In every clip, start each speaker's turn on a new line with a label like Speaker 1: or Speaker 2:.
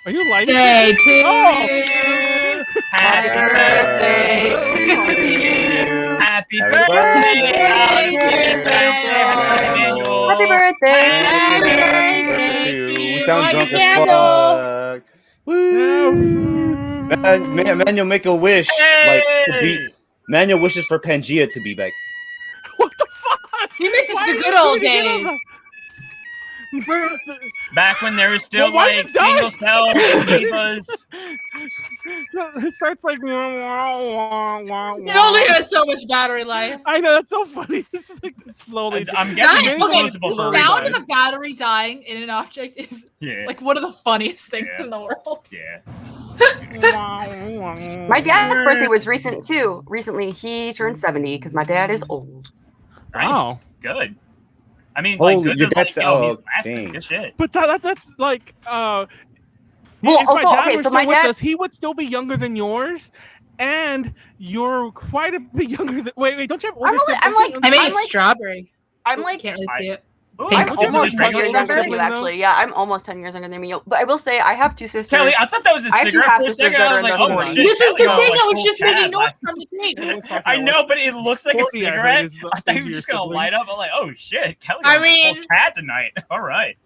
Speaker 1: Are you lighting?
Speaker 2: Day to
Speaker 1: Oh.
Speaker 2: you.
Speaker 3: Happy
Speaker 2: birthday
Speaker 3: to you. Happy
Speaker 4: Happy
Speaker 3: birthday.
Speaker 4: Manuel.
Speaker 5: Happy birthday
Speaker 2: Happy
Speaker 5: to
Speaker 2: birthday
Speaker 5: you.
Speaker 2: to
Speaker 5: We
Speaker 2: you.
Speaker 5: sound
Speaker 2: Light
Speaker 5: drunk
Speaker 2: a
Speaker 5: as
Speaker 2: candle.
Speaker 5: fuck. Woo. Manuel, make a wish like to be. Manuel wishes for Pangea to be back.
Speaker 1: What the fuck?
Speaker 2: He misses
Speaker 1: Why
Speaker 2: the
Speaker 1: are
Speaker 2: good
Speaker 1: you
Speaker 2: old
Speaker 1: doing it again?
Speaker 2: days.
Speaker 3: Back when there was still
Speaker 1: Well, why
Speaker 3: like
Speaker 1: is it dying?
Speaker 3: single cells and divas.
Speaker 1: It starts like.
Speaker 2: It only has so much battery life.
Speaker 1: I know, that's so funny. It's like slowly.
Speaker 3: I'm guessing it's
Speaker 2: Okay,
Speaker 3: disposable
Speaker 2: the
Speaker 3: for
Speaker 2: sound
Speaker 3: refunds.
Speaker 2: of a battery dying in an object is like one of the funniest things in the world.
Speaker 3: Yeah.
Speaker 5: My dad's birthday was recently. He turned 70 because my dad is old.
Speaker 3: Nice.
Speaker 1: Wow.
Speaker 3: Good. I mean,
Speaker 5: Holy,
Speaker 3: like, good
Speaker 5: your
Speaker 3: to, like,
Speaker 5: dad's-
Speaker 3: yo, he's
Speaker 5: oh,
Speaker 3: lasting.
Speaker 5: dang.
Speaker 3: Good shit.
Speaker 1: But that's like.
Speaker 5: Well,
Speaker 1: if my
Speaker 5: also,
Speaker 1: dad
Speaker 5: okay,
Speaker 1: were
Speaker 5: so
Speaker 1: still
Speaker 5: my
Speaker 1: with
Speaker 5: dad-
Speaker 1: us, he would still be younger than yours, and you're quite a bit younger than. Wait, don't you have older siblings?
Speaker 2: I mean, strawberry.
Speaker 5: I'm like,
Speaker 2: Can't really see it.
Speaker 5: I'm
Speaker 3: Is it
Speaker 5: almost
Speaker 3: just
Speaker 5: 10
Speaker 3: regular
Speaker 5: years younger than you,
Speaker 1: sibling, though?
Speaker 5: actually. Yeah, I'm almost 10 years younger than you. But I will say, I have two sisters.
Speaker 3: Kelly, I thought that was a
Speaker 5: I have two
Speaker 3: cigarette for a
Speaker 5: half-sisters
Speaker 3: second.
Speaker 5: that
Speaker 3: I
Speaker 5: are
Speaker 3: was
Speaker 5: in
Speaker 3: like,
Speaker 5: their
Speaker 3: oh
Speaker 5: 40s.
Speaker 3: shit.
Speaker 2: This is the
Speaker 3: Kelly,
Speaker 2: thing.
Speaker 3: like,
Speaker 2: I was
Speaker 3: full
Speaker 2: just
Speaker 3: cat
Speaker 2: making noise
Speaker 3: last-
Speaker 2: from the cake.
Speaker 3: I know, but it looks like a
Speaker 1: 40, I heard,
Speaker 3: cigarette.
Speaker 1: is the-
Speaker 3: I thought you
Speaker 1: is
Speaker 3: were
Speaker 1: your
Speaker 3: just gonna
Speaker 1: sibling.
Speaker 3: light up. I'm like, oh shit, Kelly
Speaker 2: I
Speaker 3: got a
Speaker 2: mean-
Speaker 3: full tat tonight. All right.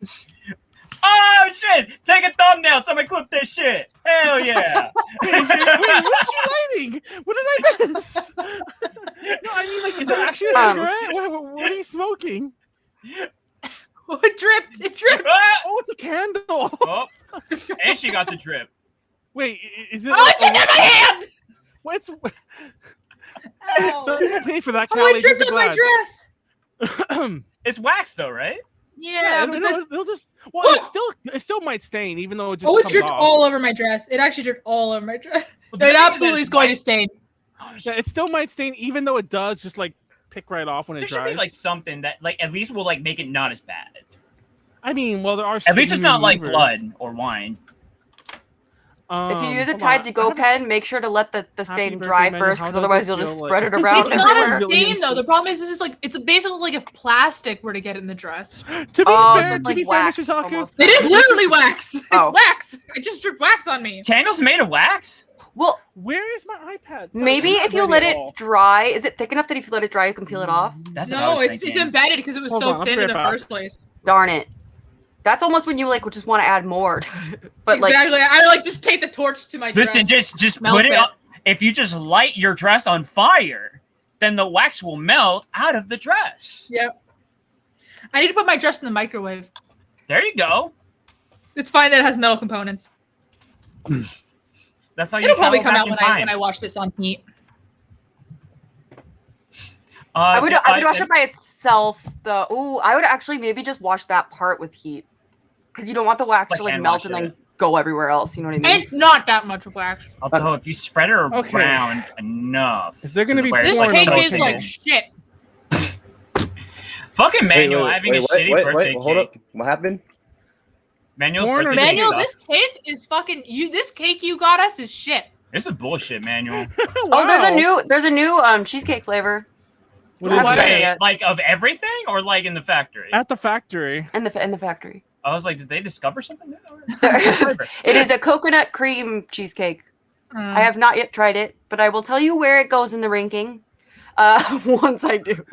Speaker 3: Oh shit! Take a thumbnail. Somebody clip this shit. Hell yeah!
Speaker 1: Wait, what is she lighting? What did I miss? No, I mean, like, is that actually a cigarette? What are you smoking?
Speaker 2: Oh, it dripped. It dripped.
Speaker 1: Oh, it's a candle.
Speaker 3: Oh, and she got the drip.
Speaker 1: Wait, is it?
Speaker 2: Oh, it dripped in my hand.
Speaker 1: What's?
Speaker 2: Ow.
Speaker 1: So pay for that,
Speaker 2: Oh,
Speaker 1: Callie.
Speaker 2: it dripped in my dress.
Speaker 3: It's wax though, right?
Speaker 2: Yeah, but
Speaker 1: it'll just. Well, it still might stain, even though it just.
Speaker 2: Oh, it
Speaker 1: comes
Speaker 2: dripped
Speaker 1: off.
Speaker 2: all over my dress. It actually dripped all over my dress.
Speaker 3: Well, does
Speaker 2: It
Speaker 3: that mean
Speaker 2: absolutely
Speaker 3: that
Speaker 2: is going to stain.
Speaker 1: Yeah, it still might stain, even though it does just like pick right off when it
Speaker 3: There should
Speaker 1: dries.
Speaker 3: be like something that like at least will like make it not as bad.
Speaker 1: I mean, well, there are.
Speaker 3: At least it's
Speaker 1: stain
Speaker 3: not like
Speaker 1: removers.
Speaker 3: blood or wine.
Speaker 5: If you use a
Speaker 1: hold
Speaker 5: Tide
Speaker 1: on.
Speaker 5: to Go pen, make sure to let the stain
Speaker 1: birthday,
Speaker 5: dry
Speaker 1: Megan.
Speaker 5: first,
Speaker 1: How
Speaker 5: because
Speaker 1: does
Speaker 5: otherwise
Speaker 1: it
Speaker 5: you'll
Speaker 1: feel
Speaker 5: just
Speaker 1: like-
Speaker 5: spread it around.
Speaker 2: It's not a
Speaker 5: everywhere.
Speaker 2: stain though. The problem is like it's basically like if plastic were to get in the dress.
Speaker 1: To be
Speaker 5: Oh,
Speaker 1: fair,
Speaker 5: so it's like
Speaker 1: to be
Speaker 5: wax,
Speaker 1: fair, Mr. Taku,
Speaker 5: almost.
Speaker 2: It is literally wax. It's
Speaker 5: Oh.
Speaker 2: wax. I just dripped wax on me.
Speaker 3: Candles made of wax?
Speaker 5: Well,
Speaker 1: where is my iPad?
Speaker 5: maybe
Speaker 1: It's not
Speaker 5: if you
Speaker 1: ready
Speaker 5: let
Speaker 1: at
Speaker 5: it
Speaker 1: all.
Speaker 5: dry, is it thick enough that if you let it dry, you can peel it off?
Speaker 3: That's what I
Speaker 2: No,
Speaker 3: was
Speaker 2: it's
Speaker 3: thinking.
Speaker 2: embedded because it was
Speaker 1: Hold
Speaker 2: so
Speaker 1: on, I'll
Speaker 2: thin
Speaker 1: be
Speaker 2: in the
Speaker 1: right back.
Speaker 2: first place.
Speaker 5: Darn it. That's almost when you like just want to add more. But like,
Speaker 2: Exactly. I like just take the torch to my
Speaker 3: Listen,
Speaker 2: dress.
Speaker 3: just
Speaker 2: Melt
Speaker 3: put it
Speaker 2: it.
Speaker 3: up. If you just light your dress on fire, then the wax will melt out of the dress.
Speaker 2: Yep. I need to put my dress in the microwave.
Speaker 3: There you go.
Speaker 2: It's fine that it has metal components.
Speaker 3: That's how you
Speaker 2: It'll probably
Speaker 3: travel
Speaker 2: come
Speaker 3: back
Speaker 2: out
Speaker 3: in
Speaker 2: when
Speaker 3: time.
Speaker 2: I watch this on heat.
Speaker 5: I would wash it by itself. I would actually maybe just wash that part with heat, because you don't want the wax
Speaker 3: Like
Speaker 5: to like
Speaker 3: hand
Speaker 5: melt
Speaker 3: wash
Speaker 5: and then
Speaker 3: it.
Speaker 5: go everywhere else. You know what I mean?
Speaker 2: And not that much wax.
Speaker 3: Although if you spread it
Speaker 1: Okay.
Speaker 3: around enough,
Speaker 1: Is there gonna be
Speaker 3: where it's,
Speaker 2: This
Speaker 1: porn
Speaker 3: like,
Speaker 2: cake
Speaker 1: on
Speaker 2: is
Speaker 1: the
Speaker 2: like
Speaker 1: table?
Speaker 2: shit.
Speaker 3: fucking Manuel having a shitty birthday
Speaker 5: hold
Speaker 3: cake.
Speaker 5: up. What happened?
Speaker 3: Manuel's
Speaker 1: Porn or
Speaker 3: birthday cake
Speaker 2: Manuel,
Speaker 3: sucks.
Speaker 2: this cake is fucking you. This cake you got us is shit.
Speaker 3: This is bullshit, Manuel.
Speaker 5: Oh, there's a new cheesecake flavor.
Speaker 1: What
Speaker 5: I
Speaker 1: is
Speaker 5: haven't
Speaker 1: it?
Speaker 5: tried it
Speaker 3: Wait,
Speaker 5: yet.
Speaker 3: like of everything or like in the factory?
Speaker 1: At the factory.
Speaker 5: in the factory.
Speaker 3: I was like, did they discover something new?
Speaker 5: It is a coconut cream cheesecake. I have not yet tried it, but I will tell you where it goes in the ranking once I do.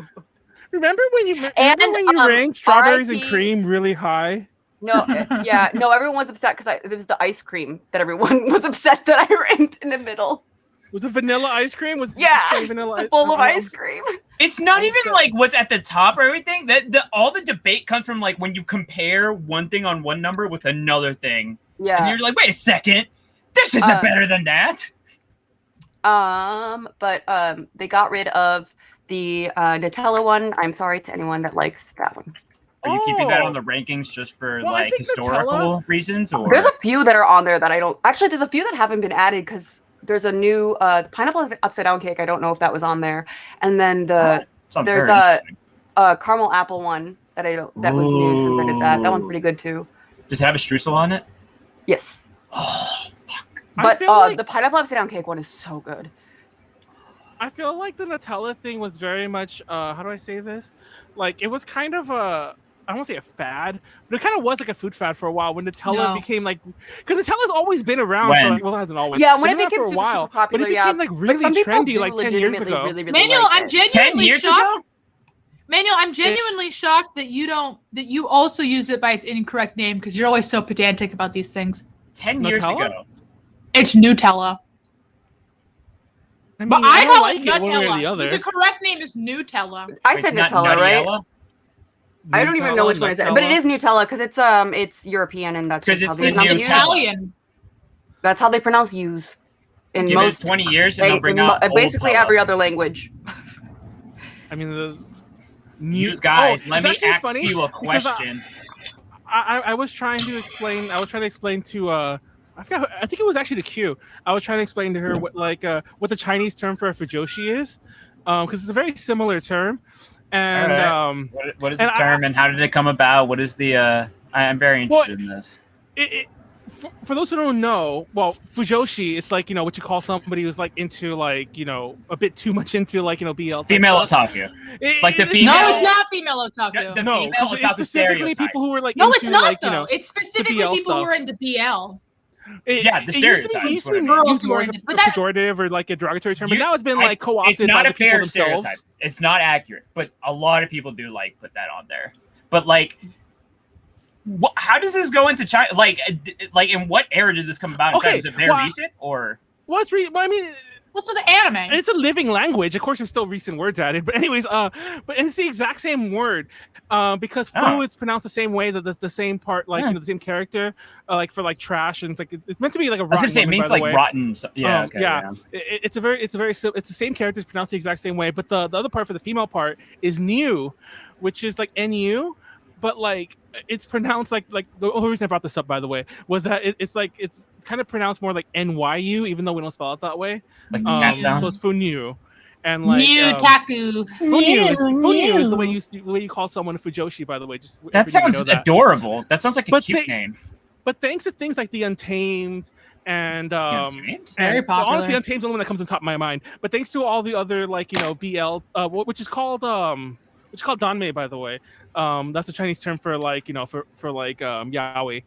Speaker 1: Remember when you
Speaker 5: And,
Speaker 1: ranked strawberries and
Speaker 5: RIP
Speaker 1: cream really high?
Speaker 5: No, everyone was upset because it was the ice cream that everyone was upset that I ranked in the middle.
Speaker 1: Was it vanilla ice cream? Was
Speaker 5: Yeah,
Speaker 1: vanilla
Speaker 5: it's a bowl of ice cream.
Speaker 3: It's not even like what's at the top or everything. All the debate comes from like when you compare one thing on one number with another thing.
Speaker 5: Yeah.
Speaker 3: And you're like, wait a second, this isn't better than that.
Speaker 5: But they got rid of the Nutella one. I'm sorry to anyone that likes that one.
Speaker 3: Are you keeping that on the rankings just for
Speaker 1: Well, I
Speaker 3: like
Speaker 1: think
Speaker 3: historical
Speaker 1: Nutella-
Speaker 3: reasons, or
Speaker 5: There's a few that are on there that I don't. Actually, there's a few that haven't been added because there's a new pineapple upside down cake. I don't know if that was on there. And then
Speaker 3: Sounds
Speaker 5: there's
Speaker 3: very interesting.
Speaker 5: a caramel apple one that that was new since I did that. That one's pretty good too.
Speaker 3: Does it have a streusel on it?
Speaker 5: Yes.
Speaker 3: Oh, fuck.
Speaker 5: But
Speaker 1: feel like-
Speaker 5: the pineapple upside down cake one is so good.
Speaker 1: I feel like the Nutella thing was very much how do I say this? Like it was kind of a I don't want to say a fad, but it kind of was like a food fad for a while when Nutella became like, because Nutella's always been around for like, well, it hasn't always.
Speaker 5: Yeah, when it
Speaker 1: been
Speaker 5: became
Speaker 1: for a while,
Speaker 5: super popular,
Speaker 1: but it became like really trendy like 10 years ago.
Speaker 5: Really
Speaker 2: Manuel,
Speaker 5: like
Speaker 2: I'm genuinely
Speaker 3: 10 years
Speaker 2: shocked.
Speaker 3: ago?
Speaker 2: Manuel, I'm genuinely shocked that you also use it by its incorrect name because you're always so pedantic about these things.
Speaker 3: 10 years ago.
Speaker 2: It's Nutella.
Speaker 1: I mean,
Speaker 2: But I
Speaker 1: don't
Speaker 2: call
Speaker 1: like
Speaker 2: it
Speaker 1: it one way or the
Speaker 2: Nutella.
Speaker 1: other.
Speaker 2: The correct name is Nutella.
Speaker 5: I said Nutella, right? I don't even know which one is it, but it is Nutella because it's European and that's just how they pronounce
Speaker 2: Italian.
Speaker 5: That's how they pronounce use in
Speaker 3: Give
Speaker 5: most
Speaker 3: it 20 years and they'll bring out
Speaker 5: basically every other language.
Speaker 1: I mean, the
Speaker 3: news guys. Let me ask you a question.
Speaker 1: I was trying to explain. To I forgot. I think it was actually the Q. I was trying to explain to her what the Chinese term for a fujoshi is, because it's a very similar term. And
Speaker 3: right. What is the term and how did it come about? What is the? I'm very interested in this.
Speaker 1: For those who don't know, well, fujoshi, it's like, what you call somebody who's like into like, a bit too much into like, BL.
Speaker 3: Female otaku. Like the female.
Speaker 2: No, it's not female otaku.
Speaker 3: The female otaku
Speaker 1: it's specifically
Speaker 3: stereotype.
Speaker 1: People who are like
Speaker 2: no,
Speaker 1: into,
Speaker 2: it's not
Speaker 1: like,
Speaker 2: though. It's specifically people who are into BL.
Speaker 3: The stereotype.
Speaker 1: It used to be girls who are into, but that's pejorative or like a derogatory term, but now it's been like co-opted by the people themselves. Stereotype.
Speaker 3: It's not accurate, but a lot of people do like put that on there. But like, how does this go into China? Like in what era did this come about?
Speaker 1: Okay,
Speaker 3: is it very recent or?
Speaker 1: Well, it's I mean,
Speaker 2: what's with the anime?
Speaker 1: It's a living language. Of course, there's still recent words added, but anyways, but it's the exact same word, because fu is pronounced the same way, that the same part, like the same character, like for like trash, and it's meant to be like a rotten. I was gonna say
Speaker 3: it means like rotten. Yeah, okay, yeah.
Speaker 1: It's the same character, it's pronounced the exact same way, but the other part for the female part is new, which is like nu. But like it's pronounced like the only reason I brought this up, by the way, was that it's kind of pronounced more like NYU, even though we don't spell it that way.
Speaker 3: Like cat sound.
Speaker 1: So it's funyu, and like
Speaker 2: Taku.
Speaker 1: Funyu is the way you call someone a fujoshi. By the way, just
Speaker 3: that sounds adorable. That sounds like a cute name.
Speaker 1: But thanks to things like the Untamed and
Speaker 2: very popular.
Speaker 1: Honestly, Untamed is the only one that comes on top of my mind. But thanks to all the other like BL, which is called danmei, by the way. That's a Chinese term for like for like yaoi.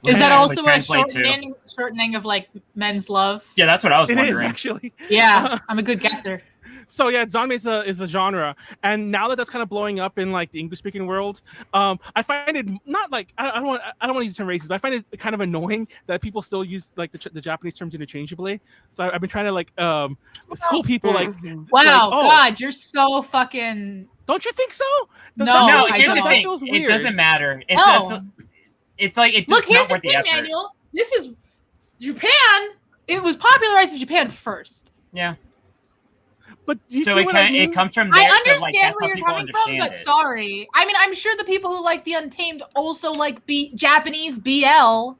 Speaker 2: Is that also a shortening of like men's love?
Speaker 3: Yeah, that's what I was wondering.
Speaker 1: It is actually.
Speaker 2: Yeah, I'm a good guesser.
Speaker 1: So yeah, zanmei is the genre, and now that's kind of blowing up in like the English-speaking world, I find it not like I don't want to use the term racist, but I find it kind of annoying that people still use like the Japanese terms interchangeably. So I've been trying to like school people like.
Speaker 2: Wow, God, you're so fucking.
Speaker 1: Don't you think so?
Speaker 2: No,
Speaker 3: here's the thing. It doesn't matter. It's like it's
Speaker 2: look. Here's
Speaker 3: not
Speaker 2: the thing, Manuel. This is Japan. It was popularized in Japan first.
Speaker 3: Yeah.
Speaker 1: But you
Speaker 3: so
Speaker 1: see what I mean?
Speaker 3: It comes from there.
Speaker 2: I understand
Speaker 3: so, like,
Speaker 2: where you're coming from, but sorry. I mean, I'm sure the people who like the Untamed also like Japanese BL.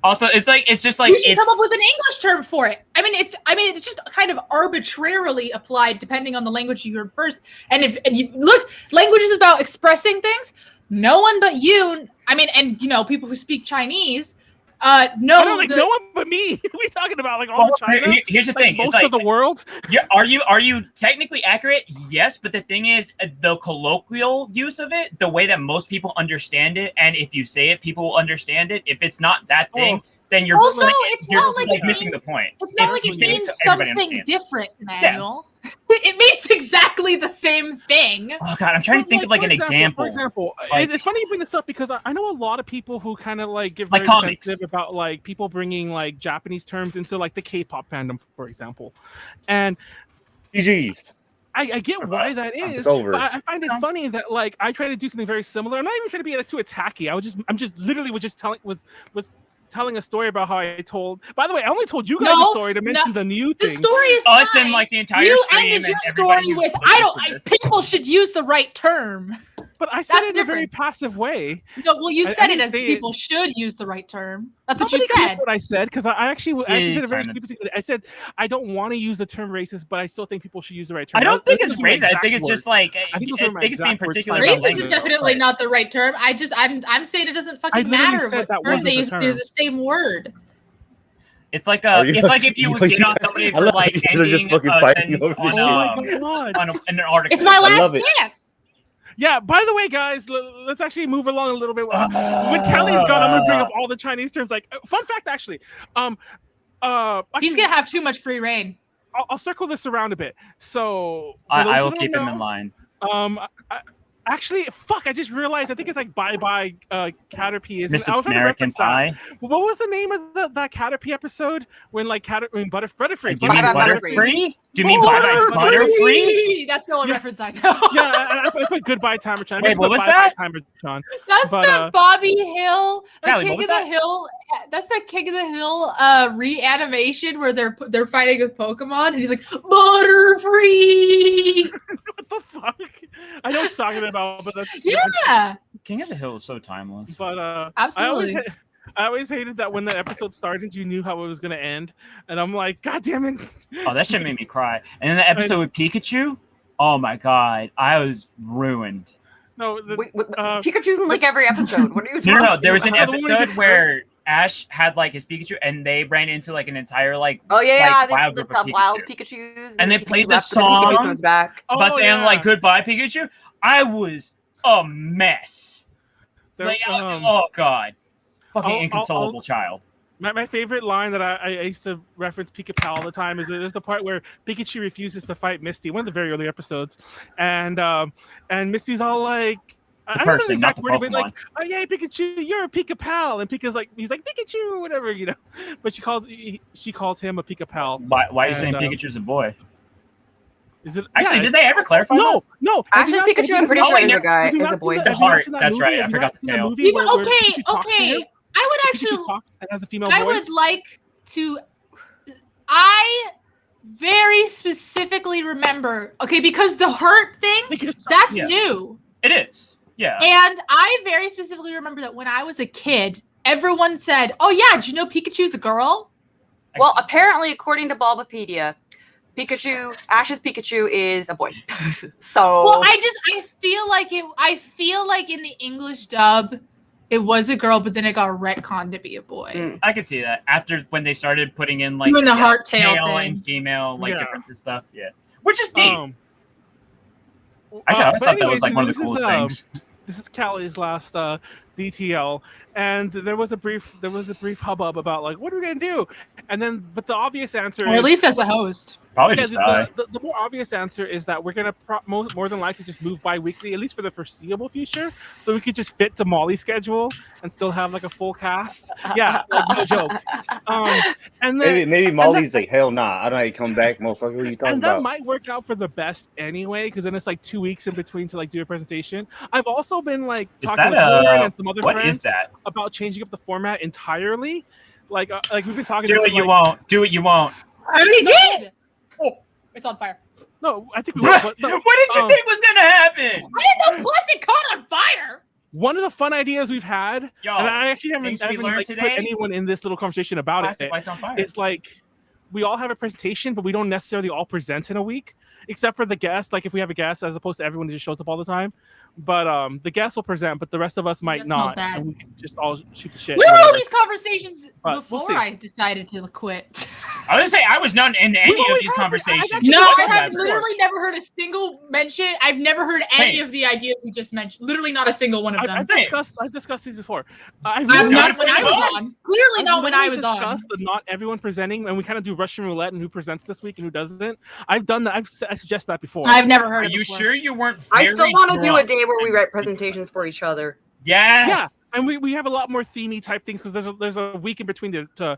Speaker 3: Also, it's just like
Speaker 2: we should come up with an English term for it. I mean, it's just kind of arbitrarily applied depending on the language you heard first. And you look, language is about expressing things. No one but you. I mean, and people who speak Chinese. No one
Speaker 1: but me. We're talking about like all China.
Speaker 3: Here's the thing:
Speaker 1: most of the world.
Speaker 3: Yeah, are you technically accurate? Yes, but the thing is, the colloquial use of it, the way that most people understand it, and if you say it, people will understand it. If it's not that thing, then you're
Speaker 2: also it's not like it
Speaker 3: missing the point.
Speaker 2: It's not like it means something different, Manuel. Yeah. It means exactly the same thing.
Speaker 3: Oh God, I'm trying to think of like an example.
Speaker 1: For example, it's funny you bring this up because I know a lot of people who kind of like get
Speaker 3: very
Speaker 1: defensive about like people bringing like Japanese terms into like the K-pop fandom, for example, and
Speaker 6: GGs.
Speaker 1: I get why that is, but I find it funny that like I try to do something very similar. I'm not even trying to be too attacky. I'm just literally was telling a story about how I told. By the way, I only told you guys a story to mention the new thing.
Speaker 2: The story is
Speaker 3: us and like the entire.
Speaker 2: You ended your story with people should use the right term.
Speaker 1: But I said it in a very passive way.
Speaker 2: No, well, you said it as people should use the right term. That's what you said.
Speaker 1: What I said, because I actually said it very specifically. I said I don't want to use the term racist, but I still think people should use the right term.
Speaker 3: I don't think it's racist. I think it's just like I think it's being particular.
Speaker 2: Racist is definitely not the right term. I'm saying it doesn't fucking matter what term they use. They're the same word.
Speaker 3: It's like if you would get on somebody for like ending
Speaker 6: just fucking fighting over this
Speaker 3: on an article.
Speaker 2: It's my last chance.
Speaker 1: Yeah. By the way, guys, let's actually move along a little bit. When Callie's gone, I'm gonna bring up all the Chinese terms. Like, fun fact, actually,
Speaker 2: He's gonna have too much free reign.
Speaker 1: I'll circle this around a bit. So
Speaker 3: I will keep him in line.
Speaker 1: Actually, fuck! I just realized. I think it's like bye Caterpie. Is
Speaker 3: Miss
Speaker 1: I was trying to
Speaker 3: American
Speaker 1: reference
Speaker 3: Pie.
Speaker 1: that. What was the name of that Caterpie episode when like Butterfree?
Speaker 3: Do you mean Butterfree? Do you mean Butterfree?
Speaker 2: That's the only reference I know.
Speaker 1: Yeah, I put Goodbye Timer Chan.
Speaker 3: Wait, what was that?
Speaker 2: That's the Bobby Hill,
Speaker 3: Callie,
Speaker 2: King of the Hill. That's the King of the Hill reanimation where they're fighting with Pokemon, and he's like Butterfree.
Speaker 1: What the fuck? I know what you're talking about, but that's
Speaker 2: yeah.
Speaker 3: King of the Hill is so timeless.
Speaker 1: But
Speaker 2: absolutely.
Speaker 1: I always hated that when the episode started, you knew how it was gonna end, and I'm like, God damn it!
Speaker 3: Oh, that shit made me cry. And then the episode with Pikachu, oh my god, I was ruined.
Speaker 1: No,
Speaker 5: Pikachu's in like every episode. What are you talking about?
Speaker 3: No, there was an episode where Ash had like his Pikachu, and they ran into like an entire like wild group of
Speaker 5: wild
Speaker 3: Pikachu.
Speaker 5: Pikachus,
Speaker 3: And they
Speaker 5: Pikachu
Speaker 3: played the
Speaker 5: left, but then
Speaker 3: song.
Speaker 5: Pikachu comes back.
Speaker 3: By saying like Goodbye Pikachu. I was a mess. Oh god, fucking inconsolable child.
Speaker 1: My favorite line that I used to reference Pika all the time is there's the part where Pikachu refuses to fight Misty, one of the very early episodes, and Misty's all like, I don't know the exact word, but like, oh yeah, Pikachu, you're a Pika pal, and Pika's like, he's like Pikachu or whatever, you know, but she calls him a Pika pal.
Speaker 3: Why are you saying Pikachu's a boy?
Speaker 1: Is it
Speaker 3: actually? Did they ever clarify?
Speaker 1: No.
Speaker 5: Ash's Pikachu, I'm pretty sure is a guy, is a boy.
Speaker 3: The heart. That's right. I forgot the tail.
Speaker 2: Okay. I would actually.
Speaker 1: As a female
Speaker 2: I
Speaker 1: voice?
Speaker 2: would like to. I very specifically remember. Okay, because the hurt thing that's new.
Speaker 3: It is. Yeah.
Speaker 2: And I very specifically remember that when I was a kid, everyone said, "Oh yeah, did you know Pikachu's a girl?"
Speaker 5: Well, apparently, according to Bulbapedia, Ash's Pikachu is a boy. So.
Speaker 2: Well, I feel like in the English dub, it was a girl, but then it got retconned to be a boy.
Speaker 3: I could see that after when they started putting in like
Speaker 2: the heart tail
Speaker 3: male
Speaker 2: thing.
Speaker 3: and female difference and stuff. Yeah, which is neat. Actually, I always thought that was like one of the coolest things.
Speaker 1: This is Callie's last DTL, and there was a brief hubbub about like, what are we gonna do? And then, but the obvious answer
Speaker 2: or at least as a host.
Speaker 3: Probably just die.
Speaker 1: The more obvious answer is that we're gonna more than likely just move bi-weekly, at least for the foreseeable future, so we could just fit to Molly's schedule and still have like a full cast. Yeah, like, no joke. And then
Speaker 6: maybe Molly's like, hell nah, I don't like come back, motherfucker. What are you talking
Speaker 1: and that
Speaker 6: about?
Speaker 1: might work out for the best anyway, because then it's like 2 weeks in between to like do a presentation. I've also been like talking with Lauren and some other friends about changing up the format entirely. Like we've been talking.
Speaker 3: Do what you won't. Do what you won't.
Speaker 2: I already did. Oh, it's on fire.
Speaker 1: No, I think we will. But no,
Speaker 3: what did you think was gonna happen?
Speaker 2: I didn't know Blessed caught on fire.
Speaker 1: One of the fun ideas we've had, and I actually haven't like, put anyone in this little conversation about it. It's like we all have a presentation, but we don't necessarily all present in a week, except for the guest. Like if we have a guest, as opposed to everyone who just shows up all the time. But the guest will present, but the rest of us might not. And we can just all shoot the shit.
Speaker 2: We were all these conversations before I decided to quit.
Speaker 3: I was gonna say I was not in any of these conversations.
Speaker 2: No, I have literally never heard a single mention. I've never heard any of the ideas you just mentioned. Literally not a single one of them.
Speaker 1: I've discussed these before.
Speaker 2: Not when I was on. Clearly not when I was on.
Speaker 1: Discussed the not everyone presenting, and we kind of do Russian roulette and who presents this week and who doesn't. I've done that. I suggested that before.
Speaker 2: I've never heard.
Speaker 3: Are you sure you weren't?
Speaker 5: I still want to do a day where we write presentations for each other.
Speaker 3: Yes.
Speaker 1: Yeah, and we have a lot more themey type things because there's a week in between to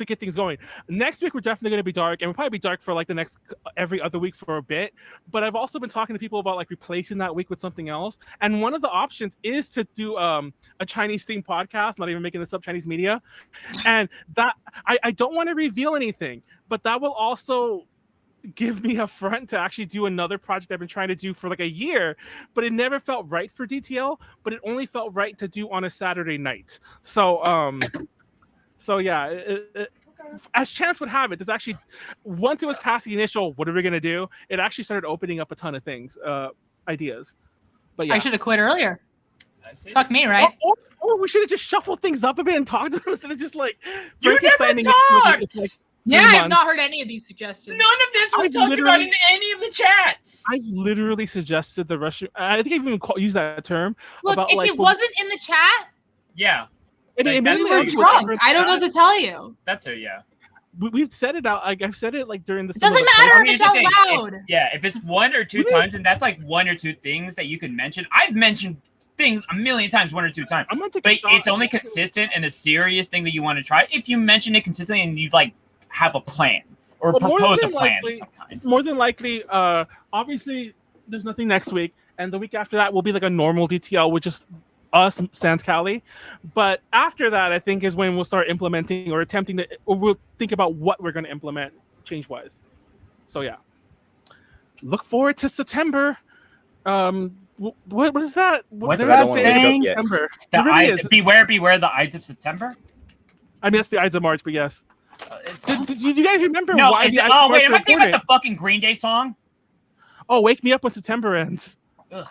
Speaker 1: get things going. Next week we're definitely going to be dark, and we'll probably be dark for like the next every other week for a bit. But I've also been talking to people about like replacing that week with something else. And one of the options is to do a Chinese themed podcast. Not even making this up, Chinese media. And that I don't want to reveal anything, but that will also give me a front to actually do another project I've been trying to do for like a year, but it never felt right for DTL, but it only felt right to do on a Saturday night. So yeah, as chance would have it, there's actually, once it was past the initial, what are we going to do? It actually started opening up a ton of things, ideas. But yeah.
Speaker 2: I should have quit earlier. Fuck me, right?
Speaker 1: Or we should have just shuffled things up a bit and talked to them instead of just like,
Speaker 3: you never talked!
Speaker 1: It's like
Speaker 2: Yeah,
Speaker 1: 3
Speaker 2: I've
Speaker 1: months.
Speaker 2: not heard any of these suggestions.
Speaker 3: None of this was
Speaker 1: I've
Speaker 3: talked about
Speaker 1: literally-
Speaker 3: in any of the chats.
Speaker 1: I literally suggested the Russian. I think I even used that term
Speaker 2: Look,
Speaker 1: about
Speaker 2: if
Speaker 1: like
Speaker 2: it wasn't in the chat,
Speaker 3: Yeah,
Speaker 1: and
Speaker 3: like,
Speaker 1: admittedly,
Speaker 2: we were
Speaker 1: I was
Speaker 2: drunk.
Speaker 1: different
Speaker 2: I don't know
Speaker 1: than
Speaker 2: what to tell you.
Speaker 3: that's a yeah.
Speaker 1: that. We've said it out. Like I've said it like during the.
Speaker 2: It doesn't matter if it's out loud.
Speaker 3: If it's 1 or 2 times, and that's like 1 or 2 things that you can mention. I've mentioned things a million times, 1 or 2 times.
Speaker 1: I'm gonna take
Speaker 3: But
Speaker 1: a shot.
Speaker 3: it's only consistent and a serious thing that you want to try if you mention it consistently and you like have a plan or
Speaker 1: Well, more
Speaker 3: propose a
Speaker 1: than
Speaker 3: plan
Speaker 1: likely-
Speaker 3: of some kind.
Speaker 1: More than likely, obviously, there's nothing next week, and the week after that will be like a normal DTL, which is us, sans Callie. But after that, I think is when we'll start implementing or attempting to, or we'll think about what we're going to implement change-wise. So yeah, look forward to September. What is that?
Speaker 3: What's
Speaker 1: They're
Speaker 3: that
Speaker 1: gonna say
Speaker 3: saying?
Speaker 1: September.
Speaker 3: The
Speaker 1: It really
Speaker 3: Ides,
Speaker 1: is.
Speaker 3: beware the Ides of September.
Speaker 1: I mean, that's the Ides of March, but yes. Did you guys remember
Speaker 3: No,
Speaker 1: why
Speaker 3: it's,
Speaker 1: the Ides of
Speaker 3: oh
Speaker 1: March
Speaker 3: wait, am
Speaker 1: were
Speaker 3: I thinking about
Speaker 1: important?
Speaker 3: the fucking Green Day song?
Speaker 1: Oh, wake me up when September ends.
Speaker 3: Ugh.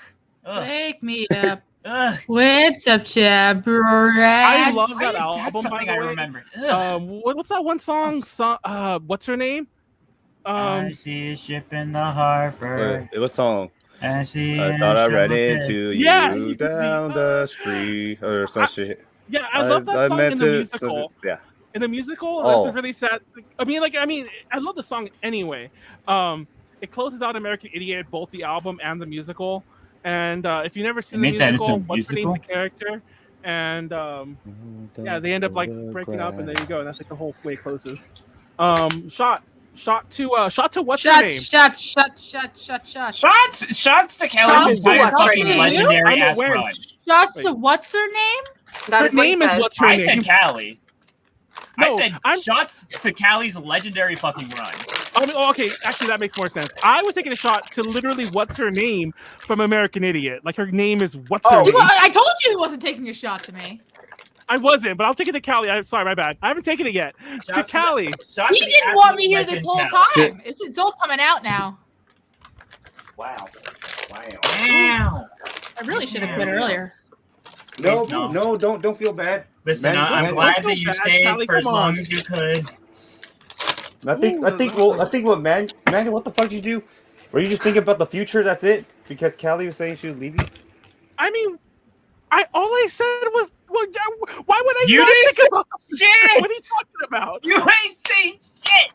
Speaker 2: Wake me up
Speaker 3: Ugh.
Speaker 2: with September.
Speaker 1: I love
Speaker 3: Why
Speaker 1: that
Speaker 3: is
Speaker 1: album,
Speaker 3: that
Speaker 1: by
Speaker 3: something
Speaker 1: the
Speaker 3: I
Speaker 1: way.
Speaker 3: remembered? Ugh.
Speaker 1: What's that one song? What's her name?
Speaker 3: I see a ship in the harbor.
Speaker 6: It was song.
Speaker 3: I see.
Speaker 6: I thought I ran into
Speaker 1: Yeah,
Speaker 6: you down the street or some shit.
Speaker 1: Yeah, I love that song in the musical.
Speaker 6: Yeah.
Speaker 1: In the musical,
Speaker 6: Oh.
Speaker 1: that's a really sad. I mean, I love the song anyway. It closes out American Idiot, both the album and the musical. And if you've never seen the
Speaker 3: made that into
Speaker 1: musical,
Speaker 3: a
Speaker 1: what's her name,
Speaker 3: musical?
Speaker 1: the character? And yeah, they end up like breaking up, and there you go. And that's like the whole way it closes. Shot to what's her name?
Speaker 2: Shut.
Speaker 3: Shots to
Speaker 2: Shots
Speaker 3: Callie's
Speaker 2: to
Speaker 3: entire
Speaker 2: what's
Speaker 3: fucking
Speaker 2: her name?
Speaker 3: legendary
Speaker 1: I'm
Speaker 3: ass
Speaker 1: aware.
Speaker 3: run.
Speaker 2: Shots
Speaker 1: Wait.
Speaker 2: to what's her name?
Speaker 5: That
Speaker 1: Her
Speaker 5: is what he
Speaker 1: name is
Speaker 5: said.
Speaker 1: what's her
Speaker 3: I
Speaker 1: name?
Speaker 3: said Callie.
Speaker 1: No,
Speaker 3: I said shots to Callie's legendary fucking run.
Speaker 1: I mean, okay, actually, that makes more sense. I was taking a shot to literally what's her name from American Idiot. Like her name is what's her
Speaker 5: Oh.
Speaker 1: name.
Speaker 2: I told you he wasn't taking a shot to me.
Speaker 1: I wasn't, but I'll take it to Callie. I'm sorry, my bad. I haven't taken it yet. To
Speaker 3: Shots
Speaker 1: Callie.
Speaker 3: Shots
Speaker 2: He
Speaker 3: to the
Speaker 2: didn't want me
Speaker 3: absolute
Speaker 2: here this
Speaker 3: legend,
Speaker 2: whole
Speaker 3: Callie.
Speaker 2: time. It's all coming out now.
Speaker 6: Wow.
Speaker 3: Wow.
Speaker 2: I really should have quit earlier.
Speaker 6: No,
Speaker 3: Please, no.
Speaker 6: no, don't feel bad.
Speaker 3: Listen,
Speaker 6: Man,
Speaker 3: I'm
Speaker 6: man,
Speaker 3: glad
Speaker 1: don't
Speaker 3: that you
Speaker 1: feel bad,
Speaker 3: stayed
Speaker 1: Callie,
Speaker 3: for as
Speaker 1: come
Speaker 3: long
Speaker 1: on.
Speaker 3: as you could.
Speaker 6: I think what Manuel, what the fuck did you do? Were you just thinking about the future? That's it? Because Callie was saying she was leaving?
Speaker 1: I mean, all I said was, well, why would I
Speaker 3: You
Speaker 1: not
Speaker 3: didn't
Speaker 1: think about
Speaker 3: Shit!
Speaker 1: what are you talking about?
Speaker 3: You ain't saying shit.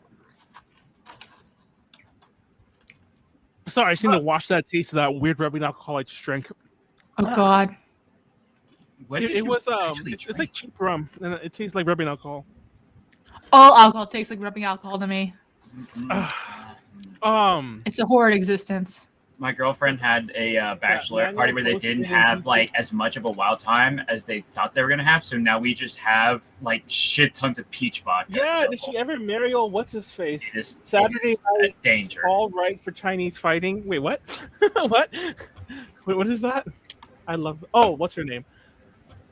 Speaker 1: Sorry, I just need to wash that taste of that weird rubbing alcohol I just drank.
Speaker 2: Oh God.
Speaker 3: What did
Speaker 1: It
Speaker 3: you
Speaker 1: was
Speaker 3: actually
Speaker 1: it's like
Speaker 3: drink?
Speaker 1: cheap rum, and it tastes like rubbing alcohol.
Speaker 2: All alcohol tastes like rubbing alcohol to me. It's a horrid existence.
Speaker 3: My girlfriend had a bachelorette party where they didn't have like as much of a wild time as they thought they were gonna have. So now we just have like shit tons of peach vodka.
Speaker 1: Yeah, did she ever marry old what's his face?
Speaker 3: This
Speaker 1: Saturday
Speaker 3: is
Speaker 1: night,
Speaker 3: a danger.
Speaker 1: All right for Chinese fighting. Wait, what? what? Wait, what is that? I love. Oh, what's her name?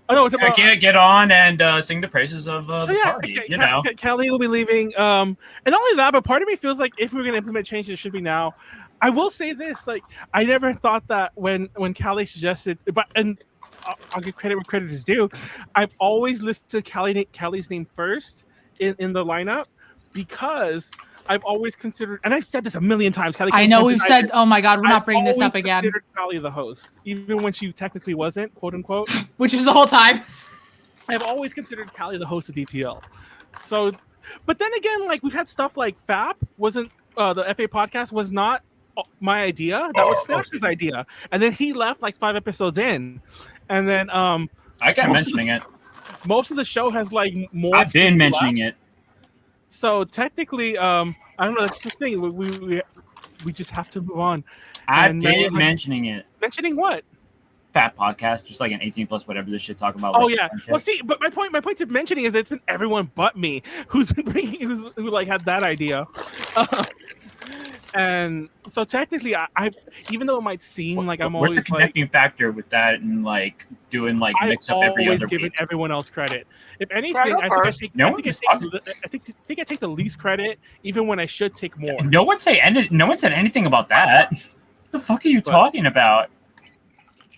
Speaker 1: Oh no, it's about.
Speaker 3: Get on and sing the praises of
Speaker 1: So
Speaker 3: the
Speaker 1: yeah,
Speaker 3: party. You know,
Speaker 1: Callie will be leaving. And not only that, but part of me feels like if we're gonna implement changes, it should be now. I will say this: like, I never thought that when Callie suggested, and I'll give credit where credit is due. I've always listed Callie's name first in the lineup because I've always considered, and I've said this a million times. Callie
Speaker 2: I
Speaker 1: can't
Speaker 2: know we've
Speaker 1: deny
Speaker 2: said,
Speaker 1: it.
Speaker 2: oh my God, we're not
Speaker 1: I've
Speaker 2: bringing this
Speaker 1: always
Speaker 2: up again,
Speaker 1: considered Callie the host, even when she technically wasn't, quote unquote.
Speaker 2: which is the whole time.
Speaker 1: I've always considered Callie the host of DTL. So, but then again, like we've had stuff like FAP wasn't the FA podcast was not my idea. That was Snap's idea, and then he left like 5 episodes in, and then
Speaker 3: I kept mentioning it.
Speaker 1: most of the show has like more.
Speaker 3: I've been mentioning it.
Speaker 1: So technically, I don't know. That's the thing. We just have to move on.
Speaker 3: I've
Speaker 1: And
Speaker 3: been
Speaker 1: now-
Speaker 3: mentioning it.
Speaker 1: Mentioning what?
Speaker 3: Fat podcast, just like an 18 plus whatever this shit talk about.
Speaker 1: Oh
Speaker 3: like,
Speaker 1: yeah.
Speaker 3: and shit.
Speaker 1: Well, see, but my point to mentioning is it's been everyone but me who's been who like had that idea. And so technically, I even though it might seem like I'm
Speaker 3: What's
Speaker 1: always
Speaker 3: the connecting factor with that and like doing like
Speaker 1: I've
Speaker 3: mix up every
Speaker 1: always
Speaker 3: other
Speaker 1: given
Speaker 3: week?
Speaker 1: everyone else credit. If anything,
Speaker 5: Try to go
Speaker 1: I think I
Speaker 5: first.
Speaker 1: take,
Speaker 3: No
Speaker 1: I
Speaker 3: one
Speaker 1: think I
Speaker 3: was
Speaker 1: take,
Speaker 3: talking.
Speaker 1: I think I take the least credit, even when I should take more.
Speaker 3: No one said anything about that. What the fuck are you talking about?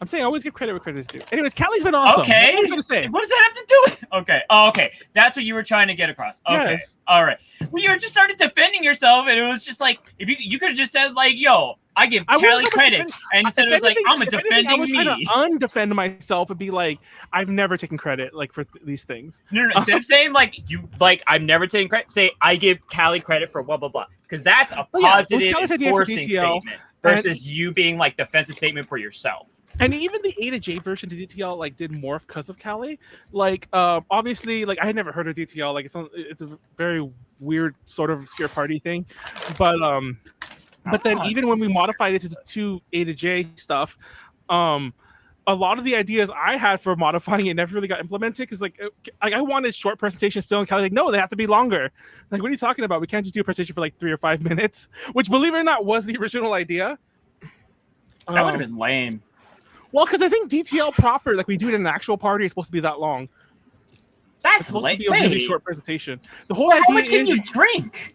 Speaker 1: I'm saying always give credit where credit is due. Anyways, Callie's been awesome.
Speaker 3: Okay.
Speaker 1: What was I gonna say?
Speaker 3: What does that have to do with? Okay. Oh, okay. That's what you were trying to get across. Okay.
Speaker 1: Yes.
Speaker 3: All right. Well, you were just started defending yourself, and it was just like if you could have just said like, "Yo, I give Callie credit," and instead it was like, "I'm defending
Speaker 1: I was
Speaker 3: me."
Speaker 1: trying to undefend myself and be like, I've never taken credit like for these things.
Speaker 3: No. Instead of saying like I've never taken credit, say I give Callie credit for blah blah blah, because that's a positive enforcing statement versus you being like defensive statement for yourself.
Speaker 1: And even the A to J version to DTL like did morph because of Callie. Like obviously, like I had never heard of DTL. Like it's a very weird sort of scare party thing, but then even when we modified it to A to J stuff, a lot of the ideas I had for modifying it never really got implemented because like I wanted short presentations still, and Callie like, no, they have to be longer. Like, what are you talking about? We can't just do a presentation for like 3 or 5 minutes, which, believe it or not, was the original idea.
Speaker 3: That would have been lame.
Speaker 1: Well, because I think DTL proper, like we do it in an actual party, is supposed to be that long.
Speaker 3: That's
Speaker 1: It's supposed to
Speaker 3: lame.
Speaker 1: be a really short presentation. The whole
Speaker 3: How
Speaker 1: idea
Speaker 3: much can
Speaker 1: is
Speaker 3: you drink?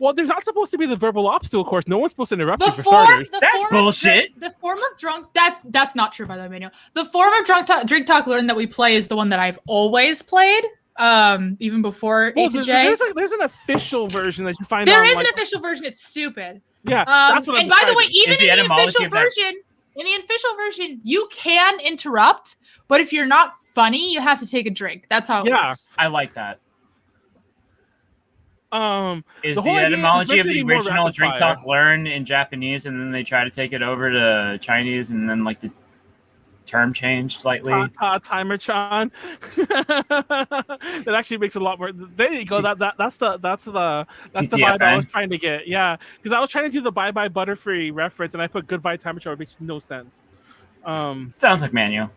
Speaker 1: well, there's not supposed to be the verbal obstacle course. No one's supposed to interrupt
Speaker 2: The
Speaker 1: you for
Speaker 2: form,
Speaker 1: starters.
Speaker 3: That's bullshit.
Speaker 2: The form of drunk that's not true, by the way, Manuel. The form of drink talk learn that we play is the one that I've always played. Even before A to J.
Speaker 1: There's an official version that you find.
Speaker 2: There
Speaker 1: on,
Speaker 2: is
Speaker 1: like,
Speaker 2: an official version. It's stupid.
Speaker 1: Yeah, that's what I'm
Speaker 2: and by the way,
Speaker 1: describing.
Speaker 2: even in the official version, you can interrupt, but if you're not funny, you have to take a drink. That's how it works.
Speaker 3: I like that. Is
Speaker 1: the
Speaker 3: the
Speaker 1: whole idea is
Speaker 3: etymology
Speaker 1: it's
Speaker 3: of
Speaker 1: meant to
Speaker 3: the
Speaker 1: be more
Speaker 3: original
Speaker 1: rapid
Speaker 3: drink
Speaker 1: fire.
Speaker 3: talk learn in Japanese, and then they try to take it over to Chinese, and then like the term changed slightly.
Speaker 1: Timer-chan. That actually makes a lot more. There you go. That's the vibe I was trying to get. Yeah, because I was trying to do the Bye Bye Butterfree reference, and I put Goodbye Timer-chan, which makes no sense.
Speaker 3: Sounds like Manuel.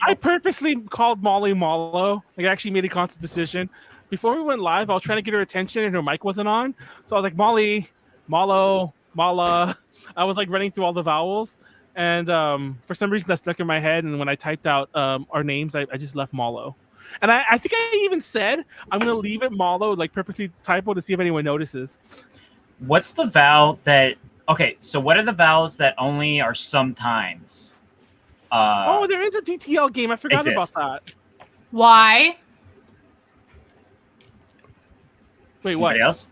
Speaker 1: I purposely called Molly Mallow. Like, I actually made a conscious decision. Before we went live, I was trying to get her attention, and her mic wasn't on. So I was like, Molly, Mallow, Mala. I was like running through all the vowels. And for some reason that stuck in my head, and when I typed out our names, I just left Mallow. And I think I even said I'm gonna leave it Mallow, like purposely typo to see if anyone notices.
Speaker 3: What's the vowel that? Okay, so what are the vowels that only are sometimes?
Speaker 1: There is a DTL game. I forgot about that.
Speaker 2: Why?
Speaker 1: Wait, what?
Speaker 3: Anybody else?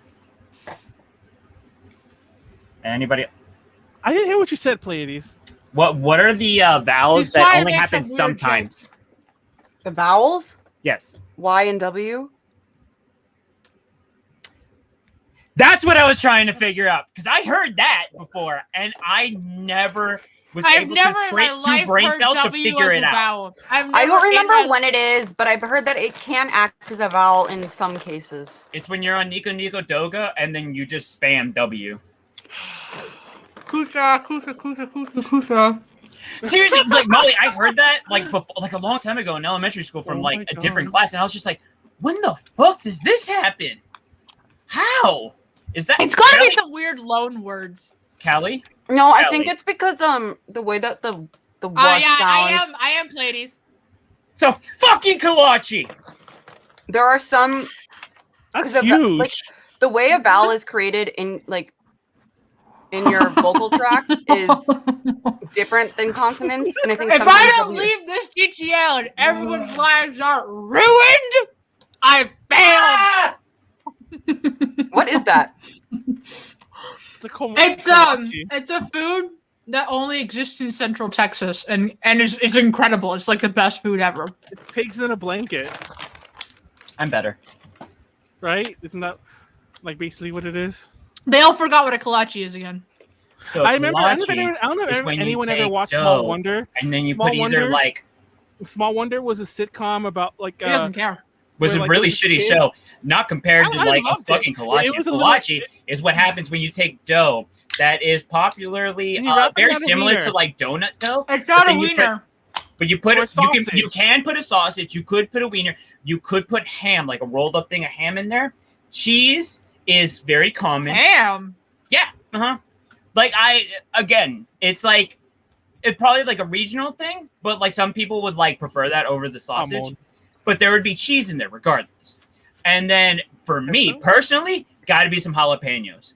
Speaker 3: Anybody?
Speaker 1: I didn't hear what you said, Pleiades.
Speaker 3: What are the vowels
Speaker 2: He's
Speaker 3: that
Speaker 2: trying to
Speaker 3: only
Speaker 2: make
Speaker 3: happen
Speaker 2: some weird
Speaker 3: sometimes?
Speaker 5: The vowels?
Speaker 3: Yes.
Speaker 5: Y and W?
Speaker 3: That's what I was trying to figure out, because I heard that before, and I never was able to scrape two brain cells to figure it out.
Speaker 5: I don't remember when it is, but I've heard that it can act as a vowel in some cases.
Speaker 3: It's when you're on Nico Nico Doga, and then you just spam W.
Speaker 2: Kusa.
Speaker 3: Seriously, like Molly, I heard that like before, like a long time ago in elementary school from like a different class, and I was just like, "When the fuck does this happen? How is that?"
Speaker 2: It's got to be some weird loan words.
Speaker 3: Callie?
Speaker 5: No, I think it's because the way that the
Speaker 2: Oh
Speaker 5: was
Speaker 2: yeah,
Speaker 5: sound.
Speaker 2: I am Pleiades.
Speaker 3: It's a fucking kolache.
Speaker 5: There are some.
Speaker 1: That's
Speaker 5: 'cause
Speaker 1: huge.
Speaker 5: like, the way a vowel is created in your vocal tract is different than consonants, and I think
Speaker 2: If I don't
Speaker 5: sometimes
Speaker 2: leave this GTL and everyone's lives are ruined, I failed.
Speaker 5: what is that?
Speaker 2: It's a food that only exists in Central Texas and is incredible. It's like the best food ever.
Speaker 1: It's pigs in a blanket,
Speaker 3: I'm better.
Speaker 1: right? Isn't that like basically what it is?
Speaker 2: They all forgot what a kolache is again.
Speaker 3: So
Speaker 1: I remember. I don't know
Speaker 3: is
Speaker 1: if
Speaker 3: when you
Speaker 1: anyone ever
Speaker 3: take
Speaker 1: watched
Speaker 3: dough,
Speaker 1: Small Wonder.
Speaker 3: and then you
Speaker 1: Small
Speaker 3: put either
Speaker 1: Wonder?
Speaker 3: like
Speaker 1: Small Wonder was a sitcom about like
Speaker 2: He doesn't care.
Speaker 3: was
Speaker 1: where,
Speaker 3: a
Speaker 1: like,
Speaker 3: really
Speaker 1: it was a
Speaker 3: shitty
Speaker 1: kid.
Speaker 3: show, not compared to
Speaker 1: I
Speaker 3: like a
Speaker 1: loved it.
Speaker 3: fucking kolache.
Speaker 1: It was a
Speaker 3: Kolache
Speaker 1: little-
Speaker 3: is what happens when you take dough that is popularly
Speaker 1: And you wrap it
Speaker 3: very
Speaker 1: around a
Speaker 3: similar
Speaker 1: wiener.
Speaker 3: to like donut dough.
Speaker 2: It's not a
Speaker 3: then you put-
Speaker 2: wiener.
Speaker 3: But you put
Speaker 1: Or
Speaker 3: you
Speaker 1: sausage.
Speaker 3: can put a sausage, you could put a wiener, you could put ham, like a rolled up thing of ham in there. Cheese is very common.
Speaker 2: Damn.
Speaker 3: Yeah. Uh-huh. Like it's like it's probably like a regional thing, but like some people would like prefer that over the sausage.
Speaker 1: on.
Speaker 3: But there would be cheese in there regardless. And then for me personally, gotta be some jalapenos.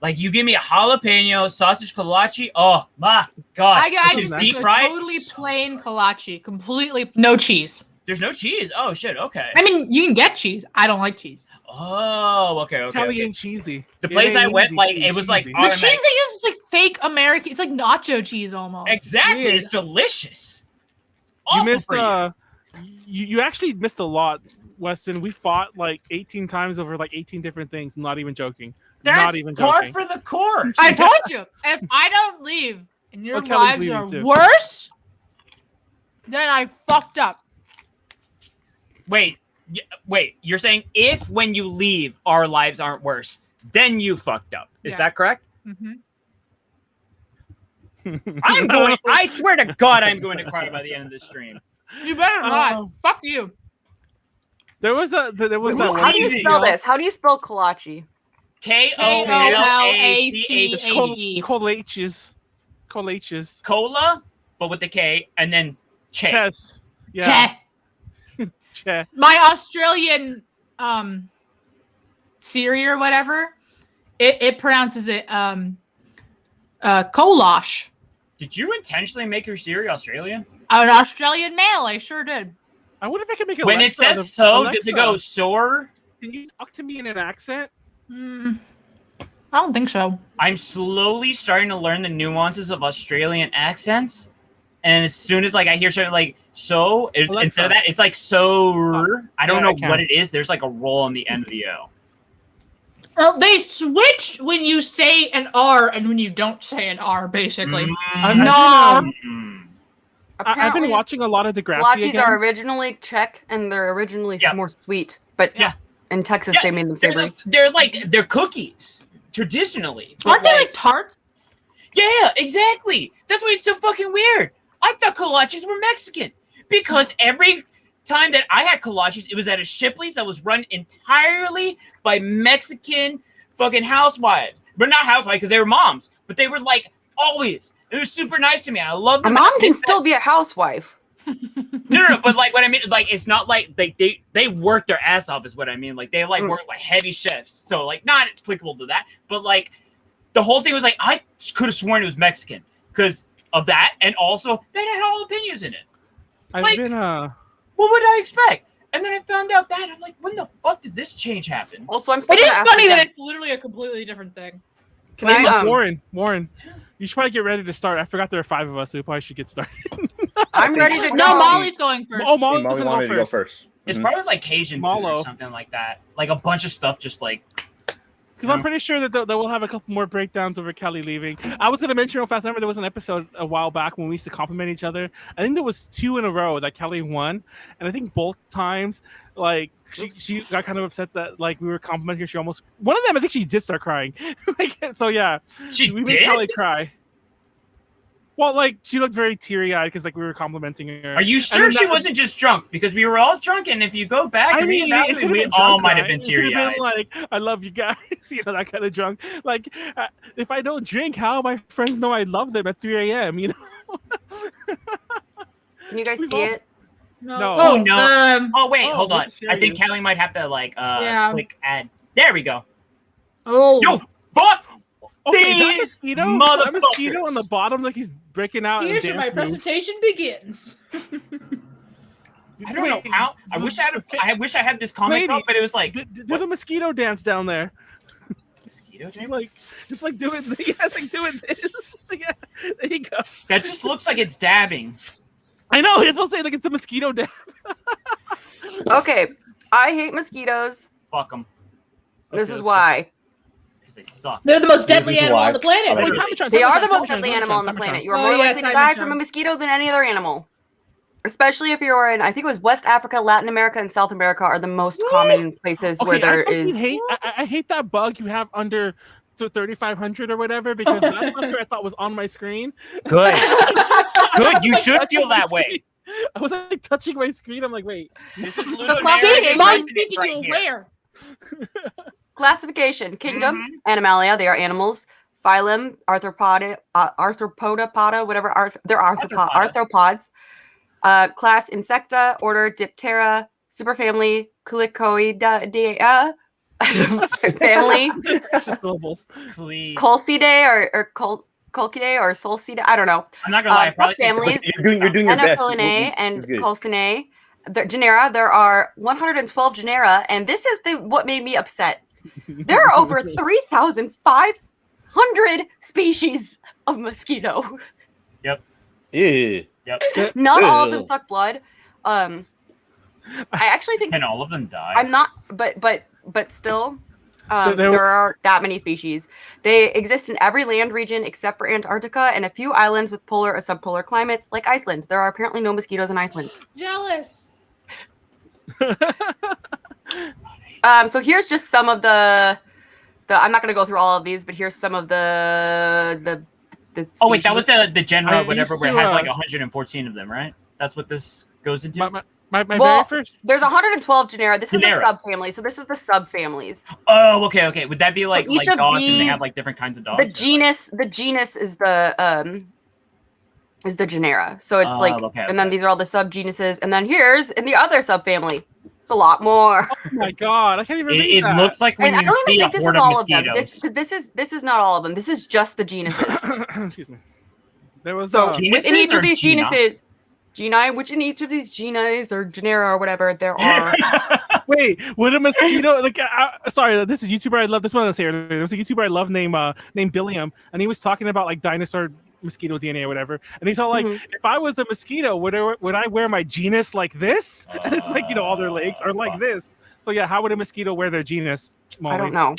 Speaker 3: Like you give me a jalapeno sausage kolache. Oh my god!
Speaker 2: I
Speaker 3: This is
Speaker 2: just
Speaker 3: deep
Speaker 2: a
Speaker 3: fried.
Speaker 2: totally plain kolache, completely no cheese.
Speaker 3: There's no cheese. Oh shit. Okay.
Speaker 2: I mean, you can get cheese. I don't like cheese.
Speaker 3: Oh, okay.
Speaker 1: Callie ain't cheesy.
Speaker 3: The
Speaker 1: It
Speaker 3: place
Speaker 1: ain't
Speaker 3: I went,
Speaker 1: easy
Speaker 3: like
Speaker 1: to be
Speaker 3: it was like
Speaker 1: cheesy.
Speaker 2: The cheese
Speaker 3: automatic.
Speaker 2: they use is like fake American. It's like nacho cheese almost.
Speaker 3: Exactly.
Speaker 2: Weird.
Speaker 3: It's delicious.
Speaker 1: You
Speaker 3: Awful
Speaker 1: missed
Speaker 3: for you.
Speaker 1: you actually missed a lot, Weston. We fought like 18 times over like 18 different things. I'm not even joking.
Speaker 3: That's
Speaker 1: not even
Speaker 3: par
Speaker 1: joking.
Speaker 3: for the course.
Speaker 2: I told you, if I don't leave and your
Speaker 1: Oh, Kelly's
Speaker 2: lives
Speaker 1: leaving
Speaker 2: are
Speaker 1: too.
Speaker 2: worse, then I fucked up.
Speaker 3: Wait. You're saying if when you leave our lives aren't worse, then you fucked up. Is
Speaker 2: Yeah.
Speaker 3: that correct?
Speaker 2: Mm-hmm.
Speaker 3: I'm going. I swear to God, I'm going to cry by the end of this stream.
Speaker 2: You better not.
Speaker 1: Oh.
Speaker 2: Fuck you.
Speaker 1: There was that
Speaker 5: How do you
Speaker 3: Easy.
Speaker 5: spell this? How do you spell kolache?
Speaker 3: K-O-L-A-C-H-E.
Speaker 1: Collaches.
Speaker 3: Cola, but with the K, and then che.
Speaker 1: Chess. Yeah. Che.
Speaker 2: My Australian Siri or whatever, it pronounces it Kolash.
Speaker 3: Did you intentionally make your Siri Australian?
Speaker 2: An Australian male, I sure did.
Speaker 1: I wonder if I can make it.
Speaker 3: When it says so, does it go soar?
Speaker 1: Can you talk to me in an accent?
Speaker 2: I don't think so.
Speaker 3: I'm slowly starting to learn the nuances of Australian accents, and as soon as like I hear something like so, instead of that, it's like so. I don't know what it is. There's like a roll on the end of the O.
Speaker 2: Well, they switched when you say an R and when you don't say an R, basically.
Speaker 1: I've been watching a lot of Degrassi
Speaker 5: Kolaches
Speaker 1: again.
Speaker 5: are originally Czech and they're originally more sweet, but in Texas they made them savory.
Speaker 3: They're cookies traditionally.
Speaker 2: Aren't they like tarts?
Speaker 3: Yeah, exactly. That's why it's so fucking weird. I thought kolaches were Mexican because every time that I had kolaches, it was at a Shipley's that was run entirely by Mexican fucking housewives. But not housewives because they were moms, but they were like always. It was super nice to me. I love them.
Speaker 5: A mom can still be a housewife.
Speaker 3: No, but like what I mean, like it's not like they work their ass off is what I mean. Like they like work like heavy shifts. So like not applicable to that, but like the whole thing was like I could have sworn it was Mexican because of that, and also they had jalapenos in it. What would I expect? And then I found out that I'm like, when the fuck did this change happen?
Speaker 5: Also, I'm still
Speaker 2: It is
Speaker 5: gonna ask
Speaker 2: funny
Speaker 5: you
Speaker 2: that
Speaker 5: guys-
Speaker 2: it's literally a completely different thing.
Speaker 5: Can I,
Speaker 1: Warren, you should probably get ready to start. I forgot there are 5 of us, so we probably should get started.
Speaker 5: I'm ready to go.
Speaker 2: No, Molly's going first.
Speaker 1: Oh, Molly's
Speaker 6: Molly
Speaker 1: gonna
Speaker 6: wanted to go
Speaker 1: first.
Speaker 6: first.
Speaker 3: It's probably like Cajun food or something like that. Like a bunch of stuff just like.
Speaker 1: Because I'm pretty sure that we'll have a couple more breakdowns over Callie leaving. I was going to mention real fast. I remember there was an episode a while back when we used to compliment each other. I think there was 2 in a row that Callie won. And I think both times, like, she got kind of upset that, like, we were complimenting her. She almost... One of them, I think she did start crying. So, yeah.
Speaker 3: We
Speaker 1: made Callie cry. Well, like, she looked very teary-eyed because, like, we were complimenting her.
Speaker 3: Are you sure she wasn't just drunk? Because we were all drunk, and if you go back,
Speaker 1: I mean,
Speaker 3: we all might have been
Speaker 1: It could have
Speaker 3: teary-eyed.
Speaker 1: been like, I love you guys, you know, that kind of drunk. Like, if I don't drink, how my friends know I love them at 3 a.m., you know?
Speaker 5: Can you guys see it?
Speaker 1: No.
Speaker 3: Oh, no. Oh, wait, hold on.
Speaker 1: let's share
Speaker 3: I think
Speaker 1: you.
Speaker 3: Callie might have to, like,
Speaker 2: Yeah.
Speaker 3: click add. There we go.
Speaker 2: Oh.
Speaker 3: Yo, fuck!
Speaker 1: Okay, that
Speaker 3: These
Speaker 1: mosquito, that mosquito on the bottom, like he's breaking out.
Speaker 2: Here's
Speaker 1: and
Speaker 2: where my presentation begins.
Speaker 3: I don't know how. I wish I had this comic up, but it was like
Speaker 1: do the mosquito dance down there.
Speaker 3: Mosquito dance?
Speaker 1: Like it's like doing it's like doing this. Yeah, there you go.
Speaker 3: That just looks like it's dabbing.
Speaker 1: I know. It's supposed to say like it's a mosquito dab.
Speaker 5: Okay, I hate mosquitoes.
Speaker 3: Fuck them.
Speaker 5: This is why.
Speaker 3: Because they suck.
Speaker 2: They're the most deadly
Speaker 6: This is
Speaker 2: animal
Speaker 6: why.
Speaker 2: on the planet.
Speaker 1: Wait, time to
Speaker 5: They are the
Speaker 1: time
Speaker 5: most
Speaker 1: to
Speaker 5: deadly
Speaker 1: time
Speaker 5: animal
Speaker 1: to
Speaker 5: on the
Speaker 1: time to
Speaker 5: planet.
Speaker 1: time.
Speaker 5: You are
Speaker 2: Oh,
Speaker 5: more
Speaker 2: yeah,
Speaker 5: likely to
Speaker 2: time
Speaker 5: die
Speaker 2: to
Speaker 5: from a
Speaker 2: time.
Speaker 5: mosquito than any other animal. Especially if you're in, I think it was West Africa, Latin America, and South America are the most common places where there is.
Speaker 1: I hate that bug you have under 3,500 or whatever because that's what I thought was on my screen.
Speaker 3: Good. Good. You should
Speaker 1: Touching
Speaker 3: feel
Speaker 1: my
Speaker 3: that way.
Speaker 1: screen. I was like touching my screen. I'm like, wait.
Speaker 3: This is
Speaker 5: So
Speaker 2: See, mine's
Speaker 3: right
Speaker 2: keeping you
Speaker 3: here.
Speaker 2: aware.
Speaker 5: Classification: Kingdom, Animalia, they are animals. Phylum, Arthropoda, whatever. They're arthropods. Class: Insecta. Order: Diptera. Superfamily: Culicoidea. family.
Speaker 1: It's just syllables.
Speaker 3: Please.
Speaker 5: Colcidae or Colcidae or Solcidae. I don't know.
Speaker 3: I'm not gonna lie. I probably said
Speaker 5: Subfamilies.
Speaker 6: You're doing your best.
Speaker 5: Anophyllinae and
Speaker 6: It's good.
Speaker 5: Colcinae. The genera, there are 112 genera, and this is what made me upset. There are over 3,500 species of mosquito.
Speaker 6: Yeah.
Speaker 3: Yep.
Speaker 5: Not all of them suck blood. I actually think
Speaker 3: Can all of them die?
Speaker 5: I'm not, but still,
Speaker 1: There
Speaker 5: there
Speaker 1: was-
Speaker 5: are that many species. They exist in every land region except for Antarctica and a few islands with polar or subpolar climates, like Iceland. There are apparently no mosquitoes in Iceland.
Speaker 2: Jealous.
Speaker 5: So here's just some of the I'm not going to go through all of these, but here's some of the
Speaker 3: Oh wait, that was
Speaker 5: species.
Speaker 3: the general
Speaker 1: I
Speaker 3: whatever
Speaker 1: used
Speaker 3: where it
Speaker 1: to,
Speaker 3: has like 114 of them, right? That's what this goes into.
Speaker 1: My
Speaker 5: Well,
Speaker 1: very first.
Speaker 5: There's 112 genera. This is
Speaker 3: Genera.
Speaker 5: a subfamily, so this is the subfamilies.
Speaker 3: Oh, okay. Would that be like
Speaker 5: each of
Speaker 3: dogs and they have
Speaker 5: these-
Speaker 3: like different kinds of dogs?
Speaker 5: The genus is the genera. So it's like,
Speaker 3: okay,
Speaker 5: and then these are all the subgenuses, and then here's in the other subfamily. It's a lot more.
Speaker 1: Oh my god, I can't even read
Speaker 3: It
Speaker 1: that.
Speaker 3: looks like when
Speaker 5: And I
Speaker 3: you
Speaker 5: don't
Speaker 3: see
Speaker 5: even
Speaker 3: a
Speaker 5: think this
Speaker 3: horde
Speaker 5: is
Speaker 3: of
Speaker 5: all of them.
Speaker 3: mosquitoes.
Speaker 5: This is not all of them. This is just the genuses.
Speaker 1: Excuse me. There was
Speaker 5: So
Speaker 3: Genuses
Speaker 5: within each
Speaker 3: or
Speaker 5: of these
Speaker 3: gena?
Speaker 5: genuses, geni, which in each of these genes or genera or whatever, there are.
Speaker 1: wait, would a mosquito like? Sorry, this is a YouTuber I love. This one I say earlier. There's a YouTuber I love named Billiam, and he was talking about like dinosaur mosquito DNA or whatever, and he's all like, if I was a mosquito, would I wear my genus like this? And it's like all their legs are like this. So yeah, how would a mosquito wear their genus? Molly?
Speaker 5: I don't know.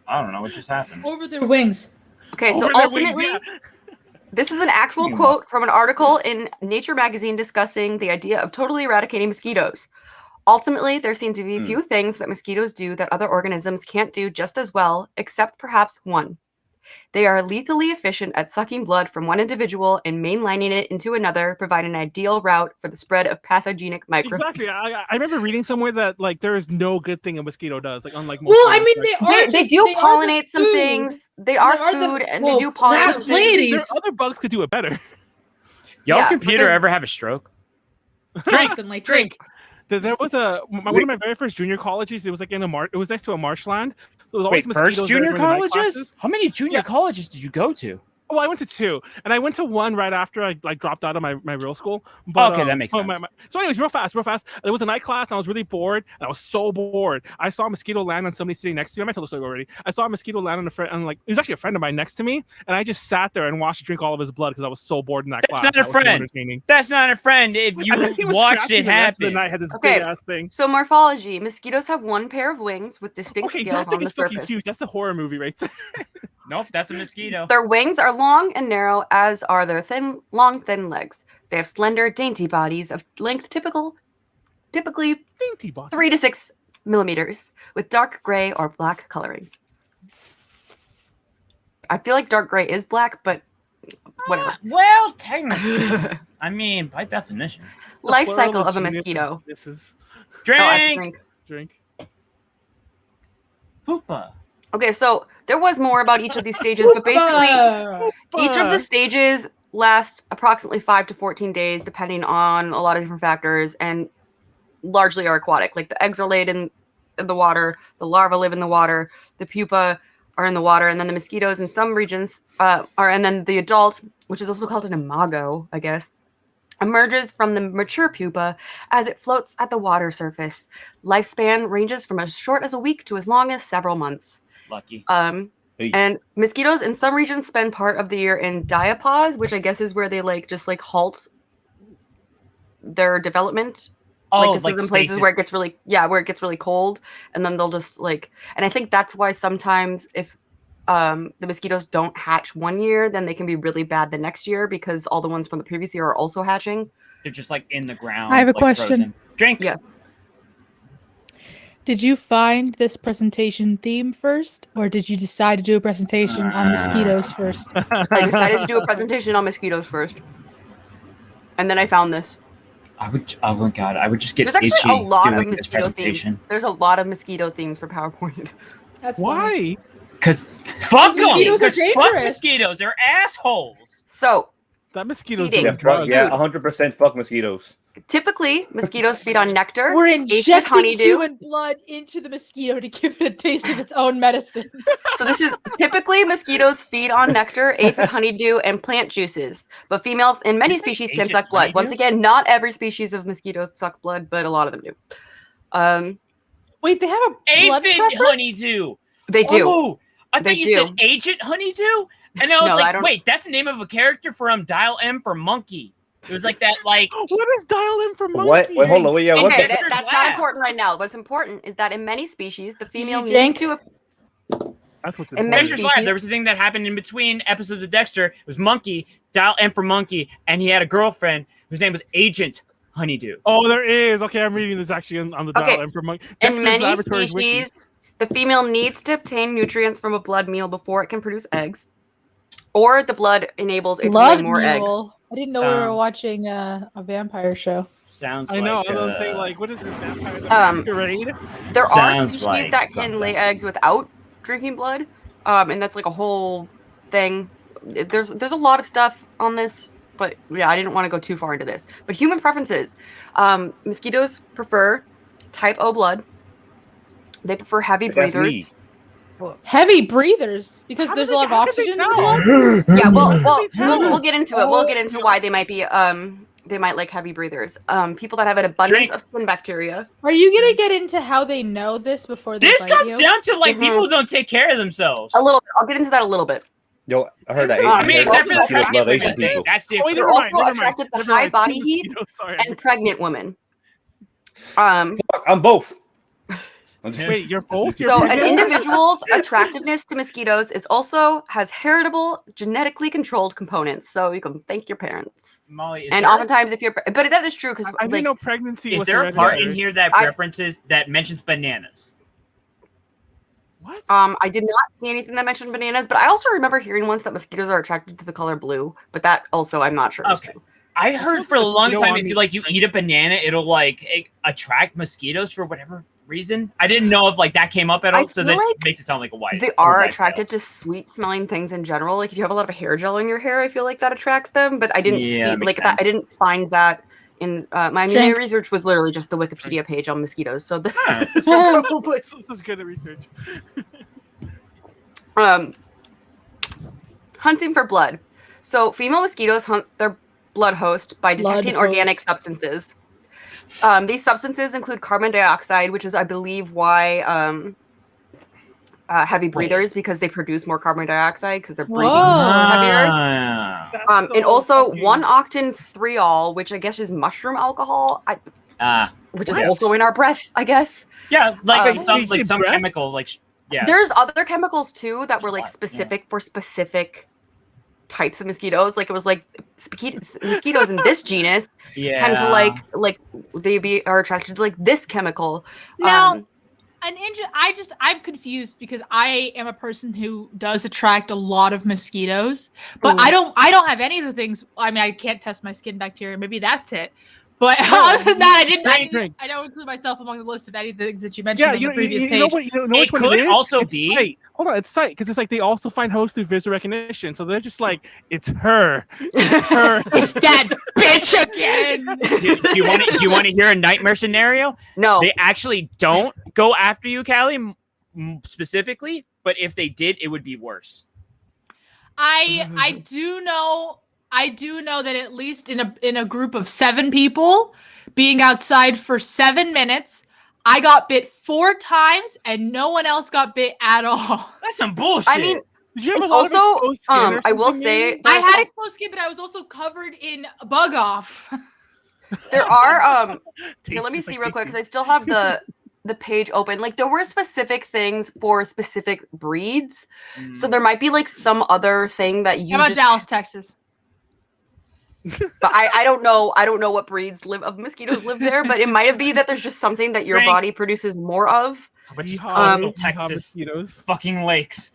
Speaker 3: I don't know what just happened.
Speaker 2: Over their wings.
Speaker 5: Okay, so
Speaker 1: Over their wings,
Speaker 5: ultimately,
Speaker 1: yeah.
Speaker 5: this is an actual quote from an article in Nature magazine discussing the idea of totally eradicating mosquitoes. Ultimately, there seem to be few things that mosquitoes do that other organisms can't do just as well, except perhaps one. They are lethally efficient at sucking blood from one individual and mainlining it into another, provide an ideal route for the spread of pathogenic microbes.
Speaker 1: Exactly. I remember reading somewhere that like there is no good thing a mosquito does. Like unlike most.
Speaker 2: Well, I
Speaker 1: things,
Speaker 2: mean,
Speaker 1: like,
Speaker 2: they
Speaker 5: They
Speaker 2: are
Speaker 5: pollinate some
Speaker 2: food.
Speaker 5: things. They are
Speaker 2: are the-
Speaker 5: food, and
Speaker 2: well,
Speaker 5: they do pollinate.
Speaker 2: that
Speaker 5: some
Speaker 2: Pleiades.
Speaker 5: things.
Speaker 1: there other bugs could do it better.
Speaker 3: Y'all's
Speaker 5: Yeah, but
Speaker 3: computer
Speaker 5: there's-
Speaker 3: ever have a stroke?
Speaker 2: Constantly. Drink.
Speaker 1: There was one of my very first junior colleges. It was like in it was next to a marshland. So there was always
Speaker 3: Wait,
Speaker 1: mosquitoes
Speaker 3: first
Speaker 1: there
Speaker 3: junior
Speaker 1: during the night
Speaker 3: colleges?
Speaker 1: classes.
Speaker 3: How many junior
Speaker 1: Yeah.
Speaker 3: colleges did you go to?
Speaker 1: Well, I went to 2, and I went to 1 right after I like dropped out of my real school. But,
Speaker 3: Okay, that makes sense.
Speaker 1: So, anyways, real fast. There was a night class, and I was really bored, and I was so bored. I saw a mosquito land on somebody sitting next to me. I might tell the story already. I saw a mosquito land on a friend, and like it was actually a friend of mine next to me, and I just sat there and watched him drink all of his blood because I was so bored in that class.
Speaker 3: That's not a
Speaker 1: That was so
Speaker 3: friend.
Speaker 1: entertaining.
Speaker 3: That's not a friend if
Speaker 1: I think he
Speaker 3: you
Speaker 1: was
Speaker 3: watched
Speaker 1: scratching
Speaker 3: it
Speaker 1: the rest of the
Speaker 3: happen.
Speaker 1: night. Had this
Speaker 5: Okay.
Speaker 1: big ass thing.
Speaker 5: So morphology: mosquitoes have one pair of wings with distinct
Speaker 1: Okay,
Speaker 5: scales
Speaker 1: that thing
Speaker 5: on the
Speaker 1: is fucking
Speaker 5: surface.
Speaker 1: huge. That's a horror movie right there.
Speaker 3: Nope, that's a mosquito.
Speaker 5: Their wings are long and narrow, as are their long, thin legs. They have slender, dainty bodies of length typically
Speaker 1: Dainty body.
Speaker 5: 3 to 6 millimeters, with dark gray or black coloring. I feel like dark gray is black, but whatever.
Speaker 3: Well, technically. I mean, by definition.
Speaker 5: Life
Speaker 1: Plural
Speaker 5: cycle of a
Speaker 1: genius is-
Speaker 5: mosquito.
Speaker 1: This is
Speaker 3: Drink!
Speaker 5: Oh, I have to drink.
Speaker 1: drink.
Speaker 3: Poopa.
Speaker 5: Okay, so there was more about each of these stages, but basically each of the stages last approximately 5 to 14 days, depending on a lot of different factors, and largely are aquatic. Like the eggs are laid in the water, the larvae live in the water, the pupa are in the water, and then the mosquitoes in some regions and then the adult, which is also called an imago, I guess, emerges from the mature pupa as it floats at the water surface. Lifespan ranges from as short as a week to as long as several months.
Speaker 3: Lucky.
Speaker 6: Hey.
Speaker 5: And mosquitoes in some regions spend part of the year in diapause, which I guess is where they just halt their development. Like this is in places where it gets really cold, and then they'll just and I think that's why sometimes if the mosquitoes don't hatch one year, then they can be really bad the next year because all the ones from the previous year are also hatching.
Speaker 3: They're just like in the ground.
Speaker 4: I have a
Speaker 3: like,
Speaker 4: question.
Speaker 3: frozen. Drink.
Speaker 5: Yes.
Speaker 4: Did you find this presentation theme first, or did you decide to do a presentation on mosquitoes first?
Speaker 5: I decided to do a presentation on mosquitoes first, and then I found this.
Speaker 3: I would. Oh my god! I would just get
Speaker 5: There's actually
Speaker 3: itchy
Speaker 5: a lot of
Speaker 3: doing this
Speaker 5: mosquito themes.
Speaker 3: presentation.
Speaker 5: There's a lot of mosquito themes for PowerPoint.
Speaker 2: That's funny.
Speaker 1: Why?
Speaker 3: Because fuck them.
Speaker 2: Mosquitoes are
Speaker 3: Fuck
Speaker 2: dangerous.
Speaker 3: mosquitoes. They're assholes.
Speaker 5: So
Speaker 1: That mosquito's
Speaker 5: Feeding.
Speaker 1: doing drugs.
Speaker 6: Yeah, 100% fuck mosquitoes.
Speaker 5: Typically, mosquitoes feed on nectar.
Speaker 4: We're
Speaker 5: aphid,
Speaker 4: injecting
Speaker 5: honeydew.
Speaker 4: human blood into the mosquito to give it a taste of its own medicine.
Speaker 5: So this is typically mosquitoes feed on nectar, aphid, honeydew, and plant juices. But females in many
Speaker 3: Is it
Speaker 5: species can
Speaker 3: Asian
Speaker 5: suck blood. Once
Speaker 3: honeydew?
Speaker 5: again, not every species of mosquito sucks blood, but a lot of them do.
Speaker 4: Wait, they have a blood
Speaker 3: Aphid
Speaker 4: preference?
Speaker 3: honeydew.
Speaker 5: They do.
Speaker 3: Oh, I
Speaker 5: They
Speaker 3: thought you
Speaker 5: do.
Speaker 3: said agent honeydew, and I was
Speaker 5: No, I
Speaker 3: like,
Speaker 5: don't-
Speaker 3: wait, that's the name of a character from Dial M for Monkey. It was like that, like
Speaker 1: What is dial in for monkey?
Speaker 6: What? Wait, hold on. Wait, yeah, what?
Speaker 5: Okay,
Speaker 6: The,
Speaker 5: that's not important right now. What's important is that in many species, the female
Speaker 4: you
Speaker 5: needs
Speaker 4: jank?
Speaker 5: to.
Speaker 1: That's what's
Speaker 5: And
Speaker 1: important.
Speaker 5: many
Speaker 3: Dexter's Lab.
Speaker 5: species-
Speaker 3: There was a thing that happened in between episodes of Dexter. It was Monkey, Dial M for Monkey, and he had a girlfriend whose name was Agent Honeydew.
Speaker 1: Oh, there is. Okay, I'm reading this actually on the dial
Speaker 5: Okay.
Speaker 1: in for monkey.
Speaker 5: In
Speaker 1: Dexter's
Speaker 5: many
Speaker 1: Laboratories wiki.
Speaker 5: species, the female needs to obtain nutrients from a blood meal before it can produce eggs, or the blood enables it to
Speaker 4: Blood
Speaker 5: lay more eggs.
Speaker 4: mule. I didn't know we were
Speaker 3: Sound.
Speaker 4: watching a vampire show.
Speaker 3: Sounds
Speaker 1: I know.
Speaker 3: like
Speaker 1: I was gonna say like, what is this vampire? Masquerade?
Speaker 5: There are
Speaker 3: Sounds
Speaker 5: species
Speaker 3: like
Speaker 5: that can lay
Speaker 3: something.
Speaker 5: eggs without drinking blood, and that's like a whole thing. There's a lot of stuff on this, but yeah, I didn't want to go too far into this. But human preferences, mosquitoes prefer type O blood. They prefer heavy
Speaker 6: That's me.
Speaker 5: breathers.
Speaker 4: Heavy breathers because
Speaker 1: How
Speaker 4: there's
Speaker 1: do
Speaker 4: a lot of
Speaker 1: they- how do they
Speaker 4: oxygen in the
Speaker 1: tell?
Speaker 4: blood.
Speaker 5: Yeah, well,
Speaker 1: they tell?
Speaker 5: we'll get into it. We'll get into why they might be they might like heavy breathers. People that have an abundance
Speaker 3: Drink.
Speaker 5: of skin bacteria.
Speaker 4: Are you gonna get into how they know this before they
Speaker 3: This
Speaker 4: bite
Speaker 3: comes
Speaker 4: you?
Speaker 3: down to like
Speaker 5: Mhm.
Speaker 3: people who don't take care of themselves.
Speaker 5: A little bit. I'll get into that a little bit.
Speaker 6: yo, I heard that.
Speaker 5: I
Speaker 3: I mean,
Speaker 6: Asian
Speaker 3: except for the
Speaker 6: mosquitoes
Speaker 3: pregnant
Speaker 6: love Asian
Speaker 3: women thing.
Speaker 6: people.
Speaker 3: That's
Speaker 1: Oh, wait,
Speaker 3: different.
Speaker 5: They're
Speaker 1: never mind.
Speaker 5: also
Speaker 1: Never mind.
Speaker 5: attracted to
Speaker 1: Never
Speaker 5: high
Speaker 1: mind.
Speaker 5: body
Speaker 1: Two
Speaker 5: heat
Speaker 1: mosquitoes, sorry.
Speaker 5: and pregnant women.
Speaker 6: Fuck, I'm both. I'm just-
Speaker 1: Wait, you're both. You're
Speaker 5: So an
Speaker 1: pregnant?
Speaker 5: individual's attractiveness to mosquitoes is also has heritable, genetically controlled components. So you can thank your parents.
Speaker 3: Molly, is
Speaker 5: And
Speaker 3: there-
Speaker 5: oftentimes, if you're, but that is true because
Speaker 1: I didn't
Speaker 5: like,
Speaker 1: know pregnancy
Speaker 3: is
Speaker 1: was
Speaker 3: there a part in
Speaker 1: hereditary.
Speaker 3: here that
Speaker 5: I-
Speaker 3: references that mentions bananas?
Speaker 1: What?
Speaker 5: I did not see anything that mentioned bananas, but I also remember hearing once that mosquitoes are attracted to the color blue. But that also I'm not sure is
Speaker 3: Okay.
Speaker 5: true.
Speaker 3: I heard for the longest
Speaker 1: Mosquito
Speaker 3: time
Speaker 1: on
Speaker 3: if
Speaker 1: me.
Speaker 3: you like you eat a banana, it'll like attract mosquitoes for whatever reason. I didn't know if like that came up at
Speaker 5: I
Speaker 3: all, so
Speaker 5: feel
Speaker 3: that
Speaker 5: like
Speaker 3: makes it sound like a white.
Speaker 5: They are attracted to sweet smelling things in general. Like if you have a lot of hair gel in your hair, I feel like that attracts them. But I didn't
Speaker 3: Yeah,
Speaker 5: see
Speaker 3: makes
Speaker 5: like that. I didn't find that in my
Speaker 4: Drink.
Speaker 5: research was literally just the Wikipedia page on mosquitoes. So the
Speaker 1: Such good research.
Speaker 5: hunting for blood. So female mosquitoes hunt their blood host by
Speaker 4: Blood
Speaker 5: detecting organic
Speaker 4: host.
Speaker 5: substances. These substances include carbon dioxide, which is, I believe, why heavy breathers, because they produce more carbon dioxide because they're breathing
Speaker 4: Whoa.
Speaker 5: heavier.
Speaker 3: Ah.
Speaker 5: And also 1-octane-3-ol, which I guess is mushroom alcohol, which is
Speaker 3: What?
Speaker 5: also in our breaths, I guess.
Speaker 3: Yeah, like
Speaker 5: Um,
Speaker 3: some
Speaker 1: Wait,
Speaker 3: some
Speaker 1: breath?
Speaker 3: chemicals, like yeah.
Speaker 5: There's other chemicals too that were like
Speaker 3: Yeah.
Speaker 5: specific for specific types of mosquitoes. Like it was like mosquitoes in this genus
Speaker 3: yeah.
Speaker 5: tend to like are attracted to like this chemical.
Speaker 2: Now, I'm confused because I am a person who does attract a lot of mosquitoes, but
Speaker 5: Ooh.
Speaker 2: I don't have any of the things. I mean, I can't test my skin bacteria. Maybe that's it. But other than that, I don't include myself among the list of any things that you mentioned
Speaker 1: Yeah,
Speaker 2: on the previous
Speaker 1: you
Speaker 2: page.
Speaker 1: know what? You know
Speaker 3: It
Speaker 1: which one
Speaker 3: could
Speaker 1: it is?
Speaker 3: also
Speaker 1: It's
Speaker 3: be-
Speaker 1: sight. Hold on, it's sight because it's like they also find hosts through visual recognition. So they're just like, it's her, it's her.
Speaker 2: It's that bitch again.
Speaker 3: Do you want to hear a nightmare scenario?
Speaker 5: No.
Speaker 3: They actually don't go after you, Callie, specifically. But if they did, it would be worse.
Speaker 2: I do know that at least in a group of 7 people being outside for 7 minutes, I got bit 4 times and no one else got bit at all.
Speaker 3: That's some bullshit.
Speaker 5: I mean,
Speaker 1: Did you have
Speaker 5: it's
Speaker 1: a lot of
Speaker 5: also
Speaker 1: exposed skin or
Speaker 5: I will
Speaker 1: something,
Speaker 5: say
Speaker 1: maybe?
Speaker 2: I
Speaker 5: there's
Speaker 2: had
Speaker 5: al-
Speaker 2: exposed skin, but I was also covered in bug off.
Speaker 5: there are here,
Speaker 1: Tastes
Speaker 5: let me
Speaker 1: like
Speaker 5: see real quick
Speaker 1: tasty.
Speaker 5: because I still have the page open. Like there were specific things for specific breeds. So there might be like some other thing that you
Speaker 2: How about
Speaker 5: just
Speaker 2: Dallas, Texas?
Speaker 5: but I don't know what breeds of mosquitoes live there, but it might be that there's just something that your
Speaker 3: Frank.
Speaker 5: body produces more of
Speaker 3: but just
Speaker 1: Yeehaw,
Speaker 3: coastal
Speaker 1: yeehaw,
Speaker 3: Texas
Speaker 1: mosquitoes.
Speaker 3: fucking lakes.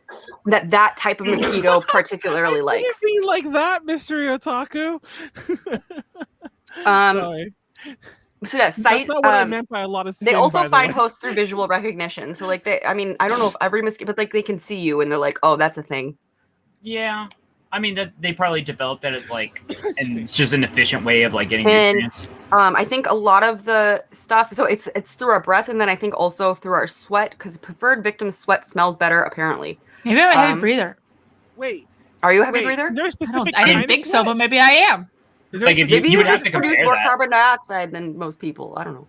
Speaker 5: that type of mosquito particularly
Speaker 1: I
Speaker 5: likes.
Speaker 1: didn't mean like that, Mystery Otaku.
Speaker 5: Um
Speaker 1: Sorry.
Speaker 5: so yeah,
Speaker 1: That's
Speaker 5: sight
Speaker 1: not what I meant by a lot of skin,
Speaker 5: they also
Speaker 1: by the
Speaker 5: find
Speaker 1: way.
Speaker 5: hosts through visual recognition. So like I mean, I don't know if every mosquito, but like they can see you and they're like, oh, that's a thing.
Speaker 3: Yeah. I mean, that they probably developed that as like, and it's just an efficient way of like getting
Speaker 5: And
Speaker 3: nutrients.
Speaker 5: I think a lot of the stuff, so it's through our breath, and then I think also through our sweat, because preferred victim sweat smells better apparently.
Speaker 2: Maybe I'm a heavy breather.
Speaker 1: Wait,
Speaker 5: Are you a heavy
Speaker 1: wait,
Speaker 5: breather?
Speaker 1: is there a specific
Speaker 2: I didn't
Speaker 1: kind of
Speaker 2: think so,
Speaker 1: sweat?
Speaker 2: but maybe I am.
Speaker 1: Is there a
Speaker 3: Like, if you-
Speaker 5: Maybe you
Speaker 3: would have
Speaker 5: just
Speaker 3: to
Speaker 5: produce
Speaker 3: compare
Speaker 5: more
Speaker 3: that.
Speaker 5: carbon dioxide than most people. I don't know.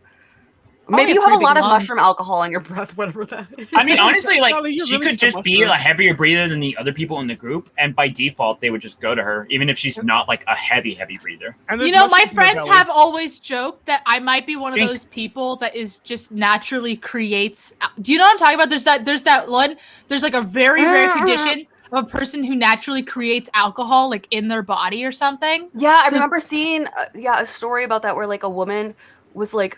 Speaker 2: Oh,
Speaker 5: Maybe
Speaker 2: yeah,
Speaker 5: you have a
Speaker 2: pretty
Speaker 5: lot
Speaker 2: big
Speaker 5: of
Speaker 2: lungs.
Speaker 5: mushroom alcohol in your breath, whatever that is.
Speaker 3: I mean, honestly, like
Speaker 1: Callie, you're
Speaker 3: she
Speaker 1: really
Speaker 3: could
Speaker 1: just a
Speaker 3: just be a
Speaker 1: mushroom.
Speaker 3: heavier breather than the other people in the group, and by default, they would just go to her, even if she's not like a heavy breather.
Speaker 1: And
Speaker 2: You
Speaker 1: there's
Speaker 2: know, my
Speaker 1: mushrooms in her
Speaker 2: friends
Speaker 1: belly.
Speaker 2: have always joked that I might be one of
Speaker 3: Think.
Speaker 2: those people that is just naturally creates. Do you know what I'm talking about? There's that one. There's like a very rare condition of a person who naturally creates alcohol, like in their body or something.
Speaker 5: Yeah, I
Speaker 2: So-
Speaker 5: remember seeing a story about that where like a woman was like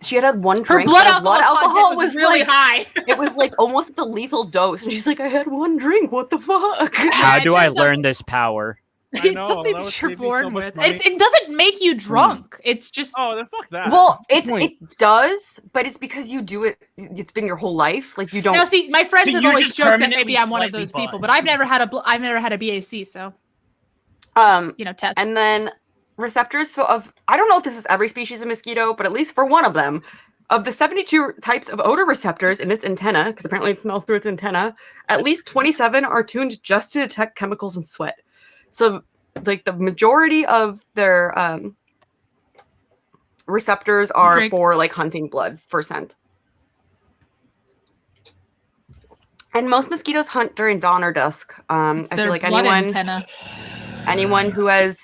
Speaker 5: she had one
Speaker 2: Her
Speaker 5: drink.
Speaker 2: blood
Speaker 5: but her
Speaker 2: alcohol content was really
Speaker 5: like,
Speaker 2: high.
Speaker 5: It was like almost the lethal dose, and she's like, "I had one drink. What the fuck?"
Speaker 7: How
Speaker 2: it
Speaker 7: do I
Speaker 2: turns out-
Speaker 7: learn this power?
Speaker 1: I
Speaker 2: It's
Speaker 1: know,
Speaker 2: something
Speaker 1: that would
Speaker 2: that you're
Speaker 1: save me so
Speaker 2: born
Speaker 1: much
Speaker 2: with.
Speaker 1: money.
Speaker 2: It doesn't make you drunk. It's just
Speaker 1: Oh, then fuck that.
Speaker 5: Well,
Speaker 1: What's the point?
Speaker 5: it does, but it's because you do it. It's been your whole life. Like you don't.
Speaker 2: now. See, my friends
Speaker 3: So
Speaker 2: have
Speaker 3: you're
Speaker 2: always
Speaker 3: just
Speaker 2: joked that
Speaker 3: permanently
Speaker 2: maybe I'm one of
Speaker 3: slightly
Speaker 2: those people, but
Speaker 3: buzzed.
Speaker 2: I've never had a BAC, so test.
Speaker 5: And then receptors. So I don't know if this is every species of mosquito, but at least for one of them, of the 72 types of odor receptors in its antenna, because apparently it smells through its antenna, at least 27 are tuned just to detect chemicals in sweat. So like the majority of their receptors are
Speaker 2: Drink.
Speaker 5: for like hunting blood for scent. And most mosquitoes hunt during dawn or dusk. I
Speaker 2: Their
Speaker 5: feel like
Speaker 2: blood
Speaker 5: anyone
Speaker 2: antenna.
Speaker 5: who has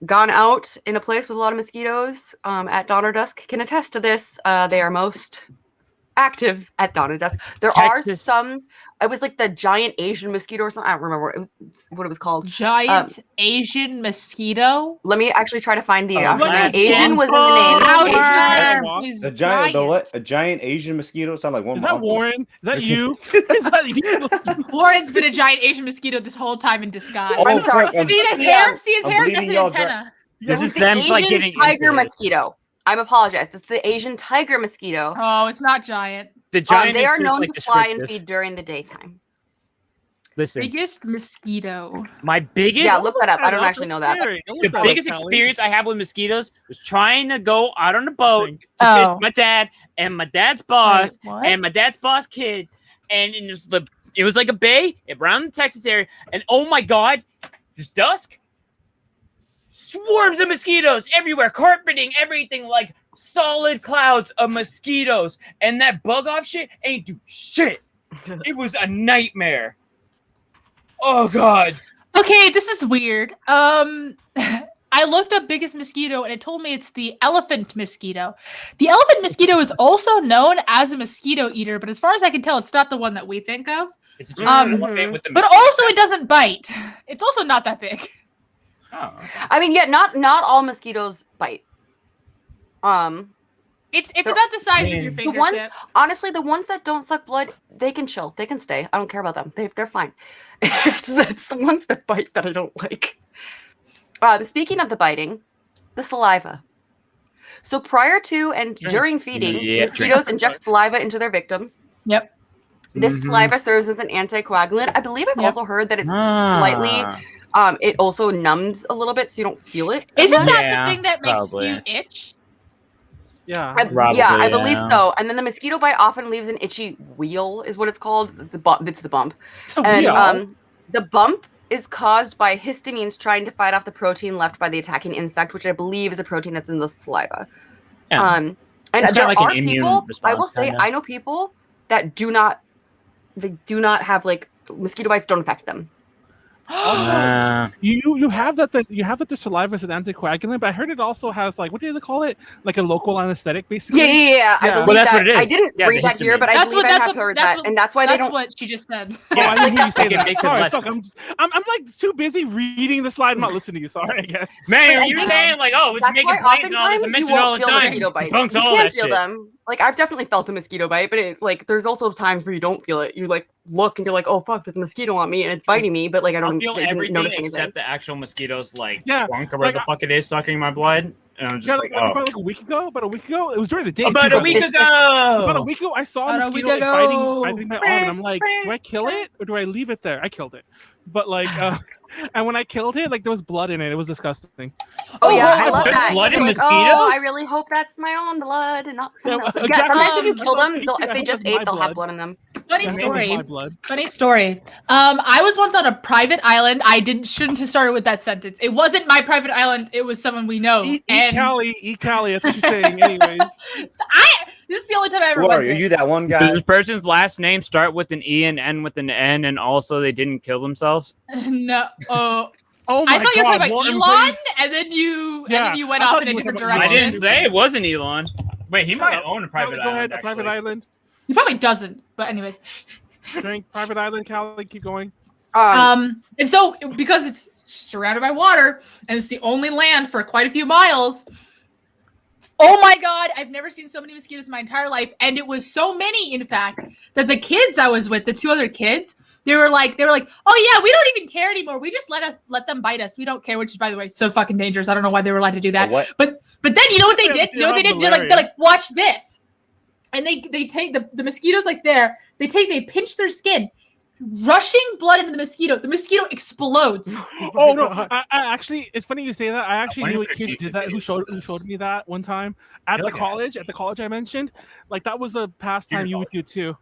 Speaker 5: gone out in a place with a lot of mosquitoes at dawn or dusk can attest to this. They are most active at dawn or dusk. There are
Speaker 7: Texas-
Speaker 5: some. It was like the giant Asian mosquito or something. I don't remember what it was called.
Speaker 2: Giant Asian mosquito.
Speaker 5: Let me actually try to find the
Speaker 6: Oh,
Speaker 5: actual name.
Speaker 3: last
Speaker 5: Asian
Speaker 3: one.
Speaker 5: was in the name.
Speaker 2: How
Speaker 5: Asian-
Speaker 2: dare is
Speaker 6: A giant Asian mosquito sound like one.
Speaker 1: Is
Speaker 6: of my
Speaker 1: that
Speaker 6: uncles.
Speaker 1: Warren? Is that you? Is that you?
Speaker 2: Warren's been a giant Asian mosquito this whole time in disguise.
Speaker 6: Oh,
Speaker 5: I'm sorry.
Speaker 6: fuck, I'm-
Speaker 2: See his
Speaker 5: Yeah.
Speaker 2: hair? See his
Speaker 6: I'm
Speaker 2: hair? That's
Speaker 6: believing
Speaker 2: the
Speaker 6: y'all
Speaker 2: antenna.
Speaker 7: This
Speaker 5: It was
Speaker 7: is
Speaker 5: the
Speaker 7: them like
Speaker 5: Asian
Speaker 7: getting
Speaker 5: tiger
Speaker 7: into it.
Speaker 5: mosquito. I apologize. It's the Asian tiger mosquito.
Speaker 2: Oh, it's not giant.
Speaker 7: The giant
Speaker 5: They
Speaker 7: is
Speaker 5: are
Speaker 7: just,
Speaker 5: known
Speaker 7: like,
Speaker 5: to fly and
Speaker 7: descriptive.
Speaker 5: feed during the daytime.
Speaker 7: Listen,
Speaker 2: Biggest mosquito.
Speaker 7: my biggest
Speaker 5: Yeah, look that up. I don't
Speaker 1: That's
Speaker 5: actually know that.
Speaker 1: scary. Don't
Speaker 7: the
Speaker 1: look that up,
Speaker 7: biggest
Speaker 1: Callie.
Speaker 7: experience I have with mosquitoes was trying to go out on a boat to
Speaker 2: Oh.
Speaker 7: fish with my dad and my dad's boss
Speaker 2: Wait, what?
Speaker 7: and my dad's boss kid, and it was like a bay around the Texas area, and oh my god, just dusk, swarms of mosquitoes everywhere, carpeting everything, like solid clouds of mosquitoes, and that bug off shit ain't do shit. It was a nightmare. Oh god.
Speaker 2: Okay, this is weird. I looked up biggest mosquito and it told me it's the elephant mosquito. The elephant mosquito is also known as a mosquito eater, but as far as I can tell, it's not the one that we think of.
Speaker 3: It's just
Speaker 5: Mhm.
Speaker 3: with the
Speaker 2: But also, it doesn't bite. It's also not that big.
Speaker 3: Oh.
Speaker 5: I mean, yeah, not all mosquitoes bite.
Speaker 2: It's
Speaker 5: They're-
Speaker 2: about the size of
Speaker 3: Man.
Speaker 2: your
Speaker 3: The
Speaker 2: fingertip.
Speaker 5: ones- Honestly, the ones that don't suck blood, they can chill. They can stay. I don't care about them. They're fine. it's the ones that bite that I don't like. Speaking of the biting, the saliva. So prior to and
Speaker 1: Drink.
Speaker 5: during feeding,
Speaker 7: Yeah,
Speaker 5: mosquitoes
Speaker 1: drink.
Speaker 5: inject saliva into their victims.
Speaker 2: Yep.
Speaker 5: This
Speaker 7: Mhm.
Speaker 5: saliva serves as an anticoagulant. I believe I've
Speaker 2: Yep.
Speaker 5: also heard that it's slightly, it also numbs a little bit so you don't feel it. as
Speaker 2: Isn't
Speaker 5: much.
Speaker 2: that
Speaker 7: Yeah,
Speaker 2: the thing that makes
Speaker 7: probably.
Speaker 2: you itch?
Speaker 1: Yeah.
Speaker 7: Probably,
Speaker 5: Yeah, I believe
Speaker 7: yeah.
Speaker 5: so. And then the mosquito bite often leaves an itchy wheal, is what it's called. It's the bump.
Speaker 2: It's a
Speaker 5: And
Speaker 2: wheel.
Speaker 5: the bump is caused by histamines trying to fight off the protein left by the attacking insect, which I believe is a protein that's in the saliva.
Speaker 7: Yeah.
Speaker 5: And
Speaker 7: It's
Speaker 5: there
Speaker 7: kinda like an
Speaker 5: are
Speaker 7: immune
Speaker 5: people, I will
Speaker 7: response,
Speaker 5: say,
Speaker 7: kinda.
Speaker 5: I know people that do not have like mosquito bites don't affect them.
Speaker 1: You have that the saliva is an anticoagulant, but I heard it also has like what do they call it? Like a local anesthetic, basically.
Speaker 5: Yeah. I
Speaker 1: Yeah.
Speaker 5: believe
Speaker 7: Well, that's
Speaker 5: that.
Speaker 7: what it
Speaker 5: I
Speaker 7: is.
Speaker 5: didn't
Speaker 7: Yeah,
Speaker 5: read
Speaker 7: the
Speaker 5: that here,
Speaker 7: histamine.
Speaker 5: but I
Speaker 2: That's
Speaker 5: believe
Speaker 2: what-
Speaker 5: I
Speaker 2: that's
Speaker 5: have
Speaker 2: what-
Speaker 5: heard
Speaker 2: that's
Speaker 5: that,
Speaker 2: what-
Speaker 5: and that's why they
Speaker 2: That's
Speaker 5: don't.
Speaker 2: what she just said.
Speaker 1: Oh, I didn't hear you say
Speaker 7: It
Speaker 1: that.
Speaker 7: makes it
Speaker 1: Sorry,
Speaker 7: less-
Speaker 1: fuck, I'm like too busy reading the slide. I'm not listening to you. Sorry, I guess.
Speaker 3: Man,
Speaker 5: I
Speaker 3: you're
Speaker 5: think
Speaker 3: saying like, oh, it's
Speaker 5: That's
Speaker 3: making
Speaker 5: why
Speaker 3: planes and all this. I
Speaker 5: oftentimes you
Speaker 3: mention it all
Speaker 5: won't
Speaker 3: the
Speaker 5: feel a
Speaker 3: time.
Speaker 5: mosquito bite.
Speaker 3: Debunks
Speaker 5: You
Speaker 3: all
Speaker 5: can't
Speaker 3: that
Speaker 5: feel
Speaker 3: shit.
Speaker 5: them. Like I've definitely felt a mosquito bite, but it, like there's also times where you don't feel it. You like look and you're like, oh fuck, there's a mosquito on me and it's biting me, but like I
Speaker 3: I
Speaker 5: don't
Speaker 3: feel
Speaker 5: didn't
Speaker 3: everything
Speaker 5: notice anything.
Speaker 3: except the actual mosquitoes, like
Speaker 1: Yeah,
Speaker 3: trunk or whatever
Speaker 1: like,
Speaker 3: the fuck it is, sucking my blood. And I'm just
Speaker 1: Yeah,
Speaker 3: like,
Speaker 1: like,
Speaker 3: oh.
Speaker 1: about like a week ago. it was during the day.
Speaker 3: About
Speaker 1: too,
Speaker 3: a week
Speaker 1: but-
Speaker 3: ago.
Speaker 1: About a week ago, I saw a
Speaker 2: About a
Speaker 1: mosquito
Speaker 2: week
Speaker 1: like,
Speaker 2: ago.
Speaker 1: biting my arm, and I'm like, do I kill it or do I leave it there? I killed it. but like, and when I killed it, like there was blood in it. It was disgusting.
Speaker 5: Oh yeah, I
Speaker 3: There's
Speaker 5: love that.
Speaker 3: blood
Speaker 5: You're
Speaker 3: in
Speaker 5: like,
Speaker 3: mosquitoes?
Speaker 5: oh, I really hope that's my own blood and not someone
Speaker 1: Yeah,
Speaker 5: else's.
Speaker 1: exactly.
Speaker 5: Yeah, sometimes if you
Speaker 2: Um,
Speaker 5: kill them,
Speaker 1: I
Speaker 5: if they
Speaker 1: hope
Speaker 5: just
Speaker 1: that's my
Speaker 5: ate, they'll have
Speaker 1: blood.
Speaker 5: blood in them.
Speaker 2: Funny
Speaker 1: Yeah,
Speaker 2: story.
Speaker 1: my blood.
Speaker 2: Funny story. I was once on a private island. Shouldn't have started with that sentence. It wasn't my private island. It was someone we know.
Speaker 1: Eat
Speaker 2: and
Speaker 1: Callie. That's what she's saying, anyways.
Speaker 2: this is the only time I ever
Speaker 6: Who
Speaker 2: went
Speaker 6: are
Speaker 2: there.
Speaker 6: you? That one guy.
Speaker 7: Does this person's last name start with an E and end with an N, and also they didn't kill themselves?
Speaker 2: No. Oh.
Speaker 1: Oh my
Speaker 2: I thought you were
Speaker 1: God,
Speaker 2: talking about
Speaker 1: what
Speaker 2: Elon,
Speaker 1: place?
Speaker 2: and then you
Speaker 1: Yeah,
Speaker 2: went
Speaker 1: I
Speaker 2: off
Speaker 1: thought
Speaker 2: in a
Speaker 1: you were
Speaker 2: different
Speaker 1: talking about
Speaker 3: I
Speaker 2: direction.
Speaker 3: didn't say it wasn't Elon. Wait, he
Speaker 1: Shut
Speaker 3: might
Speaker 1: up.
Speaker 3: own a private
Speaker 1: Go
Speaker 3: island.
Speaker 1: ahead, a
Speaker 3: actually.
Speaker 1: private island.
Speaker 2: He probably doesn't, but anyways.
Speaker 1: Drink private island, Callie. Keep going.
Speaker 2: And so because it's surrounded by water and it's the only land for quite a few miles. Oh my God, I've never seen so many mosquitoes in my entire life. And it was so many, in fact, that the kids I was with, the two other kids, they were like, oh yeah, we don't even care anymore. We just let them bite us. We don't care, which is, by the way, so fucking dangerous. I don't know why they were allowed to do that.
Speaker 6: What?
Speaker 2: But then you know what they did? You know what they did? They're like, watch this. And they take the mosquitoes like there, they pinch their skin, rushing blood into the mosquito. The mosquito explodes.
Speaker 1: Oh no! I actually, it's funny you say that. I actually
Speaker 3: wonder
Speaker 1: knew a
Speaker 3: if they're
Speaker 1: kid
Speaker 3: cheap
Speaker 1: did that who showed me that one time at
Speaker 3: Feel
Speaker 1: the
Speaker 3: like I
Speaker 1: college. At the college I mentioned, like that was a pastime you would do too.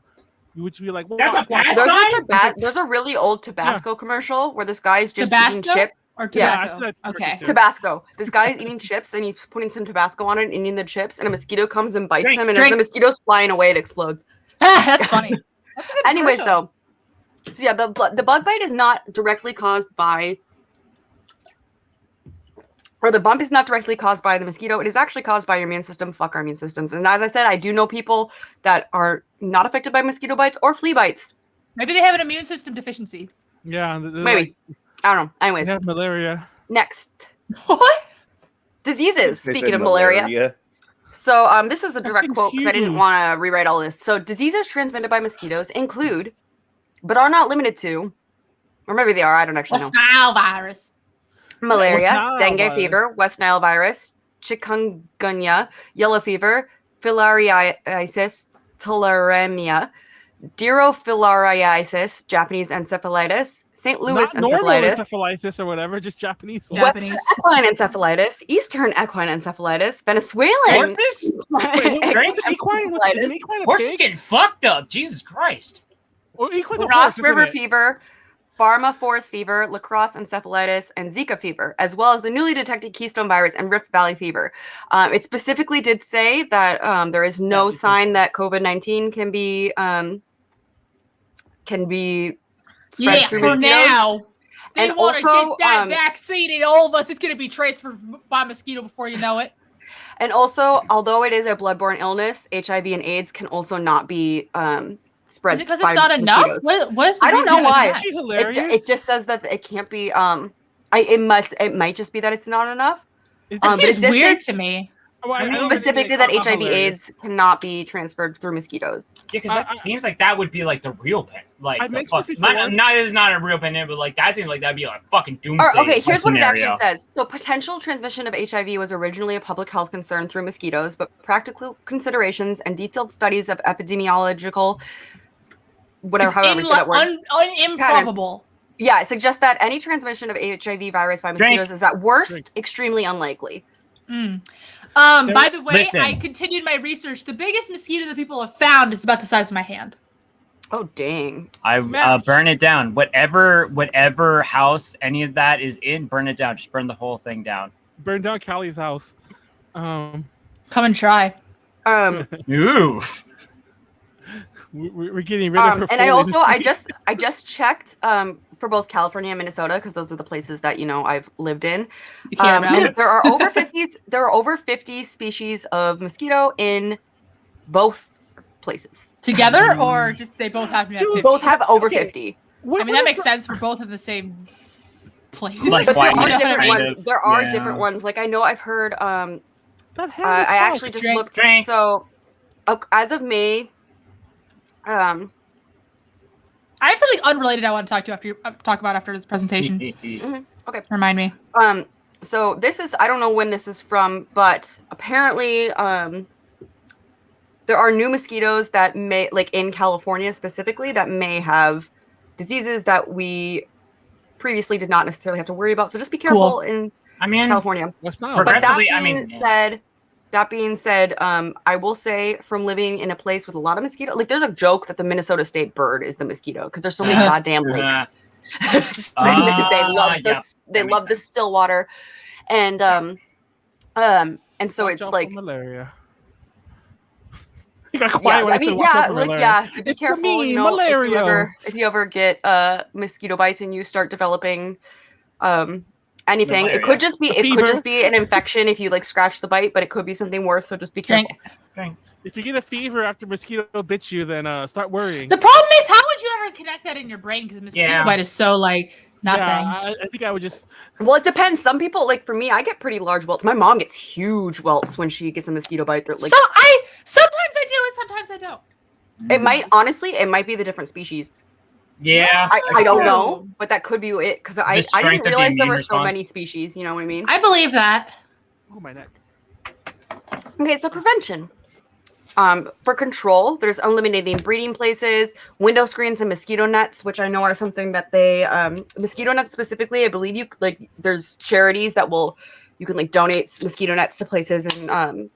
Speaker 1: You would be like,
Speaker 3: That's a
Speaker 1: watch, watch,
Speaker 3: pastime?
Speaker 1: watch.
Speaker 5: There's a really old Tabasco commercial where this guy's just eating
Speaker 2: Tabasco
Speaker 5: chips.
Speaker 2: or
Speaker 5: Yeah.
Speaker 2: tobacco?
Speaker 1: I said that
Speaker 2: Okay.
Speaker 1: too.
Speaker 5: Tabasco. This guy's eating chips and he's putting some Tabasco on it and eating the chips, and a mosquito comes and bites
Speaker 3: Drink,
Speaker 5: him, and as the mosquito's flying away, it explodes.
Speaker 2: That's funny. That's a good
Speaker 5: Anyways,
Speaker 2: commercial.
Speaker 5: though, so yeah, the bug bite is not directly caused by, or the bump is not directly caused by the mosquito. It is actually caused by your immune system. Fuck our immune systems. And as I said, I do know people that are not affected by mosquito bites or flea bites.
Speaker 2: Maybe they have an immune system deficiency.
Speaker 1: Yeah, they're
Speaker 5: Maybe. I don't know.
Speaker 1: Like,
Speaker 5: Anyways,
Speaker 1: they have malaria.
Speaker 5: next.
Speaker 2: What?
Speaker 5: Diseases.
Speaker 6: They
Speaker 5: Speaking
Speaker 6: said
Speaker 5: of malaria. So this is a direct
Speaker 1: Fucking
Speaker 5: quote because I didn't
Speaker 1: huge.
Speaker 5: want to rewrite all this. So diseases transmitted by mosquitoes include, but are not limited to, or maybe they are, I don't actually know.
Speaker 2: West Nile virus.
Speaker 5: Malaria,
Speaker 1: West Nile
Speaker 5: dengue
Speaker 1: virus.
Speaker 5: fever, West Nile virus, chikungunya, yellow fever, filariasis, tularemia, dirophilariasis, Japanese encephalitis, St. Louis
Speaker 1: Not normal
Speaker 5: encephalitis,
Speaker 1: encephalitis or whatever, just Japanese. one.
Speaker 2: Japanese.
Speaker 5: West equine encephalitis, Eastern equine encephalitis, Venezuelan
Speaker 3: Horses?
Speaker 1: Wait,
Speaker 3: Drink
Speaker 1: what's an equine? Is an equine a
Speaker 3: Horses
Speaker 1: pig?
Speaker 3: getting fucked up. Jesus Christ.
Speaker 1: Well, equine's a
Speaker 5: Ross
Speaker 1: horse,
Speaker 5: River
Speaker 1: isn't it?
Speaker 5: fever, Pharma forest fever, lacrosse encephalitis, and Zika fever, as well as the newly detected Keystone virus and Rift Valley fever. It specifically did say that there is no sign that COVID-19 can be spread
Speaker 2: Yeah,
Speaker 5: through
Speaker 2: for
Speaker 5: mosquitoes.
Speaker 2: now. They
Speaker 5: And
Speaker 2: want to
Speaker 5: also,
Speaker 2: get that vaccine, and all of us, it's going to be transferred by mosquito before you know it.
Speaker 5: And also, although it is a bloodborne illness, HIV and AIDS can also not be spread.
Speaker 2: Is it because
Speaker 5: by
Speaker 2: it's not enough?
Speaker 5: mosquitoes.
Speaker 2: What is the
Speaker 5: I don't
Speaker 2: reason
Speaker 5: know
Speaker 2: behind
Speaker 5: why.
Speaker 2: that?
Speaker 1: Is she hilarious?
Speaker 5: It just says that it can't be. It might just be that it's not enough.
Speaker 1: Is-
Speaker 2: That
Speaker 5: but
Speaker 2: seems
Speaker 5: it did
Speaker 2: weird
Speaker 5: say-
Speaker 2: to me.
Speaker 1: Well, I don't
Speaker 5: Specifically,
Speaker 1: think
Speaker 5: that
Speaker 1: it's
Speaker 5: HIV
Speaker 1: hilarious.
Speaker 5: AIDS cannot be transferred through mosquitoes.
Speaker 3: Yeah, because that seems like that would be like the real pen. Like,
Speaker 1: I've
Speaker 3: the
Speaker 1: mentioned
Speaker 3: fuck,
Speaker 1: this before.
Speaker 3: not is not a real pandemic, but like that seems like that'd be like a fucking doomsday.
Speaker 5: Or, okay, here's what it
Speaker 3: scenario.
Speaker 5: actually says. So, potential transmission of HIV was originally a public health concern through mosquitoes, but practical considerations and detailed studies of epidemiological, whatever, however you say that word.
Speaker 2: Improbable.
Speaker 5: Yeah, it suggests that any transmission of HIV virus by
Speaker 3: Drink.
Speaker 5: mosquitoes is at worst
Speaker 1: Drink.
Speaker 5: extremely unlikely.
Speaker 2: By the way,
Speaker 3: Listen.
Speaker 2: I continued my research. The biggest mosquito that people have found is about the size of my hand.
Speaker 5: Oh, dang.
Speaker 3: I
Speaker 1: Smash.
Speaker 3: burn it down. Whatever house any of that is in, burn it down. Just burn the whole thing down.
Speaker 1: Burn down Callie's house.
Speaker 2: Come and try.
Speaker 3: Ooh.
Speaker 1: We're getting rid of her.
Speaker 5: And I
Speaker 1: full
Speaker 5: also
Speaker 1: industry.
Speaker 5: I just checked for both California and Minnesota, because those are the places that I've lived in.
Speaker 2: You care about.
Speaker 5: There are over 50 species of mosquito in both places.
Speaker 2: Together, or just they both have to be at
Speaker 1: Dude,
Speaker 2: 50?
Speaker 5: Both have over
Speaker 1: Okay.
Speaker 5: 50.
Speaker 1: What-
Speaker 2: I mean,
Speaker 1: what
Speaker 2: that
Speaker 1: is
Speaker 2: makes
Speaker 1: the-
Speaker 2: sense for both of the same place.
Speaker 3: Like
Speaker 5: But there
Speaker 3: climate,
Speaker 5: are different
Speaker 3: kind
Speaker 5: ones.
Speaker 3: of,
Speaker 5: There are
Speaker 3: yeah.
Speaker 5: different ones. Like, I know I've heard.
Speaker 1: That hand is
Speaker 5: I
Speaker 1: fucked.
Speaker 5: actually just
Speaker 2: Drink.
Speaker 5: looked.
Speaker 3: Drink.
Speaker 5: So, as of May,
Speaker 2: I have something unrelated I want to talk about after this presentation. Remind me.
Speaker 5: So this is, I don't know when this is from, but apparently there are new mosquitoes that may, like in California specifically, that may have diseases that we previously did not necessarily have to worry about. So just be careful in
Speaker 3: I mean,
Speaker 5: California.
Speaker 1: What's not?
Speaker 5: But that
Speaker 3: Progressively,
Speaker 5: being said, I will say from living in a place with a lot of mosquito, like there's a joke that the Minnesota state bird is the mosquito because there's so many goddamn lakes. They love the still water, and so
Speaker 1: Watch
Speaker 5: it's
Speaker 1: out
Speaker 5: like
Speaker 1: for malaria. You got quiet when I said watch out for malaria.
Speaker 5: so be
Speaker 1: It's
Speaker 5: careful.
Speaker 1: me,
Speaker 5: You know,
Speaker 1: malaria.
Speaker 5: if you ever get mosquito bites and you start developing anything,
Speaker 3: Malaria.
Speaker 5: it could just be
Speaker 1: fever.
Speaker 5: an infection if you like scratch the bite, but it could be something worse. So just be careful.
Speaker 1: If you get a fever after mosquito bits you, then start worrying.
Speaker 2: The problem is, how would you ever connect that in your brain? Because mosquito bite is so like nothing.
Speaker 1: Yeah, I think I would just.
Speaker 5: Well, it depends. Some people, like for me, I get pretty large welts. My mom gets huge welts when she gets a mosquito bite. They're like,
Speaker 2: Sometimes I do and sometimes I don't.
Speaker 5: it might be the different species.
Speaker 3: Yeah,
Speaker 5: I don't know, but that could be it because I
Speaker 3: strength
Speaker 5: didn't
Speaker 3: of the
Speaker 5: realize there
Speaker 3: immune
Speaker 5: were so many
Speaker 3: response.
Speaker 5: species. You know what I mean?
Speaker 2: I believe that.
Speaker 1: Oh my neck.
Speaker 5: Okay, so prevention. For control, there's eliminating breeding places, window screens, and mosquito nets, which I know are something that they mosquito nets specifically. I believe you like there's charities that you can like donate mosquito nets to places and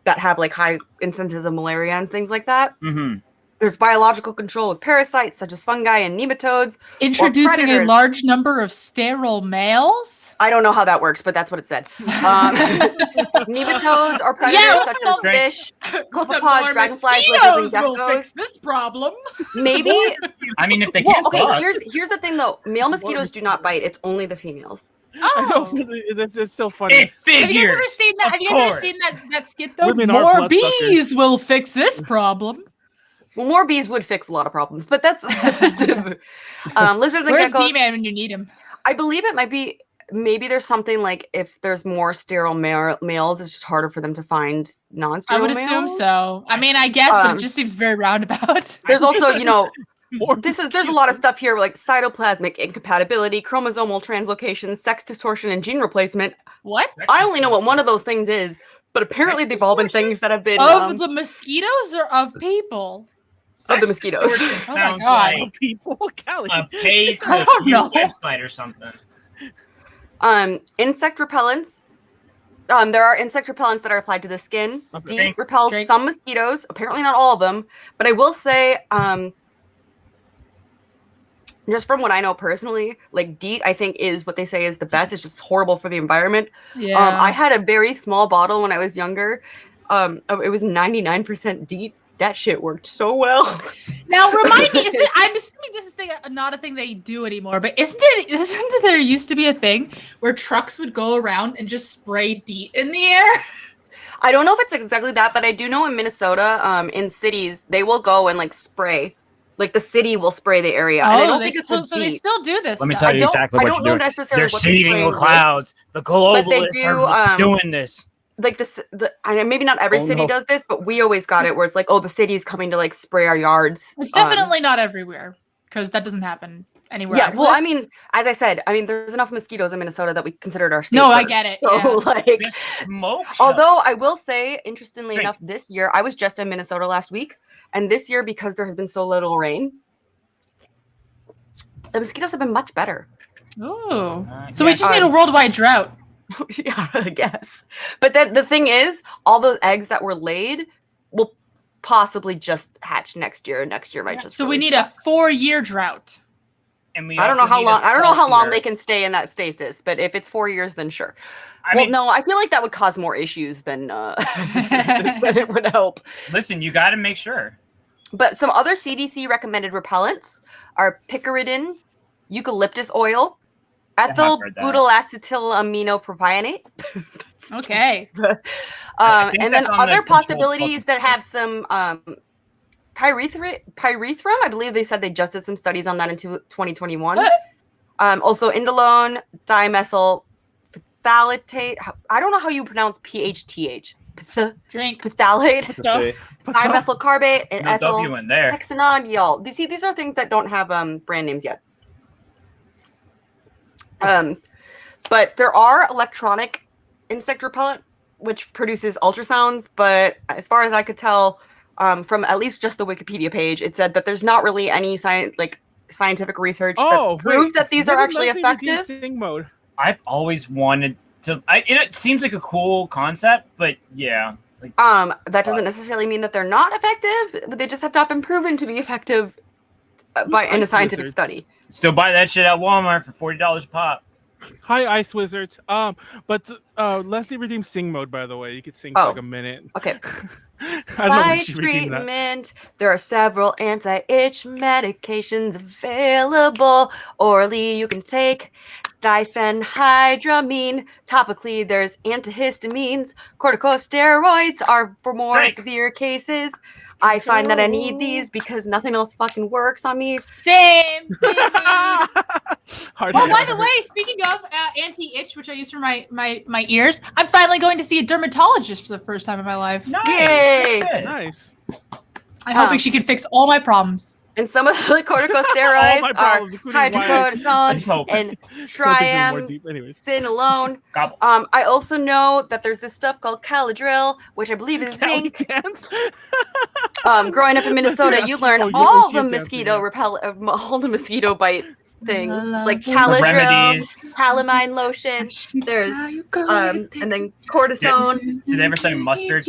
Speaker 5: that have like high instances of malaria and things like that.
Speaker 3: Mm-hmm.
Speaker 5: There's biological control with parasites such as fungi and nematodes.
Speaker 2: Introducing a
Speaker 5: predators.
Speaker 2: large number of sterile males.
Speaker 5: I don't know how that works, but that's what it said. Nematodes or predators such as fish, copepods, dragonflies, lizards, and
Speaker 2: will
Speaker 5: geckos.
Speaker 2: fix this problem.
Speaker 5: Maybe.
Speaker 3: I mean, if they
Speaker 5: Well,
Speaker 3: can't
Speaker 5: okay.
Speaker 3: fuck.
Speaker 5: Here's the thing though. Male mosquitoes do not bite. It's only the females.
Speaker 1: I
Speaker 2: Oh.
Speaker 1: know, it's still funny.
Speaker 3: It
Speaker 2: Have you guys ever
Speaker 3: figures.
Speaker 2: seen that?
Speaker 3: Of
Speaker 2: Have you guys ever
Speaker 3: course.
Speaker 2: seen that skit though?
Speaker 1: Women are
Speaker 2: More
Speaker 1: bloodsuckers.
Speaker 2: bees will fix this problem.
Speaker 5: Well, more bees would fix a lot of problems, but that's lizards and
Speaker 2: Where's
Speaker 5: geckos.
Speaker 2: Bee Man when you need him?
Speaker 5: I believe it might be. Maybe there's something like if there's more sterile males, it's just harder for them to find
Speaker 2: I
Speaker 5: non-sterile
Speaker 2: would
Speaker 5: males.
Speaker 2: assume so. I mean, I guess, but
Speaker 5: Um,
Speaker 2: it just seems very roundabout.
Speaker 5: There's also,
Speaker 1: More
Speaker 5: there's a lot of stuff here like cytoplasmic incompatibility, chromosomal translocation, sex distortion, and gene replacement.
Speaker 2: What?
Speaker 5: I only know what one of those things is, but apparently they've all been things that have been
Speaker 2: Of the mosquitoes or of people?
Speaker 5: of the mosquitoes.
Speaker 3: Distortion
Speaker 2: Oh my
Speaker 3: sounds
Speaker 2: God.
Speaker 3: like
Speaker 1: People, Callie.
Speaker 3: a paid
Speaker 2: I don't know.
Speaker 3: website or something.
Speaker 5: Insect repellents. There are insect repellents that are applied to the skin.
Speaker 1: Okay.
Speaker 5: DEET repels
Speaker 2: Drink.
Speaker 5: some mosquitoes, apparently not all of them, but I will say, just from what I know personally, like DEET, I think is what they say is the best. It's just horrible for the environment.
Speaker 2: Yeah.
Speaker 5: I had a very small bottle when I was younger. It was 99% DEET. That shit worked so well.
Speaker 2: Now remind me, I'm assuming this is not a thing they do anymore, but isn't there used to be a thing where trucks would go around and just spray DEET in the air?
Speaker 5: I don't know if it's exactly that, but I do know in Minnesota, in cities, they will go and like spray. Like the city will spray the area. And I don't think it's
Speaker 2: so
Speaker 5: with
Speaker 2: they
Speaker 5: DEET.
Speaker 2: still do this.
Speaker 7: Let me
Speaker 2: stuff.
Speaker 7: tell you exactly
Speaker 5: I
Speaker 7: what
Speaker 5: don't
Speaker 7: you're
Speaker 5: know
Speaker 7: doing.
Speaker 5: necessarily
Speaker 7: They're
Speaker 5: what
Speaker 7: seeding
Speaker 5: spraying
Speaker 7: the
Speaker 5: is.
Speaker 7: clouds. The
Speaker 5: But they
Speaker 7: globalists
Speaker 5: do,
Speaker 7: are doing this.
Speaker 5: Like I know maybe not every
Speaker 7: Oh,
Speaker 5: city
Speaker 7: no.
Speaker 5: does this, but we always got it where it's like, oh, the city's coming to like spray our yards.
Speaker 2: It's definitely not everywhere because that doesn't happen anywhere.
Speaker 5: Yeah,
Speaker 2: I've
Speaker 5: well, I
Speaker 2: lived.
Speaker 5: mean, as I said, there's enough mosquitoes in Minnesota that we considered our state.
Speaker 2: No, I
Speaker 5: bird.
Speaker 2: get it.
Speaker 5: So,
Speaker 2: Yeah.
Speaker 5: like,
Speaker 3: This smoke.
Speaker 5: although I will say, interestingly
Speaker 3: Drink.
Speaker 5: enough, this year I was just in Minnesota last week, and this year because there has been so little rain, the mosquitoes have been much better.
Speaker 2: Ooh. So we
Speaker 3: yeah.
Speaker 2: just need a worldwide drought.
Speaker 5: Yeah, I guess. But then the thing is, all those eggs that were laid will possibly just hatch next year. Next year might just.
Speaker 2: So we
Speaker 5: really
Speaker 2: need a
Speaker 5: suck.
Speaker 2: 4-year drought.
Speaker 3: And we
Speaker 5: I don't know
Speaker 3: also
Speaker 5: how
Speaker 3: need
Speaker 5: long.
Speaker 3: a
Speaker 5: I don't know how long
Speaker 3: saltier-
Speaker 5: they can stay in that stasis. But if it's 4 years, then sure.
Speaker 3: I
Speaker 5: Well,
Speaker 3: mean,
Speaker 5: no, I feel like that would cause more issues than than it would help.
Speaker 3: listen, you got to make sure.
Speaker 5: But some other CDC recommended repellents are picaridin, eucalyptus oil, ethyl
Speaker 3: heard that.
Speaker 5: butylacetylamino
Speaker 2: Okay.
Speaker 3: I think
Speaker 5: and then
Speaker 3: that's on the
Speaker 5: other
Speaker 3: controlled
Speaker 5: possibilities that
Speaker 3: substance
Speaker 5: have some pyrethrum. I believe they said they just did some studies on that in 2021.
Speaker 2: What?
Speaker 5: Also indolone, dimethyl phthalate. I don't know how you pronounce PHTH.
Speaker 2: Drink.
Speaker 5: Phthalate,
Speaker 6: Okay.
Speaker 5: dimethyl carbate, and
Speaker 3: No
Speaker 5: ethyl
Speaker 3: W in there.
Speaker 5: hexanodiol. These are things that don't have brand names yet. But there are electronic insect repellent which produces ultrasounds, but as far as I could tell from at least just the Wikipedia page, it said that there's not really any scientific research
Speaker 1: Oh,
Speaker 5: that's proved that these are
Speaker 1: What did
Speaker 5: actually
Speaker 1: Leslie redeem
Speaker 5: effective.
Speaker 1: Sing mode.
Speaker 3: I've always wanted to. It seems like a cool concept, but yeah. It's like,
Speaker 5: That doesn't necessarily mean that they're not effective, but they just have not been proven to be effective in a
Speaker 1: Ice
Speaker 5: scientific
Speaker 1: Wizards?
Speaker 5: study.
Speaker 3: still buy that shit at Walmart for $40 a pop.
Speaker 1: Hi, Ice Wizards. But Leslie redeemed Sing mode, by the way. You could sing for
Speaker 5: Oh.
Speaker 1: like a minute.
Speaker 5: Okay.
Speaker 1: I don't know
Speaker 5: By
Speaker 1: when she redeemed that.
Speaker 5: treatment, there are several anti-itch medications available. Orally, you can take diphenhydramine. Topically, there's antihistamines. Corticosteroids are for more
Speaker 3: Drink.
Speaker 5: severe cases. I find that I need these because nothing else fucking works on me.
Speaker 2: Same.
Speaker 1: Hard
Speaker 2: Well,
Speaker 1: hit.
Speaker 2: by the way, speaking of anti-itch, which I use for my ears, I'm finally going to see a dermatologist for the first time in my life.
Speaker 3: Nice.
Speaker 5: Yay!
Speaker 3: Good.
Speaker 1: Nice.
Speaker 2: I'm hoping she can fix all my problems.
Speaker 5: And some of the
Speaker 1: All my
Speaker 5: corticosteroids are
Speaker 1: problems, including why I
Speaker 3: I'm
Speaker 5: hydrocortisone
Speaker 3: hoping.
Speaker 5: and
Speaker 1: focus in more
Speaker 5: triamcinolone.
Speaker 1: deep. Anyways.
Speaker 3: Gobble.
Speaker 5: I also know that there's this stuff called Caladril, which I believe is
Speaker 1: Callie
Speaker 5: zinc.
Speaker 1: dance.
Speaker 5: Growing up in Minnesota,
Speaker 1: Let's
Speaker 5: you
Speaker 1: ask
Speaker 5: learn
Speaker 1: you-
Speaker 5: all
Speaker 1: she
Speaker 5: the
Speaker 1: is dancing,
Speaker 5: mosquito
Speaker 1: yeah.
Speaker 5: all the mosquito bite things. It's like
Speaker 3: The
Speaker 5: Caladril,
Speaker 3: remedies.
Speaker 5: calamine lotion. There's and then cortisone,
Speaker 3: Did they ever send mustard?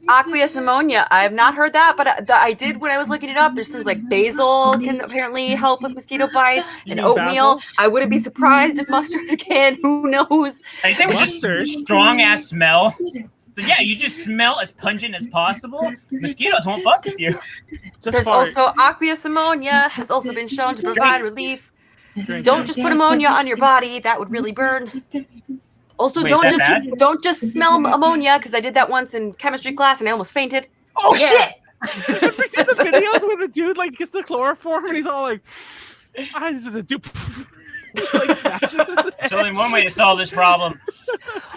Speaker 5: aqueous ammonia. I have not heard that, but I did when I was looking it up. There's things like basil can apparently help with mosquito bites,
Speaker 1: You
Speaker 5: and
Speaker 1: mean
Speaker 5: oatmeal.
Speaker 1: basil?
Speaker 5: I wouldn't be surprised if mustard can. Who knows?
Speaker 3: I think it's just
Speaker 1: Mustard?
Speaker 3: strong ass smell. So yeah, you just smell as pungent as possible. Mosquitoes won't fuck with you.
Speaker 1: Just
Speaker 5: There's
Speaker 1: fart.
Speaker 5: also aqueous ammonia has also been shown to provide relief.
Speaker 1: Drink
Speaker 5: Don't
Speaker 1: it.
Speaker 5: just put ammonia on your body; that would really burn. Also,
Speaker 3: Wait,
Speaker 5: don't
Speaker 3: is that
Speaker 5: just
Speaker 3: bad?
Speaker 5: don't just smell ammonia because I did that once in chemistry class and I almost fainted.
Speaker 2: Oh
Speaker 5: Yeah.
Speaker 2: shit!
Speaker 1: Have you seen the videos where the dude like gets the chloroform and he's all like, this is a dude. Like smashes his head.
Speaker 3: There's only one way to solve this problem.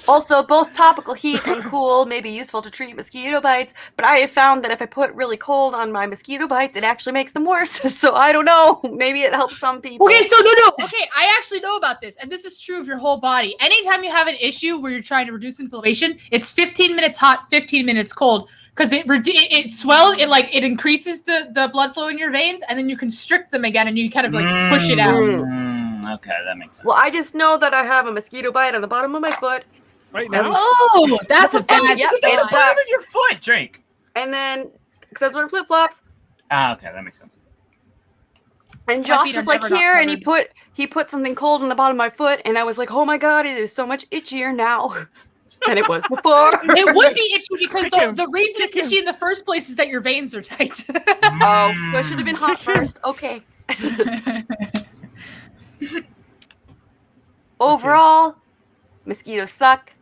Speaker 5: Also, both topical heat and cool may be useful to treat mosquito bites, but I have found that if I put really cold on my mosquito bites, it actually makes them worse. So I don't know. Maybe it helps some people.
Speaker 2: Okay, so no. Okay, I actually know about this, and this is true of your whole body. Anytime you have an issue where you're trying to reduce inflammation, it's 15 minutes hot, 15 minutes cold, because it swells, it increases the blood flow in your veins, and then you constrict them again, and you kind of like push it out.
Speaker 3: Okay, that makes sense.
Speaker 5: Well, I just know that I have a mosquito bite on the bottom of my foot.
Speaker 1: Right now.
Speaker 2: Oh, that's a bad
Speaker 5: Yeah,
Speaker 2: sign.
Speaker 5: it's
Speaker 3: Put it with your foot. Drink.
Speaker 5: And then, because I was wearing flip flops,
Speaker 3: Okay, that makes sense.
Speaker 5: and
Speaker 2: My
Speaker 5: Josh
Speaker 2: feet
Speaker 5: was
Speaker 2: are
Speaker 5: like
Speaker 2: never not
Speaker 5: here, and
Speaker 2: covered.
Speaker 5: he put something cold on the bottom of my foot, and I was like, oh my god, it is so much itchier now than it was before.
Speaker 2: It would be itchy because
Speaker 1: Kick him.
Speaker 2: the reason it's itchy in the first place is that your veins are tight.
Speaker 5: Oh, so I should have been hot first. Okay. Overall, mosquitoes suck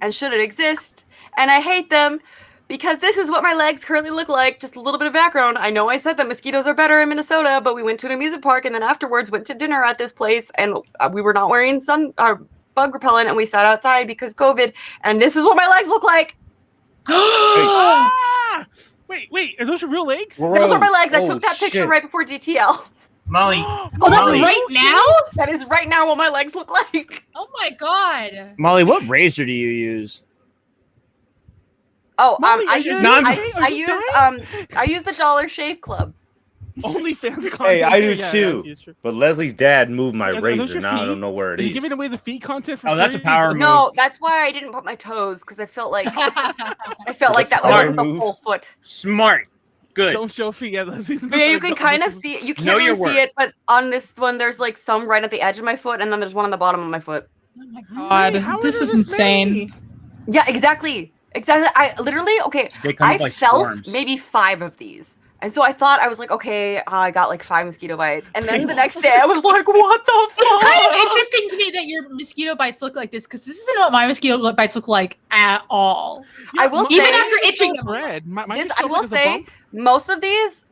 Speaker 5: and shouldn't exist, and I hate them because this is what my legs currently look like. Just a little bit of background. I know I said that mosquitoes are better in Minnesota, but we went to an amusement park and then afterwards went to dinner at this place, and we were not wearing bug repellent, and we sat outside because COVID, and this is what my legs look like.
Speaker 1: Ah! Wait, are those your real legs?
Speaker 5: Those are my legs. I
Speaker 6: Oh,
Speaker 5: took that picture
Speaker 6: shit.
Speaker 5: right before DTL.
Speaker 3: Molly.
Speaker 2: Oh, that's
Speaker 3: Molly.
Speaker 2: right now?
Speaker 5: That is right now what my legs look like.
Speaker 2: Oh my god.
Speaker 7: Molly, what razor do you use?
Speaker 5: Oh,
Speaker 1: Molly,
Speaker 5: I
Speaker 1: are you
Speaker 5: use
Speaker 7: dying?
Speaker 5: I use the Dollar Shave Club.
Speaker 1: OnlyFans content.
Speaker 6: Hey, I do
Speaker 1: Yeah,
Speaker 6: too.
Speaker 1: that's true.
Speaker 6: But Leslie's dad moved my
Speaker 1: Are those
Speaker 6: razor.
Speaker 1: your
Speaker 6: Now I
Speaker 1: feet?
Speaker 6: don't know where it
Speaker 1: Are you
Speaker 6: is.
Speaker 1: giving away the feet content for
Speaker 3: Oh, that's a
Speaker 1: free?
Speaker 3: power move.
Speaker 5: No, that's why I didn't put my toes because I felt like that
Speaker 6: power
Speaker 5: wasn't the
Speaker 6: move?
Speaker 5: full foot.
Speaker 7: Smart. Good.
Speaker 1: Don't show feet. Yeah, Leslie's
Speaker 5: But yeah, you can kind of see it. You can't
Speaker 7: Know your
Speaker 5: really see
Speaker 7: worth.
Speaker 5: it, but on this one, there's like some right at the edge of my foot, and then there's one on the bottom of my foot.
Speaker 2: Oh my
Speaker 1: Wait,
Speaker 2: god.
Speaker 1: how
Speaker 2: This
Speaker 1: there
Speaker 2: is
Speaker 1: this
Speaker 2: insane.
Speaker 1: many?
Speaker 5: Yeah, exactly. I literally
Speaker 7: They come
Speaker 5: I
Speaker 7: up like
Speaker 5: felt
Speaker 7: swarms.
Speaker 5: maybe 5 of these. And so I thought, I was like, okay, I got like 5 mosquito bites. And then the next day I was like, what the fuck?
Speaker 2: It's kind of interesting to me that your mosquito bites look like this because this isn't what my mosquito bites look like at all.
Speaker 5: I will
Speaker 2: Even
Speaker 5: say-
Speaker 2: after itching them.
Speaker 1: Red.
Speaker 5: I will say, most of these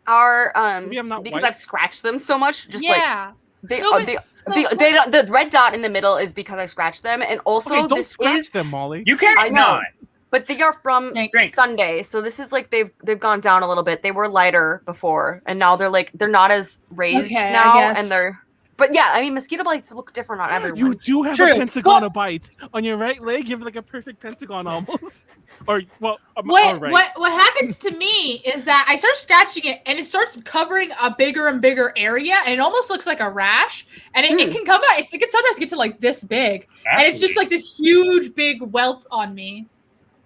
Speaker 5: are
Speaker 1: Maybe I'm not
Speaker 5: because
Speaker 1: white.
Speaker 5: I've scratched them so much. Just like
Speaker 2: Yeah.
Speaker 5: they,
Speaker 2: No, but-
Speaker 5: they don't, the red dot in the middle is because I scratched them, and also
Speaker 1: Okay, don't
Speaker 5: this
Speaker 1: scratch
Speaker 5: is,
Speaker 1: them, Molly.
Speaker 3: You can't
Speaker 5: I know.
Speaker 3: not.
Speaker 5: but they are from
Speaker 2: Drink.
Speaker 5: Sunday, so this is like they've gone down a little bit. They were lighter before, and now they're not as raised
Speaker 2: Okay, I
Speaker 5: now,
Speaker 2: guess.
Speaker 5: and they're But yeah, I mean, mosquito bites look different on everyone.
Speaker 1: You do have
Speaker 2: True.
Speaker 1: a pentagon of bites on your right leg. You have like a perfect pentagon almost. Or all
Speaker 2: What
Speaker 1: right.
Speaker 2: what happens to me is that I start scratching it and it starts covering a bigger and bigger area and it almost looks like a rash and it can come out. It can sometimes get to like this big and it's just like this huge big welt on me.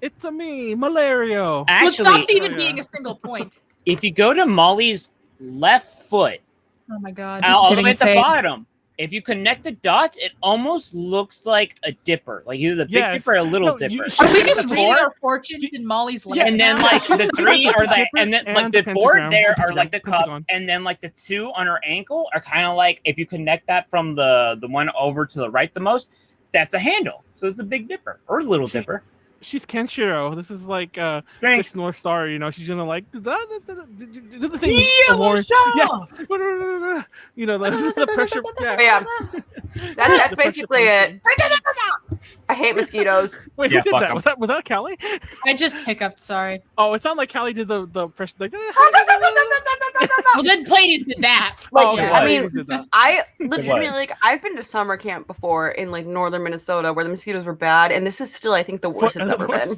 Speaker 1: It's a me, malaria.
Speaker 2: So it
Speaker 7: Actually,
Speaker 2: stops even being a single point.
Speaker 7: if you go to Molly's left foot,
Speaker 2: Oh my god!
Speaker 7: all the
Speaker 2: hitting
Speaker 7: way at the
Speaker 2: insane.
Speaker 7: bottom, if you connect the dots, it almost looks like a dipper, like either the big
Speaker 1: Yes.
Speaker 7: dipper or a little
Speaker 1: No,
Speaker 7: dipper.
Speaker 1: you-
Speaker 2: Are we
Speaker 1: It's
Speaker 2: just
Speaker 1: a
Speaker 2: reading
Speaker 7: four,
Speaker 2: our fortunes in Molly's legs?
Speaker 7: and then
Speaker 2: now?
Speaker 7: like the three
Speaker 1: Like
Speaker 7: are
Speaker 1: the
Speaker 7: like,
Speaker 1: dipper
Speaker 7: and then like
Speaker 1: and
Speaker 7: the
Speaker 1: the
Speaker 7: four
Speaker 1: pentagram.
Speaker 7: there are
Speaker 1: Pentagram,
Speaker 7: like the cup,
Speaker 1: pentagon.
Speaker 7: and then like the two on her ankle are kind of like if you connect that from the one over to the right the most, that's a handle. So it's the Big Dipper or Little Dipper.
Speaker 1: She's Kenshiro. This is like
Speaker 7: Thanks.
Speaker 1: Chris North Star. You know, she's gonna like do the thing.
Speaker 7: Yellow
Speaker 1: Award.
Speaker 7: Shaw!
Speaker 1: Yeah. You know the pressure.
Speaker 5: But
Speaker 1: Yeah.
Speaker 5: yeah, that's
Speaker 1: The pressure
Speaker 5: basically it. I hate mosquitoes.
Speaker 1: Wait,
Speaker 7: Yeah,
Speaker 1: who did
Speaker 7: fuck
Speaker 1: that?
Speaker 7: 'em.
Speaker 1: Was that Callie?
Speaker 2: I just hiccuped. Sorry.
Speaker 1: Oh, it sounded like Callie did the pressure. Like,
Speaker 2: Well, then Pleiades did that.
Speaker 1: Oh,
Speaker 5: Like,
Speaker 1: okay.
Speaker 5: I
Speaker 1: Well,
Speaker 5: mean,
Speaker 1: Pleiades did that.
Speaker 5: I legitimately like I've been to summer camp before in like northern Minnesota where the mosquitoes were bad, and this is still I think the worst it's ever been.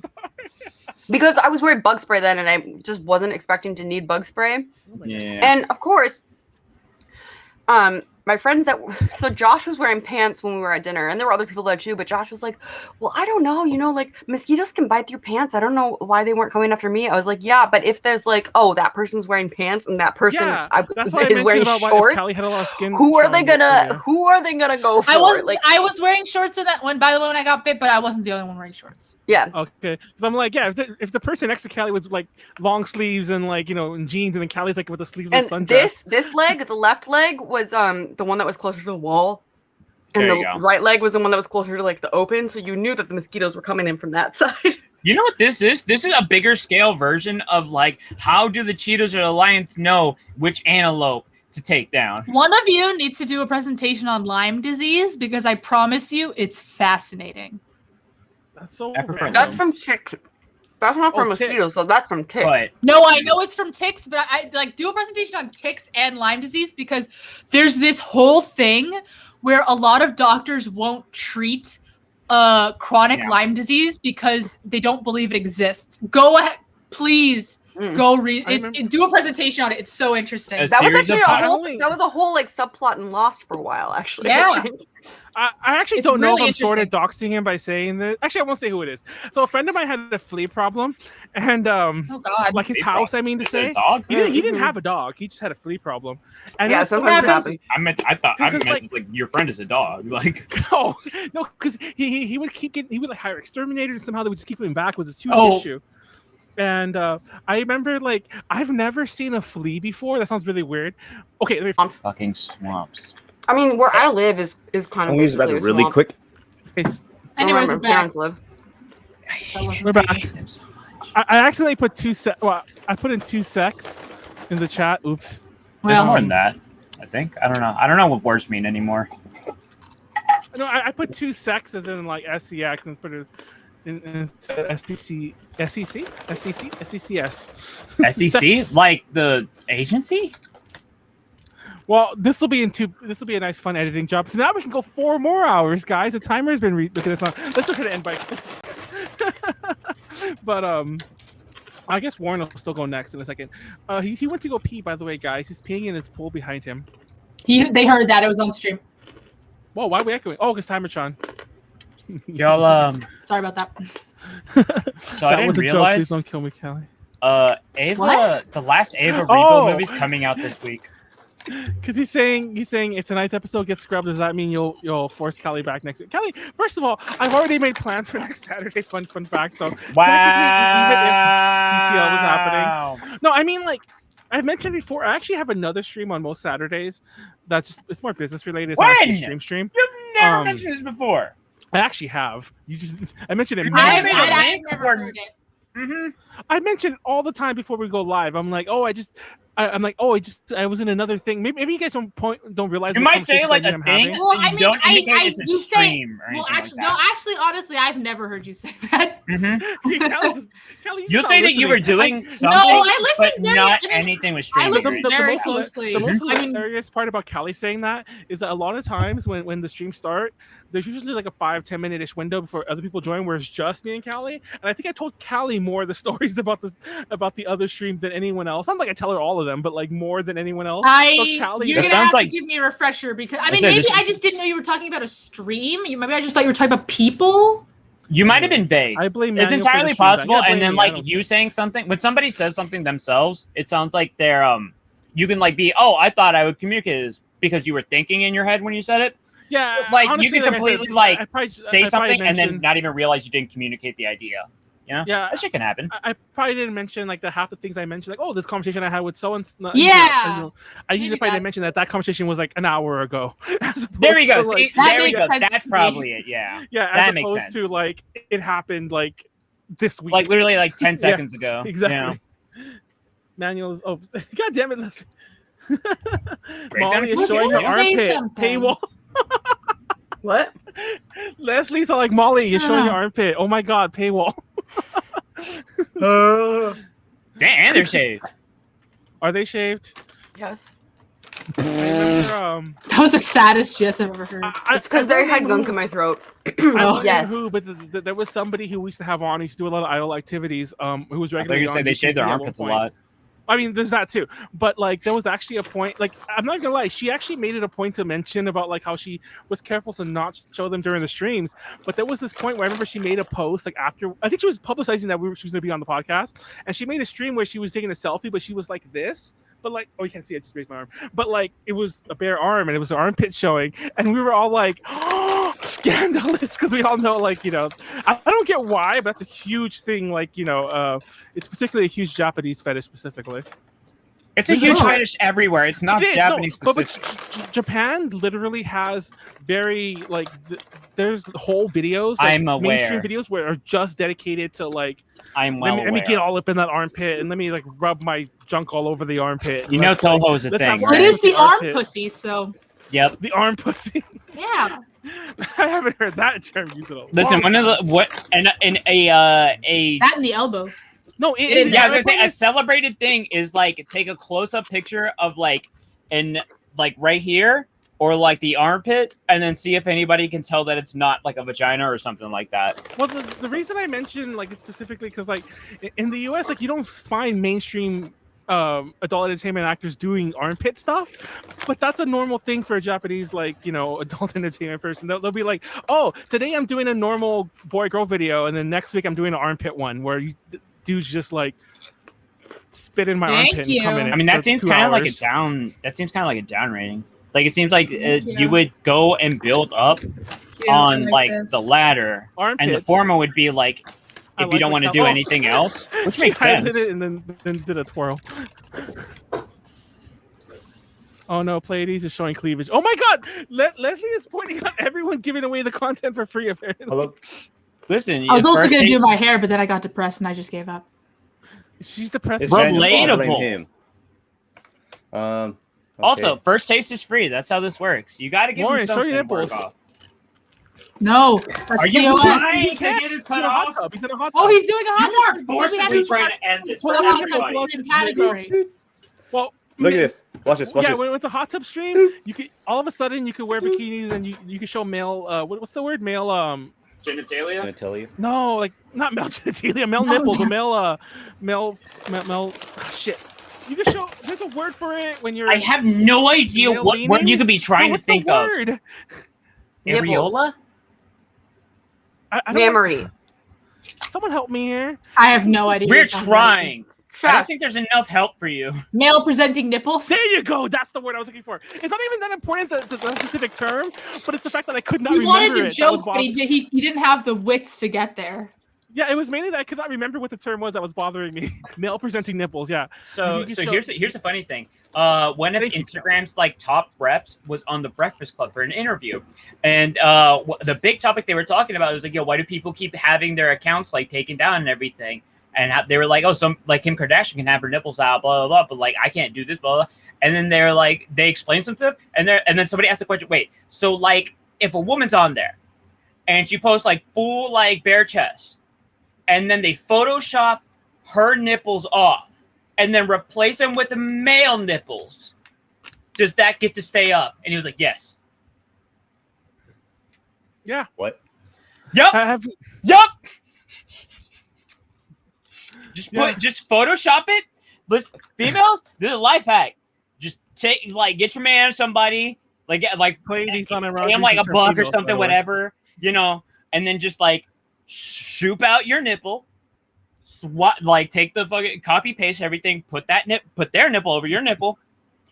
Speaker 5: Because I was wearing bug spray then, and I just wasn't expecting to need bug spray.
Speaker 7: Yeah.
Speaker 5: And of course, my friends so Josh was wearing pants when we were at dinner, and there were other people there too. But Josh was like, "Well, I don't know, like mosquitoes can bite through pants. I don't know why they weren't coming after me." I was like, "Yeah, but if there's like, oh, that person's wearing pants and that person
Speaker 1: That's why I
Speaker 5: is
Speaker 1: mentioned
Speaker 5: wearing
Speaker 1: about why if
Speaker 5: shorts,
Speaker 1: Callie had a lot of skin.
Speaker 5: who are they
Speaker 1: showing
Speaker 5: gonna
Speaker 1: earlier.
Speaker 5: who are they gonna go for?"
Speaker 2: I was
Speaker 5: like,
Speaker 2: I was wearing shorts in that one. By the way, when I got bit, but I wasn't the only one wearing shorts.
Speaker 5: yeah,
Speaker 1: Okay, because I'm like, yeah, if the person next to Callie was like long sleeves and like in jeans, and then Callie's like with a sleeveless
Speaker 5: and
Speaker 1: sundress.
Speaker 5: this leg, the left leg was the one that was closer to the wall. And
Speaker 7: There
Speaker 5: the
Speaker 7: you go.
Speaker 5: right leg was the one that was closer to like the open, so you knew that the mosquitoes were coming in from that side.
Speaker 7: You know what this is? This is a bigger scale version of like how do the Cheetos or the Lions know which antelope to take down?
Speaker 2: One of you needs to do a presentation on Lyme disease because I promise you, it's fascinating.
Speaker 1: That's so.
Speaker 7: I prefer
Speaker 1: random.
Speaker 5: That's from ticks. That's not from
Speaker 1: ticks.
Speaker 5: mosquitoes, so that's from ticks.
Speaker 7: But
Speaker 2: No, I know it's from ticks, but I like do a presentation on ticks and Lyme disease because there's this whole thing where a lot of doctors won't treat chronic Lyme disease because they don't believe it exists. Go ahead, please. Go read. Do a presentation on it. It's so interesting.
Speaker 5: That was
Speaker 7: series of
Speaker 5: actually
Speaker 1: podcasts.
Speaker 5: that was a whole like subplot in Lost for a while, actually.
Speaker 2: Yeah.
Speaker 1: I actually
Speaker 2: It's
Speaker 1: don't know
Speaker 2: really
Speaker 1: if I'm sort of
Speaker 2: interesting.
Speaker 1: doxing him by saying this. Actually, I won't say who it is. So a friend of mine had a flea problem, and
Speaker 2: Oh God.
Speaker 1: like his
Speaker 7: Flea
Speaker 1: house.
Speaker 7: problem?
Speaker 1: I mean to
Speaker 7: Is it a
Speaker 1: say,
Speaker 7: dog?
Speaker 1: he didn't have a dog. He just had a flea problem. And it
Speaker 5: Yeah,
Speaker 1: was so
Speaker 5: sometimes it
Speaker 1: crazy.
Speaker 5: happens.
Speaker 7: I
Speaker 1: Because,
Speaker 7: meant like your friend is a dog. Like
Speaker 1: No, because he would keep getting, he would like hire exterminators and somehow they would just keep him back was a huge
Speaker 2: Oh.
Speaker 1: issue. And I remember like I've never seen a flea before. That sounds really weird. Okay, let me
Speaker 7: fucking swamps.
Speaker 5: I mean, where I live is kind
Speaker 6: I'm
Speaker 5: of
Speaker 6: gonna use the bathroom
Speaker 5: basically a
Speaker 6: really
Speaker 5: swamp.
Speaker 6: quick.
Speaker 1: face.
Speaker 2: Anyways,
Speaker 5: Where
Speaker 2: we're
Speaker 5: my
Speaker 2: back.
Speaker 5: parents live.
Speaker 1: We're back. I accidentally put I put in 2 secs in the chat. Oops.
Speaker 7: There's
Speaker 2: Well,
Speaker 7: more than that. I think. I don't know what words mean anymore.
Speaker 1: No, I put 2 secs as in like SCX and put it in SCC, SCC, SCC, SCCS.
Speaker 7: SEC, like the agency.
Speaker 1: Well, this will be a nice fun editing job. So now we can go 4 more hours, guys. The timer has been looking at us on. Let's look at the end bike. But I guess Warren will still go next in a second. He went to go pee, by the way, guys. He's peeing in his pool behind him.
Speaker 2: they heard that it was on stream.
Speaker 1: Whoa, why are we echoing? Oh, because Timertron.
Speaker 7: Y'all
Speaker 2: Sorry about that.
Speaker 7: so I
Speaker 1: That
Speaker 7: didn't
Speaker 1: was a joke. Please
Speaker 7: realize
Speaker 1: don't kill me, Callie.
Speaker 7: Ava
Speaker 2: What?
Speaker 7: the last Ava Regal
Speaker 1: Oh!
Speaker 7: movie's coming out this week.
Speaker 1: Because he's saying if tonight's episode gets scrubbed, does that mean you'll force Callie back next week? Callie, first of all, I've already made plans for next Saturday. Fun fact. So
Speaker 7: Wow.
Speaker 1: technically, even if DTL was happening, no, I mean like I've mentioned before. I actually have another stream on most Saturdays. That's just it's more business related. It's not actually
Speaker 7: When?
Speaker 1: stream.
Speaker 7: You've never
Speaker 1: Um,
Speaker 7: mentioned this before.
Speaker 1: I actually have. I mentioned it.
Speaker 7: You
Speaker 1: many
Speaker 7: I made a
Speaker 1: times.
Speaker 7: link
Speaker 2: never
Speaker 7: or-
Speaker 2: heard it.
Speaker 7: Mm-hmm.
Speaker 1: I mention it all the time before we go live. I'm like, oh, I I'm like, oh, I was in another thing. Maybe you guys don't realize.
Speaker 3: You
Speaker 1: the
Speaker 3: might say
Speaker 1: conversations
Speaker 3: like
Speaker 1: that
Speaker 3: a
Speaker 1: I'm
Speaker 3: thing.
Speaker 1: having.
Speaker 2: Well,
Speaker 3: but you don't indicate it's a
Speaker 2: you say.
Speaker 3: stream or
Speaker 2: Well,
Speaker 3: anything
Speaker 2: actually,
Speaker 3: like
Speaker 2: no.
Speaker 3: that.
Speaker 2: Actually, honestly, I've never heard you say that.
Speaker 1: Kelly,
Speaker 3: You'll say that you were doing something,
Speaker 2: I listened
Speaker 3: but
Speaker 2: very-
Speaker 3: not
Speaker 2: I mean,
Speaker 3: anything was
Speaker 2: I
Speaker 3: streaming.
Speaker 2: listened
Speaker 3: or
Speaker 2: very
Speaker 3: anything like that.
Speaker 2: closely.
Speaker 1: The most
Speaker 2: I mean,
Speaker 1: hilarious part about Callie saying that is that a lot of times when the streams start, there's usually like a 5-10 minute-ish window before other people join, where it's just me and Callie. And I think I told Callie more of the stories about the other stream than anyone else. Not like I tell her all of them, but like more than anyone else.
Speaker 2: you're
Speaker 3: That
Speaker 2: gonna have
Speaker 3: sounds
Speaker 2: to
Speaker 3: like-
Speaker 2: give me a refresher because
Speaker 3: I'd say
Speaker 2: maybe
Speaker 3: this
Speaker 2: I
Speaker 3: is-
Speaker 2: just didn't know you were talking about a stream. Maybe I just thought you were talking about people.
Speaker 3: You might have been vague.
Speaker 1: I blame
Speaker 3: It's
Speaker 1: Manuel for the
Speaker 3: entirely
Speaker 1: stream ban.
Speaker 3: possible.
Speaker 1: Yeah, blame
Speaker 3: And then
Speaker 1: me, I
Speaker 3: like
Speaker 1: don't
Speaker 3: you
Speaker 1: care.
Speaker 3: saying something, when somebody says something themselves, it sounds like they're you can like be, oh, I thought I would communicate this because you were thinking in your head when you said it.
Speaker 1: Yeah,
Speaker 3: Like
Speaker 1: honestly,
Speaker 3: you can
Speaker 1: like I
Speaker 3: completely
Speaker 1: said,
Speaker 3: like
Speaker 1: I probably-
Speaker 3: say
Speaker 1: I probably
Speaker 3: something and then
Speaker 1: mentioned-
Speaker 3: not even realize you didn't communicate the idea. You know?
Speaker 1: Yeah,
Speaker 3: That shit can happen.
Speaker 1: I probably didn't mention like the half the things I mentioned, like, oh, this conversation I had with so and so.
Speaker 2: Yeah.
Speaker 1: I usually
Speaker 2: Maybe
Speaker 1: probably didn't
Speaker 2: that's-
Speaker 1: mention that conversation was like an hour ago. as
Speaker 3: There we
Speaker 1: opposed
Speaker 3: go.
Speaker 1: to,
Speaker 3: See,
Speaker 1: like-
Speaker 2: That
Speaker 3: there we
Speaker 2: makes
Speaker 3: go.
Speaker 2: sense
Speaker 3: That's
Speaker 2: to me.
Speaker 3: probably it. Yeah.
Speaker 1: yeah,
Speaker 3: that
Speaker 1: as
Speaker 3: makes
Speaker 1: opposed
Speaker 3: sense.
Speaker 1: to like it happened like this week.
Speaker 3: Like literally like 10
Speaker 1: Yeah,
Speaker 3: seconds ago.
Speaker 1: exactly. Manuel, oh, god damn it!
Speaker 3: Break
Speaker 1: Molly
Speaker 3: down-
Speaker 1: is showing
Speaker 2: gonna
Speaker 1: her
Speaker 2: say
Speaker 1: armpit.
Speaker 2: something.
Speaker 1: Paywall.
Speaker 5: What?
Speaker 1: Leslie's all like, Molly, you're showing your
Speaker 2: Ah.
Speaker 1: armpit. Oh my god, paywall.
Speaker 3: Damn, they're shaved.
Speaker 1: Are they shaved?
Speaker 5: Yes.
Speaker 1: I remember,
Speaker 2: That was the saddest yes I've ever heard.
Speaker 5: It's because I had gunk in my throat.
Speaker 1: I don't remember
Speaker 5: Yes.
Speaker 1: who, but there was somebody who we used to have on. Who used to do a lot of idle activities. Who was
Speaker 3: I thought
Speaker 1: regularly
Speaker 3: you
Speaker 1: on
Speaker 3: said they shave their
Speaker 1: UTC at one
Speaker 3: armpits a
Speaker 1: point.
Speaker 3: lot.
Speaker 1: I mean, there's that too. But like, there was actually a point. Like, I'm not gonna lie, she actually made it a point to mention about like how she was careful to not show them during the streams. But there was this point where I remember she made a post like after. I think she was publicizing that she was gonna be on the podcast, and she made a stream where she was taking a selfie, but she was like this. But like, oh, you can't see it. I just raised my arm. But like, it was a bare arm, and it was an armpit showing, and we were all like, oh, scandalous, because we all know, like, you know, I don't get why, but that's a huge thing. Like, you know, it's particularly a huge Japanese fetish specifically.
Speaker 3: It's a
Speaker 1: There's
Speaker 3: huge
Speaker 1: no-
Speaker 3: fetish everywhere. It's not
Speaker 1: It is,
Speaker 3: Japanese
Speaker 1: no, but
Speaker 3: specific.
Speaker 1: Japan literally has very like there's whole videos. Like,
Speaker 3: I'm aware.
Speaker 1: mainstream videos where are just dedicated to like.
Speaker 3: I'm well
Speaker 1: let me
Speaker 3: aware.
Speaker 1: get all up in that armpit and let me like rub my junk all over the armpit.
Speaker 3: You know
Speaker 1: Let's, like,
Speaker 3: Toho is a
Speaker 1: let's
Speaker 3: thing,
Speaker 1: have
Speaker 2: Well, it
Speaker 3: right?
Speaker 2: is the arm
Speaker 1: armpit.
Speaker 2: pussy, so
Speaker 3: Yep.
Speaker 1: The arm pussy.
Speaker 2: yeah.
Speaker 1: I haven't heard that term used in a
Speaker 3: Listen,
Speaker 1: long
Speaker 3: one of
Speaker 1: time.
Speaker 3: the what and a
Speaker 2: That and the elbow.
Speaker 1: No,
Speaker 2: it is-
Speaker 3: yeah, I
Speaker 1: my
Speaker 3: was gonna say
Speaker 1: point
Speaker 3: a
Speaker 1: is-
Speaker 3: celebrated thing is like take a close up picture of like right here or like the armpit and then see if anybody can tell that it's not like a vagina or something like that.
Speaker 1: Well, the reason I mentioned like it specifically because like in the U.S. like you don't find mainstream adult entertainment actors doing armpit stuff, but that's a normal thing for a Japanese like you know adult entertainment person. They'll be like, oh, today I'm doing a normal boy girl video, and then next week I'm doing an armpit one where dudes just like spit in my
Speaker 2: Thank
Speaker 1: armpit
Speaker 2: you.
Speaker 1: and come in.
Speaker 3: I mean, that
Speaker 1: for
Speaker 3: seems
Speaker 1: 2
Speaker 3: kind of like a
Speaker 1: hours.
Speaker 3: down. That seems kind of like a down rating. Like it seems like
Speaker 2: Thank you.
Speaker 3: you would go and build up
Speaker 2: It's cute.
Speaker 3: on
Speaker 2: I
Speaker 3: like
Speaker 2: this.
Speaker 3: the ladder, and the
Speaker 1: Armpits.
Speaker 3: former would be like
Speaker 1: I
Speaker 3: if you
Speaker 1: like
Speaker 3: don't
Speaker 1: what
Speaker 3: want to
Speaker 1: Cal-
Speaker 3: do
Speaker 1: oh.
Speaker 3: anything else, which
Speaker 1: She
Speaker 3: makes sense.
Speaker 1: highlighted it and then did a twirl. Oh no, Pleiades is showing cleavage. Oh my god! Leslie is pointing out everyone giving away the content for free, apparently.
Speaker 6: Hello?
Speaker 3: Listen,
Speaker 2: I was also
Speaker 3: first
Speaker 2: gonna
Speaker 3: date-
Speaker 2: do my hair, but then I got depressed and I just gave up.
Speaker 1: She's depressed.
Speaker 6: It's
Speaker 3: Relatable.
Speaker 6: Daniel, I blame him. Okay.
Speaker 3: Also, first taste is free. That's how this works. You got to give
Speaker 1: Lauren,
Speaker 3: him
Speaker 1: show
Speaker 3: something
Speaker 1: your
Speaker 3: to work
Speaker 1: nipples.
Speaker 3: off.
Speaker 2: No, that's
Speaker 3: Are you
Speaker 2: TOS.
Speaker 3: trying
Speaker 1: He
Speaker 3: to
Speaker 1: can't.
Speaker 3: get his
Speaker 1: He's
Speaker 3: cut
Speaker 1: in a hot
Speaker 3: off?
Speaker 1: tub. He's in a hot tub.
Speaker 2: Oh, he's doing a hot
Speaker 3: You are
Speaker 2: tub.
Speaker 3: forcibly trying to end this for
Speaker 2: Well, hot
Speaker 3: everybody.
Speaker 2: tub in category.
Speaker 1: Well,
Speaker 6: Look at this. Watch this. Watch
Speaker 1: yeah,
Speaker 6: this.
Speaker 1: when it's a hot tub stream, you could all of a sudden you could wear bikinis and you could show male. What's the word? Male.
Speaker 6: I'm
Speaker 3: Genitalia?
Speaker 6: gonna tell you.
Speaker 1: No, like not male genitalia, male
Speaker 2: No,
Speaker 1: nipple,
Speaker 2: no.
Speaker 1: but male. Shit. You can show. There's a word for it when you're.
Speaker 3: I have no idea
Speaker 1: Male
Speaker 3: what word
Speaker 1: leaning?
Speaker 3: you could be
Speaker 1: No,
Speaker 3: trying to
Speaker 1: what's the
Speaker 3: think of.
Speaker 1: word?
Speaker 5: Nipples.
Speaker 3: Areola?
Speaker 1: I don't
Speaker 5: Mammary.
Speaker 1: Someone help me here.
Speaker 2: I have no idea.
Speaker 3: We're
Speaker 2: what you're talking
Speaker 3: trying. I
Speaker 5: Trash.
Speaker 3: don't think there's enough help for you.
Speaker 2: about. Male presenting nipples.
Speaker 1: There you go. That's the word I was looking for. It's not even that important the specific term, but it's the fact that I could not
Speaker 2: He
Speaker 1: remember
Speaker 2: wanted to
Speaker 1: it. That was
Speaker 2: joke, but he didn't have the wits to get there.
Speaker 1: Yeah, it was mainly that I could not remember what the term was that was bothering me. Male presenting nipples. Yeah.
Speaker 3: So,
Speaker 1: You can
Speaker 3: so
Speaker 1: show-
Speaker 3: here's the funny thing. One of
Speaker 1: Thank you,
Speaker 3: Instagram's like top reps was on the Breakfast Club for an interview, and the big topic they were talking about was like, yo, why do people keep having their accounts like taken down and everything? and they were like, oh, some like Kim Kardashian can have her nipples out, blah blah blah, but like I can't do this, blah blah. And then they're like, they explain some stuff, and then somebody asked the question, wait, so like if a woman's on there, and she posts like full like bare chest, and then they Photoshop her nipples off, and then replace them with male nipples, does that get to stay up? And he was like, yes.
Speaker 1: Yeah.
Speaker 6: What?
Speaker 3: Yep. Yep. Just Photoshop it. Listen, females, this is a life hack. Just get your man or somebody, like
Speaker 1: Pleiades on
Speaker 3: pay him like a buck or something, whatever, and then just like shoop out your nipple, take the fucking copy paste everything, put their nipple over your nipple.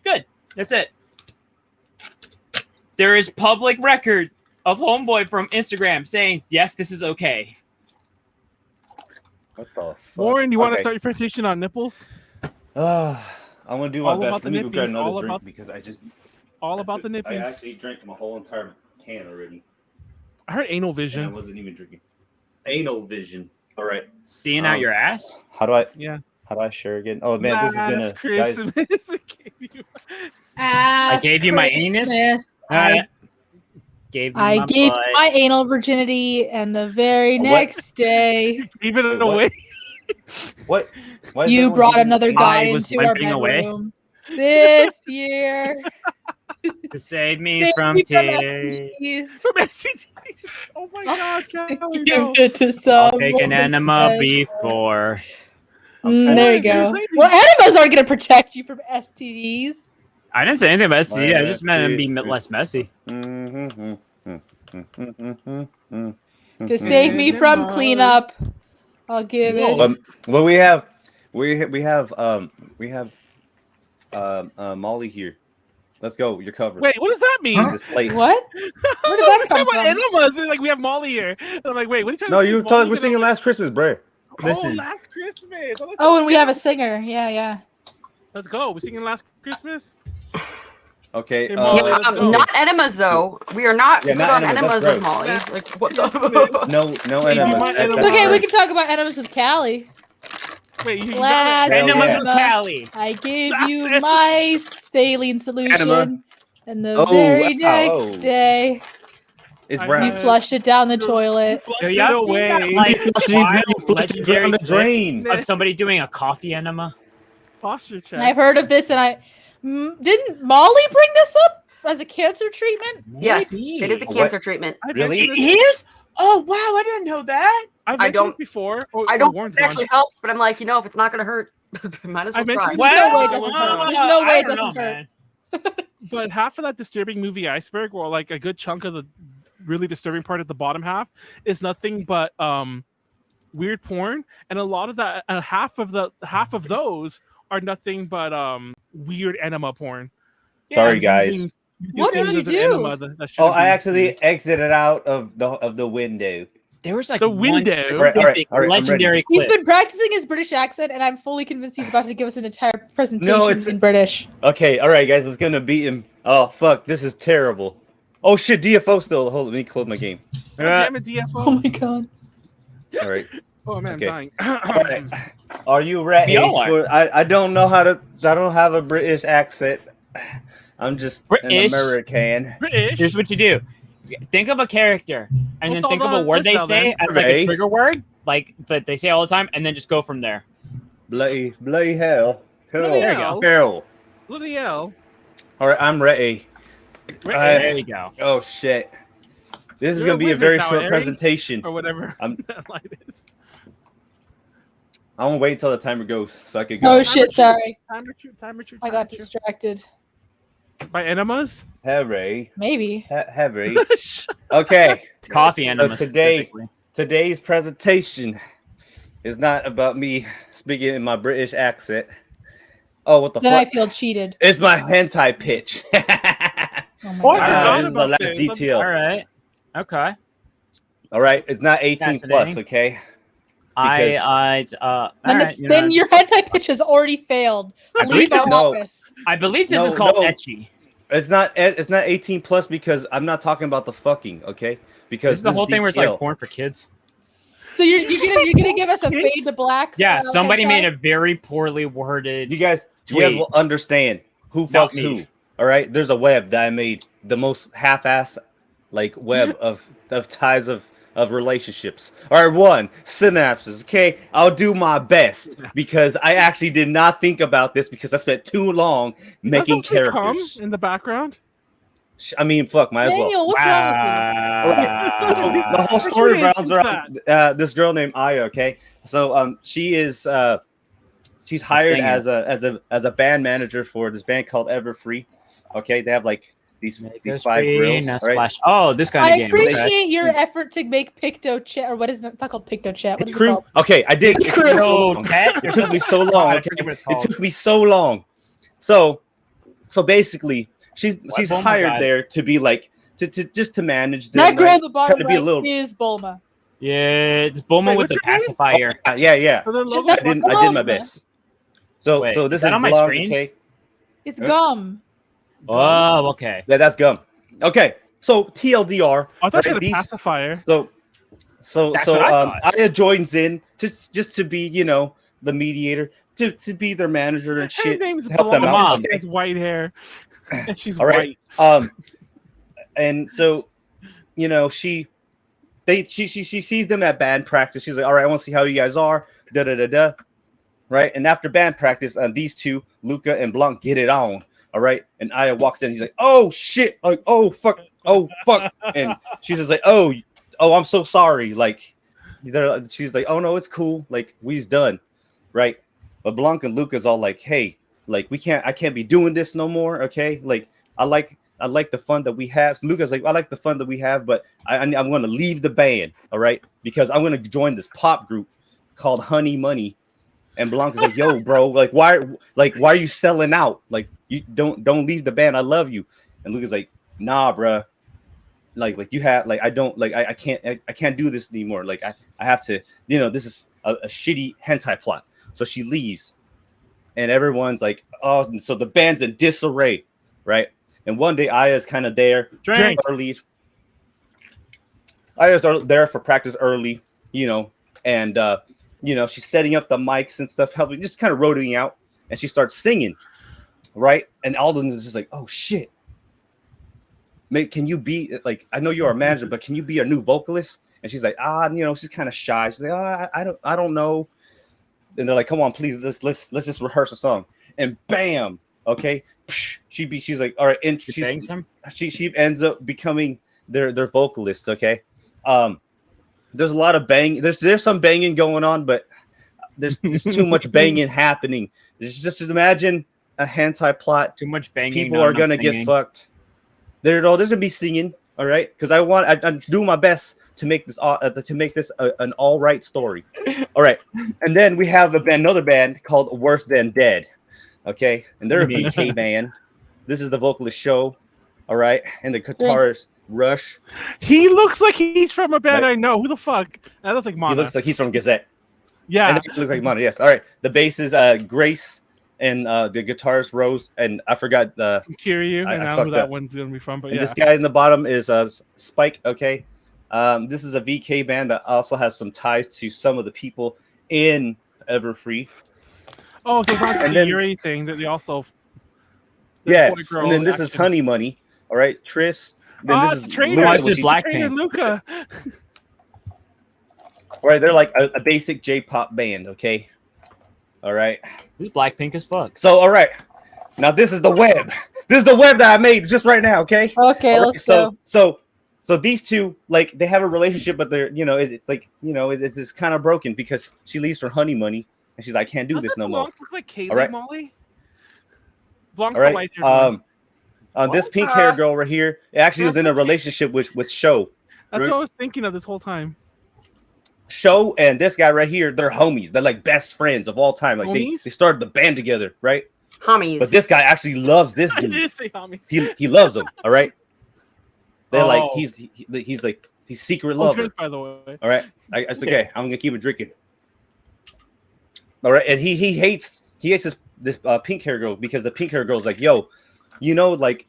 Speaker 3: Good. That's it. There is public record of homeboy from Instagram saying, yes, this is okay.
Speaker 6: What the fuck?
Speaker 1: Warren, you want to start your presentation on nipples?
Speaker 6: I'm gonna do my
Speaker 1: All about
Speaker 6: best. Let me go
Speaker 1: the
Speaker 6: grab
Speaker 1: nippies,
Speaker 6: another
Speaker 1: all
Speaker 6: drink
Speaker 1: about-
Speaker 6: because I just
Speaker 1: All about the
Speaker 6: I
Speaker 1: nippies.
Speaker 6: actually drank my whole entire can already,
Speaker 1: I heard anal
Speaker 6: and I
Speaker 1: vision.
Speaker 6: wasn't even drinking. Anal vision. All right.
Speaker 3: Seeing out your ass?
Speaker 6: How do I?
Speaker 1: Yeah.
Speaker 6: How do I share again? Oh man, this is gonna
Speaker 1: Last
Speaker 6: guys.
Speaker 1: Christmas.
Speaker 3: I gave you my anus.
Speaker 4: I
Speaker 3: Gave you
Speaker 4: I
Speaker 3: my
Speaker 4: gave
Speaker 3: butt.
Speaker 4: my anal virginity, and the very
Speaker 6: What?
Speaker 4: next day,
Speaker 1: Even
Speaker 6: Wait,
Speaker 1: in
Speaker 6: what?
Speaker 1: a way.
Speaker 6: What? Why is
Speaker 4: you
Speaker 6: everyone
Speaker 4: brought
Speaker 6: giving-
Speaker 4: another guy
Speaker 3: I was
Speaker 4: into our
Speaker 3: limping away.
Speaker 4: bedroom this year.
Speaker 3: To save me
Speaker 4: Save
Speaker 3: from
Speaker 4: me from
Speaker 3: tears.
Speaker 4: STDs.
Speaker 1: From STDs. Oh my God, Callie,
Speaker 4: Give
Speaker 1: no.
Speaker 4: it to
Speaker 3: I'll
Speaker 4: someone.
Speaker 3: take an enema before.
Speaker 4: There you go.
Speaker 1: Ladies.
Speaker 4: Well, enemas aren't going to protect you from STDs.
Speaker 3: I didn't say anything about STD. I
Speaker 6: My
Speaker 3: just meant it be
Speaker 6: STD.
Speaker 3: less messy.
Speaker 4: To save me from cleanup, I'll give it.
Speaker 6: Well, we have Molly here. Let's go. You're covered.
Speaker 1: Wait, what does that mean?
Speaker 6: This plate.
Speaker 4: What? Where did
Speaker 1: We're
Speaker 4: that
Speaker 1: talking
Speaker 4: come
Speaker 1: about
Speaker 4: from?
Speaker 1: enemas. And, like we have Molly here. And I'm like, wait, what are you trying
Speaker 6: No,
Speaker 1: to say?
Speaker 6: you were
Speaker 1: Molly
Speaker 6: talking. We're
Speaker 1: gonna-
Speaker 6: singing Last Christmas, bro.
Speaker 1: Oh,
Speaker 3: Listen.
Speaker 1: Last Christmas.
Speaker 4: Oh, and we have a singer. Yeah.
Speaker 1: Let's go. We're singing Last Christmas.
Speaker 6: Okay.
Speaker 1: Hey, Molly, let's go.
Speaker 5: Not enemas though. We are not
Speaker 6: Yeah,
Speaker 5: good
Speaker 6: not
Speaker 5: on
Speaker 6: enemas,
Speaker 5: enemas
Speaker 6: that's
Speaker 5: with Molly.
Speaker 1: gross.
Speaker 5: Like what
Speaker 1: Yes,
Speaker 5: the?
Speaker 1: it is.
Speaker 6: no
Speaker 1: Hey, you
Speaker 6: enemas.
Speaker 1: might
Speaker 6: That's
Speaker 1: enemas.
Speaker 4: Okay, we
Speaker 6: gross.
Speaker 4: can talk about enemas with Callie.
Speaker 1: Wait, you
Speaker 4: Last
Speaker 6: Hell
Speaker 3: Enemas
Speaker 6: yeah.
Speaker 3: with
Speaker 4: enema,
Speaker 3: Callie.
Speaker 4: I gave
Speaker 1: That's
Speaker 4: you
Speaker 1: it.
Speaker 4: my saline solution,
Speaker 6: Enema.
Speaker 4: and the
Speaker 6: Oh,
Speaker 4: very
Speaker 6: wow.
Speaker 4: next day,
Speaker 6: It's
Speaker 1: I
Speaker 6: brown.
Speaker 4: you flushed it down the toilet.
Speaker 3: Have y'all seen that like wild legendary
Speaker 6: down the
Speaker 3: clip
Speaker 6: drain.
Speaker 3: of somebody doing a coffee enema?
Speaker 1: Posture check.
Speaker 4: I've heard of this, and didn't Molly bring this up as a cancer treatment?
Speaker 5: Yes,
Speaker 3: Maybe.
Speaker 5: it is a
Speaker 6: What?
Speaker 5: cancer treatment.
Speaker 1: I
Speaker 6: Really?
Speaker 1: mentioned
Speaker 3: It
Speaker 1: this-
Speaker 3: is? Oh wow, I didn't know that.
Speaker 1: I've
Speaker 5: I
Speaker 1: mentioned
Speaker 5: don't-
Speaker 1: this before. Oh,
Speaker 5: I don't
Speaker 1: Warren's
Speaker 5: think it
Speaker 1: gone.
Speaker 5: actually helps, but I'm like, if it's not gonna hurt, might as
Speaker 1: I
Speaker 5: well
Speaker 1: mentioned
Speaker 5: try.
Speaker 1: this-
Speaker 4: There's no way it doesn't hurt. There's no way it doesn't hurt.
Speaker 1: But half of that disturbing movie iceberg, or like a good chunk of the really disturbing part at the bottom half, is nothing but weird porn, and a lot of that, half of those are nothing but weird enema porn.
Speaker 6: Sorry,
Speaker 1: And
Speaker 6: guys.
Speaker 1: using
Speaker 4: What did
Speaker 1: things
Speaker 4: you
Speaker 1: as an
Speaker 4: do?
Speaker 1: enema that
Speaker 6: Oh,
Speaker 1: shouldn't
Speaker 6: I
Speaker 1: be
Speaker 6: actually
Speaker 1: used.
Speaker 6: exited out of the window.
Speaker 3: There was like
Speaker 1: The
Speaker 3: one
Speaker 1: window.
Speaker 3: specific
Speaker 6: All right, I'm ready.
Speaker 3: legendary
Speaker 4: He's
Speaker 3: clip.
Speaker 4: been practicing his British accent, and I'm fully convinced he's about to give us an entire presentation
Speaker 6: it's-
Speaker 4: in British.
Speaker 6: Okay, all right, guys, let's gonna beat him. Oh fuck, this is terrible. Oh shit, DFO still. Hold on, let me close my game.
Speaker 1: God damn it, DFO.
Speaker 4: Oh my god.
Speaker 6: All right.
Speaker 1: Oh man,
Speaker 6: Okay.
Speaker 1: I'm dying.
Speaker 6: All right. Are you ready?
Speaker 3: We all are.
Speaker 6: For, I don't know how to. I don't have a British accent. I'm just an
Speaker 3: British?
Speaker 6: American.
Speaker 1: British.
Speaker 3: Here's what you do. Think of a character, and
Speaker 1: Well,
Speaker 3: then think of
Speaker 1: follow
Speaker 3: a word
Speaker 1: this
Speaker 3: they
Speaker 1: now,
Speaker 3: say
Speaker 1: then.
Speaker 3: as like
Speaker 6: Ray.
Speaker 3: a trigger word, like that they say all the time, and then just go from there.
Speaker 6: Bloody hell.
Speaker 1: Bloody
Speaker 6: Hell.
Speaker 1: hell.
Speaker 6: Hell.
Speaker 1: Bloody hell.
Speaker 6: All right, I'm ready.
Speaker 3: There you go.
Speaker 6: Oh shit. This is
Speaker 1: You're a
Speaker 6: gonna be a
Speaker 1: wizard
Speaker 6: very
Speaker 1: now,
Speaker 6: short
Speaker 1: Harry.
Speaker 6: presentation.
Speaker 1: Or whatever.
Speaker 6: I'm-
Speaker 1: that line is.
Speaker 6: I'm gonna wait until the timer goes so I can go.
Speaker 4: Oh shit, sorry.
Speaker 1: Timer shoot, timer shoot,
Speaker 4: I
Speaker 1: timer
Speaker 4: got
Speaker 1: shoot.
Speaker 4: distracted.
Speaker 1: By enemas?
Speaker 6: Harry.
Speaker 4: Maybe.
Speaker 6: Harry. Okay.
Speaker 3: Coffee enema.
Speaker 6: today-
Speaker 3: specifically.
Speaker 6: Today's presentation is not about me speaking in my British accent. Oh, what the
Speaker 4: Then I
Speaker 6: fuck?
Speaker 4: feel cheated.
Speaker 6: It's my hentai pitch.
Speaker 4: Oh my
Speaker 1: What?
Speaker 4: god.
Speaker 1: forgot
Speaker 6: This is the
Speaker 1: about
Speaker 6: last
Speaker 1: this.
Speaker 6: detail.
Speaker 3: All right. Okay.
Speaker 6: All right, it's not 18 plus,
Speaker 3: Fascinating.
Speaker 6: okay?
Speaker 4: Then,
Speaker 3: all right, you know,
Speaker 4: then your hentai pitch has already failed.
Speaker 3: I
Speaker 4: Leave
Speaker 3: believe
Speaker 4: the
Speaker 3: this-
Speaker 6: no.
Speaker 4: office.
Speaker 3: I believe this
Speaker 6: No,
Speaker 3: is called
Speaker 6: no.
Speaker 3: etchy.
Speaker 6: It's not 18 plus because I'm not talking about the fucking, okay?
Speaker 3: This
Speaker 6: Because
Speaker 3: is the whole thing where it's like
Speaker 6: detail-
Speaker 3: porn for kids.
Speaker 4: So you're gonna give us a fade to black?
Speaker 7: Yeah, somebody
Speaker 4: hentai?
Speaker 7: made a very poorly worded.
Speaker 6: You guys will understand who
Speaker 7: Not
Speaker 6: fucks
Speaker 7: me.
Speaker 6: who. All right, there's a web that I made, the most half-ass like web of ties of relationships. All right, one, synapses. Okay, I'll do my best because I actually did not think about this because I spent too long making characters
Speaker 1: in the background.
Speaker 6: I mean, fuck, might as well.
Speaker 4: Daniel, what's wrong with you?
Speaker 6: The whole
Speaker 1: Which
Speaker 6: story
Speaker 1: one is
Speaker 6: rounds around this girl named Aya. Okay, so she is she's hired as a band manager for this band called Everfree. Okay, they have like these 5 grills. Right?
Speaker 7: Oh, this kind of
Speaker 4: I
Speaker 7: game.
Speaker 4: appreciate your effort to make Picto Chat, or what is it? It's not called Picto Chat. What is it
Speaker 6: Crew.
Speaker 4: called?
Speaker 6: Okay, I did. It took me so long. It took me so long. Okay? It took me so long. So basically, she's hired there to be like to just to manage them.
Speaker 4: That girl
Speaker 6: right?
Speaker 4: at the bottom
Speaker 6: be a little...
Speaker 4: is Bulma.
Speaker 7: Yeah, it's Bulma with the pacifier.
Speaker 6: Oh, yeah.
Speaker 4: That's
Speaker 6: I did my best. So
Speaker 7: Wait,
Speaker 6: this is
Speaker 7: on my
Speaker 6: blonde,
Speaker 7: screen.
Speaker 6: okay?
Speaker 4: It's gum.
Speaker 7: Oh, okay.
Speaker 6: Yeah, that's gum. Okay, so TLDR.
Speaker 1: I thought you had a pacifier.
Speaker 6: So
Speaker 7: That's what I thought.
Speaker 6: Aya joins in just to be, you know, the mediator, to be their manager and shit.
Speaker 1: Her name's
Speaker 6: help them
Speaker 1: Blonde.
Speaker 6: out.
Speaker 1: She has white hair. And she's
Speaker 6: All right.
Speaker 1: white.
Speaker 6: And so, you know, she sees them at band practice. She's like, all right, I want to see how you guys are. Da da da da. Right. And after band practice, these two, Luca and Blanc, get it on. All right. And Aya walks in. He's like, oh shit. Like, oh fuck. And she's just like, oh, I'm so sorry. Like, she's like, oh no, it's cool. Like, we's done. Right. But Blanc and Luca's all like, hey, like, I can't be doing this no more. Okay. Like, I like the fun that we have. So Luca's like, I like the fun that we have, but I'm going to leave the band. All right. Because I'm going to join this pop group called Honey Money. And Blanca's like, yo, bro, like, why are you selling out? Like, you don't leave the band. I love you. And Luca's like, nah, bruh. Like you have, like, I don't, like, I can't do this anymore. Like, I have to, you know, this is a shitty hentai plot. So she leaves. And everyone's like, oh, so the band's in disarray, right? And one day Aya's kind of there.
Speaker 1: Drink.
Speaker 6: Early. Aya's there for practice early, you know, and you know, she's setting up the mics and stuff, helping, just kind of rotating out, and she starts singing, right? And Alden is just like, oh shit. Mate, can you be like, I know you're a manager, but can you be a new vocalist? And she's like, you know, she's kind of shy. She's like, I don't know. And they're like, come on, please, let's just rehearse a song. And bam, okay, she's like, all right, and she ends up becoming their vocalist. Okay, there's a lot of bang. There's some banging going on, but there's too much banging happening. Just imagine a hentai plot.
Speaker 7: Too much banging.
Speaker 6: People are gonna get fucked. There's gonna be singing. All right, because I'm doing my best to make this an all right story. All right, and then we have another band called Worse Than Dead. Okay, and they're a VK band. This is the vocalist Show. All right, and the guitarist Rush.
Speaker 1: He looks like he's from a band I know. Who the fuck? That looks like Mana.
Speaker 6: He looks like he's from Gazette.
Speaker 1: Yeah,
Speaker 6: and he looks like Mana. Yes. All right. The bass is Grace, and the guitarist Rose, and I forgot
Speaker 1: Kiryu. And I don't know who that one's gonna be from, but
Speaker 6: and this guy in the bottom is Spike. Okay. This is a VK band that also has some ties to some of the people in Everfree.
Speaker 1: Oh, so it's the Yuri thing that they also.
Speaker 6: Yes, and then this is Honey Money. All right, Tris. Then this is
Speaker 1: Trainer.
Speaker 7: This is Blackpink.
Speaker 1: Luca.
Speaker 6: All right, they're like a basic J-pop band. Okay. All right.
Speaker 7: This is Blackpink as fuck.
Speaker 6: So, all right. Now this is the web. This is the web that I made just right now. Okay.
Speaker 4: Okay, let's go.
Speaker 6: So these two, like, they have a relationship, but they're, you know, it's like, you know, it's kind of broken because she leaves for Honey Money and she's like, I can't do this no more.
Speaker 1: Look like Callie,
Speaker 6: all right.
Speaker 1: Molly.
Speaker 6: All right. This pink hair girl right here actually was in a relationship with Show.
Speaker 1: That's what I was thinking of this whole time.
Speaker 6: Show and this guy right here, they're homies. They're like best friends of all time. Like they started the band together, right?
Speaker 5: Homies.
Speaker 6: But this guy actually loves this dude.
Speaker 1: I did say homies.
Speaker 6: He loves him. All right. They're like he's like he's secret lover.
Speaker 1: Drink, by the way.
Speaker 6: All right. It's okay. I'm gonna keep it drinking. All right, and he hates this pink hair girl because the pink hair girl's like, yo, you know, like,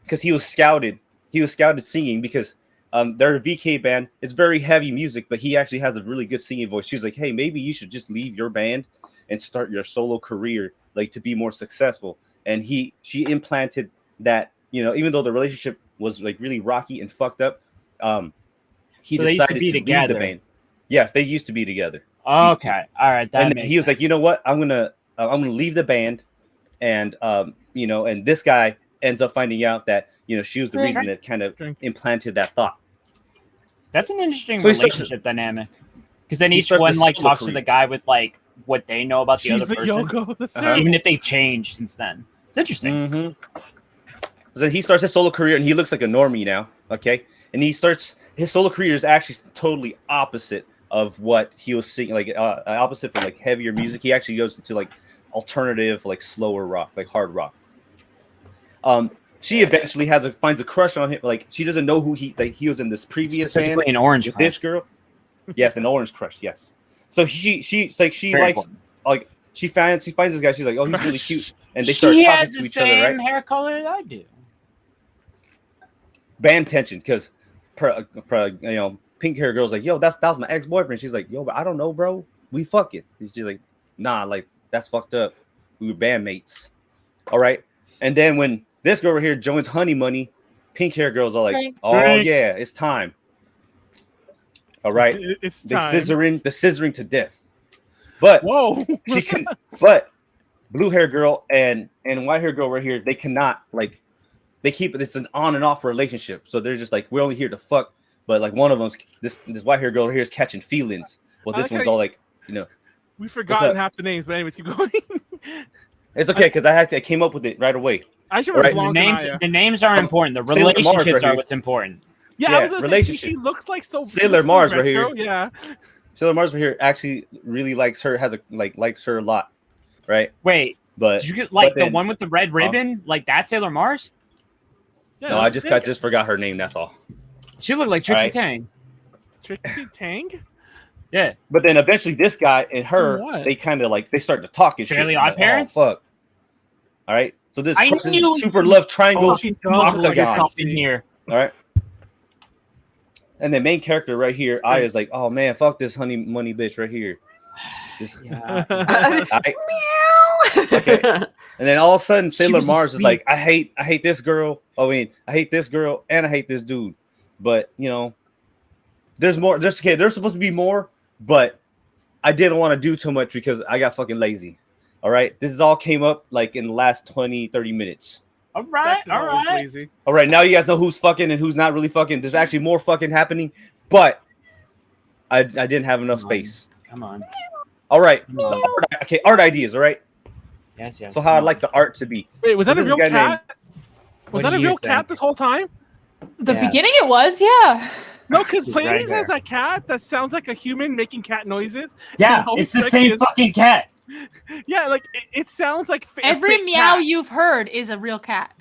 Speaker 6: because he was scouted singing because They're a VK band. It's very heavy music, but he actually has a really good singing voice. She's like, hey, maybe you should just leave your band and start your solo career, like to be more successful. And she implanted that, you know, even though the relationship was like really rocky and fucked up, he
Speaker 7: So they used to
Speaker 6: decided
Speaker 7: be
Speaker 6: to leave
Speaker 7: together.
Speaker 6: the band. Yes, they used to be together.
Speaker 7: Okay, all right. That
Speaker 6: And then
Speaker 7: makes
Speaker 6: he was
Speaker 7: sense.
Speaker 6: like, you know what? I'm gonna leave the band, and you know, and this guy ends up finding out that, you know, she was the reason that kind of implanted that thought.
Speaker 7: That's an interesting
Speaker 6: So he starts-
Speaker 7: relationship dynamic. Because then
Speaker 6: he
Speaker 7: each
Speaker 6: starts
Speaker 7: one
Speaker 6: to
Speaker 7: like
Speaker 6: solo
Speaker 7: talks to
Speaker 6: career.
Speaker 7: the guy with like what they know about the
Speaker 1: She's
Speaker 7: other
Speaker 1: the
Speaker 7: person,
Speaker 1: Yoko. That's
Speaker 6: Uh-huh.
Speaker 1: terrible.
Speaker 7: even if they changed since then. It's interesting.
Speaker 6: Mm-hmm. So he starts his solo career, and he looks like a normie now. Okay, and his solo career is actually totally opposite of what he was singing, like opposite from like heavier music. He actually goes into like alternative, like slower rock, like hard rock. She eventually finds a crush on him. Like she doesn't know who he was in this previous band
Speaker 7: Specifically an orange
Speaker 6: with
Speaker 7: crush.
Speaker 6: this girl. Yes, an orange crush. Yes. So she likes
Speaker 7: important.
Speaker 6: like she finds this guy. She's like, oh, he's really cute, and they start
Speaker 7: She
Speaker 6: talking
Speaker 7: has
Speaker 6: to
Speaker 7: the
Speaker 6: each other, right?
Speaker 7: same hair color that I do.
Speaker 6: Band tension, because you know, pink hair girl's like, yo, that was my ex-boyfriend. She's like, yo, but I don't know, bro. We fucking. She's like, nah, like that's fucked up. We were bandmates. All right. And then when this girl over here joins Honey Money, pink hair girls are like,
Speaker 2: Drink.
Speaker 6: oh
Speaker 7: Drink.
Speaker 6: yeah, it's time. All right.
Speaker 1: It's
Speaker 6: They
Speaker 1: time.
Speaker 6: scissoring to death. But
Speaker 1: Whoa.
Speaker 6: she can but blue hair girl and white hair girl right here, they cannot, like, they keep it's an on and off relationship. So they're just like, we're only here to fuck. But like one of them's this white hair girl here is catching feelings. Well,
Speaker 1: I
Speaker 6: this
Speaker 1: like
Speaker 6: one's
Speaker 1: how
Speaker 6: all like, you know,
Speaker 1: We've forgotten
Speaker 6: up?
Speaker 1: half the names, but anyways, keep going.
Speaker 6: it's okay because I came up with it right away.
Speaker 1: I should
Speaker 6: Right.
Speaker 1: remember
Speaker 7: The names are important. The
Speaker 6: Sailor Mars
Speaker 7: relationships
Speaker 6: right
Speaker 7: are
Speaker 6: here.
Speaker 7: what's important.
Speaker 1: Yeah,
Speaker 6: Yeah,
Speaker 1: I was gonna say,
Speaker 6: relationship.
Speaker 1: she looks like so.
Speaker 6: Sailor
Speaker 1: looks so
Speaker 6: Mars right
Speaker 1: retro,
Speaker 6: here.
Speaker 1: Yeah.
Speaker 6: Sailor Mars right here actually really likes her, likes her a lot, right?
Speaker 7: Wait,
Speaker 6: But
Speaker 7: did you get like
Speaker 6: but then-
Speaker 7: the one with the red ribbon? Like that Sailor Mars?
Speaker 1: Yeah,
Speaker 6: no, I just forgot her name. That's all.
Speaker 7: She looked like Trixie
Speaker 6: Alright.
Speaker 7: Tang.
Speaker 1: Trixie Tang.
Speaker 7: Yeah.
Speaker 6: But then eventually, this guy and her,
Speaker 1: What?
Speaker 6: they kind of like they start to talk and shit.
Speaker 7: Fairly
Speaker 6: I'm
Speaker 7: Odd
Speaker 6: like,
Speaker 7: Parents?
Speaker 6: Oh, fuck. All right. So this
Speaker 7: I
Speaker 6: is
Speaker 7: knew-
Speaker 6: super love triangle
Speaker 1: fucking dumb
Speaker 7: Put yourself
Speaker 6: octagon.
Speaker 7: in here.
Speaker 6: All right. And the main character right here, I is like, oh man, fuck this honey money bitch right here. This,
Speaker 7: Yeah.
Speaker 6: I, okay. And then all of a sudden, Sailor
Speaker 7: was
Speaker 6: Mars is
Speaker 7: asleep.
Speaker 6: like, I hate this girl. I mean, I hate this girl and I hate this dude. But you know, there's more. There's supposed to be more, but I didn't want to do too much because I got fucking lazy. All right. This is all came up like in the last 20-30 minutes.
Speaker 7: All right,
Speaker 1: Sex is
Speaker 7: all
Speaker 1: always
Speaker 7: right.
Speaker 1: lazy.
Speaker 6: All right, now you guys know who's fucking and who's not really fucking. There's actually more fucking happening, but I didn't have enough space.
Speaker 7: Come on.
Speaker 6: All right.
Speaker 7: Come on.
Speaker 6: Okay, art ideas, all right?
Speaker 7: Yes, yes.
Speaker 6: So how I'd like the art to be.
Speaker 1: Wait, was that a
Speaker 6: This is
Speaker 1: real
Speaker 6: a guy
Speaker 1: cat? Was
Speaker 7: What
Speaker 1: that
Speaker 7: do
Speaker 1: a
Speaker 7: you
Speaker 1: real cat
Speaker 7: think?
Speaker 1: this whole time?
Speaker 2: The
Speaker 7: Yeah.
Speaker 2: beginning it was, yeah.
Speaker 1: No, because
Speaker 7: It's right
Speaker 1: Pleiades has
Speaker 7: there.
Speaker 1: a cat that sounds like a human making cat noises.
Speaker 7: Yeah,
Speaker 1: How
Speaker 7: it's the
Speaker 1: sexy
Speaker 7: same
Speaker 1: is-
Speaker 7: fucking cat.
Speaker 1: Yeah, like it sounds like a
Speaker 2: Every
Speaker 1: fake
Speaker 2: meow
Speaker 1: cat.
Speaker 2: you've heard is a real cat.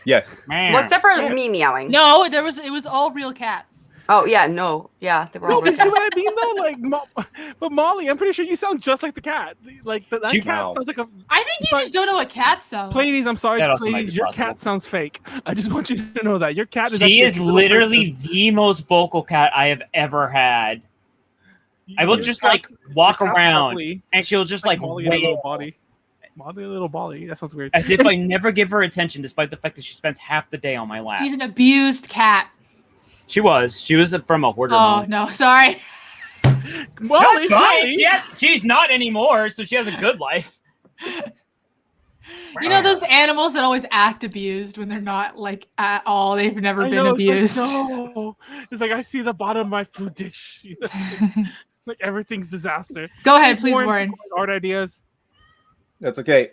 Speaker 6: Yes.
Speaker 7: Man.
Speaker 5: Well, except for
Speaker 1: Yeah.
Speaker 5: me meowing.
Speaker 2: No, it was all real cats.
Speaker 5: Oh yeah, no, yeah, they were
Speaker 1: No,
Speaker 5: all
Speaker 1: but
Speaker 5: real
Speaker 1: you see
Speaker 5: cats.
Speaker 1: what I mean though? Like, but Molly, I'm pretty sure you sound just like the cat. Like that
Speaker 7: You-
Speaker 1: cat
Speaker 6: Wow.
Speaker 1: sounds like a
Speaker 2: I think you
Speaker 1: But-
Speaker 2: just don't know what cats sound.
Speaker 1: Pleiades. I'm sorry,
Speaker 7: That also might
Speaker 1: Pleiades.
Speaker 7: be
Speaker 1: Your
Speaker 7: possible.
Speaker 1: cat sounds fake. I just want you to know that your cat is.
Speaker 7: She
Speaker 1: actually
Speaker 7: is
Speaker 1: a little
Speaker 7: literally
Speaker 1: person.
Speaker 7: the most vocal cat I have ever had. I will
Speaker 1: Your
Speaker 7: just
Speaker 1: cat's-
Speaker 7: like walk
Speaker 1: your cat's
Speaker 7: around
Speaker 1: lovely.
Speaker 7: and she'll just like
Speaker 1: Molly in a little
Speaker 7: wail
Speaker 1: body. Molly in a little body. That sounds weird.
Speaker 7: as if I never give her attention, despite the fact that she spends half the day on my lap.
Speaker 2: She's an abused cat.
Speaker 7: She was from a hoarder.
Speaker 2: Oh
Speaker 7: mom.
Speaker 2: no, sorry.
Speaker 1: Molly,
Speaker 7: That's fine.
Speaker 1: Molly.
Speaker 7: She's not anymore, so she has a good life.
Speaker 2: You know those animals that always act abused when they're not like at all. They've never
Speaker 1: I
Speaker 2: been
Speaker 1: know, it's like,
Speaker 2: abused.
Speaker 1: no. It's like I see the bottom of my food dish. You know? Like everything's disaster.
Speaker 2: Go ahead, please, Warren.
Speaker 1: Art ideas.
Speaker 6: That's okay.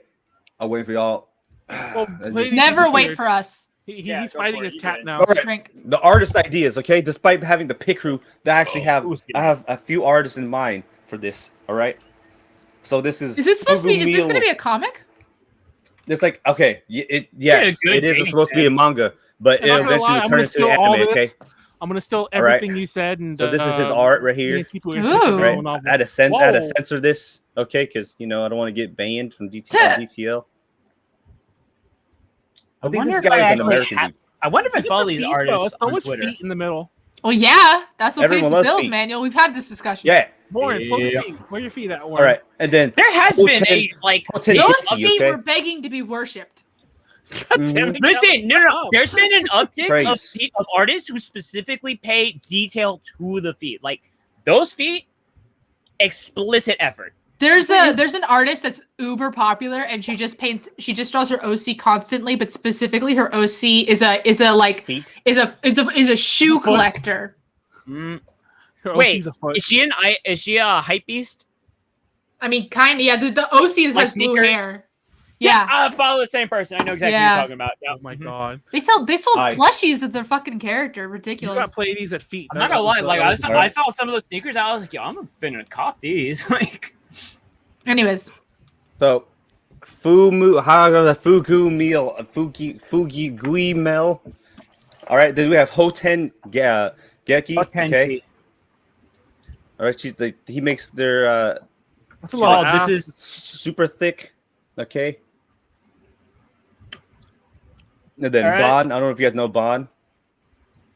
Speaker 6: I'll wait for y'all.
Speaker 1: Well,
Speaker 6: And
Speaker 1: ladies-
Speaker 6: just-
Speaker 2: Never wait
Speaker 1: disappeared.
Speaker 2: for us.
Speaker 7: Yeah,
Speaker 1: He's
Speaker 7: go
Speaker 1: fighting
Speaker 7: for it,
Speaker 1: his
Speaker 7: you
Speaker 1: cat
Speaker 7: did.
Speaker 1: now.
Speaker 6: All right.
Speaker 2: Drink.
Speaker 6: The artist ideas, okay? Despite having the pick crew, that actually I have a few artists in mind for this. All right. So this is.
Speaker 2: Is this supposed to be? Is this going to
Speaker 6: Meal-
Speaker 2: be a comic?
Speaker 6: It's like okay, yes,
Speaker 7: Yeah, good
Speaker 6: it is
Speaker 7: game,
Speaker 6: supposed to be a manga, but
Speaker 1: I'm not
Speaker 6: it'll
Speaker 1: gonna lie,
Speaker 6: eventually
Speaker 1: I'm
Speaker 6: turn
Speaker 1: gonna
Speaker 6: into
Speaker 1: steal all
Speaker 6: anime. Okay.
Speaker 1: this. I'm gonna steal
Speaker 6: All right.
Speaker 1: everything you said, and
Speaker 6: So this is his art right here.
Speaker 1: People who
Speaker 2: Ooh.
Speaker 1: are
Speaker 6: Right.
Speaker 1: novel.
Speaker 6: I had to
Speaker 1: Whoa.
Speaker 6: censor this, okay? Because you know I don't want to get banned from DTL. I think
Speaker 7: wonder
Speaker 6: this
Speaker 7: if I
Speaker 6: guy is an
Speaker 7: actually
Speaker 6: American
Speaker 7: ha-
Speaker 6: dude.
Speaker 7: I wonder if I
Speaker 1: Look at
Speaker 7: follow
Speaker 1: the
Speaker 7: these
Speaker 1: feet,
Speaker 7: artists
Speaker 1: though. It's so
Speaker 7: on
Speaker 1: much
Speaker 7: Twitter.
Speaker 1: feet in the middle.
Speaker 2: Well, yeah, that's what pays
Speaker 6: Everyone
Speaker 2: the
Speaker 6: loves
Speaker 2: bills,
Speaker 6: feet.
Speaker 2: Manuel. We've had this discussion.
Speaker 6: Yeah.
Speaker 1: Warren, pull your
Speaker 6: Yeah.
Speaker 1: feet. Where are your feet at, Warren?
Speaker 6: All right, and then
Speaker 7: There has been a like.
Speaker 6: Hoten
Speaker 2: Those
Speaker 6: Hissy,
Speaker 2: feet
Speaker 6: okay?
Speaker 2: were begging to be worshipped.
Speaker 1: Damn it.
Speaker 7: Listen, no.
Speaker 1: Oh.
Speaker 7: There's been an uptick
Speaker 6: Praise.
Speaker 7: of feet of artists who specifically pay detail to the feet. Like those feet, explicit effort.
Speaker 2: There's an artist that's uber popular, and she just draws her OC constantly, but specifically her OC is a shoe collector.
Speaker 7: Mm.
Speaker 1: Her
Speaker 7: Wait,
Speaker 1: OC's a foot.
Speaker 7: is she a hype beast?
Speaker 2: I mean, kind of, yeah. The OC has
Speaker 7: Like
Speaker 2: blue
Speaker 7: sneakers?
Speaker 2: hair. Yeah.
Speaker 7: I follow the same person. I know exactly what
Speaker 2: Yeah.
Speaker 7: you're talking about. Yeah.
Speaker 1: Oh my god.
Speaker 2: They sold
Speaker 6: Hi.
Speaker 2: plushies of their fucking character.
Speaker 1: You got
Speaker 2: Ridiculous.
Speaker 1: Pleiades at feet.
Speaker 7: I'm not gonna lie. Like I
Speaker 6: Alright.
Speaker 7: saw some of those sneakers. I was like, yo, I'm finna cop these. Like,
Speaker 2: Anyways,
Speaker 6: So, Fugu meal, Fugi Gui Mel. All right, then we have Hoten Geki. Okay, all right. He makes their
Speaker 1: That's a lot.
Speaker 7: Oh,
Speaker 1: of
Speaker 7: this
Speaker 1: ass.
Speaker 7: is
Speaker 6: super thick. Okay, and then
Speaker 7: All right.
Speaker 6: Bond. I don't know if you guys know Bond.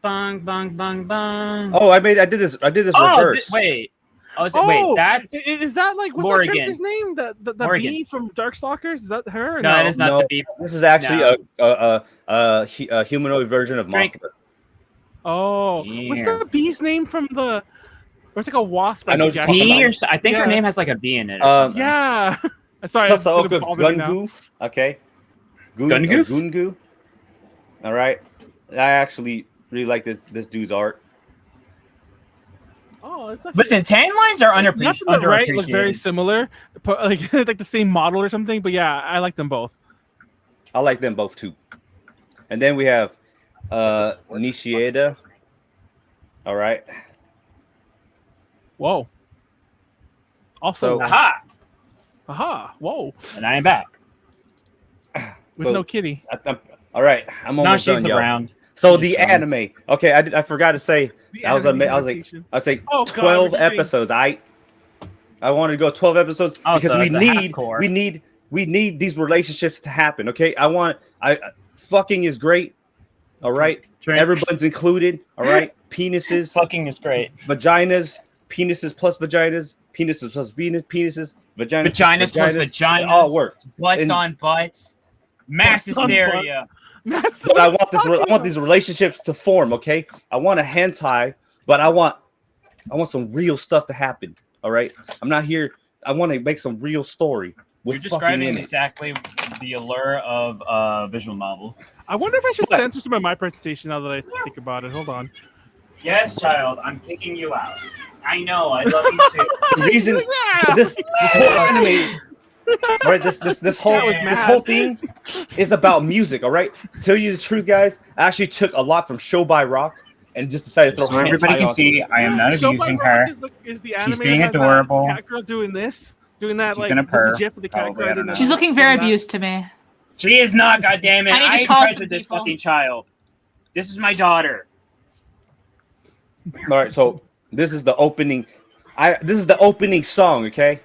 Speaker 7: bang, bang, bang, bang.
Speaker 6: Oh, I did this reverse.
Speaker 7: Wait. Oh,
Speaker 1: Oh,
Speaker 7: wait, that's
Speaker 1: is that like what's
Speaker 7: Morrigan.
Speaker 1: that character's name? The
Speaker 7: Morrigan.
Speaker 1: bee from Darkstalkers? Is that her? Or
Speaker 7: no, it is not
Speaker 6: No.
Speaker 7: the beef.
Speaker 6: This is actually
Speaker 7: No.
Speaker 6: a humanoid version of
Speaker 7: Drink.
Speaker 6: Mothra.
Speaker 1: Oh, what's
Speaker 7: Yeah.
Speaker 1: the bee's name from the? Or it's like a wasp.
Speaker 6: I know
Speaker 1: think,
Speaker 6: what you're
Speaker 1: actually.
Speaker 6: talking
Speaker 7: V
Speaker 6: about.
Speaker 7: or I think her
Speaker 1: Yeah.
Speaker 7: name has like a V in it. Or
Speaker 6: Um,
Speaker 7: something.
Speaker 1: Yeah. Sorry, it's
Speaker 6: Sasaoka
Speaker 1: gonna bother me now.
Speaker 6: Gungu. Okay.
Speaker 7: Gungoof?
Speaker 6: Gungu. All right. I actually really like this dude's art.
Speaker 1: Oh, it's actually,
Speaker 7: Listen, tan lines are
Speaker 1: left and the right look very
Speaker 7: underappreciated.
Speaker 1: similar, but like like the same model or something. But yeah, I like them both.
Speaker 6: I like them both too. And then we have Nishieda. All right.
Speaker 1: Whoa. Also,
Speaker 6: So-
Speaker 7: Aha!
Speaker 1: Whoa.
Speaker 7: And I am back.
Speaker 1: With
Speaker 6: So-
Speaker 1: no kitty.
Speaker 6: All right. I'm
Speaker 7: Now
Speaker 6: almost
Speaker 7: she's
Speaker 6: done, y'all.
Speaker 7: around.
Speaker 6: So
Speaker 7: She's
Speaker 6: the
Speaker 7: chilling.
Speaker 6: anime. Okay, I forgot to say.
Speaker 1: The
Speaker 6: I was
Speaker 1: anime
Speaker 6: like
Speaker 1: adaptation.
Speaker 6: I'd say
Speaker 1: Oh, God,
Speaker 6: 12
Speaker 1: we're getting-
Speaker 6: episodes. I wanted to go 12 episodes
Speaker 7: Oh,
Speaker 6: because
Speaker 7: so
Speaker 6: we
Speaker 7: it's a
Speaker 6: need
Speaker 7: half-core.
Speaker 6: we need these relationships to happen. Okay, I fucking is great. All right,
Speaker 7: Drink.
Speaker 6: everyone's included. All right, penises,
Speaker 7: Fucking is great.
Speaker 6: vaginas, penises plus vaginas, penises plus penises, vaginas
Speaker 7: Vaginas plus vaginas.
Speaker 6: It all worked.
Speaker 7: Butts
Speaker 6: And-
Speaker 7: on butts. Mass
Speaker 1: Butts on
Speaker 7: hysteria.
Speaker 1: That's
Speaker 6: But
Speaker 1: what
Speaker 6: I
Speaker 1: I'm
Speaker 6: want this.
Speaker 1: talking
Speaker 6: I want these relationships to form. Okay, I want a hentai, but I want some real stuff to happen. All right, I'm not here. I want to make some real story
Speaker 7: You're
Speaker 6: with fucking
Speaker 7: describing
Speaker 6: in it.
Speaker 7: exactly the allure of visual novels.
Speaker 1: I wonder if I should
Speaker 6: What?
Speaker 1: censor some of my presentation now that I think about it. Hold on.
Speaker 7: Yes, child, I'm kicking you out. I know, I love you too.
Speaker 6: The reason this whole anime, right? This whole thing is about music. All right, tell you the truth, guys. I actually took a lot from Show by Rock and just decided to throw
Speaker 7: So everybody
Speaker 6: hentai
Speaker 7: can
Speaker 6: on
Speaker 7: see,
Speaker 6: it.
Speaker 7: I am not
Speaker 1: Show by
Speaker 7: abusing
Speaker 1: Rock
Speaker 7: her.
Speaker 1: Is the
Speaker 7: She's
Speaker 1: anime
Speaker 7: being
Speaker 1: that has that
Speaker 7: adorable.
Speaker 1: cat girl doing this, doing that
Speaker 7: She's
Speaker 1: like
Speaker 7: gonna
Speaker 1: this
Speaker 7: purr,
Speaker 1: gif with the cat
Speaker 7: probably,
Speaker 1: girl.
Speaker 7: I don't
Speaker 1: doing
Speaker 7: know.
Speaker 1: that.
Speaker 2: she's looking very
Speaker 1: Doing that.
Speaker 2: abused to me.
Speaker 7: She is not, goddammit.
Speaker 2: I need to
Speaker 7: I ain't
Speaker 2: call
Speaker 7: friends
Speaker 2: some
Speaker 7: with this
Speaker 2: people.
Speaker 7: fucking child. This is my daughter.
Speaker 6: All right, so this is the opening. This is the opening song. Okay.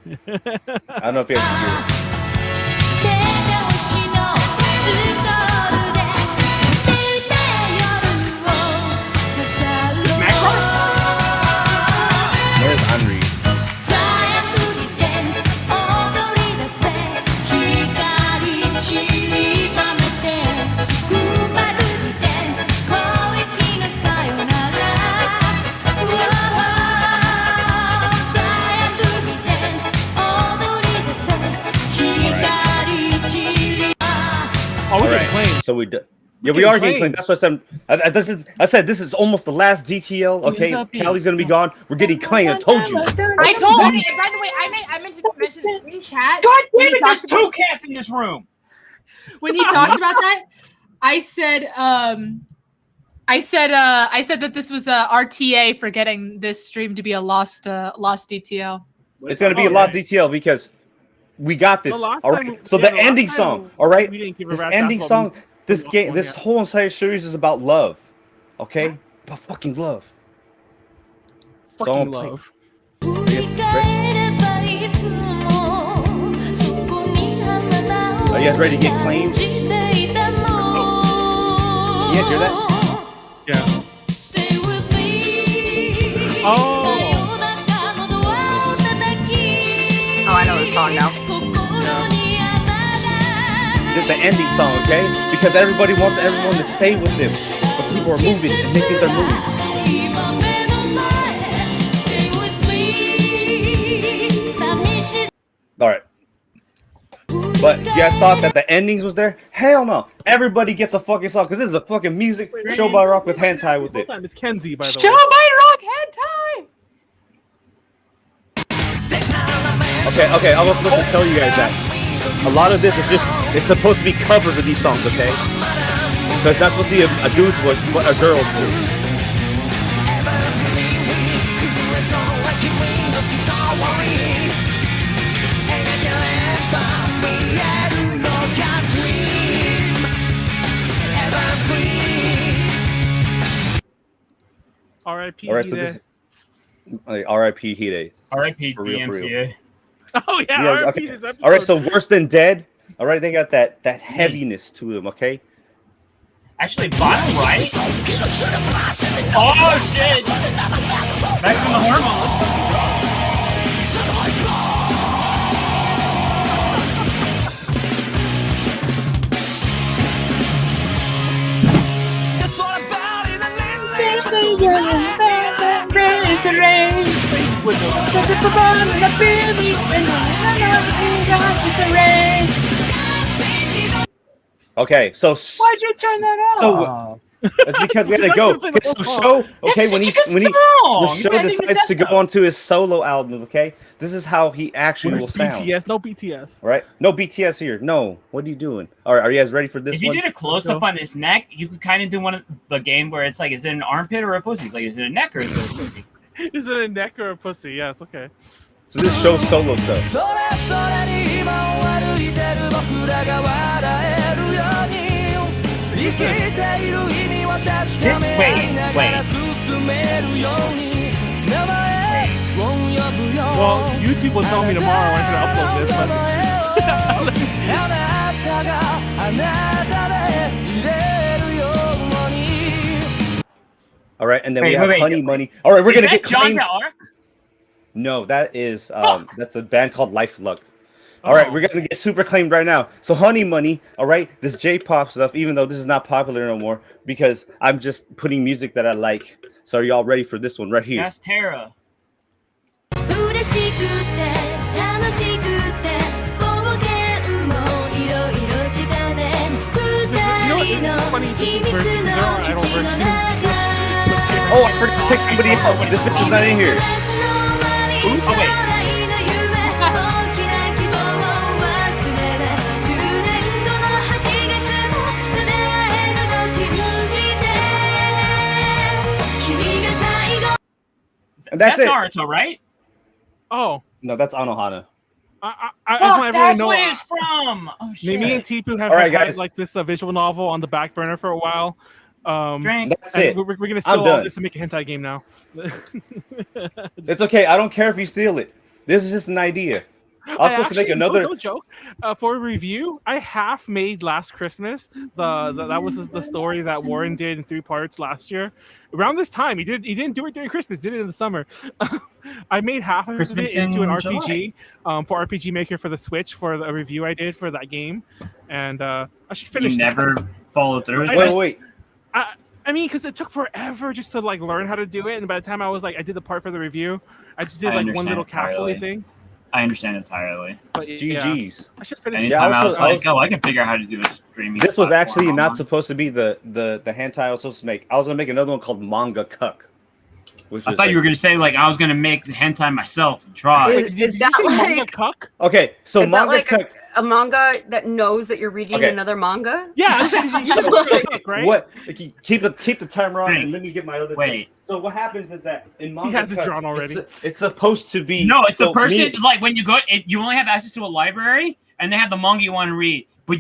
Speaker 6: I don't know if you guys can hear it.
Speaker 8: 手拍子のスコールで寝て夜を飾ろう
Speaker 6: Where's Henry?
Speaker 8: Fly and booty dance 踊り出せ光散りばめて Goodbye booty dance 恋気のさよなら Fly and booty dance 踊り出せ光散り
Speaker 1: Oh, we're
Speaker 6: All
Speaker 1: getting
Speaker 6: right,
Speaker 1: claimed.
Speaker 6: so we did. Yeah, we
Speaker 1: getting
Speaker 6: are getting
Speaker 1: claimed.
Speaker 6: claimed. That's what I said. I said this is almost the last DTL. Okay, Callie's gonna be gone. We're getting claimed. I told you.
Speaker 2: I told. Okay, by the way, I meant to mention this in chat.
Speaker 7: God
Speaker 2: when
Speaker 7: damn
Speaker 2: he
Speaker 7: it, there's
Speaker 2: talked
Speaker 7: two cats in this room.
Speaker 2: when he talked about that, I said that this was a RTA for getting this stream to be a lost DTL.
Speaker 6: It's gonna be a lost DTL because we got this.
Speaker 1: The last
Speaker 6: All
Speaker 1: time-
Speaker 6: right. So
Speaker 1: yeah,
Speaker 6: the
Speaker 1: the last
Speaker 6: ending
Speaker 1: time
Speaker 6: song. All right.
Speaker 1: we didn't give a
Speaker 6: This
Speaker 1: rat's
Speaker 6: ending
Speaker 1: ass
Speaker 6: song.
Speaker 1: about
Speaker 6: This
Speaker 1: we-
Speaker 6: game. This
Speaker 1: yeah.
Speaker 6: whole entire series is about love. Okay. About fucking love.
Speaker 1: Fucking
Speaker 6: Someone play-
Speaker 1: love.
Speaker 8: 振り返ればいつもそこに花を
Speaker 6: Are you guys ready to get claimed?
Speaker 8: 感じていたの
Speaker 6: guys hear that?
Speaker 1: Yeah.
Speaker 8: Stay with me.
Speaker 1: Oh.
Speaker 5: Oh, I know the song now.
Speaker 6: This is the ending song, okay? Because everybody wants everyone to stay with them, but people are moving and making their moves. All right. But you guys thought that the endings was there? Hell no. Everybody gets a fucking song because this is a fucking music show by Rock with hentai with it.
Speaker 1: It's Kenzie, by the
Speaker 2: Show
Speaker 1: way.
Speaker 2: by Rock Hentai.
Speaker 6: Okay, I was supposed to tell you guys that. A lot of this is just, it's supposed to be covers of these songs, okay? So it's not supposed to be a dude's voice, but a girl's voice.
Speaker 1: R.I.P.
Speaker 6: Alright, so this R.I.P. Hide.
Speaker 3: R.I.P.
Speaker 6: For real, for real.
Speaker 3: DMCA.
Speaker 1: Oh yeah,
Speaker 6: Yeah,
Speaker 1: R.I.P.
Speaker 6: okay.
Speaker 1: this episode.
Speaker 6: Alright, so worse than dead. Alright, they got that heaviness to them, okay?
Speaker 3: Actually, bottom right. Oh shit! Back from the hormone.
Speaker 6: Okay, so
Speaker 3: Why'd you turn that
Speaker 6: So-
Speaker 3: off?
Speaker 6: it's because we had to go. Okay, so show, okay, when the show decides to go onto his solo album, okay, this is how he actually will
Speaker 1: Where's
Speaker 6: sound.
Speaker 1: BTS? No BTS.
Speaker 6: Right? No BTS here. No. What are you doing? All right, are you guys ready for this
Speaker 3: If you
Speaker 6: one?
Speaker 3: did a close up on his neck, you could kind of do one of the game where it's like, is it an armpit or a pussy? Like, is it a neck or is it a pussy?
Speaker 1: Is it a neck or a pussy? Yeah, it's okay.
Speaker 6: So this shows solo stuff.
Speaker 3: This wait.
Speaker 1: Well, YouTube will tell me tomorrow I'm gonna upload this,
Speaker 6: All right, and then
Speaker 3: Wait,
Speaker 6: we have
Speaker 3: wait,
Speaker 6: Honey
Speaker 3: wait.
Speaker 6: Money. All right, we're
Speaker 3: Is
Speaker 6: gonna
Speaker 3: that
Speaker 6: get
Speaker 3: John
Speaker 6: claimed.
Speaker 3: Arc?
Speaker 6: No, that is that's a band called Life Luck. All right, we're gonna get super claimed right now. So Honey Money, all right, this J-pop stuff, even though this is not popular no more, because I'm just putting music that I like. So are y'all ready for this one right here?
Speaker 3: That's Tara.
Speaker 8: 嬉しくて楽しくて冒険もいろいろしたね二人の秘密の基地の中
Speaker 6: Oh, I forgot to take somebody out. This bitch is not in here.
Speaker 3: Oh, wait.
Speaker 6: And that's it.
Speaker 3: Naruto, right?
Speaker 1: Oh,
Speaker 6: No, that's Anohana.
Speaker 1: I
Speaker 3: Fuck,
Speaker 1: everyone
Speaker 3: that's
Speaker 1: know.
Speaker 3: what it's from. Oh shit.
Speaker 1: Me and Tipu have
Speaker 6: All right,
Speaker 1: had
Speaker 6: guys.
Speaker 1: like this visual novel on the back burner for a while.
Speaker 3: Drink.
Speaker 6: That's
Speaker 1: And
Speaker 6: it.
Speaker 1: we're gonna
Speaker 6: I'm
Speaker 1: steal all
Speaker 6: done.
Speaker 1: this to make a hentai game now.
Speaker 6: It's okay. I don't care if you steal it. This is just an idea. I was supposed to make another.
Speaker 1: No joke. For a review, I half made last Christmas. That was the story that Warren did in 3 parts last year. Around this time, he didn't do it during Christmas. Did it in the summer. I made half of
Speaker 3: Christmas
Speaker 1: it into an
Speaker 3: in
Speaker 1: RPG for RPG Maker for the Switch for the review I did for that game, and I should finish.
Speaker 3: You never followed through with
Speaker 1: I-
Speaker 3: it?
Speaker 6: Wait.
Speaker 1: I mean, because it took forever just to like learn how to do it, and by the time I did the part for the review, I just did
Speaker 3: I
Speaker 1: like one
Speaker 3: understand
Speaker 1: little castle
Speaker 3: entirely.
Speaker 1: thing.
Speaker 3: I understand entirely.
Speaker 1: But yeah,
Speaker 6: GG's.
Speaker 1: I should finish.
Speaker 3: Anytime
Speaker 6: Yeah,
Speaker 3: I
Speaker 6: also-
Speaker 3: was like,
Speaker 6: also-
Speaker 3: oh, I can figure out how to do a streaming.
Speaker 6: This was actually
Speaker 3: platform
Speaker 6: not
Speaker 3: online.
Speaker 6: supposed to be the hentai I was supposed to make. I was gonna make another one called Manga Cuck. Which
Speaker 3: I
Speaker 6: is
Speaker 3: thought
Speaker 6: like-
Speaker 3: you were gonna say like I was gonna make the hentai myself and try.
Speaker 5: Is
Speaker 1: Did you
Speaker 5: that
Speaker 1: say manga
Speaker 5: like
Speaker 1: cuck?
Speaker 6: Okay, so
Speaker 5: is that
Speaker 6: Manga
Speaker 5: like
Speaker 6: Cuck.
Speaker 5: a manga that knows that you're reading
Speaker 6: Okay.
Speaker 5: another manga?
Speaker 1: Yeah, I'm saying you just
Speaker 5: Like,
Speaker 1: cuck, right?
Speaker 6: What? Keep the timer on,
Speaker 3: Wait.
Speaker 6: and let me get my other.
Speaker 3: Wait.
Speaker 6: So what happens is that in Manga
Speaker 1: has it
Speaker 6: Cuck,
Speaker 1: drawn already.
Speaker 6: It's supposed to be.
Speaker 3: No, it's
Speaker 6: so
Speaker 3: the person
Speaker 6: me-
Speaker 3: like when you go, you only have access to a library, and they have the manga you want to read, but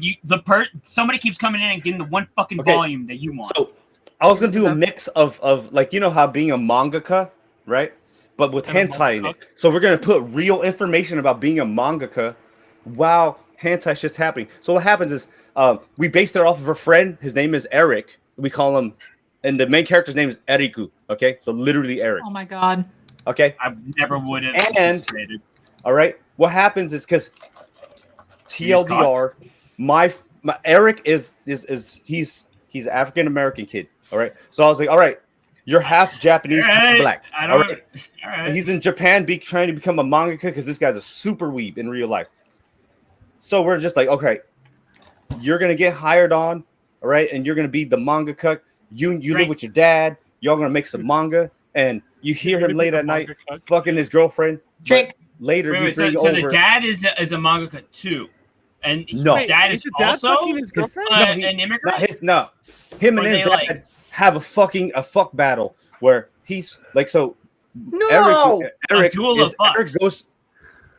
Speaker 3: somebody keeps coming in and getting the one fucking
Speaker 6: Okay.
Speaker 3: volume that you want.
Speaker 6: So I was gonna do a mix of like how being a mangaka, right? But with
Speaker 1: And a
Speaker 6: hentai in
Speaker 1: manga
Speaker 6: it. So we're gonna put real information about being a mangaka while hentai shit's happening. So what happens is we based it off of a friend. His name is Eric. we call him, and the main character's name is Eriku. Okay, so literally Eric.
Speaker 2: Oh my god.
Speaker 6: Okay,
Speaker 3: I never would have
Speaker 6: And-
Speaker 3: anticipated.
Speaker 6: all right. What happens is because TLDR, my Eric is he's African American kid. All right, so I was like, all right, you're half Japanese, half
Speaker 3: Alright,
Speaker 6: black.
Speaker 3: I
Speaker 6: All
Speaker 3: don't.
Speaker 6: right,
Speaker 3: All right.
Speaker 6: he's in Japan, trying to become a mangaka because this guy's a super weeb in real life. So we're just like, okay, you're gonna get hired on, all right, and you're gonna be the mangaka. You live
Speaker 3: Drink.
Speaker 6: with your dad. Y'all gonna make some manga, and you hear
Speaker 1: You're
Speaker 6: him
Speaker 1: gonna
Speaker 6: late
Speaker 1: be
Speaker 6: at
Speaker 1: the
Speaker 6: night
Speaker 1: mangaka.
Speaker 6: fucking his girlfriend. but
Speaker 2: Drink.
Speaker 6: Later,
Speaker 3: Wait,
Speaker 6: you
Speaker 3: wait, so,
Speaker 6: bring
Speaker 3: so
Speaker 6: over.
Speaker 3: the dad is a mangaka too, and
Speaker 6: No.
Speaker 3: his dad is
Speaker 1: Is the dad
Speaker 3: also
Speaker 1: fucking his girlfriend?
Speaker 6: No, he-
Speaker 3: an immigrant.
Speaker 6: Him and
Speaker 3: Or
Speaker 6: his
Speaker 3: they,
Speaker 6: dad
Speaker 3: like-
Speaker 6: have a fuck battle where he's like, so
Speaker 5: No.
Speaker 6: Eric
Speaker 3: duel of fucks.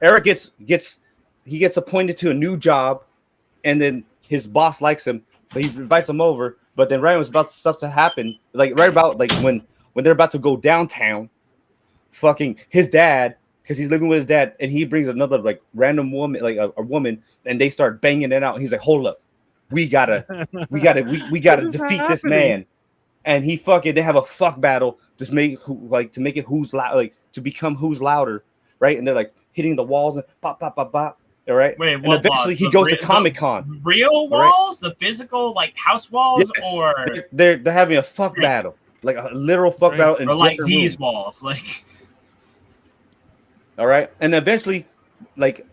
Speaker 6: Eric gets appointed to a new job, and then his boss likes him, so he invites him over. But then right when it's about stuff to happen, like right about like when they're about to go downtown, fucking his dad, because he's living with his dad, and he brings another like random woman, like a woman, and they start banging it out. And he's like, hold up, we gotta
Speaker 1: What is
Speaker 6: defeat this
Speaker 1: happening?
Speaker 6: man. And they have a fuck battle to make it who's loud, like to become who's louder, right? And they're like hitting the walls and pop pop pop pop. All right.
Speaker 3: Wait,
Speaker 6: And
Speaker 3: what
Speaker 6: eventually
Speaker 3: walls?
Speaker 6: he
Speaker 3: The
Speaker 6: goes to
Speaker 3: re-
Speaker 6: Comic-Con.
Speaker 3: Real
Speaker 6: All right.
Speaker 3: walls, the physical like house walls,
Speaker 6: Yes.
Speaker 3: or
Speaker 6: They're having a fuck battle, like a literal fuck
Speaker 1: Right.
Speaker 6: battle in
Speaker 3: or like
Speaker 6: different
Speaker 3: these
Speaker 6: rooms.
Speaker 3: walls, like
Speaker 6: All right, and eventually, like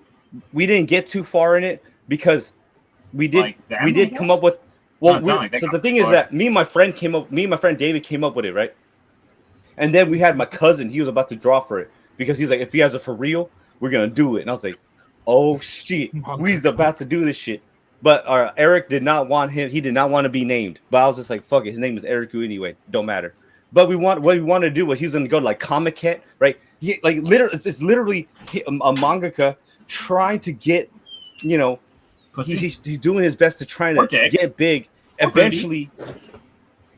Speaker 6: we didn't get too far in it because we did
Speaker 3: Like them,
Speaker 6: we
Speaker 3: I
Speaker 6: did come
Speaker 3: guess?
Speaker 6: up with well.
Speaker 3: it's not like they
Speaker 6: So
Speaker 3: got
Speaker 6: the thing is
Speaker 3: far.
Speaker 6: that me and my friend David came up with it, right? And then we had my cousin. He was about to draw for it because he's like, if he has it for real, we're gonna do it. And I was like, oh shit, we's about to do this shit. But Eric did not want him. He did not want to be named. But I was just like, fuck it. His name is Eriku anyway. Don't matter. But what we wanted to do was he's gonna go to like Comic-Con, right? Like literally, it's literally a mangaka trying to get, you know,
Speaker 3: pussy.
Speaker 6: he's doing his best to try to
Speaker 3: Okay.
Speaker 6: get big.
Speaker 3: Or
Speaker 6: Eventually,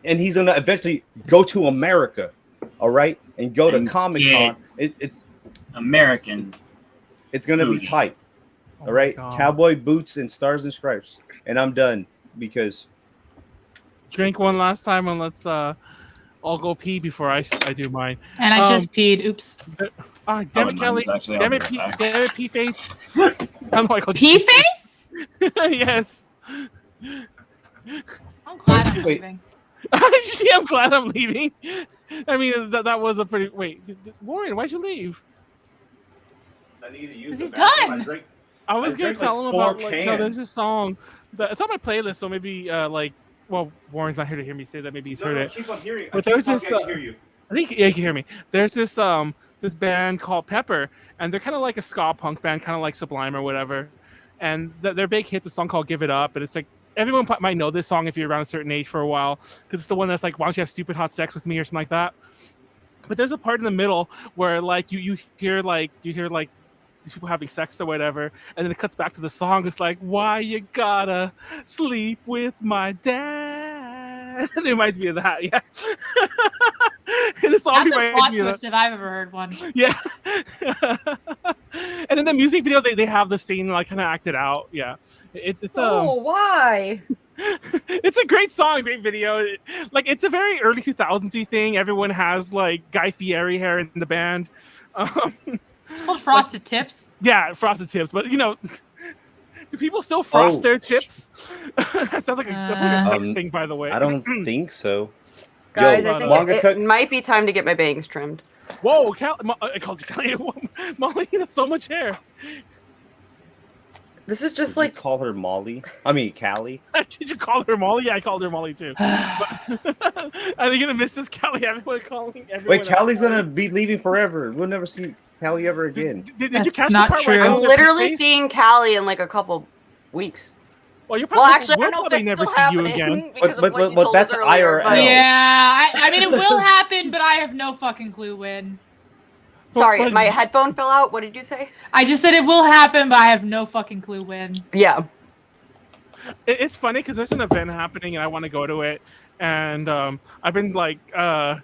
Speaker 6: and he's gonna eventually go to America, all right, and go to
Speaker 3: And
Speaker 6: Comic-Con. It's
Speaker 3: American.
Speaker 6: gonna be
Speaker 3: Booty.
Speaker 6: tight.
Speaker 1: Oh
Speaker 6: All
Speaker 1: my
Speaker 6: right,
Speaker 1: God.
Speaker 6: cowboy boots and stars and stripes, and I'm done because
Speaker 1: Drink one last time and let's all go pee before I do mine.
Speaker 2: And I just peed. Oops.
Speaker 1: Ah, damn it,
Speaker 3: mine
Speaker 1: Kelly.
Speaker 3: was actually
Speaker 1: Damn
Speaker 3: on
Speaker 1: it,
Speaker 3: the back.
Speaker 1: damn it, pee face. I don't know why I called
Speaker 2: Pee
Speaker 1: you
Speaker 2: face?
Speaker 1: Yes.
Speaker 2: I'm glad I'm
Speaker 6: Wait.
Speaker 2: leaving.
Speaker 1: See, I'm glad I'm leaving. I mean, that was a pretty. Wait, Warren, why'd you leave?
Speaker 6: I need to use
Speaker 2: 'Cause he's
Speaker 6: the bathroom.
Speaker 2: done.
Speaker 6: I drank-
Speaker 1: I was
Speaker 6: I
Speaker 1: gonna
Speaker 6: drank,
Speaker 1: tell
Speaker 6: like,
Speaker 1: him
Speaker 6: 4
Speaker 1: about like no, there's
Speaker 6: cans.
Speaker 1: this song that it's on my playlist, so maybe like well, Warren's not here to hear me say that. Maybe he's heard it.
Speaker 6: keep on hearing.
Speaker 1: But there's this,
Speaker 6: I can hear you.
Speaker 1: I think yeah, you can hear me. There's this this band called Pepper, and they're kind of like a ska punk band, kind of like Sublime or whatever. And their big hit's a song called "Give It Up," and it's like everyone might know this song if you're around a certain age for a while, because it's the one that's like, "Why don't you have stupid hot sex with me?" or something like that. But there's a part in the middle where like you hear like these people having sex or whatever, and then it cuts back to the song. It's like, "Why you gotta sleep with my dad?" It reminds me of that, yeah. And the song
Speaker 2: That's a
Speaker 1: reminds
Speaker 2: plot
Speaker 1: me of
Speaker 2: twist if I've ever heard one.
Speaker 1: yeah. And in the music video, they have the scene like kind of acted out. Yeah, it's
Speaker 5: Why?
Speaker 1: it's a great song, great video. Like it's a very early 2000s thing. Everyone has like Guy Fieri hair in the band.
Speaker 2: It's called Frosted Tips.
Speaker 1: Yeah, frosted tips. But you know, do people still frost
Speaker 6: Oh,
Speaker 1: their tips? That sounds like that's like a sex thing, by the way.
Speaker 6: I don't think so.
Speaker 5: Guys,
Speaker 6: Yo,
Speaker 5: I think
Speaker 6: manga
Speaker 5: it
Speaker 6: cut-
Speaker 5: might be time to get my bangs trimmed.
Speaker 1: Whoa, I called you Callie. Molly, that's so much hair.
Speaker 5: This is just
Speaker 6: Did you
Speaker 5: like
Speaker 6: call her Molly. I mean Callie.
Speaker 1: Did you call her Molly? Yeah, I called her Molly too. But, are you gonna miss this, Callie? Everyone calling everyone.
Speaker 6: Wait, Callie's gonna be leaving forever. We'll never see Callie ever again.
Speaker 1: Did you
Speaker 2: That's
Speaker 1: catch
Speaker 2: not
Speaker 1: the part
Speaker 2: true.
Speaker 1: where I
Speaker 5: I'm
Speaker 1: called her
Speaker 5: literally
Speaker 1: face?
Speaker 5: seeing Callie in like a couple weeks.
Speaker 1: Well, you
Speaker 5: Well,
Speaker 1: probably
Speaker 5: actually, I
Speaker 1: we'll
Speaker 5: don't know if
Speaker 1: probably
Speaker 5: that's
Speaker 1: never
Speaker 5: still
Speaker 1: see you
Speaker 5: happening
Speaker 1: again.
Speaker 5: because
Speaker 6: But-
Speaker 5: of what you
Speaker 6: but
Speaker 5: told
Speaker 6: that's
Speaker 5: us earlier.
Speaker 6: IRL.
Speaker 5: but-
Speaker 2: Yeah, I mean, it will happen, but I have no fucking clue when.
Speaker 5: Sorry,
Speaker 1: But-
Speaker 5: my headphone fell out. What did you say?
Speaker 2: I just said it will happen, but I have no fucking clue when.
Speaker 5: Yeah.
Speaker 1: It's funny because there's an event happening and I want to go to it, and I've been like, and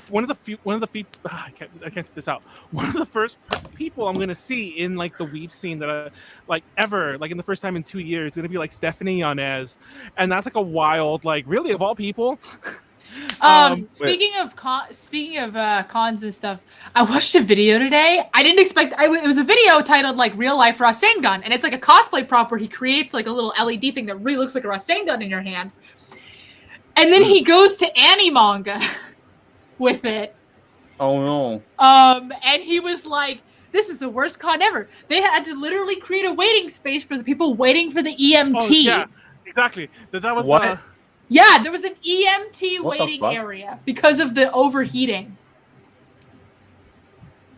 Speaker 1: one of the I can't spit this out. One of the first people I'm gonna see in like the weeb scene that I like ever, like in the first time in 2 years, is gonna be like Stephanie Yanez, and that's like a wild, like really of all people.
Speaker 2: Speaking of cons and stuff, I watched a video today. I didn't expect. It was a video titled like "Real Life Rasengan," and it's like a cosplay prop where he creates like a little LED thing that really looks like a Rasengan in your hand, and then he goes to anime manga with it.
Speaker 6: Oh no.
Speaker 2: And he was like, "This is the worst con ever." They had to literally create a waiting space for the people waiting for the EMT.
Speaker 1: Oh, yeah, exactly. That was
Speaker 6: What?
Speaker 2: Yeah, there was an EMT
Speaker 6: What the
Speaker 2: waiting
Speaker 6: fuck?
Speaker 2: area because of the overheating.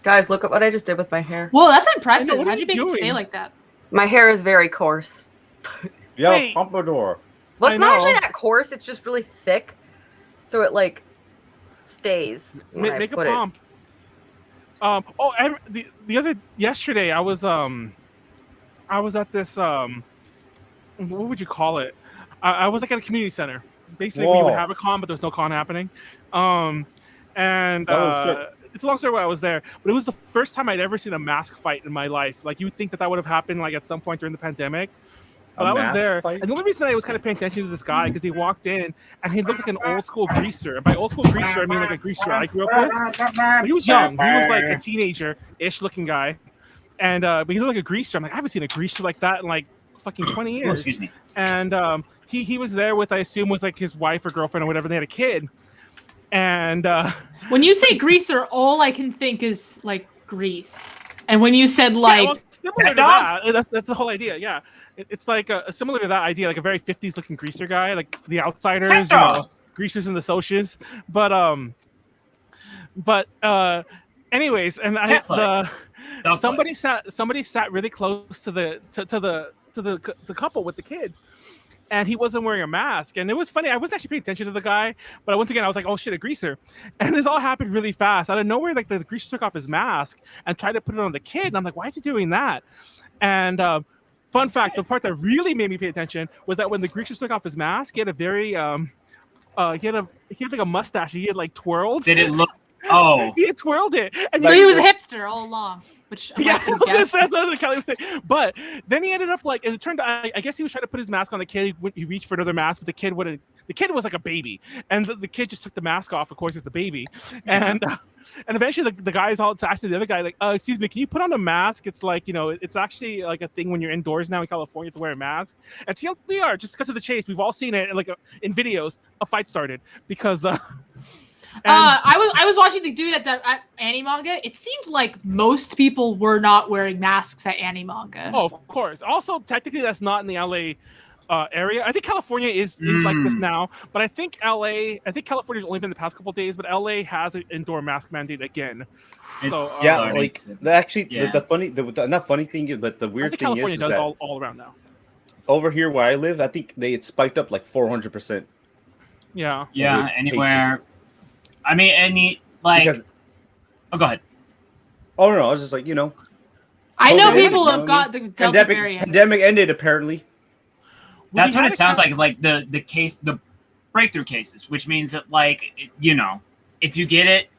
Speaker 5: Guys, look at what I just did with my hair.
Speaker 2: Whoa, that's impressive.
Speaker 1: I know, what are
Speaker 2: How'd you
Speaker 1: you
Speaker 2: make it
Speaker 1: doing?
Speaker 2: stay like that?
Speaker 5: My hair is very coarse.
Speaker 6: Yo,
Speaker 1: Wait.
Speaker 6: Pompadour.
Speaker 5: Well,
Speaker 1: I
Speaker 5: it's not actually
Speaker 1: know.
Speaker 5: that coarse. It's just really thick, so it like stays. when I
Speaker 1: Make a
Speaker 5: put it.
Speaker 1: prompt. Yesterday I was at this what would you call it? I was like at a community center. Basically, we would
Speaker 6: Whoa.
Speaker 1: have a con, but there's no con happening. And
Speaker 6: Oh, shit.
Speaker 1: it's a long story why I was there, but it was the first time I'd ever seen a mask fight in my life. Like you would think that would have happened like at some point during the pandemic. But
Speaker 6: A
Speaker 1: I was
Speaker 6: mask
Speaker 1: there,
Speaker 6: fight?
Speaker 1: and the only reason I was kind of paying attention to this guy because he walked in and he looked like an old school greaser. And by old school greaser, I mean like a greaser I grew up with. But he was young. He was like a teenager-ish looking guy, and but he looked like a greaser. I'm like, I haven't seen a greaser like that in like fucking 20
Speaker 3: Oh,
Speaker 1: years.
Speaker 3: excuse me.
Speaker 1: And he was there with, I assume, was like his wife or girlfriend or whatever. They had a kid, and
Speaker 2: When you say greaser, all I can think is like grease. And when you said
Speaker 1: yeah,
Speaker 2: like,
Speaker 1: well, similar to
Speaker 3: dog?
Speaker 1: that. That's the whole idea. Yeah, it's like similar to that idea, like a very 50s looking greaser guy, like the Outsiders,
Speaker 3: Cat dog.
Speaker 1: greasers and the socias. But anyways, and
Speaker 3: Cat play. Dog
Speaker 1: somebody sat really close to the couple with the kid. And he wasn't wearing a mask. And it was funny. I wasn't actually paying attention to the guy, but once again, I was like, oh shit, a greaser. And this all happened really fast. Out of nowhere, like the greaser took off his mask and tried to put it on the kid. And I'm like, why is he doing that? And fun fact, the part that really made me pay attention was that when the greaser took off his mask, he had a very he had like a mustache. He had like twirled.
Speaker 3: Did it look? Oh,
Speaker 1: He had twirled it. And
Speaker 2: so
Speaker 1: you-
Speaker 2: he was a hipster all along, which I
Speaker 1: yeah,
Speaker 2: could guess.
Speaker 1: that's what Callie was saying. But then he ended up like, as it turned out, I guess he was trying to put his mask on the kid. He reached for another mask, but the kid wouldn't. The kid was like a baby, and the kid just took the mask off. Of course, it's a baby, and eventually the guy's all asking the other guy like, "Excuse me, can you put on a mask? It's like it's actually like a thing when you're indoors now in California to wear a mask." And TLDR, just to cut to the chase, we've all seen it like in videos. A fight started because.
Speaker 2: I was watching the dude at anime manga. It seemed like most people were not wearing masks at anime manga.
Speaker 1: Oh, of course. Also, technically, that's not in the LA area. I think California is like this now, but I think California's only been the past couple of days, but LA has an indoor mask mandate again.
Speaker 3: It's-
Speaker 1: So,
Speaker 6: Yeah,
Speaker 3: that
Speaker 6: like
Speaker 3: makes it-
Speaker 6: actually,
Speaker 3: Yeah.
Speaker 6: the funny, not funny thing, but the
Speaker 1: I
Speaker 6: weird
Speaker 1: think
Speaker 6: thing
Speaker 1: California
Speaker 6: is
Speaker 1: does
Speaker 6: that
Speaker 1: all around now.
Speaker 6: over here where I live, I think it's spiked up like 400%.
Speaker 1: Yeah.
Speaker 3: yeah.
Speaker 6: With
Speaker 3: Anywhere. I mean, any like.
Speaker 6: Because,
Speaker 3: Oh, go ahead.
Speaker 6: oh no, I was just like,
Speaker 2: I know
Speaker 6: COVID,
Speaker 2: people
Speaker 6: you
Speaker 2: have
Speaker 6: know
Speaker 2: got the Delta variant.
Speaker 6: pandemic ended apparently.
Speaker 3: That's
Speaker 1: We
Speaker 3: what
Speaker 1: had
Speaker 3: it
Speaker 1: a
Speaker 3: sounds
Speaker 1: couple-
Speaker 3: like the breakthrough cases, which means that like if you get it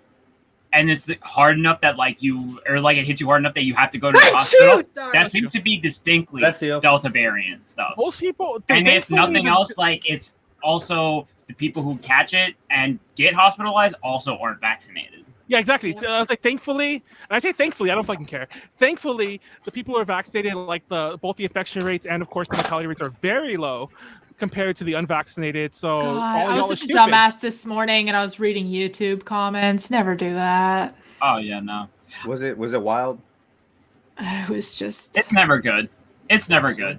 Speaker 3: and it's hard enough that like you or like it hits you hard enough that you have to go to the hospital,
Speaker 2: Sorry.
Speaker 3: that seems to be distinctly
Speaker 6: That's you.
Speaker 3: Delta variant stuff.
Speaker 1: Most people,
Speaker 3: And if
Speaker 1: thankfully,
Speaker 3: nothing
Speaker 1: this-
Speaker 3: else, like it's also the people who catch it and get hospitalized also aren't vaccinated.
Speaker 1: Yeah, exactly. I was like, thankfully, and I say thankfully, I don't fucking care. Thankfully, the people who are vaccinated, like both the infection rates and of course the mortality rates are very low compared to the unvaccinated. So
Speaker 2: God,
Speaker 1: all
Speaker 2: I
Speaker 1: y'all
Speaker 2: was
Speaker 1: are
Speaker 2: such a
Speaker 1: stupid.
Speaker 2: dumbass this morning, and I was reading YouTube comments. Never do that.
Speaker 3: Oh yeah, no,
Speaker 6: Was it wild?
Speaker 2: It was just.
Speaker 3: it's never good. It's never good.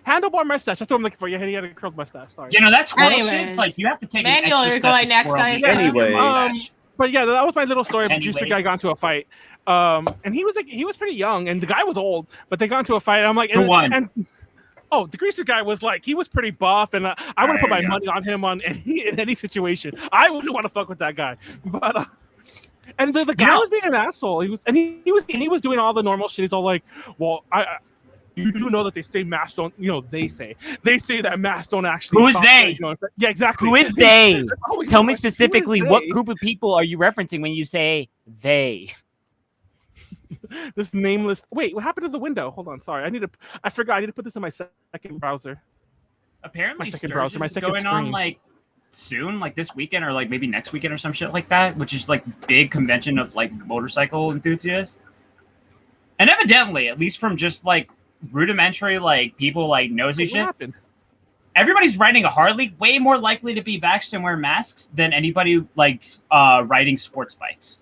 Speaker 1: Handlebar mustache. That's what I'm looking for. Yeah, he had a curled mustache. Sorry.
Speaker 3: You know that twirl shit.
Speaker 2: Anyways.
Speaker 3: It's like you have to take
Speaker 2: Manuel,
Speaker 3: an extra
Speaker 2: you're
Speaker 3: step
Speaker 2: going
Speaker 3: to
Speaker 2: next,
Speaker 3: twirl
Speaker 2: I
Speaker 3: these
Speaker 2: assume.
Speaker 6: Anyway.
Speaker 3: mustache.
Speaker 1: But yeah, that was my little story. The
Speaker 3: Anyways.
Speaker 1: greaser guy got into a fight, and he was pretty young, and the guy was old, but they got into a fight. And I'm like,
Speaker 3: Who won?
Speaker 1: And oh, the greaser guy was like, he was pretty buff, and I would have put
Speaker 3: There
Speaker 1: my
Speaker 3: you go.
Speaker 1: money on him in any situation. I wouldn't want to fuck with that guy, but. And the guy
Speaker 3: know-
Speaker 1: was being an asshole. He was doing all the normal shit. He's all like, "Well, you do know that they say masks don't. They say that masks don't actually.
Speaker 7: Who's
Speaker 1: stop
Speaker 7: they?
Speaker 1: Yeah, exactly.
Speaker 7: Who is they?
Speaker 1: Always
Speaker 7: Tell
Speaker 1: the
Speaker 7: me
Speaker 1: question, who is
Speaker 7: specifically what
Speaker 1: they?
Speaker 7: group of people are you referencing when you say they?
Speaker 1: This nameless. Wait, what happened to the window? Hold on, sorry. I forgot. I need to put this in my second browser.
Speaker 3: Apparently,
Speaker 1: My second
Speaker 3: Sturge
Speaker 1: browser, my
Speaker 3: is
Speaker 1: second
Speaker 3: going on
Speaker 1: screen.
Speaker 3: like soon, like this weekend or like maybe next weekend or some shit like that, which is like big convention of like motorcycle enthusiasts. And evidently, at least from just like rudimentary like people like nosy
Speaker 1: Wait, what
Speaker 3: shit,
Speaker 1: happened?
Speaker 3: everybody's riding a Harley way more likely to be vaxxed and wear masks than anybody like riding sports bikes.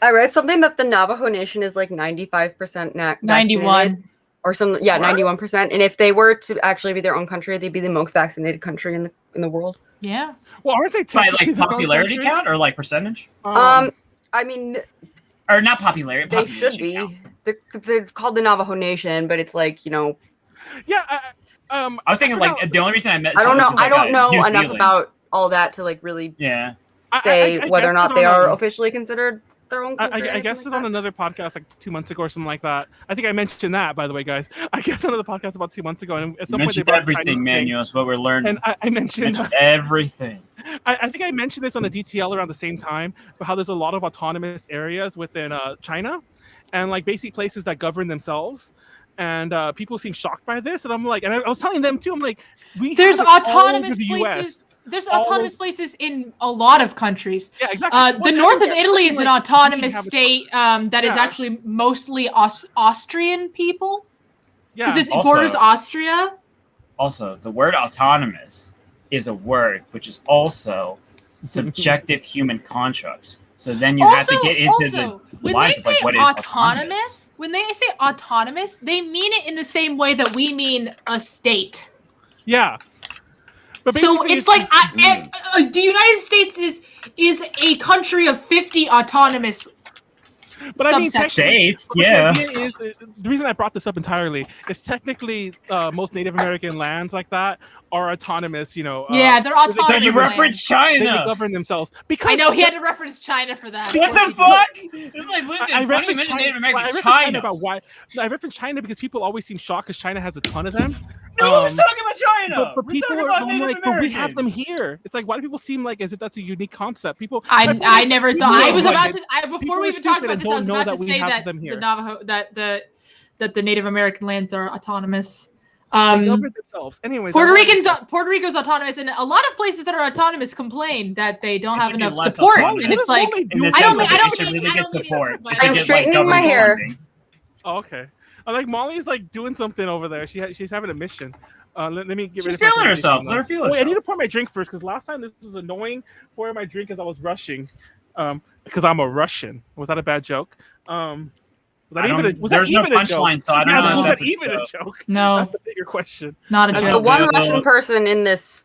Speaker 5: I read something that the Navajo Nation is like 95% vaccinated
Speaker 2: 91.
Speaker 5: or some, yeah, 91%. And if they were to actually be their own country, they'd be the most vaccinated country in the world.
Speaker 2: Yeah.
Speaker 1: Well, aren't they
Speaker 3: By
Speaker 1: technically
Speaker 3: like
Speaker 1: their own
Speaker 3: popularity
Speaker 1: country?
Speaker 3: count or like percentage?
Speaker 5: I mean,
Speaker 3: Or not popularity.
Speaker 5: they should
Speaker 3: population
Speaker 5: be.
Speaker 3: count.
Speaker 5: They're called the Navajo Nation, but it's like,
Speaker 1: Yeah.
Speaker 3: I was thinking
Speaker 1: forgot-
Speaker 3: like the only reason I met.
Speaker 5: I don't know.
Speaker 3: was, like,
Speaker 5: I don't know
Speaker 3: New
Speaker 5: enough
Speaker 3: Zealand.
Speaker 5: about all that to like really
Speaker 3: Yeah.
Speaker 5: say
Speaker 1: I
Speaker 5: whether or
Speaker 1: guessed
Speaker 5: not
Speaker 1: it
Speaker 5: they
Speaker 1: on
Speaker 5: are
Speaker 1: a-
Speaker 5: officially considered their own country.
Speaker 1: I guessed it on another podcast like 2 months ago or something like that. I think I mentioned that, by the way, guys. I guessed on another podcast about 2 months ago, and at
Speaker 3: You
Speaker 1: some point they
Speaker 3: mentioned
Speaker 1: brought the Chinese
Speaker 3: everything,
Speaker 1: thing,
Speaker 3: Manuel. Is what we're learning.
Speaker 1: and I mentioned.
Speaker 3: Mentioned everything.
Speaker 1: I think I mentioned this on the DTL around the same time, but how there's a lot of autonomous areas within China, and like basic places that govern themselves, and people seem shocked by this, and I'm like, and I was telling them too, I'm like,
Speaker 2: There's
Speaker 1: have it all over
Speaker 2: autonomous
Speaker 1: the
Speaker 2: places.
Speaker 1: US.
Speaker 2: There's
Speaker 1: all
Speaker 2: autonomous places in a lot of countries.
Speaker 1: Yeah, exactly.
Speaker 2: The north of Italy is an autonomous
Speaker 1: have a-
Speaker 2: state that is
Speaker 1: Yeah.
Speaker 2: actually mostly Austrian people because
Speaker 1: Yeah,
Speaker 2: it borders
Speaker 3: Also-
Speaker 2: Austria.
Speaker 3: Also, the word autonomous is a word which is also subjective human constructs. So then you have to get into the
Speaker 2: when
Speaker 3: why
Speaker 2: they
Speaker 3: it's
Speaker 2: say
Speaker 3: like, what is
Speaker 2: autonomous, when they say autonomous, they mean it in the same way that we mean a state.
Speaker 1: yeah. But
Speaker 2: So
Speaker 1: basically
Speaker 2: it's like the United States is a country of 50 autonomous
Speaker 1: But I mean,
Speaker 2: subsections.
Speaker 3: States,
Speaker 1: but
Speaker 3: yeah.
Speaker 1: The idea is, the reason I brought this up entirely is technically most Native American lands like that are autonomous.
Speaker 2: Yeah, they're autonomous.
Speaker 3: So you
Speaker 2: lands.
Speaker 3: reference
Speaker 1: They
Speaker 3: China.
Speaker 1: govern themselves because
Speaker 2: I know he had to reference China for that.
Speaker 3: What the fuck? It's like, listen,
Speaker 1: I
Speaker 3: funny
Speaker 1: referenced
Speaker 3: minute
Speaker 1: China,
Speaker 3: Native
Speaker 1: I
Speaker 3: American
Speaker 1: referenced
Speaker 3: China.
Speaker 1: about why. I referenced China because people always seem shocked because China has a ton of them.
Speaker 3: No one's talking about China.
Speaker 1: But
Speaker 3: We're
Speaker 1: people
Speaker 3: talking
Speaker 1: are
Speaker 3: about
Speaker 1: I'm
Speaker 3: Native
Speaker 1: like, but we have them
Speaker 3: Americans.
Speaker 1: here. It's like, why do people seem like as if that's a unique concept? People,
Speaker 2: I never thought I was
Speaker 1: like,
Speaker 2: about to. Before
Speaker 1: people
Speaker 2: we
Speaker 1: are
Speaker 2: even talked
Speaker 1: stupid
Speaker 2: about
Speaker 1: and
Speaker 2: this, I
Speaker 1: don't
Speaker 2: was
Speaker 1: know
Speaker 2: about
Speaker 1: that
Speaker 2: to
Speaker 1: we
Speaker 2: say
Speaker 1: have
Speaker 2: that
Speaker 1: them
Speaker 2: the
Speaker 1: here.
Speaker 2: Navajo that the Native American lands are autonomous.
Speaker 1: They govern themselves. Anyways,
Speaker 2: Puerto
Speaker 1: I wanted-
Speaker 2: Rico's autonomous, and a lot of places that are autonomous complain that they don't
Speaker 3: It
Speaker 2: have
Speaker 3: should be
Speaker 2: enough
Speaker 3: less
Speaker 2: support.
Speaker 3: autonomous.
Speaker 2: And it's like,
Speaker 1: Well, they do.
Speaker 3: In the
Speaker 2: I don't
Speaker 3: sense
Speaker 2: mean-
Speaker 3: of
Speaker 2: I
Speaker 3: it
Speaker 2: don't
Speaker 3: should
Speaker 2: mean-
Speaker 3: really
Speaker 2: I
Speaker 3: get
Speaker 2: don't mean it
Speaker 3: support.
Speaker 2: this way.
Speaker 3: It should
Speaker 5: I'm
Speaker 3: get,
Speaker 5: straightening
Speaker 3: government
Speaker 5: my hair.
Speaker 3: funding.
Speaker 1: Oh, okay. I like Molly's like doing something over there. She's having a mission. Let me get rid
Speaker 3: She's
Speaker 1: of my
Speaker 3: feeling
Speaker 1: drink
Speaker 3: herself.
Speaker 1: now.
Speaker 3: Let her feel
Speaker 1: Wait, I need
Speaker 3: herself.
Speaker 1: to pour my drink first because last time this was annoying. Pouring my drink as I was rushing. Because I'm a Russian. Was that a bad joke? Was that
Speaker 3: I don't-
Speaker 1: even a, was that
Speaker 3: there's no
Speaker 1: even a joke?
Speaker 3: punchline, so I don't
Speaker 1: Yeah,
Speaker 3: know if
Speaker 1: was that
Speaker 3: that's a
Speaker 1: even a
Speaker 3: joke.
Speaker 1: joke?
Speaker 2: No,
Speaker 1: That's the bigger question.
Speaker 2: not a
Speaker 1: As
Speaker 5: The
Speaker 2: joke.
Speaker 5: one
Speaker 3: Yeah.
Speaker 5: Russian person in this,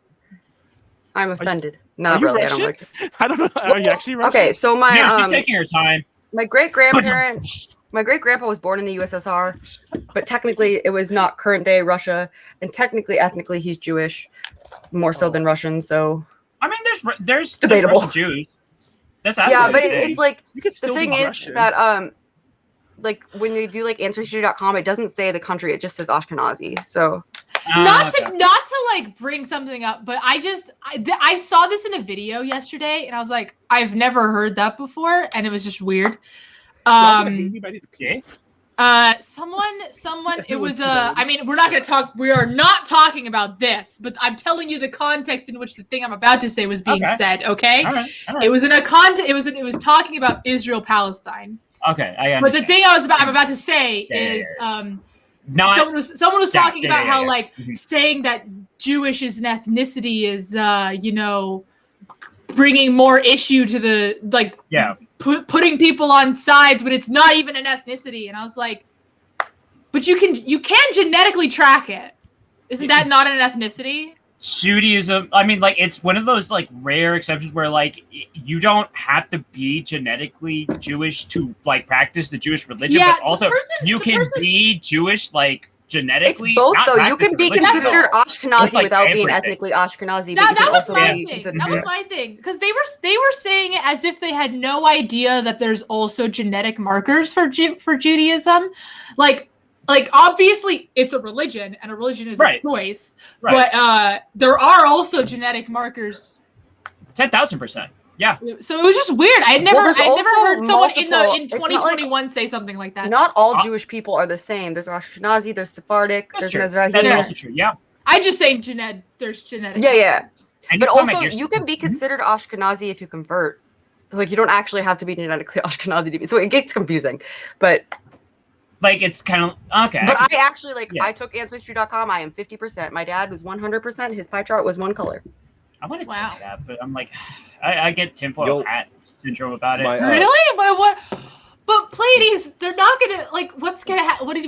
Speaker 5: I'm offended.
Speaker 1: Are
Speaker 5: Not
Speaker 1: you
Speaker 5: really. I
Speaker 1: Russian?
Speaker 5: don't like it.
Speaker 1: I don't know. Are you actually Russian?
Speaker 5: Okay, so
Speaker 3: Yeah, she's taking her time.
Speaker 5: my great grandpa was born in the USSR, but technically it was not current day Russia, and technically ethnically he's Jewish, more so than Russian. So
Speaker 3: I mean, there's
Speaker 5: debatable.
Speaker 3: Russian Jews. That's
Speaker 5: yeah,
Speaker 3: absolutely
Speaker 5: but
Speaker 3: okay.
Speaker 5: it's like
Speaker 1: You could
Speaker 5: the
Speaker 1: still
Speaker 5: thing
Speaker 1: be
Speaker 5: is
Speaker 1: Russian.
Speaker 5: that like when they do like ancestry.com, it doesn't say the country; it just says Ashkenazi. So
Speaker 2: not
Speaker 3: okay.
Speaker 2: to like bring something up, but I saw this in a video yesterday, and I was like, I've never heard that before, and it was just weird.
Speaker 1: Y'all gonna hate me by the-
Speaker 3: Okay.
Speaker 2: Someone it was I mean, we are not talking about this, but I'm telling you the context in which the thing I'm about to say was being
Speaker 3: Okay.
Speaker 2: said, okay?
Speaker 3: All right.
Speaker 2: It was in a context it was talking about Israel Palestine.
Speaker 3: Okay. I understand.
Speaker 2: But the thing I'm about to say
Speaker 3: Yeah,
Speaker 2: is
Speaker 3: Not
Speaker 2: someone was
Speaker 3: Yeah,
Speaker 2: talking
Speaker 3: yeah,
Speaker 2: about
Speaker 3: yeah,
Speaker 2: how
Speaker 3: yeah.
Speaker 2: like
Speaker 3: Mhm.
Speaker 2: saying that Jewish is an ethnicity is bringing more issue to the like
Speaker 3: yeah.
Speaker 2: putting people on sides, but it's not even an ethnicity. And I was like, but you can genetically track it. Isn't that not an ethnicity?
Speaker 3: Judaism. I mean, like it's one of those like rare exceptions where like you don't have to be genetically Jewish to like practice the Jewish religion,
Speaker 2: Yeah,
Speaker 3: but also you can be Jewish like
Speaker 5: it's
Speaker 3: genetically.
Speaker 5: both
Speaker 3: not
Speaker 5: though. You
Speaker 3: practice
Speaker 5: can
Speaker 3: the
Speaker 5: be
Speaker 3: religion at
Speaker 5: considered
Speaker 3: all.
Speaker 5: Ashkenazi
Speaker 3: It's like
Speaker 5: without being
Speaker 3: everything.
Speaker 5: ethnically Ashkenazi. but
Speaker 2: That
Speaker 5: you can
Speaker 2: was
Speaker 5: also
Speaker 2: my
Speaker 5: be
Speaker 2: thing.
Speaker 5: considered-
Speaker 2: That was my thing. Because they were saying it as if they had no idea that there's also genetic markers for Judaism. Like like obviously it's a religion and a religion is
Speaker 3: Right.
Speaker 2: a choice,
Speaker 3: Right.
Speaker 2: but there are also genetic markers.
Speaker 3: 10,000%. Yeah.
Speaker 2: So it was just weird. I'd never
Speaker 5: there's
Speaker 2: heard
Speaker 5: also
Speaker 2: someone in
Speaker 5: multiple- it's not like-
Speaker 2: 2021 say something like that.
Speaker 5: Not all
Speaker 3: Uh,
Speaker 5: Jewish people are the same. There's Ashkenazi, there's Sephardic,
Speaker 3: That's
Speaker 5: there's
Speaker 3: true.
Speaker 5: Mizrahi.
Speaker 3: That's
Speaker 2: Yeah.
Speaker 3: also true. Yeah.
Speaker 2: I just say there's genetic.
Speaker 5: Yeah.
Speaker 3: And
Speaker 5: But
Speaker 3: you
Speaker 5: also,
Speaker 3: comment,
Speaker 5: you can be considered Ashkenazi if you convert. Like, you don't actually have to be genetically Ashkenazi to be. So it gets confusing. But
Speaker 3: like it's kind of okay.
Speaker 5: I actually,
Speaker 3: Yeah.
Speaker 5: I took Ancestry.com. I am 50%. My dad was 100%. His pie chart was one color.
Speaker 3: I want to
Speaker 2: Wow.
Speaker 3: take that, but I'm like, I get tinfoil
Speaker 6: Yo.
Speaker 3: hat syndrome about it.
Speaker 6: My,
Speaker 2: Really? But what? But Pleiades, they're not gonna like. What's gonna happen? What is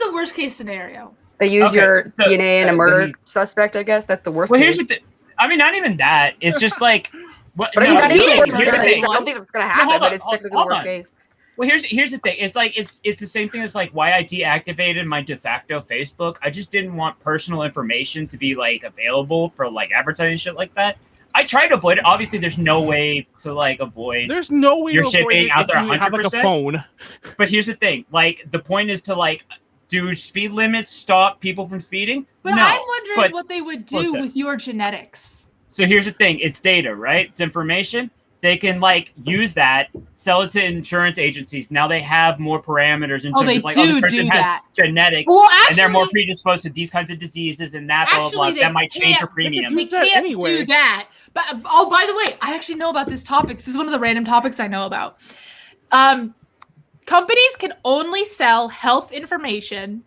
Speaker 2: the worst case scenario?
Speaker 5: They use
Speaker 3: Okay,
Speaker 5: your
Speaker 3: so-
Speaker 5: DNA in a
Speaker 6: and
Speaker 5: murder
Speaker 6: he-
Speaker 5: suspect, I guess. That's the worst
Speaker 3: Well,
Speaker 5: case.
Speaker 3: here's the thing. I mean, not even that. It's just like, what?
Speaker 5: But I mean,
Speaker 3: no,
Speaker 5: that
Speaker 2: he
Speaker 5: is the
Speaker 2: didn't
Speaker 5: worst
Speaker 2: murder
Speaker 5: case.
Speaker 2: anyone.
Speaker 5: I don't think that's going to
Speaker 3: No,
Speaker 5: happen,
Speaker 3: hold
Speaker 5: but
Speaker 3: on,
Speaker 5: it's technically the
Speaker 3: hold
Speaker 5: worst
Speaker 3: on.
Speaker 5: case.
Speaker 3: Well, here's the thing. It's like it's the same thing as like why I deactivated my de facto Facebook. I just didn't want personal information to be like available for like advertising shit like that. I tried to avoid it. Obviously, there's no way to like avoid.
Speaker 1: There's no way
Speaker 3: Your
Speaker 1: to
Speaker 3: shit
Speaker 1: avoid
Speaker 3: being
Speaker 1: it
Speaker 3: out
Speaker 1: if
Speaker 3: there
Speaker 1: you have like a
Speaker 3: 100%?
Speaker 1: phone.
Speaker 3: But here's the thing. Like the point is to like do speed limits stop people from speeding?
Speaker 2: But
Speaker 3: No,
Speaker 2: I'm wondering
Speaker 3: but
Speaker 2: what they would
Speaker 3: close
Speaker 2: do
Speaker 3: to.
Speaker 2: with your genetics.
Speaker 3: So here's the thing. It's data, right? It's information. They can like use that, sell it to insurance agencies. Now they have more parameters in
Speaker 2: Oh,
Speaker 3: terms
Speaker 2: they
Speaker 3: of like,
Speaker 2: do
Speaker 3: this person
Speaker 2: do
Speaker 3: has
Speaker 2: that.
Speaker 3: genetics,
Speaker 2: Well,
Speaker 3: and they're more
Speaker 2: actually-
Speaker 3: predisposed to these kinds of diseases and that. Blah blah blah.
Speaker 2: Actually,
Speaker 3: That might change your
Speaker 2: can't-
Speaker 3: premium.
Speaker 2: We
Speaker 1: use that
Speaker 2: can't
Speaker 1: anyway.
Speaker 2: do that. But oh, by the way, I actually know about this topic. This is one of the random topics I know about. Companies can only sell health information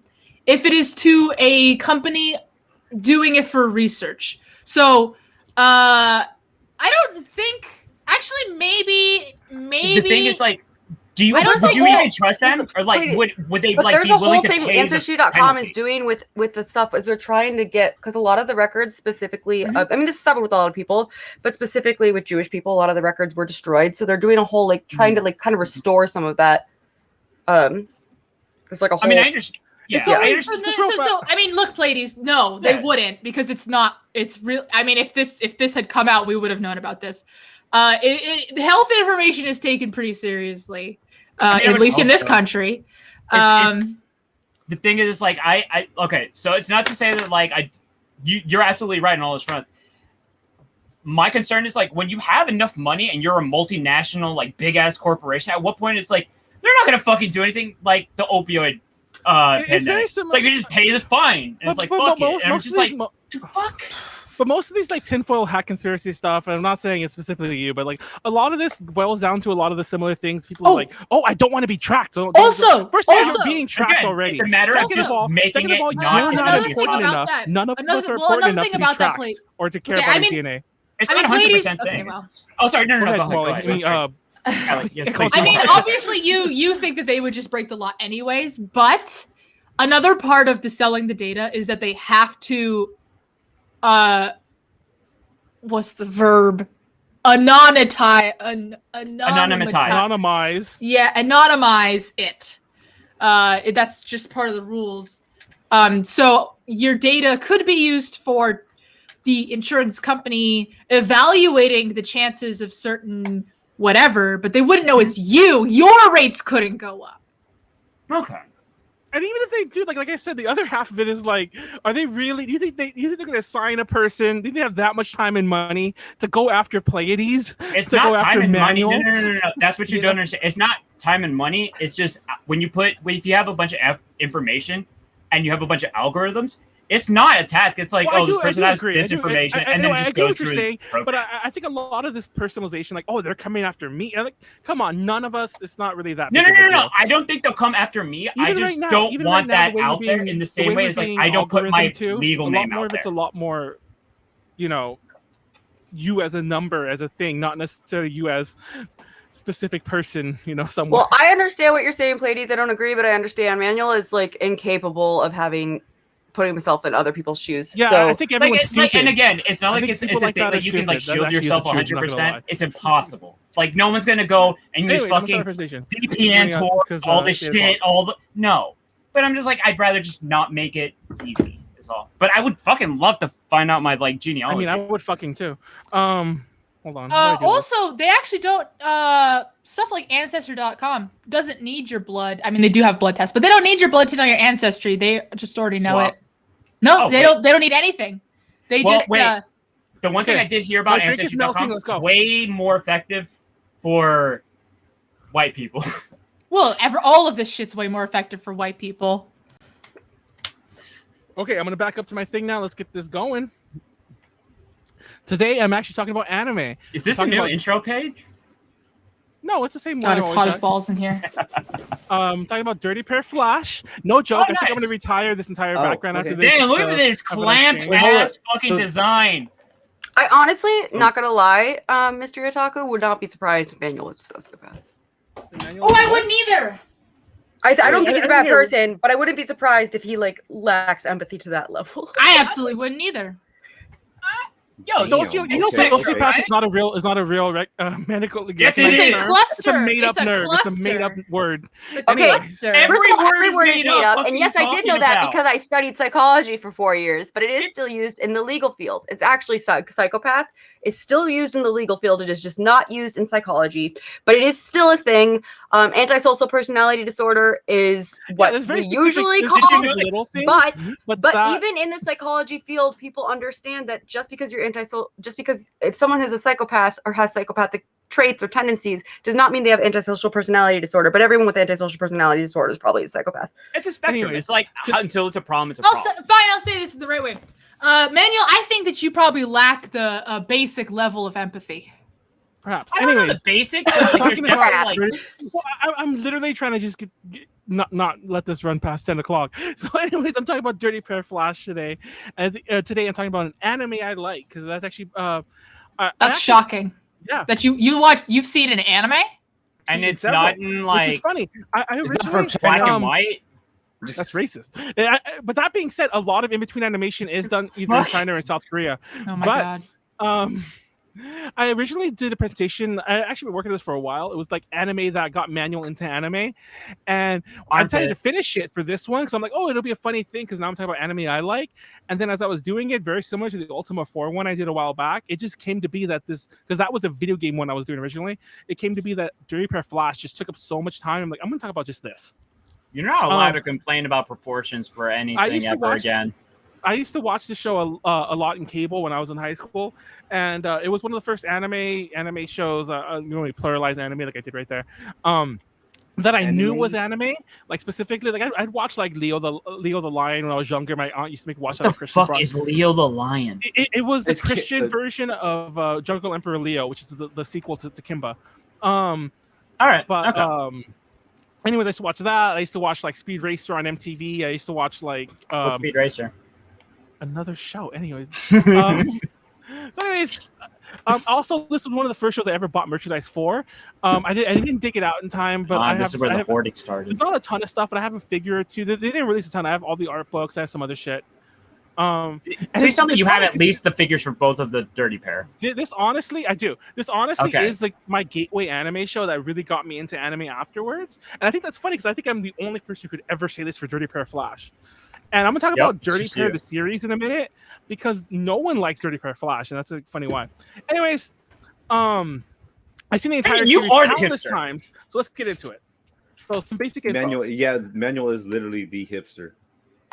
Speaker 2: if it is to a company doing it for research. So, I don't think. Actually, maybe.
Speaker 3: The thing is like, do you
Speaker 2: I don't
Speaker 3: would you
Speaker 2: think-
Speaker 3: even trust them, or like
Speaker 5: Wait,
Speaker 3: would they
Speaker 5: But
Speaker 3: like
Speaker 5: there's
Speaker 3: be
Speaker 5: a
Speaker 3: willing
Speaker 5: whole
Speaker 3: to
Speaker 5: thing
Speaker 3: pay the
Speaker 5: Ancestry.com
Speaker 3: penalty?
Speaker 5: is doing with the stuff is they're trying to get, because a lot of the records specifically,
Speaker 3: Mm-hmm.
Speaker 5: I mean, this has happened with a lot of people, but specifically with Jewish people, a lot of the records were destroyed. So they're doing a whole, like, trying
Speaker 3: Mm-hmm.
Speaker 5: to, like, kind of restore some of that. There's like a whole.
Speaker 3: I mean, I understand. Yeah,
Speaker 1: It's
Speaker 3: I
Speaker 1: always
Speaker 3: understand.
Speaker 2: So, I mean, look, Pleiades, no, they
Speaker 3: Yeah.
Speaker 2: wouldn't, because it's not. It's real. I mean, if this had come out, we would have known about this. Health information is taken pretty seriously,
Speaker 3: I mean, I
Speaker 2: at
Speaker 3: would
Speaker 2: least in
Speaker 3: hope
Speaker 2: this
Speaker 3: so.
Speaker 2: country.
Speaker 3: It's- the thing is like I okay, so it's not to say that like you're absolutely right on all those fronts. My concern is like when you have enough money and you're a multinational like big ass corporation, at what point it's like they're not gonna fucking do anything like the opioid
Speaker 1: It's very
Speaker 3: pandemic.
Speaker 1: similar.
Speaker 3: Like you just pay this fine and it's like fuck it. And I'm just like fuck.
Speaker 1: But most of these like tinfoil hat conspiracy stuff, and I'm not saying it's specifically you, but like a lot of this boils down to a lot of the similar things. People are like, "Oh, I don't want to be tracked." So
Speaker 2: Also,
Speaker 1: first of all,
Speaker 2: also-
Speaker 1: you're being tracked
Speaker 3: Again,
Speaker 1: already.
Speaker 3: it's a matter of
Speaker 1: Second
Speaker 3: just
Speaker 1: of all,
Speaker 3: making
Speaker 1: second of
Speaker 3: it
Speaker 1: all,
Speaker 3: not
Speaker 1: you're not
Speaker 2: another thing
Speaker 1: important
Speaker 2: about
Speaker 1: enough.
Speaker 2: that-
Speaker 1: None of us are
Speaker 2: another
Speaker 1: important enough
Speaker 2: thing
Speaker 1: to be
Speaker 2: about that,
Speaker 1: tracked
Speaker 2: Play-
Speaker 1: or to care
Speaker 2: Okay,
Speaker 1: about
Speaker 2: I
Speaker 1: his
Speaker 2: mean-
Speaker 1: DNA.
Speaker 3: It's
Speaker 2: I mean,
Speaker 3: not 100%
Speaker 2: Pleiades.
Speaker 3: thing.
Speaker 2: Okay, well.
Speaker 3: Oh, sorry, no,
Speaker 1: Go ahead,
Speaker 3: go ahead.
Speaker 1: Wally.
Speaker 3: Go
Speaker 1: I
Speaker 3: ahead.
Speaker 1: mean,
Speaker 3: Callie, yes, please.
Speaker 2: I mean, obviously, you think that they would just break the law anyways, but another part of the selling the data is that they have to, what's the verb? Anonymize.
Speaker 1: Anonymize.
Speaker 2: Yeah, anonymize it. That's just part of the rules. So your data could be used for the insurance company evaluating the chances of certain whatever, but they wouldn't know it's you. Your rates couldn't go up.
Speaker 3: Okay.
Speaker 1: And even if they do, like I said, the other half of it is like, are they really? Do you think they're going to assign a person? Do they have that much time and money to go after Pleiades?
Speaker 3: It's
Speaker 1: to
Speaker 3: not
Speaker 1: go
Speaker 3: time
Speaker 1: after
Speaker 3: and
Speaker 1: Manuel?
Speaker 3: money. No. That's what you don't understand. It's not time and money. It's just if you have a bunch of information and you have a bunch of algorithms, it's not a task. It's like,
Speaker 1: Well,
Speaker 3: this person has
Speaker 1: agree.
Speaker 3: this information, and
Speaker 1: no,
Speaker 3: then
Speaker 1: I
Speaker 3: just
Speaker 1: get
Speaker 3: goes
Speaker 1: what
Speaker 3: through
Speaker 1: you're
Speaker 3: the
Speaker 1: saying,
Speaker 3: program.
Speaker 1: but I think a lot of this personalization, like, oh, they're coming after me. And like, come on, none of us. It's not really that.
Speaker 3: No.
Speaker 1: big of a deal.
Speaker 3: I don't think they'll come after me. I
Speaker 1: Even
Speaker 3: just
Speaker 1: right now-
Speaker 3: don't
Speaker 1: even
Speaker 3: want
Speaker 1: right now,
Speaker 3: that
Speaker 1: the way we're
Speaker 3: out there
Speaker 1: being-
Speaker 3: in the
Speaker 1: the
Speaker 3: same
Speaker 1: way
Speaker 3: way
Speaker 1: we're
Speaker 3: as like
Speaker 1: being
Speaker 3: I don't put my
Speaker 1: algorithm too,
Speaker 3: legal
Speaker 1: it's a lot
Speaker 3: name
Speaker 1: more
Speaker 3: out
Speaker 1: of
Speaker 3: there.
Speaker 1: it's a lot more, you as a number, as a thing, not necessarily you as specific person, somewhere.
Speaker 5: Well, I understand what you're saying, Pleiades. I don't agree, but I understand. Manuel is like incapable of putting himself in other people's shoes.
Speaker 1: Yeah,
Speaker 5: so,
Speaker 1: I think everyone's stupid.
Speaker 3: And again, it's not
Speaker 1: I
Speaker 3: like
Speaker 1: think
Speaker 3: it's
Speaker 1: people
Speaker 3: a
Speaker 1: like
Speaker 3: thing
Speaker 1: that
Speaker 3: that
Speaker 1: are
Speaker 3: you can like
Speaker 1: stupid. That's
Speaker 3: shield
Speaker 1: actually
Speaker 3: yourself
Speaker 1: the truth, not gonna
Speaker 3: 100%.
Speaker 1: lie.
Speaker 3: It's impossible. Like no one's gonna go and use
Speaker 1: Anyways, I'm gonna start
Speaker 3: fucking
Speaker 1: a conversation.
Speaker 3: VPN
Speaker 1: Yeah,
Speaker 3: tour,
Speaker 1: 'cause,
Speaker 3: all this
Speaker 1: yeah,
Speaker 3: shit, no. But I'm just like, I'd rather just not make it easy. Is all. But I would fucking love to find out my like genealogy.
Speaker 1: I mean, I would fucking too. Hold on. how do I do this?
Speaker 2: Also, they actually don't. Stuff like Ancestor.com doesn't need your blood. I mean, they do have blood tests, but they don't need your blood to know your ancestry. They just already know
Speaker 3: Swap.
Speaker 2: it. No,
Speaker 3: Oh,
Speaker 2: they
Speaker 3: wait.
Speaker 2: don't. They don't need anything. They
Speaker 3: Well,
Speaker 2: just.
Speaker 3: wait. The one thing
Speaker 1: Okay.
Speaker 3: I did hear about
Speaker 1: My drink is melting,
Speaker 3: Ancestry.com,
Speaker 1: let's go.
Speaker 3: way more effective for white people.
Speaker 2: Well, all of this shit's way more effective for white people.
Speaker 1: Okay, I'm gonna back up to my thing now. Let's get this going. Today, I'm actually talking about anime.
Speaker 3: Is this a
Speaker 1: Talking
Speaker 3: new
Speaker 1: about-
Speaker 3: intro page?
Speaker 1: No, it's the same one.
Speaker 2: God,
Speaker 1: I
Speaker 2: it's
Speaker 1: always
Speaker 2: hot as
Speaker 1: have.
Speaker 2: balls in here.
Speaker 1: Talking about Dirty Pair Flash. No joke.
Speaker 3: Oh,
Speaker 1: I think I'm
Speaker 3: nice.
Speaker 1: gonna retire this entire
Speaker 6: Oh,
Speaker 1: background
Speaker 6: okay.
Speaker 1: after this.
Speaker 3: Damn, look at this
Speaker 1: have a nice
Speaker 3: clamp
Speaker 1: game.
Speaker 6: Wait, hold
Speaker 3: ass
Speaker 6: on.
Speaker 3: fucking
Speaker 6: So-
Speaker 3: design.
Speaker 5: I honestly, not gonna lie, Mr. Otaku, would not be surprised if Manuel was a sociopath.
Speaker 2: Oh, I wouldn't either.
Speaker 5: I don't think
Speaker 1: I
Speaker 5: he's a
Speaker 1: didn't
Speaker 5: bad
Speaker 1: hear-
Speaker 5: person, but I wouldn't be surprised if he like lacks empathy to that level.
Speaker 2: I absolutely wouldn't either.
Speaker 3: Yo,
Speaker 1: So
Speaker 6: Damn,
Speaker 1: you know,
Speaker 6: okay,
Speaker 1: sociopath
Speaker 6: okay.
Speaker 1: is not a real medical.
Speaker 3: Yes, it
Speaker 2: It's
Speaker 3: is.
Speaker 2: a
Speaker 1: term.
Speaker 2: cluster.
Speaker 1: It's a made up
Speaker 2: It's a
Speaker 1: nerve. It's a made up
Speaker 2: cluster.
Speaker 1: word.
Speaker 2: It's a
Speaker 5: Okay,
Speaker 2: cluster.
Speaker 3: every
Speaker 5: First of all,
Speaker 3: word
Speaker 5: every
Speaker 3: is
Speaker 5: word is
Speaker 3: made
Speaker 5: made
Speaker 3: up.
Speaker 5: up, and
Speaker 3: What
Speaker 5: yes,
Speaker 3: are you
Speaker 5: I did
Speaker 3: talking
Speaker 5: know that
Speaker 3: about?
Speaker 5: because I studied psychology for 4 years. But it is still used in the legal field. It's actually psychopath. It's still used in the legal field. It is just not used in psychology, but it is still a thing. Antisocial personality disorder is what
Speaker 1: there's very
Speaker 5: we
Speaker 1: specific-
Speaker 5: usually
Speaker 1: there's
Speaker 5: call.
Speaker 1: different little things,
Speaker 5: But
Speaker 1: that-
Speaker 5: even in the psychology field, people understand that just because you're antisocial, just because if someone is a psychopath or has psychopathic traits or tendencies, does not mean they have antisocial personality disorder. But everyone with antisocial personality disorder is probably a psychopath.
Speaker 3: It's a spectrum.
Speaker 1: Anyways,
Speaker 3: It's like until it's a problem, it's a
Speaker 2: Fine,
Speaker 3: problem.
Speaker 2: I'll say this the right way. Manuel, I think that you probably lack the basic level of empathy.
Speaker 1: perhaps.
Speaker 3: I don't know the
Speaker 1: Anyways,
Speaker 3: basics. But like, there's
Speaker 1: talking about
Speaker 3: definitely, like,
Speaker 1: well, I'm literally trying to just get not let this run past 10 o'clock. So, anyways, I'm talking about Dirty Pair Flash today, and today I'm talking about an anime I like because that's actually I
Speaker 2: That's
Speaker 1: actually-
Speaker 2: shocking.
Speaker 1: Yeah,
Speaker 2: That you've seen an anime?
Speaker 3: and it's
Speaker 1: several,
Speaker 3: not in
Speaker 1: which is
Speaker 3: like
Speaker 1: funny. I
Speaker 6: It's not
Speaker 1: originally
Speaker 6: from
Speaker 3: black
Speaker 6: China.
Speaker 3: and white.
Speaker 1: that's racist. But that being said, a lot of in between animation is done either in China or in South Korea.
Speaker 2: Oh my
Speaker 1: But-
Speaker 2: god.
Speaker 1: I originally did a presentation. I actually been working on this for a while. It was like anime that got Manuel into anime, and I decided to finish it for this one because I'm like, oh, it'll be a funny thing because now I'm talking about anime I like. And then as I was doing it, very similar to the Ultima 4 one I did a while back, it just came to be that because that was a video game one I was doing originally. It came to be that Dirty Pair Flash just took up so much time. I'm like, I'm gonna talk about just this.
Speaker 3: You're not allowed to complain about proportions for
Speaker 1: used
Speaker 3: anything
Speaker 1: to
Speaker 3: ever
Speaker 1: watch-
Speaker 3: again.
Speaker 1: I used to watch the show a lot in cable when I was in high school, and it was one of the first anime shows. You know, we pluralize anime like I did right there. That I knew was anime, like specifically, like I'd watch like Leo the Lion when I was younger. My aunt used to make me watch
Speaker 3: What
Speaker 1: that.
Speaker 3: the
Speaker 1: Christian
Speaker 3: fuck
Speaker 1: Broad.
Speaker 3: is Leo the Lion?
Speaker 1: It was the
Speaker 6: It's
Speaker 1: Christian
Speaker 6: the-
Speaker 1: version of Jungle Emperor Leo, which is the sequel to Kimba.
Speaker 3: All right,
Speaker 1: But
Speaker 3: okay.
Speaker 1: anyways, I used to watch that. I used to watch like Speed Racer on MTV. I used to watch like
Speaker 3: What's Speed Racer?
Speaker 1: another show. Anyways, so anyways, also this was one of the first shows I ever bought merchandise for. I didn't dig it out in time, but I
Speaker 3: This
Speaker 1: have.
Speaker 3: is where
Speaker 1: I
Speaker 3: the
Speaker 1: have
Speaker 3: hoarding started.
Speaker 1: there's not a ton of stuff, but I have a figure or two. They didn't release a ton. I have all the art books. I have some other shit. And
Speaker 3: Please tell me
Speaker 1: it's
Speaker 3: you have
Speaker 1: funny
Speaker 3: at least the figures for both of the Dirty Pair.
Speaker 1: This honestly, I do. This honestly
Speaker 3: Okay.
Speaker 1: is like my gateway anime show that really got me into anime afterwards. And I think that's funny because I think I'm the only person who could ever say this for Dirty Pair Flash. And I'm gonna talk about
Speaker 3: it's
Speaker 1: Dirty
Speaker 3: just
Speaker 1: Pair
Speaker 3: you.
Speaker 1: the series in a minute because no one likes Dirty Pair Flash, and that's a funny why. Anyways, I've seen the entire
Speaker 3: you
Speaker 1: series
Speaker 3: are the
Speaker 1: countless
Speaker 3: hipster.
Speaker 1: times. So let's get into it. So some basic info.
Speaker 6: Manuel is literally the hipster.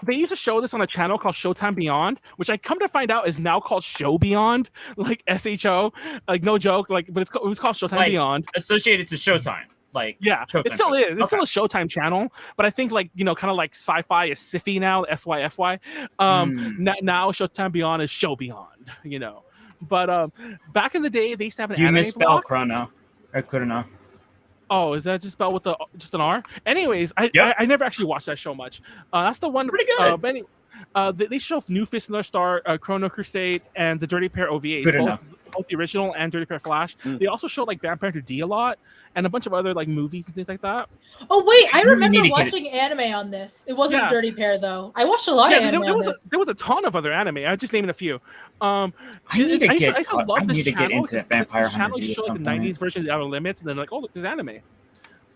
Speaker 1: They used to show this on a channel called Showtime Beyond, which I come to find out is now called Show Beyond, like SHO, like no joke, like but it was called Showtime
Speaker 3: Like,
Speaker 1: Beyond.
Speaker 3: Associated to Showtime. Like,
Speaker 1: Yeah,
Speaker 3: Showtime
Speaker 1: it still
Speaker 3: show.
Speaker 1: is. It's still a Showtime channel, but I think like kind of like sci-fi is SYFY now, SYFY. Now Showtime Beyond is Show Beyond, But back in the day, they used to have an
Speaker 3: You
Speaker 1: anime
Speaker 3: misspelled
Speaker 1: block.
Speaker 3: Chrono. I couldn't know.
Speaker 1: Oh, is that just spelled with just an R? Anyways,
Speaker 3: Yep.
Speaker 1: I never actually watched that show much. That's the one.
Speaker 3: Pretty good.
Speaker 1: But anyway, they show New Fist North Star, Chrono Crusade, and the Dirty Pair OVAs,
Speaker 3: Good
Speaker 1: both the original and Dirty Pair Flash. They also show like Vampire Hunter D a lot, and a bunch of other like movies and things like that.
Speaker 2: Oh wait, I
Speaker 3: You
Speaker 2: remember
Speaker 3: need to get
Speaker 2: watching anime on this. It wasn't
Speaker 1: Yeah.
Speaker 2: Dirty Pair though. I watched a lot of
Speaker 1: Yeah,
Speaker 2: anime on
Speaker 1: there
Speaker 2: this.
Speaker 1: was a ton of other anime. I just named a few.
Speaker 3: I need to
Speaker 1: I
Speaker 3: get
Speaker 1: used to love this channel.
Speaker 3: into
Speaker 1: 'cause
Speaker 3: Vampire
Speaker 1: this channel
Speaker 3: Hunter D at
Speaker 1: showed like
Speaker 3: some
Speaker 1: the
Speaker 3: point.
Speaker 1: '90s version of the Outer Limits, and then like, oh look, there's anime.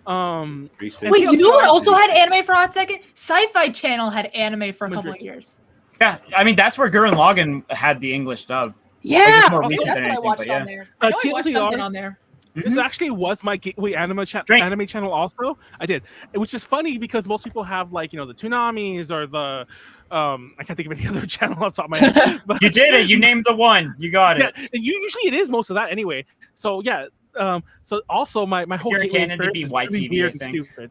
Speaker 2: Wait, you know what also had anime for a hot second? Sci-Fi Channel had anime for a couple of years.
Speaker 3: Yeah, I mean that's where Gurren Lagann had the English dub.
Speaker 2: Yeah,
Speaker 3: more
Speaker 2: okay,
Speaker 3: recent
Speaker 2: that's
Speaker 3: than
Speaker 2: what I
Speaker 3: anything,
Speaker 2: watched
Speaker 3: but yeah.
Speaker 2: on there. I know I watched
Speaker 1: TLDR,
Speaker 2: something on there.
Speaker 1: This actually was my gateway anime channel also. I did, which is funny because most people have like the Tsunamis or the I can't think of any other channel off the top of my head. But,
Speaker 3: You did it. You named the one. You got
Speaker 1: yeah,
Speaker 3: it.
Speaker 1: usually it is most of that anyway. So yeah, so also my whole
Speaker 3: You're a
Speaker 1: gateway
Speaker 3: canon to be
Speaker 1: experience is really
Speaker 3: YTV,
Speaker 1: weird
Speaker 3: I
Speaker 1: and
Speaker 3: think.
Speaker 1: stupid.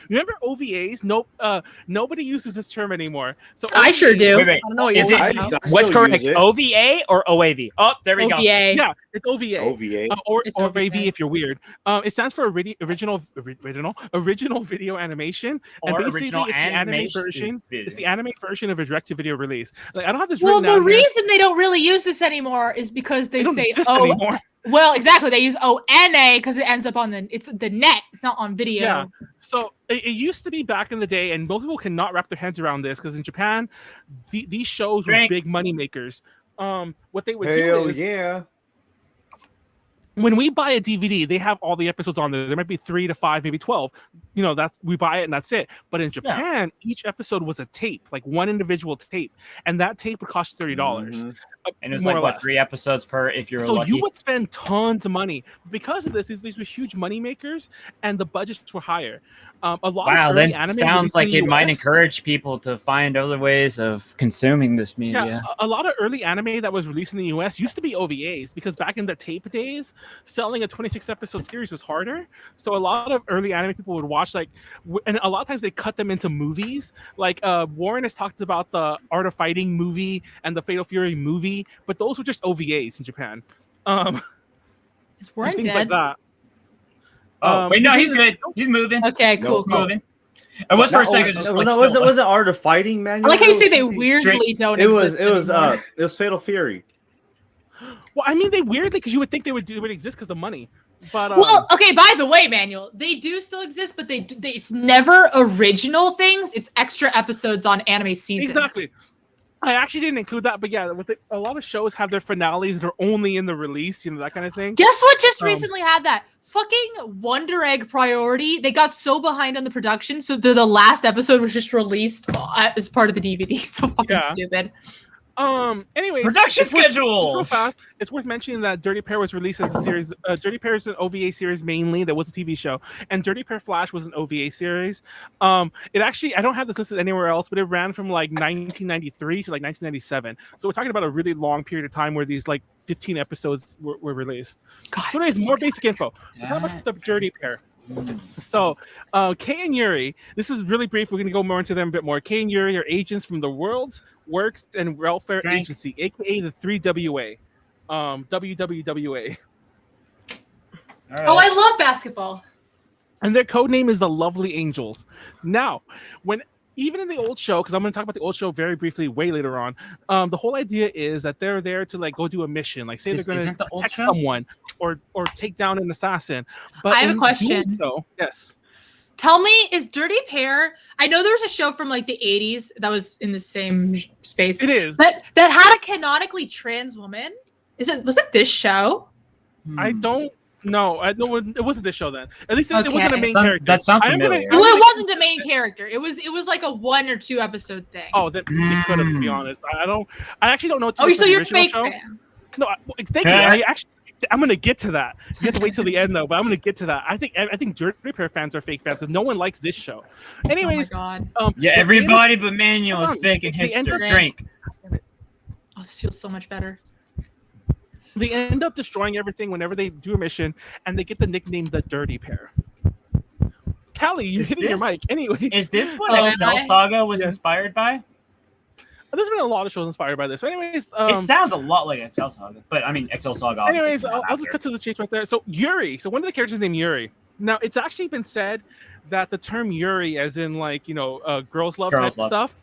Speaker 1: Remember OVAs? Nope. Nobody uses this term anymore. So
Speaker 2: I sure
Speaker 1: OVAs
Speaker 2: do.
Speaker 3: Wait.
Speaker 2: I don't know what you're
Speaker 3: Is it-
Speaker 2: talking
Speaker 6: I
Speaker 2: about.
Speaker 3: What's
Speaker 6: still
Speaker 3: correct?
Speaker 6: use it.
Speaker 3: OVA or OAV? Oh, there we go.
Speaker 2: OVA.
Speaker 1: Yeah, it's OVA.
Speaker 6: OVA.
Speaker 1: Or
Speaker 2: It's
Speaker 1: AV
Speaker 2: OVA.
Speaker 1: if you're weird. It stands for original video animation, and
Speaker 3: Or
Speaker 1: basically
Speaker 3: original
Speaker 1: it's the anime
Speaker 3: animation
Speaker 1: version.
Speaker 3: video.
Speaker 1: It's the anime version of a direct-to-video release. Like I don't have this
Speaker 2: Well,
Speaker 1: written
Speaker 2: the
Speaker 1: down here.
Speaker 2: reason they don't really use this anymore is because they
Speaker 1: don't
Speaker 2: say,
Speaker 1: exist
Speaker 2: "Oh,
Speaker 1: anymore.
Speaker 2: well, exactly." They use ONA because it ends up on the net. It's not on video.
Speaker 1: Yeah. So it used to be back in the day, and most people cannot wrap their heads around this because in Japan, these shows were
Speaker 3: Drink.
Speaker 1: big money makers. What they would do
Speaker 6: Hell
Speaker 1: is
Speaker 6: yeah.
Speaker 1: when we buy a DVD, they have all the episodes on there. There might be 3 to 5, maybe 12. That's we buy it and that's it. But in Japan, each episode was a tape, like one individual tape, and that tape would cost $30.
Speaker 6: Mhm.
Speaker 3: And it was
Speaker 1: more
Speaker 3: like
Speaker 1: or
Speaker 3: what,
Speaker 1: less.
Speaker 3: 3 episodes per if you're
Speaker 1: So
Speaker 3: lucky.
Speaker 1: you would spend tons of money because of this. These were huge money makers, and the budgets were higher. A lot
Speaker 3: Wow,
Speaker 1: of early
Speaker 3: that
Speaker 1: anime
Speaker 3: sounds
Speaker 1: released in
Speaker 3: like
Speaker 1: the
Speaker 3: it might
Speaker 1: US.
Speaker 3: encourage people to find other ways of consuming this media.
Speaker 1: Yeah, a lot of early anime that was released in the US used to be OVAs because back in the tape days, selling a 26 episode series was harder. So a lot of early anime people would watch and a lot of times they cut them into movies. Like Warren has talked about the Art of Fighting movie and the Fatal Fury movie, but those were just OVAs in Japan.
Speaker 2: Is
Speaker 1: And
Speaker 2: Warren
Speaker 1: things
Speaker 2: dead?
Speaker 1: like that.
Speaker 3: Wait, no,
Speaker 1: because-
Speaker 3: he's good. He's moving.
Speaker 2: Okay, cool,
Speaker 6: No,
Speaker 2: cool.
Speaker 3: Moving. It was for a second.
Speaker 6: No,
Speaker 3: Just
Speaker 6: no,
Speaker 3: like
Speaker 6: was
Speaker 3: still-
Speaker 6: it Art of Fighting, man?
Speaker 2: I like how you say they
Speaker 6: It
Speaker 2: weirdly don't
Speaker 6: was
Speaker 2: exist anymore.
Speaker 6: it was Fatal Fury.
Speaker 1: Well, I mean, they weirdly because you would think they would exist because of money, but
Speaker 2: Well, okay, by the way, Manuel, they do still exist, but it's never original things. It's extra episodes on anime seasons.
Speaker 1: exactly. I actually didn't include that, but yeah, a lot of shows have their finales that are only in the release, that kind of thing.
Speaker 2: Guess what just
Speaker 1: Um,
Speaker 2: recently had that? Fucking Wonder Egg Priority. They got so behind on the production, so the last episode was just released as part of the DVD. So fucking
Speaker 1: Yeah.
Speaker 2: stupid.
Speaker 1: Anyways,
Speaker 3: Production
Speaker 1: it's worth- just
Speaker 3: schedule.
Speaker 1: real fast, it's worth mentioning that Dirty Pair was released as a series. Dirty Pair is an OVA series mainly. That was a TV show, and Dirty Pair Flash was an OVA series. It actually, I don't have this listed anywhere else, but it ran from like 1993 to like 1997. So we're talking about a really long period of time where these like 15 episodes were released.
Speaker 2: God,
Speaker 1: So anyways, more basic info. We're talking about the Dirty Pair. So, Kay and Yuri, this is really brief. We're going to go more into them a bit more. Kay and Yuri are agents from the World's Works and Welfare
Speaker 3: Drink.
Speaker 1: Agency, aka the 3WA. WWWA.
Speaker 2: Oh, I love basketball.
Speaker 1: And their code name is the Lovely Angels. Now, even in the old show, because I'm going to talk about the old show very briefly way later on, the whole idea is that they're there to like go do a mission, like say
Speaker 3: This
Speaker 1: they're going
Speaker 3: isn't
Speaker 1: to
Speaker 3: the old
Speaker 1: protect
Speaker 3: show?
Speaker 1: someone or take down an assassin. But
Speaker 2: I have a
Speaker 1: in
Speaker 2: question.
Speaker 1: doing so, yes.
Speaker 2: Tell me, is Dirty Pair? I know there was a show from like the 80s that was in the same space.
Speaker 1: It is.
Speaker 2: That had a canonically trans woman. Was it this show?
Speaker 1: I don't know. No, it wasn't this show then. At least it
Speaker 2: Okay.
Speaker 1: wasn't a main
Speaker 3: That
Speaker 1: character.
Speaker 3: that sounds
Speaker 1: I am gonna-
Speaker 3: familiar.
Speaker 2: Well, it wasn't a main character. It was like a 1 or 2 episode thing.
Speaker 1: Oh, they could have, to be honest. I actually don't know. Too
Speaker 2: Oh,
Speaker 1: much
Speaker 2: so
Speaker 1: about the
Speaker 2: you're a
Speaker 1: original
Speaker 2: fake
Speaker 1: show.
Speaker 2: fan.
Speaker 1: No, thank you. I'm gonna get to that. You have to wait till the end though, but I'm gonna get to that. I think Dirty Pair fans are fake fans because no one likes this show.
Speaker 2: Oh my
Speaker 1: Anyways,
Speaker 2: god.
Speaker 3: Yeah,
Speaker 1: they
Speaker 3: everybody but Manuel is fake and
Speaker 1: they end
Speaker 3: hipster.
Speaker 2: up-
Speaker 3: Drink.
Speaker 2: Oh, this feels so much better.
Speaker 1: they end up destroying everything whenever they do a mission, and they get the nickname the Dirty Pair. Callie, you're
Speaker 3: Is
Speaker 1: hitting your
Speaker 3: this-
Speaker 1: mic. Anyway,
Speaker 3: Is this what
Speaker 2: Oh,
Speaker 3: Excel
Speaker 2: am I?
Speaker 3: Saga was
Speaker 1: Yeah.
Speaker 3: inspired by?
Speaker 1: there's been a lot of shows inspired by this. So anyways,
Speaker 3: It sounds a lot like Excel Saga, but I mean Excel Saga. obviously
Speaker 1: anyways,
Speaker 3: came out
Speaker 1: I'll just
Speaker 3: after.
Speaker 1: cut to the chase right there. So Yuri. So one of the characters is named Yuri. Now it's actually been said that the term Yuri, as in like girls love
Speaker 3: Girls
Speaker 1: type
Speaker 3: love.
Speaker 1: stuff,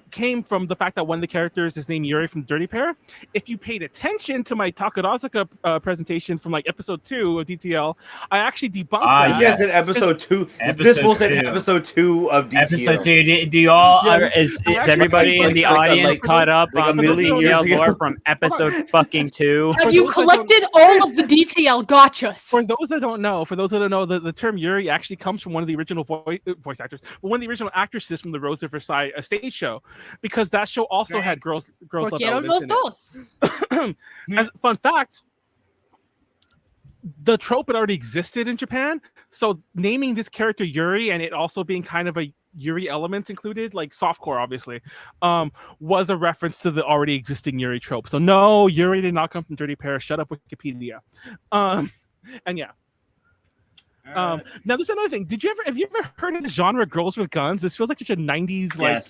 Speaker 1: came from the fact that one of the characters is named Yuri from Dirty Pair. If you paid attention to my Takarazuka presentation from like episode 2 of DTL, I actually debunked
Speaker 3: Ah,
Speaker 1: that.
Speaker 6: This guy said episode 2. This
Speaker 3: Episode
Speaker 6: fool said
Speaker 3: 2.
Speaker 6: episode 2 of DTL.
Speaker 3: Episode 2. Do you all
Speaker 1: Yeah,
Speaker 3: is
Speaker 1: actually,
Speaker 3: everybody
Speaker 6: like-
Speaker 3: in the
Speaker 6: like-
Speaker 3: audience
Speaker 6: like-
Speaker 3: caught up
Speaker 6: like a
Speaker 3: on the
Speaker 6: million years
Speaker 3: DTL
Speaker 6: ago?
Speaker 3: lore from episode fucking 2?
Speaker 2: Have you
Speaker 1: those that don't-
Speaker 2: collected all of the DTL gotchas?
Speaker 1: For those that don't know, the term Yuri actually comes from one of the original voice actors, but one of the original actresses from the Rose of Versailles stage show, because that show also had girls love
Speaker 2: Porque eran
Speaker 1: elements
Speaker 2: los
Speaker 1: in
Speaker 2: dos.
Speaker 1: it. As fun fact, the trope had already existed in Japan, so naming this character Yuri and it also being kind of a Yuri element included, like softcore, obviously, was a reference to the already existing Yuri trope. So no, Yuri did not come from Dirty Pair. Shut up, Wikipedia. And yeah. Now there's another thing. Have you ever heard of the genre girls with guns? This feels like such a 90s like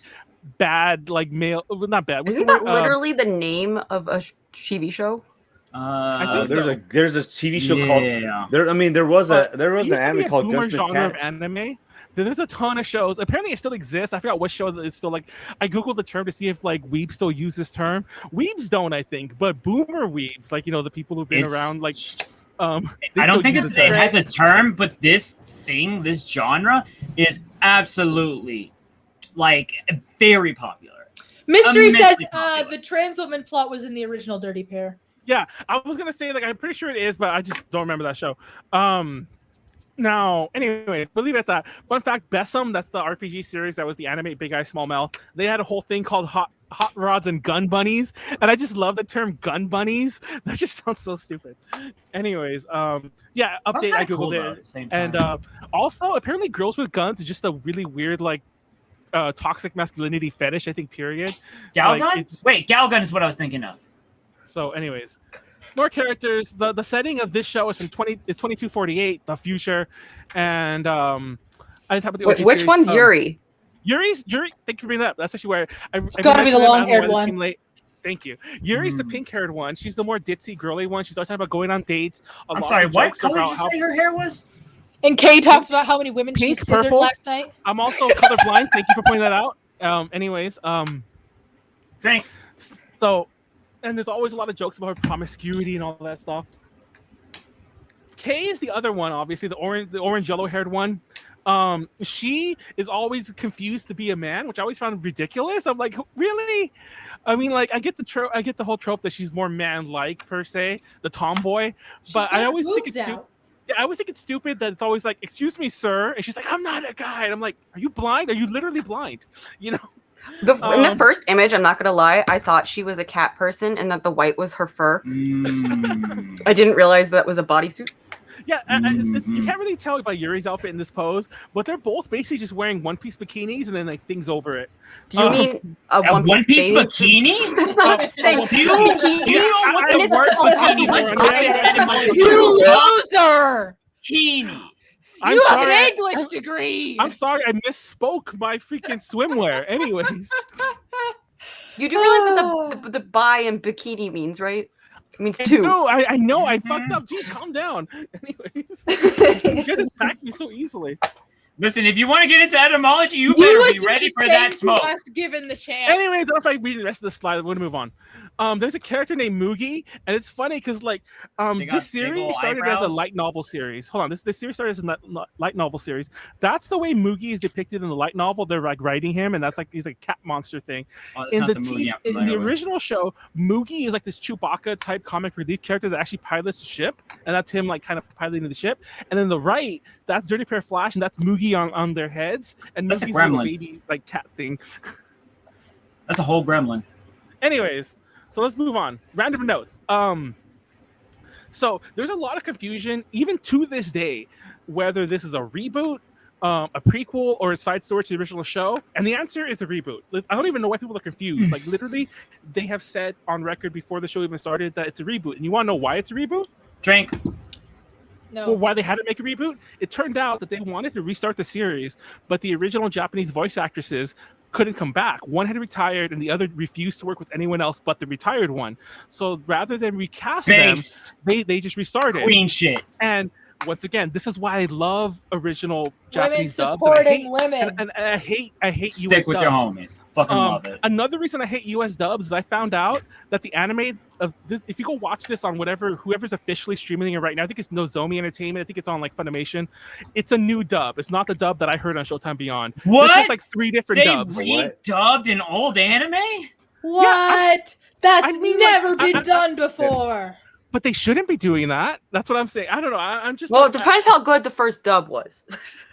Speaker 1: bad like male, well, not bad. What's
Speaker 5: Isn't
Speaker 1: the
Speaker 5: that
Speaker 1: word?
Speaker 5: literally the name of a TV show?
Speaker 1: I think
Speaker 6: there's this TV show called there was an anime called
Speaker 1: boomer
Speaker 6: Guns with
Speaker 1: genre of
Speaker 6: Cats.
Speaker 1: anime. There's a ton of shows. Apparently, it still exists. I forgot what show that is still like. I googled the term to see if like weebs still use this term. Weebs don't, I think, but boomer weebs, like the people who've been around, like
Speaker 3: I don't think it has a term, but this genre is absolutely like very popular.
Speaker 2: Mystery says
Speaker 3: Immensely popular.
Speaker 2: the trans woman plot was in the original Dirty Pair.
Speaker 1: Yeah, I was gonna say like I'm pretty sure it is, but I just don't remember that show. Now, anyways, we'll leave it at that. Fun fact: Bessum, that's the RPG series that was the anime Big Eye Small Mouth. They had a whole thing called Hot Rods and Gun Bunnies, and I just love the term gun bunnies. That just sounds so stupid. Anyways, yeah, update. I googled it, and also apparently, girls with guns is just a really weird like toxic masculinity fetish. I think. Period.
Speaker 3: Galgun? Wait, Galgun is what I was thinking of.
Speaker 1: So, anyways. More characters. The setting of this show is from 2248, the future, and
Speaker 5: Which one's Yuri?
Speaker 1: Yuri. Thank you for bringing that up. That's actually where
Speaker 2: It's gotta be the long-haired one.
Speaker 1: Late. Thank you. Yuri's the pink-haired one. She's the more ditzy, girly one. She's always talking about going on dates.
Speaker 3: I'm sorry. What color did you say her hair was?
Speaker 2: And Kay talks about how many women she
Speaker 1: Pink,
Speaker 2: scissored
Speaker 1: purple.
Speaker 2: last night.
Speaker 1: I'm also colorblind. Thank you for pointing that out. Anyways,
Speaker 3: Drink.
Speaker 1: So. And there's always a lot of jokes about her promiscuity and all that stuff. Kay is the other one, obviously, the orange yellow-haired one. She is always confused to be a man, which I always found ridiculous. I'm like, really? I mean, like, I get the whole trope that she's more man-like per se, the tomboy. But I always think it's stupid. Yeah, I always think it's stupid that it's always like, "Excuse me, sir," and she's like, "I'm not a guy." And I'm like, "Are you blind? Are you literally blind?" You know.
Speaker 5: In the first image, I'm not gonna lie, I thought she was a cat person and that the white was her fur. I didn't realize that was a bodysuit.
Speaker 1: Yeah, you can't really tell by Yuri's outfit in this pose, but they're both basically just wearing one-piece bikinis and then like things over it.
Speaker 5: Do you mean a
Speaker 3: one-piece bikini? You know what the word bikini is?
Speaker 2: You loser!
Speaker 3: Bikini.
Speaker 2: You have an English degree.
Speaker 1: I'm sorry, I misspoke my freaking swimwear. Anyways,
Speaker 5: you do realize what the bi and bikini means, right? It means two.
Speaker 1: No, I know. I fucked up. Jeez, calm down. Anyways, you guys attack me so easily.
Speaker 3: Listen, if you want to get into etymology, you better be ready for that smoke.
Speaker 2: Us given the chance.
Speaker 1: Anyways, I don't know if I read the rest of the slide. We're gonna move on. There's a character named Mugi, and it's funny because like this series started as a light novel series. Hold on, this series started as a light novel series. That's the way Mugi is depicted in the light novel. They're like writing him, and that's like he's like cat monster thing. In the original show, Mugi is like this Chewbacca type comic relief character that actually pilots the ship, and that's him like kind of piloting the ship. And then the right, that's Dirty Pair Flash, and that's Mugi on their heads, and
Speaker 3: that's
Speaker 1: Mugi's
Speaker 3: a gremlin.
Speaker 1: little baby like cat thing.
Speaker 3: That's a whole gremlin.
Speaker 1: Anyways. So let's move on. Random notes. So there's a lot of confusion, even to this day, whether this is a reboot, a prequel, or a side story to the original show. And the answer is a reboot. I don't even know why people are confused. Like literally, they have said on record before the show even started that it's a reboot. And you want to know why it's a reboot?
Speaker 3: Drink.
Speaker 2: No.
Speaker 1: Well, why they had to make a reboot? It turned out that they wanted to restart the series, but the original Japanese voice actresses couldn't come back. One had retired and the other refused to work with anyone else but the retired one. So rather than recast them, they just restarted.
Speaker 3: Queen shit.
Speaker 1: And once again, this is why I love original Japanese dubs.
Speaker 2: Women.
Speaker 1: And I hate
Speaker 3: Stick
Speaker 1: US
Speaker 3: with
Speaker 1: dubs.
Speaker 3: your homies. Fucking love it.
Speaker 1: Another reason I hate US dubs is I found out that the anime of this, if you go watch this on whoever's officially streaming it right now, I think it's Nozomi Entertainment. I think it's on like Funimation. It's a new dub. It's not the dub that I heard on Showtime Beyond.
Speaker 3: What?
Speaker 1: This is like 3 different dubs.
Speaker 3: They redubbed an old anime?
Speaker 2: What?
Speaker 1: Yeah,
Speaker 2: That's never been done before.
Speaker 1: But they shouldn't be doing that. That's what I'm saying. I don't know. I'm just.
Speaker 5: Well, it depends how good the first dub was.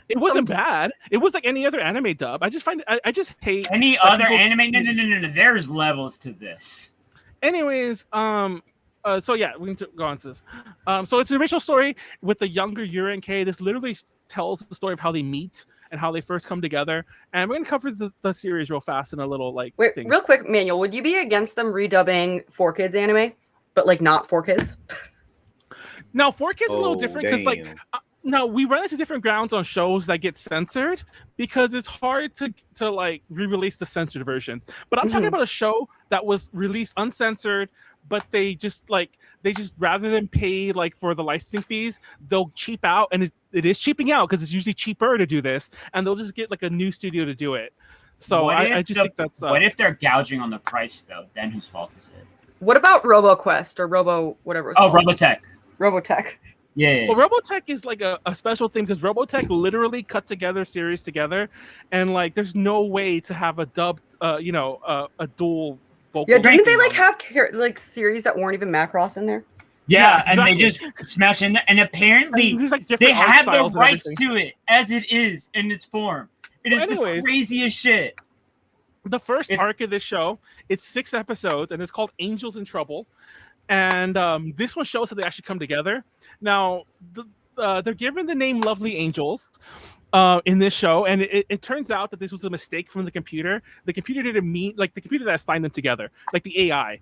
Speaker 1: It wasn't bad. It was like any other anime dub. I just find I just hate
Speaker 3: Any
Speaker 1: that
Speaker 3: other
Speaker 1: people-
Speaker 3: anime? No. There's levels to this.
Speaker 1: Anyways, so yeah, we need to go on to this. So it's an original story with the younger Yuri and Kei. This literally tells the story of how they meet and how they first come together. And we're gonna cover the series real fast in a little like
Speaker 5: Wait,
Speaker 1: thing.
Speaker 5: real quick, Manuel, would you be against them redubbing 4Kids anime, but like not 4Kids?
Speaker 1: Now, 4Kids is a little
Speaker 6: Oh,
Speaker 1: different because like
Speaker 6: damn.
Speaker 1: now we run into different grounds on shows that get censored because it's hard to like re-release the censored versions. But I'm talking about a show that was released uncensored, but they just rather than pay like for the licensing fees, they'll cheap out, and it is cheaping out because it's usually cheaper to do this, and they'll just get like a new studio to do it. So I just think that's
Speaker 3: what if they're gouging on the price though? Then whose fault is it?
Speaker 5: What about RoboQuest or Robo whatever? It's
Speaker 3: Oh,
Speaker 5: called?
Speaker 3: Robotech.
Speaker 5: Robotech.
Speaker 3: Yeah.
Speaker 1: Well, Robotech is like a special thing because Robotech literally cut together series together, and like there's no way to have a dub, a dual vocal.
Speaker 5: Yeah, didn't they
Speaker 1: thing
Speaker 5: like
Speaker 1: on it.
Speaker 5: have like series that weren't even Macross in there?
Speaker 3: Yeah,
Speaker 1: Yeah,
Speaker 3: and they
Speaker 1: exactly.
Speaker 3: just smash in there. And apparently,
Speaker 1: And there's, like,
Speaker 3: they
Speaker 1: different art
Speaker 3: have the
Speaker 1: styles and
Speaker 3: rights
Speaker 1: everything.
Speaker 3: to it as it is in its form. It is
Speaker 1: anyways,
Speaker 3: the craziest shit.
Speaker 1: The first
Speaker 3: It's-
Speaker 1: arc of this show, it's 6 episodes, and it's called Angels in Trouble. And this one shows how they actually come together. Now, they're given the name Lovely Angels in this show, and it turns out that this was a mistake from the computer. The computer didn't mean like the computer that assigned them together, like the AI.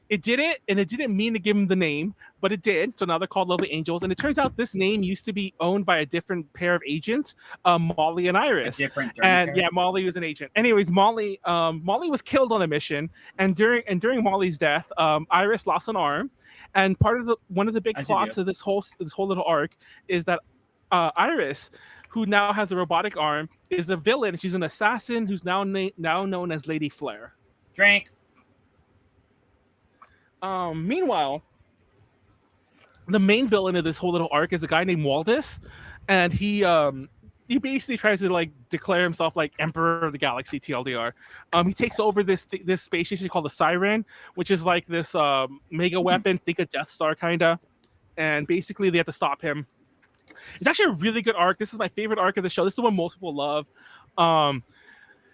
Speaker 1: It did it, and it didn't mean to give them the name, but it did. So now they're called Lovely Angels, and it turns out this name used to be owned by a different pair of agents, Molly and Iris.
Speaker 3: Different
Speaker 1: And yeah, Molly was an agent. Anyways, Molly was killed on a mission, and during Molly's death, Iris lost an arm. And one of the big
Speaker 3: As you
Speaker 1: plots
Speaker 3: do.
Speaker 1: of this whole little arc is that Iris, who now has a robotic arm, is a villain. She's an assassin who's now known as Lady Flare.
Speaker 3: Drink.
Speaker 1: Meanwhile, the main villain of this whole little arc is a guy named Waldus, and he basically tries to like declare himself like Emperor of the Galaxy, TLDR. He takes over this space station called the Siren, which is like this mega weapon, think a Death Star kinda, and basically they have to stop him. It's actually a really good arc. This is my favorite arc of the show. This is the one most people love.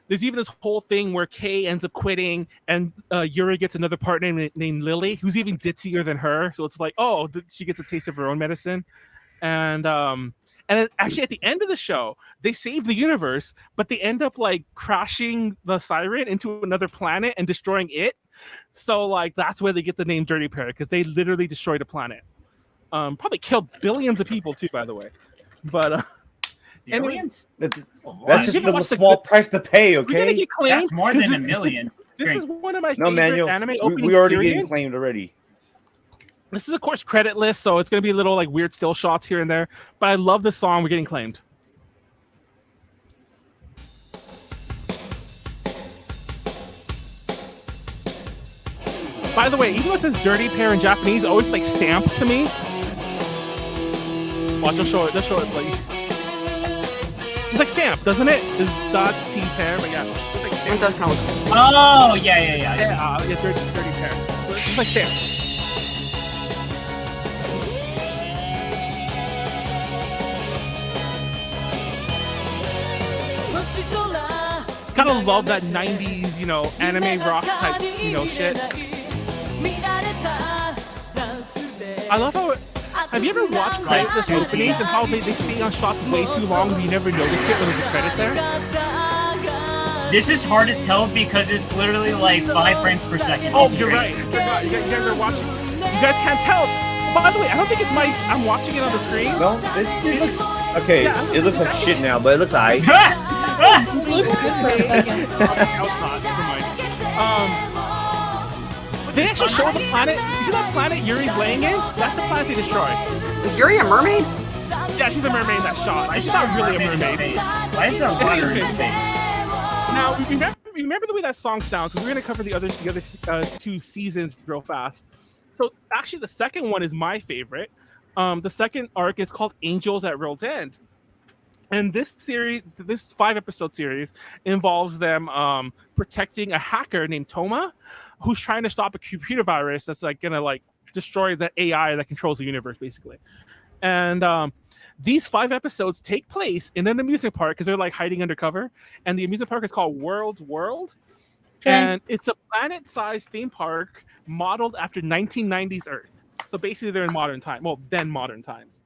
Speaker 1: There's even this whole thing where Kei ends up quitting, and Yuri gets another partner named Lily, who's even ditzier than her. So it's like, oh, she gets a taste of her own medicine. And then actually at the end of the show, they save the universe, but they end up like crashing the Siren into another planet and destroying it. So like that's where they get the name Dirty Pair, because they literally destroyed a planet. Probably killed billions of people too, by the way. But
Speaker 3: Billions?
Speaker 6: That's
Speaker 1: You
Speaker 6: just
Speaker 1: didn't
Speaker 6: the
Speaker 1: watch the
Speaker 6: small
Speaker 1: good-
Speaker 6: price to pay,
Speaker 1: we're gonna
Speaker 6: okay?
Speaker 1: get claimed.
Speaker 3: That's more
Speaker 1: 'cause
Speaker 3: than a
Speaker 1: this-
Speaker 3: million.
Speaker 1: This is one of my
Speaker 6: No,
Speaker 1: favorite
Speaker 6: Manuel,
Speaker 1: anime openings.
Speaker 6: we already
Speaker 1: period.
Speaker 6: getting claimed already.
Speaker 1: This is of course credit list, so it's gonna be little like weird still shots here and there. But I love this song. We're getting claimed. By the way, even though it says "Dirty Pair" in Japanese, it always like stamped to me. Watch, I'll show it. Let's show it. Like, it's like stamped, doesn't it? It's dot T pair, but yeah, it's like
Speaker 5: It
Speaker 1: stamped.
Speaker 5: does kind of look.
Speaker 3: Oh, yeah.
Speaker 1: Yeah, dirty pair. So it's like stamped. Kind of love that 90s, anime rock type, shit. I love how. Have you ever watched creditless openings and how they stay on shots way too long and you never notice it when there's a credit there?
Speaker 3: This is hard to tell because it's literally like 5 frames per second.
Speaker 1: Oh, you're right. You guys are watching. You guys can't tell. By the way, I don't think it's I'm watching it on the screen.
Speaker 6: No, it looks okay.
Speaker 1: Yeah.
Speaker 6: It looks like shit now, but it looks alright.
Speaker 2: Looks good for a second.
Speaker 1: Oh, it's not. Never mind. They actually show the planet. You see that planet Yuri's laying in? That's the planet they destroy.
Speaker 5: Is Yuri a mermaid?
Speaker 1: Yeah, she's a mermaid in that shot. She's not really a mermaid.
Speaker 3: Why is there water in his face?
Speaker 1: Now, remember the way that song sounds. We're going to cover the other 2 seasons real fast. So actually, the second one is my favorite. The second arc is called Angels at World's End. And this 5-episode series involves them protecting a hacker named Toma, who's trying to stop a computer virus that's like gonna like destroy the AI that controls the universe, basically. And These 5 episodes take place in an amusement park because they're like hiding undercover, and the amusement park is called World's World, and it's a planet-sized theme park modeled after 1990s Earth. So basically, they're in modern time. Well, then modern times.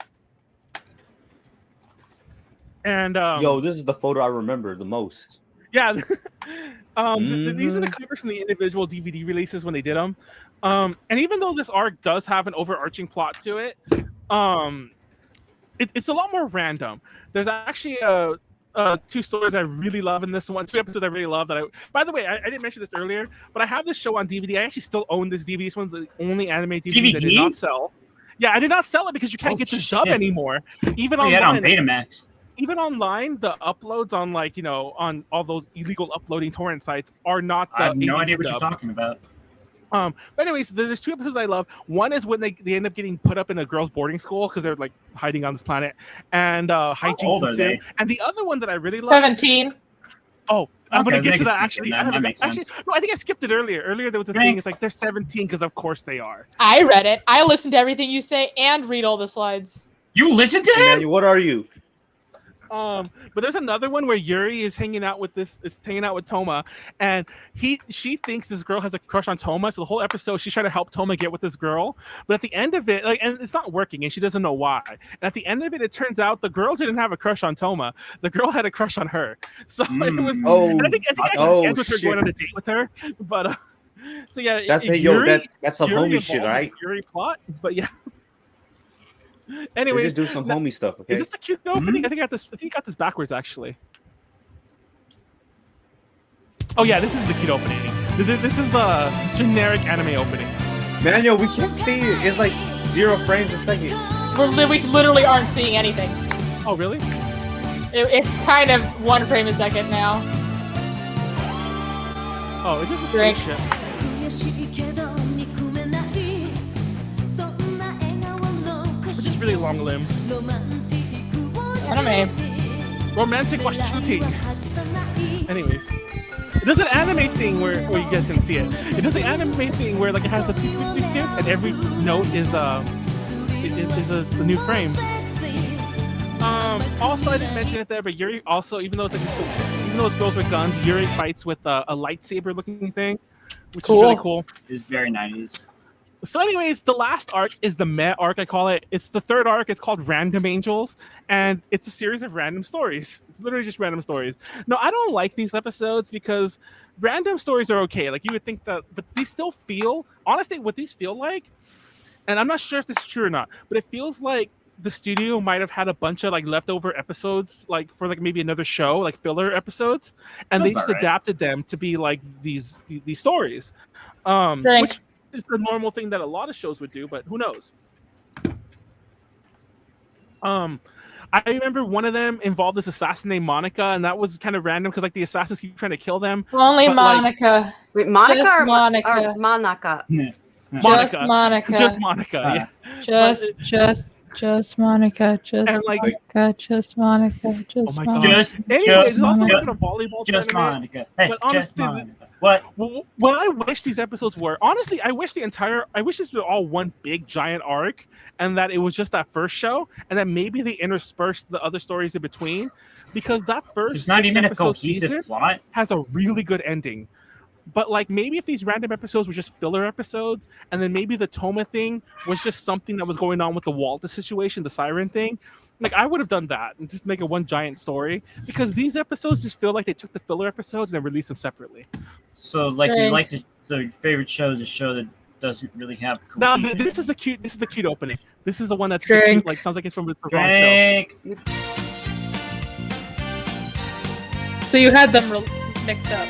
Speaker 1: And
Speaker 6: Yo, this is the photo I remember the most.
Speaker 1: Yeah. These are the covers from the individual DVD releases when they did them. And even though this arc does have an overarching plot to it, it's a lot more random. There's actually 2 stories I really love in this one. 2 episodes I really love that by the way, I didn't mention this earlier, but I have this show on DVD. I actually still own this DVD. This one's the only anime DVD I did not sell. Yeah, I did not sell it because you can't get this dub anymore. Even online.
Speaker 3: on Betamax.
Speaker 1: Even online, the uploads on on all those illegal uploading torrent sites are not the
Speaker 3: I have no
Speaker 1: HD
Speaker 3: idea what
Speaker 1: dub.
Speaker 3: you're talking about.
Speaker 1: But anyways, there's 2 episodes I love. One is when they end up getting put up in a girls' boarding school because they're like hiding on this planet, and hijinks ensue. And the other one that I really love,
Speaker 2: 17.
Speaker 1: Oh, I'm gonna get to that
Speaker 3: skip
Speaker 1: actually.
Speaker 3: it, that makes sense.
Speaker 1: No, I think I skipped it earlier. Earlier there was a thing. It's like they're 17 because of course they are.
Speaker 2: I read it. I listened to everything you say and read all the slides.
Speaker 3: You listen to him?
Speaker 6: Hey, what are you?
Speaker 1: But there's another one where Yuri is hanging out with Toma, and she thinks this girl has a crush on Toma. So the whole episode she's trying to help Toma get with this girl, but at the end of it, and it's not working, and she doesn't know why. And at the end of it, it turns out the girl didn't have a crush on Toma. The girl had a crush on her. So it was. And I think actually ends with her going on a date with her. But so yeah,
Speaker 6: that's some homie shit, right?
Speaker 1: Yuri plot, but yeah. Anyway,
Speaker 6: just do some homie stuff. Okay.
Speaker 1: Is this the cute opening? I think I got this backwards actually. Oh yeah, this is the cute opening. This is the generic anime opening.
Speaker 6: Manuel, we can't see it. It's like 0 frames per second.
Speaker 2: We literally aren't seeing anything.
Speaker 1: Oh really?
Speaker 2: It's kind of 1 frame a second now.
Speaker 1: Oh, it's just a
Speaker 2: Drink.
Speaker 1: spaceship. Which is really long limbs.
Speaker 2: Anime.
Speaker 1: Romantic while shooting. Anyways. It does an anime thing where you guys can see it. It does the anime thing where like it has the tick, tick, tick, tick, and every note is a new frame. Also I didn't mention it there, but Yuri also, even though it's girls with guns, Yuri fights with a lightsaber looking thing, which is really cool.
Speaker 3: It's very 90s.
Speaker 1: So anyways, the last arc is the Meh arc, I call it. It's the 3rd arc. It's called Random Angels, and it's a series of random stories. It's literally just random stories. No, I don't like these episodes because random stories are okay. Like you would think that, but these still feel, honestly, what these feel like, and I'm not sure if this is true or not, but it feels like the studio might have had a bunch of like leftover episodes, like for like maybe another show, like filler episodes, and they just adapted them to be like these stories. Which is the normal thing that a lot of shows would do, but who knows? I remember one of them involved this assassin named Monica, and that was kind of random because like the assassins keep trying to kill them.
Speaker 2: Only Monica.
Speaker 5: Wait, Monica
Speaker 2: Just
Speaker 5: or
Speaker 2: Monica?
Speaker 5: Or Monica?
Speaker 2: Just Monica.
Speaker 1: Just Monica. Yeah.
Speaker 4: Just Monica. Just
Speaker 1: and, like,
Speaker 4: Monica. Just Monica. Just
Speaker 1: oh my
Speaker 4: Monica.
Speaker 1: God. Anyways, there's also like a volleyball
Speaker 3: Just
Speaker 1: tournament.
Speaker 3: Monica. Hey,
Speaker 1: But honestly,
Speaker 3: just Monica. What?
Speaker 1: What I wish these episodes were, honestly, I wish this were all one big giant arc, and that it was just that first show, and then maybe they interspersed the other stories in between, because that first
Speaker 3: It's not even a
Speaker 1: 6-episode
Speaker 3: cohesive
Speaker 1: season
Speaker 3: plot.
Speaker 1: has a really good ending. But like maybe if these random episodes were just filler episodes, and then maybe the Toma thing was just something that was going on with the Walter situation, the siren thing, like I would have done that and just make it one giant story, because these episodes just feel like they took the filler episodes and then released them separately.
Speaker 3: So like you like to, so your favorite show is a show that doesn't really have
Speaker 1: Now
Speaker 3: cohesion?
Speaker 1: this is the cute opening. This is the one that's
Speaker 2: Drink.
Speaker 1: cute, like sounds like it's from the wrong show.
Speaker 3: Drink.
Speaker 2: So you had them mixed up.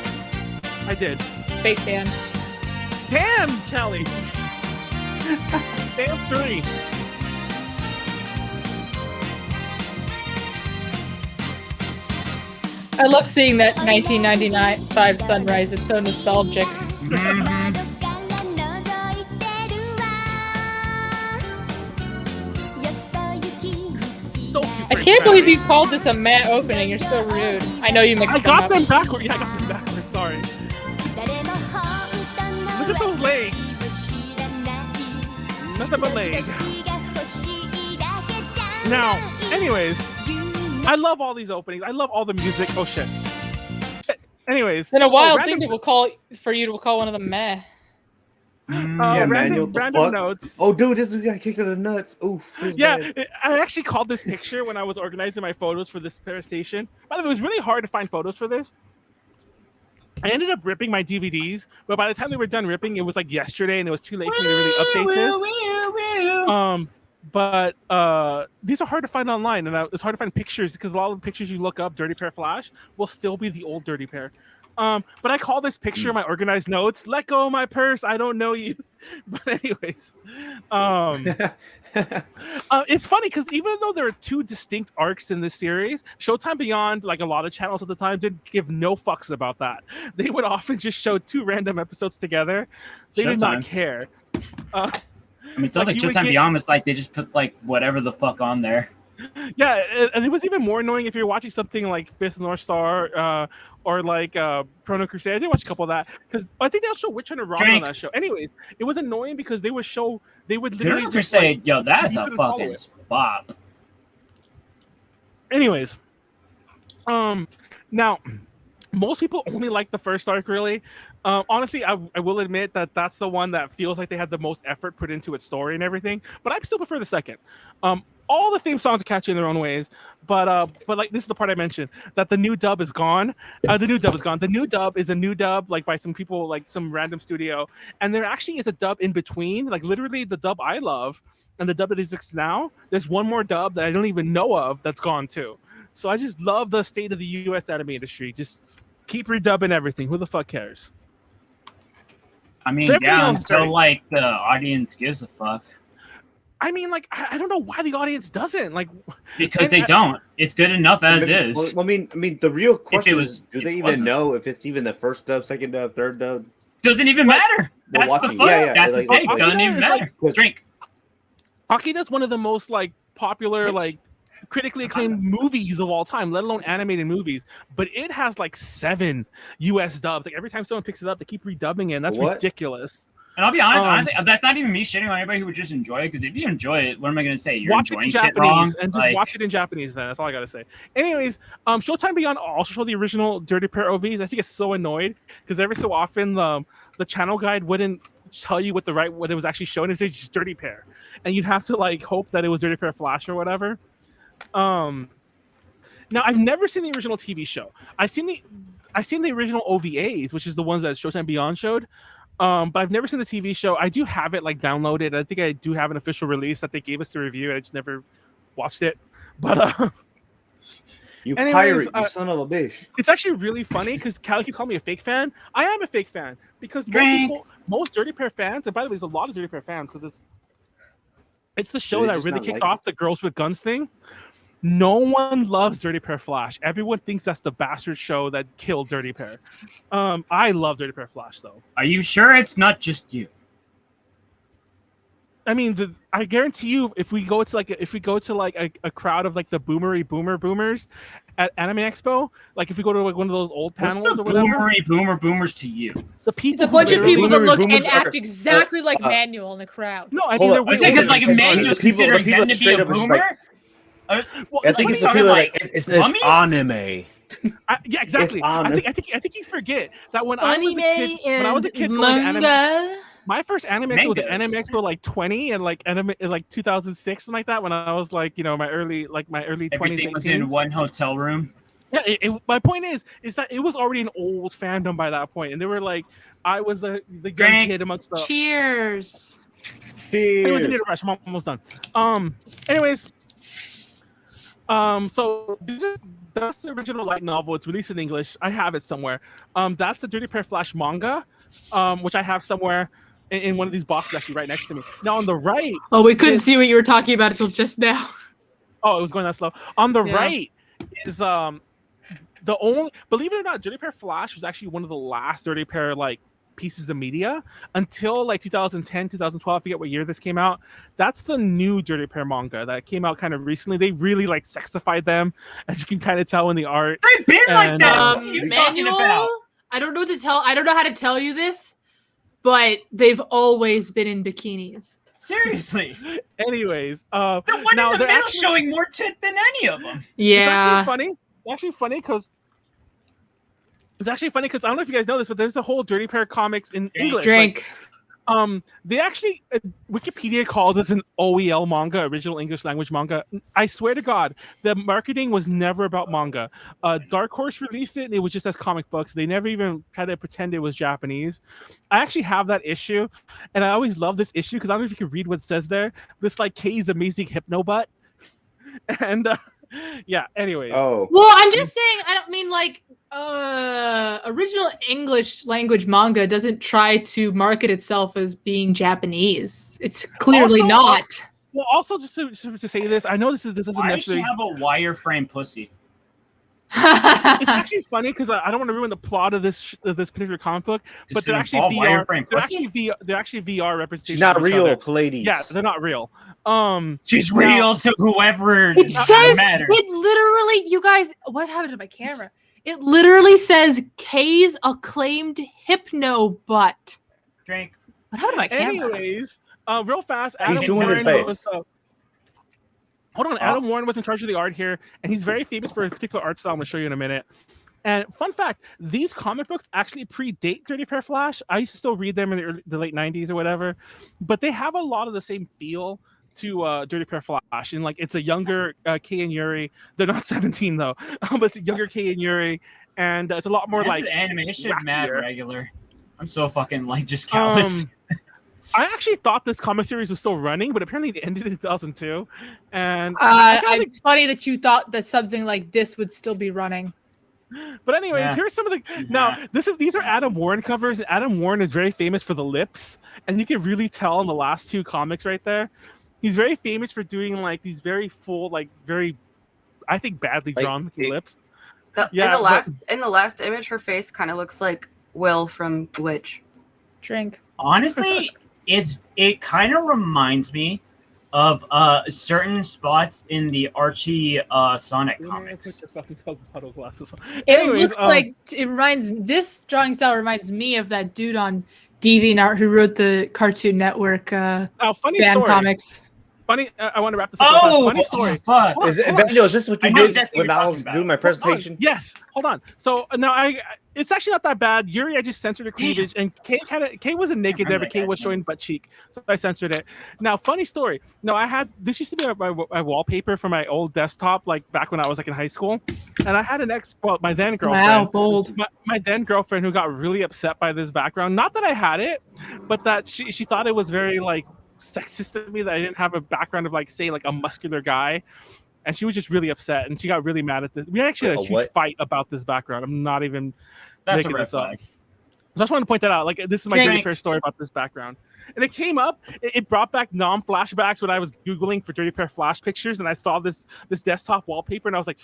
Speaker 1: I did.
Speaker 2: Fake fan.
Speaker 1: Damn, Callie. Damn 3.
Speaker 2: I love seeing that 1995 sunrise. It's so nostalgic.
Speaker 1: So few
Speaker 2: I
Speaker 1: frames
Speaker 2: can't believe
Speaker 1: back.
Speaker 2: you called this a Matt opening. You're so rude. I know you mixed
Speaker 1: I
Speaker 2: them
Speaker 1: got
Speaker 2: up.
Speaker 1: them backward. Yeah, I got them backward. Sorry. Look at those legs. Nothing but leg. Now, Anyways, I love all these openings. I love all the music. Oh shit. Anyways,
Speaker 2: Then a wild
Speaker 1: random-
Speaker 2: thing to call for you to call one of them meh.
Speaker 6: Yeah, Manuel, the
Speaker 1: random
Speaker 6: fuck?
Speaker 1: notes.
Speaker 6: Oh, dude, this guy got kicked in the nuts. Oof. feels
Speaker 1: Yeah,
Speaker 6: bad.
Speaker 1: I actually called this picture when I was organizing my photos for this Parasocial. By the way, it was really hard to find photos for this. I ended up ripping my DVDs, but by the time they were done ripping, it was like yesterday, and it was too late for me to really update this. But these are hard to find online, and it's hard to find pictures because a lot of the pictures you look up, Dirty Pair Flash, will still be the old Dirty Pair. But I call this picture my organized notes. Let go of my purse. I don't know you. But anyways, it's funny because even though there are two distinct arcs in this series, Showtime Beyond, like a lot of channels at the time, didn't give no fucks about that. They would often just show two random episodes together. They did not care.
Speaker 3: I mean, it's like Showtime Beyond was like they just put like whatever the fuck on there.
Speaker 1: Yeah, and it was even more annoying if you're watching something like Fist of the North Star or like Chrono Crusade. I did watch a couple of that because I think they'll show Witch Hunter Ramen on that show. Anyways, it was annoying because they would literally
Speaker 3: Chrono
Speaker 1: just
Speaker 3: Crusade,
Speaker 1: like,
Speaker 3: yo, that's
Speaker 1: you
Speaker 3: a
Speaker 1: couldn't follow
Speaker 3: fucking
Speaker 1: it.
Speaker 3: spot.
Speaker 1: Anyways, now most people only like the first arc, really. Honestly, I will admit that that's the one that feels like they had the most effort put into its story and everything, but I still prefer the second. All the theme songs are catchy in their own ways, but like this is the part I mentioned, that the new dub is gone. The new dub is gone. The new dub is a new dub like by some people, like some random studio, and there actually is a dub in between, like literally the dub I love and the dub that exists now. There's one more dub that I don't even know of that's gone too. So I just love the state of the U.S. anime industry. Just keep redubbing everything. Who the fuck cares?
Speaker 3: I mean,
Speaker 1: So everything
Speaker 3: yeah,
Speaker 1: else is
Speaker 3: until
Speaker 1: great.
Speaker 3: like the audience gives a fuck.
Speaker 1: I mean, like, I don't know why the audience doesn't. Like,
Speaker 3: Because
Speaker 1: and
Speaker 3: they don't. It's good enough as is.
Speaker 6: Well, I mean, the real question
Speaker 3: was-
Speaker 6: is, do
Speaker 3: it
Speaker 6: they even
Speaker 3: wasn't.
Speaker 6: know if it's even the first dub, second dub, third dub?
Speaker 3: Doesn't even matter.
Speaker 6: They're
Speaker 3: That's the
Speaker 6: watching.
Speaker 3: fun.
Speaker 6: Yeah, yeah,
Speaker 3: That's
Speaker 6: like-
Speaker 3: the thing.
Speaker 6: like-
Speaker 3: Doesn't even
Speaker 1: it's like-
Speaker 3: matter. Drink.
Speaker 1: Akina's one of the most like popular, like critically acclaimed movies of all time, let alone animated movies. But it has like 7 US dubs. Like every time someone picks it up, they keep redubbing it. And that's
Speaker 6: What?
Speaker 1: ridiculous.
Speaker 3: And I'll be honest,
Speaker 1: Um,
Speaker 3: honestly, that's not even me shitting on anybody who would just enjoy it. Because if you enjoy it, what am I going to say? You're
Speaker 1: Watch it in
Speaker 3: enjoying shit
Speaker 1: Japanese
Speaker 3: wrong.
Speaker 1: and just
Speaker 3: Like,
Speaker 1: watch it in Japanese. Then that's all I gotta say. Anyways, Showtime Beyond also show the original Dirty Pair OVs. I think it's so annoyed because every so often the channel guide wouldn't tell you what it was actually showing. It says just Dirty Pair, and you'd have to like hope that it was Dirty Pair Flash or whatever. Now I've never seen the original TV show. I've seen the original OVAs, which is the ones that Showtime Beyond showed. But I've never seen the TV show. I do have it like downloaded. I think I do have an official release that they gave us to review. I just never watched it. But
Speaker 6: You
Speaker 1: anyways,
Speaker 6: pirate, you son of a bitch.
Speaker 1: it's actually really funny because Callie keep calling me a fake fan. I am a fake fan because
Speaker 3: Drink.
Speaker 1: most Dirty Pair fans, and by the way, there's a lot of Dirty Pair fans because it's the show
Speaker 6: they
Speaker 1: that
Speaker 6: just
Speaker 1: really
Speaker 6: not
Speaker 1: kicked
Speaker 6: like
Speaker 1: off the Girls with Guns thing. No one loves Dirty Pair Flash. Everyone thinks that's the bastard show that killed Dirty Pair. I love Dirty Pair Flash though.
Speaker 3: are you sure it's not just you?
Speaker 1: I mean, I guarantee you, if we go to like a crowd of like the boomers at Anime Expo, like if we go to like one of those old
Speaker 3: What's
Speaker 1: panels
Speaker 3: the
Speaker 1: or whatever,
Speaker 3: boomers to you?
Speaker 1: the people
Speaker 2: It's a bunch
Speaker 1: who
Speaker 2: of people that
Speaker 6: Boomers-
Speaker 2: look
Speaker 6: boomers
Speaker 2: and act
Speaker 6: are-
Speaker 2: exactly like Manuel in the crowd.
Speaker 1: No, I
Speaker 6: Hold
Speaker 1: think they're
Speaker 6: up.
Speaker 1: way
Speaker 3: I say because
Speaker 1: older
Speaker 3: like
Speaker 1: than
Speaker 3: Emmanuel's
Speaker 6: the people-
Speaker 3: considering
Speaker 6: the people
Speaker 3: them to be
Speaker 6: straight
Speaker 3: a
Speaker 6: up are just
Speaker 3: boomer.
Speaker 6: like-
Speaker 1: Well,
Speaker 6: I think it's the
Speaker 3: funny,
Speaker 6: feeling
Speaker 3: like,
Speaker 6: like it's
Speaker 3: mummies?
Speaker 6: anime.
Speaker 1: yeah, exactly.
Speaker 6: It's
Speaker 1: I think you forget that when I was a kid going to anime, my first anime expo was at
Speaker 3: Mangas.
Speaker 1: Anime Expo like 20 and like anime in like 2006 something like that, when I was like, my early 20s,
Speaker 3: Everything
Speaker 1: late
Speaker 3: was
Speaker 1: teens.
Speaker 3: in one hotel room.
Speaker 1: Yeah, my point is that it was already an old fandom by that point, and they were like, I was the young
Speaker 3: Drink.
Speaker 1: kid amongst the.
Speaker 2: Cheers.
Speaker 1: Anyways, I need to rush. I'm almost done. Anyways, so that's the original light novel. It's released in English. I have it somewhere. That's a Dirty Pair Flash manga, which I have somewhere in one of these boxes actually right next to me. Now on the right,
Speaker 2: Oh, we couldn't
Speaker 1: Is-
Speaker 2: see what you were talking about until just now.
Speaker 1: oh, it was going that slow. On the
Speaker 2: Yeah.
Speaker 1: right is the only, believe it or not, Dirty Pair Flash was actually one of the last Dirty Pair like pieces of media until like 2010, 2012. I forget what year this came out. That's the new Dirty Pair manga that came out kind of recently. They really like sexified them, as you can kind of tell in the art.
Speaker 3: They've been like
Speaker 1: And,
Speaker 3: that. What are you talking
Speaker 2: Manuel,
Speaker 3: about?
Speaker 2: I don't know what to tell. I don't know how to tell you this, but they've always been in bikinis.
Speaker 3: Seriously.
Speaker 1: Anyways,
Speaker 3: The one
Speaker 1: now
Speaker 3: in the
Speaker 1: they're
Speaker 3: middle
Speaker 1: actually,
Speaker 3: showing more tit than any of them.
Speaker 1: it's
Speaker 2: Yeah.
Speaker 1: actually funny because I don't know if you guys know this, but there's a whole Dirty Pair comics in English.
Speaker 2: Drink.
Speaker 1: They actually Wikipedia calls this an OEL manga, original English language manga. I swear to God, the marketing was never about manga. Dark Horse released it, and it was just as comic books. They never even kind of pretend it was Japanese. I actually have that issue, and I always love this issue because I don't know if you can read what it says there. This like Kay's amazing hypno butt, and yeah. Anyways,
Speaker 6: Oh,
Speaker 2: Well, I'm just saying, I don't mean like original English language manga doesn't try to market itself as being Japanese. It's clearly
Speaker 1: Also,
Speaker 2: not.
Speaker 1: well, also just to say this, I know this isn't
Speaker 3: Why does she
Speaker 1: necessarily.
Speaker 3: have a wireframe pussy?
Speaker 1: It's actually funny because I don't want to ruin the plot of this particular comic book,
Speaker 3: Does
Speaker 1: but
Speaker 3: it
Speaker 1: they're actually
Speaker 3: involve
Speaker 1: VR.
Speaker 3: wireframe
Speaker 1: They're
Speaker 3: pussy?
Speaker 1: actually VR representations.
Speaker 6: she's not
Speaker 1: of each
Speaker 6: real,
Speaker 1: other.
Speaker 6: Pleiades.
Speaker 1: Yeah, they're not real.
Speaker 3: She's
Speaker 1: Now-
Speaker 3: real to whoever
Speaker 2: It says
Speaker 3: matters.
Speaker 2: it literally, you guys, what happened to my camera? It literally says Kay's acclaimed hypno butt.
Speaker 3: Drink.
Speaker 2: What happened to my camera?
Speaker 1: Anyways, real fast,
Speaker 6: He's
Speaker 1: Adam
Speaker 6: doing his
Speaker 1: Warren
Speaker 6: face.
Speaker 1: was. Hold on, Adam Warren was in charge of the art here, and he's very famous for a particular art style. I'm gonna show you in a minute. And fun fact, these comic books actually predate Dirty Pair Flash. I used to still read them in the late 90s or whatever, but they have a lot of the same feel to Dirty Pair Flash. And like it's a younger Kay and Yuri. They're not 17 though, but it's a younger Kay and Yuri, and it's a lot more like
Speaker 3: animation mad
Speaker 1: wackier.
Speaker 3: regular. I'm so fucking like just callous.
Speaker 1: I actually thought this comic series was still running, but apparently it ended in 2002. And I kinda
Speaker 2: It's funny that you thought that something like this would still be running.
Speaker 1: But anyways,
Speaker 3: Yeah.
Speaker 1: here's some of the now. These are Adam Warren covers. And Adam Warren is very famous for the lips, and you can really tell in the last two comics right there. He's very famous for doing like these very full, like very, I think badly
Speaker 6: Like,
Speaker 1: drawn looking lips.
Speaker 5: In the last image, her face kind of looks like Will from Glitch.
Speaker 2: Drink.
Speaker 3: Honestly, it kind of reminds me of certain spots in the Archie Sonic comics.
Speaker 1: Put your fucking Coke bottle glasses on.
Speaker 2: It
Speaker 1: Anyways,
Speaker 2: looks like this drawing style reminds me of that dude on DeviantArt who wrote the Cartoon Network
Speaker 1: now, funny
Speaker 2: fan
Speaker 1: story.
Speaker 2: comics.
Speaker 1: Funny. I want to wrap this up. real fast. Funny story.
Speaker 3: Fuck.
Speaker 1: Hold on,
Speaker 6: Is it,
Speaker 1: hold on.
Speaker 6: Emmanuel, is this what
Speaker 3: I
Speaker 6: you
Speaker 3: know
Speaker 6: did
Speaker 3: exactly
Speaker 6: when
Speaker 3: what
Speaker 6: I
Speaker 3: you're
Speaker 6: was
Speaker 3: talking
Speaker 6: doing my
Speaker 3: about.
Speaker 6: presentation?
Speaker 1: Yes, hold on. So now it's actually not that bad. Yuri, I just censored her cleavage, and Kay wasn't naked there, but Kay was showing butt cheek, so I censored it. Now, funny story. No, I had this used to be my wallpaper for my old desktop, like back when I was like in high school, and I had my then girlfriend.
Speaker 2: Wow, bold.
Speaker 1: My then girlfriend who got really upset by this background. Not that I had it, but that she thought it was very like sexist of me that I didn't have a background of like say like a muscular guy, and she was just really upset and she got really mad at this. We actually had a huge fight about this background. I'm not even
Speaker 3: That's
Speaker 1: making
Speaker 3: a red
Speaker 1: this up.
Speaker 3: flag.
Speaker 1: So I just wanted to point that out. Like this is my
Speaker 2: Drink.
Speaker 1: Dirty Pair story about this background, and it came up. It brought back flashbacks when I was googling for Dirty Pair Flash pictures, and I saw this desktop wallpaper, and I was like.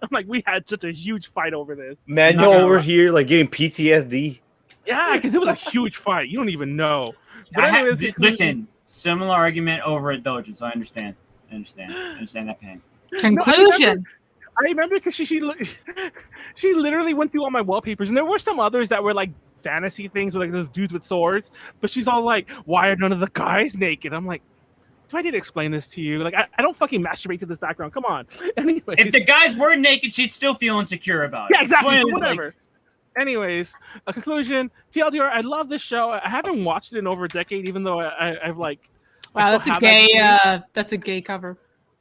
Speaker 1: I'm like, we had such a huge fight over this.
Speaker 6: Manuel over here, like getting PTSD.
Speaker 1: Yeah, because it was a huge fight. You don't even know. But anyways,
Speaker 3: Listen, similar argument over at Dojo, so I understand. I understand that pain.
Speaker 2: Conclusion.
Speaker 1: I remember because she literally went through all my wallpapers, and there were some others that were like fantasy things with like those dudes with swords. But she's all like, "Why are none of the guys naked?" I'm like, "Do I need to explain this to you? Like, I don't fucking masturbate to this background. Come on." Anyways,
Speaker 3: If the guys were naked, she'd still feel insecure about it.
Speaker 1: yeah, exactly.
Speaker 3: Well,
Speaker 1: So
Speaker 3: it's like-
Speaker 1: whatever. Anyways, a conclusion. TLDR, I love this show. I haven't watched it in over a decade, even though I've like. I
Speaker 2: Wow,
Speaker 1: still
Speaker 2: that's a
Speaker 1: have that
Speaker 2: gay.
Speaker 1: game.
Speaker 2: That's a gay cover.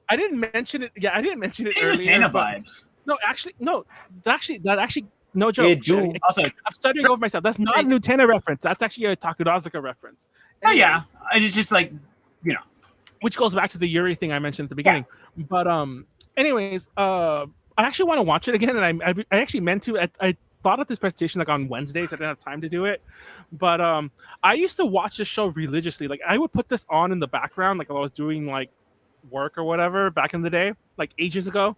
Speaker 1: I didn't mention it. Yeah, I didn't mention it
Speaker 3: It's
Speaker 1: earlier.
Speaker 3: Utena
Speaker 1: but-
Speaker 3: vibes.
Speaker 1: No, actually, no. That actually, no joke.
Speaker 6: It do.
Speaker 3: Also,
Speaker 1: I'm studying over myself. That's not a Nutena reference. That's actually a Takudazuka reference.
Speaker 3: oh yeah, it's just like, you know.
Speaker 1: Which goes back to the Yuri thing I mentioned at the beginning. But anyways, I actually want to watch it again, and I actually meant to. I thought of this presentation like on Wednesdays. So I didn't have time to do it. But I used to watch this show religiously. Like I would put this on in the background, like while I was doing like work or whatever back in the day, like ages ago.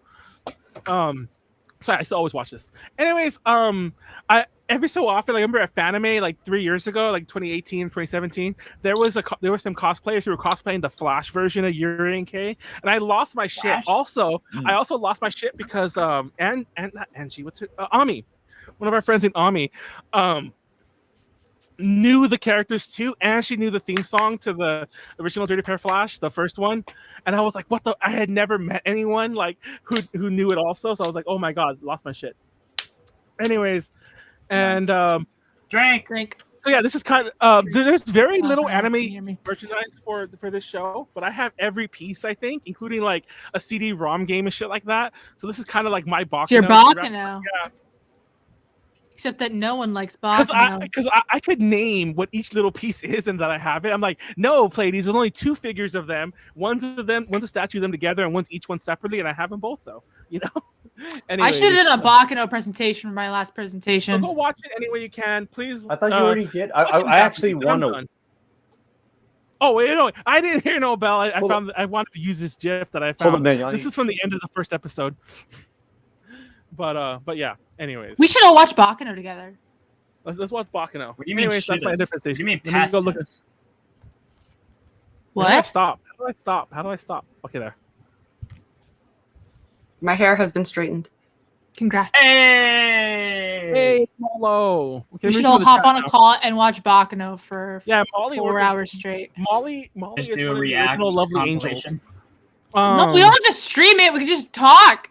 Speaker 1: So I used to always watch this. Anyways, I every so often, like I remember at Fanime like 3 years ago, like 2018, 2017, there were some cosplayers who were cosplaying the Flash version of Yuri and Kay, and I lost my shit.
Speaker 3: Flash?
Speaker 1: Also, I also lost my shit because and not Angie, what's her Ami, one of our friends in Ami, knew the characters too, and she knew the theme song to the original Dirty Pair Flash, the first one. And I was like, what the? I had never met anyone like who knew it also. So I was like, oh my god, lost my shit. Anyways, and
Speaker 3: Drink.
Speaker 1: so yeah, this is kind of there's very little
Speaker 2: Can you hear
Speaker 1: anime
Speaker 2: me?
Speaker 1: merchandise for this show, but I have every piece, I think, including like a CD-ROM game and shit like that. So this is kind of like my Bakano.
Speaker 2: It's your Bakano.
Speaker 1: Yeah.
Speaker 2: Except that no one likes
Speaker 1: Because
Speaker 2: Bakano.
Speaker 1: I could name what each little piece is and that I have it. I'm like, no, Pleiades, there's only 2 figures of them. One's a statue of them together, and one's each one separately, and I have them both, though. You know?
Speaker 2: I should have done a Bakano presentation for my last
Speaker 1: So
Speaker 2: presentation.
Speaker 1: go watch it any way you can. Please.
Speaker 6: I thought you already did. I actually want to.
Speaker 1: Oh wait, no, I didn't hear no bell. I
Speaker 6: Hold
Speaker 1: found I wanted to use this GIF that I
Speaker 6: Hold on,
Speaker 1: found.
Speaker 6: man.
Speaker 1: This is from the end of the first episode. But yeah. Anyways,
Speaker 2: We should all watch Bakano together.
Speaker 1: let's watch Bakano.
Speaker 3: What do you mean?
Speaker 1: Anyways, that's my
Speaker 3: should've?
Speaker 1: interpretation.
Speaker 3: What do you mean
Speaker 1: Let me
Speaker 3: past
Speaker 1: go look at-
Speaker 3: tense?
Speaker 1: How do I
Speaker 2: What?
Speaker 1: stop? How do I stop? Okay, there.
Speaker 5: My hair has been straightened.
Speaker 2: Congrats.
Speaker 3: Hey!
Speaker 1: Hey, Molo. Okay,
Speaker 2: We should
Speaker 1: let me
Speaker 2: all
Speaker 1: see the
Speaker 2: hop
Speaker 1: chat
Speaker 2: on a
Speaker 1: now.
Speaker 2: call and watch Bakano for
Speaker 1: Yeah, Molly.
Speaker 2: 4
Speaker 1: working-
Speaker 2: hours straight.
Speaker 1: Molly
Speaker 3: Just
Speaker 1: is
Speaker 3: do a
Speaker 1: one of the
Speaker 3: react
Speaker 1: original lovely angels.
Speaker 3: compilation.
Speaker 2: No, we don't have to stream it. We can just talk.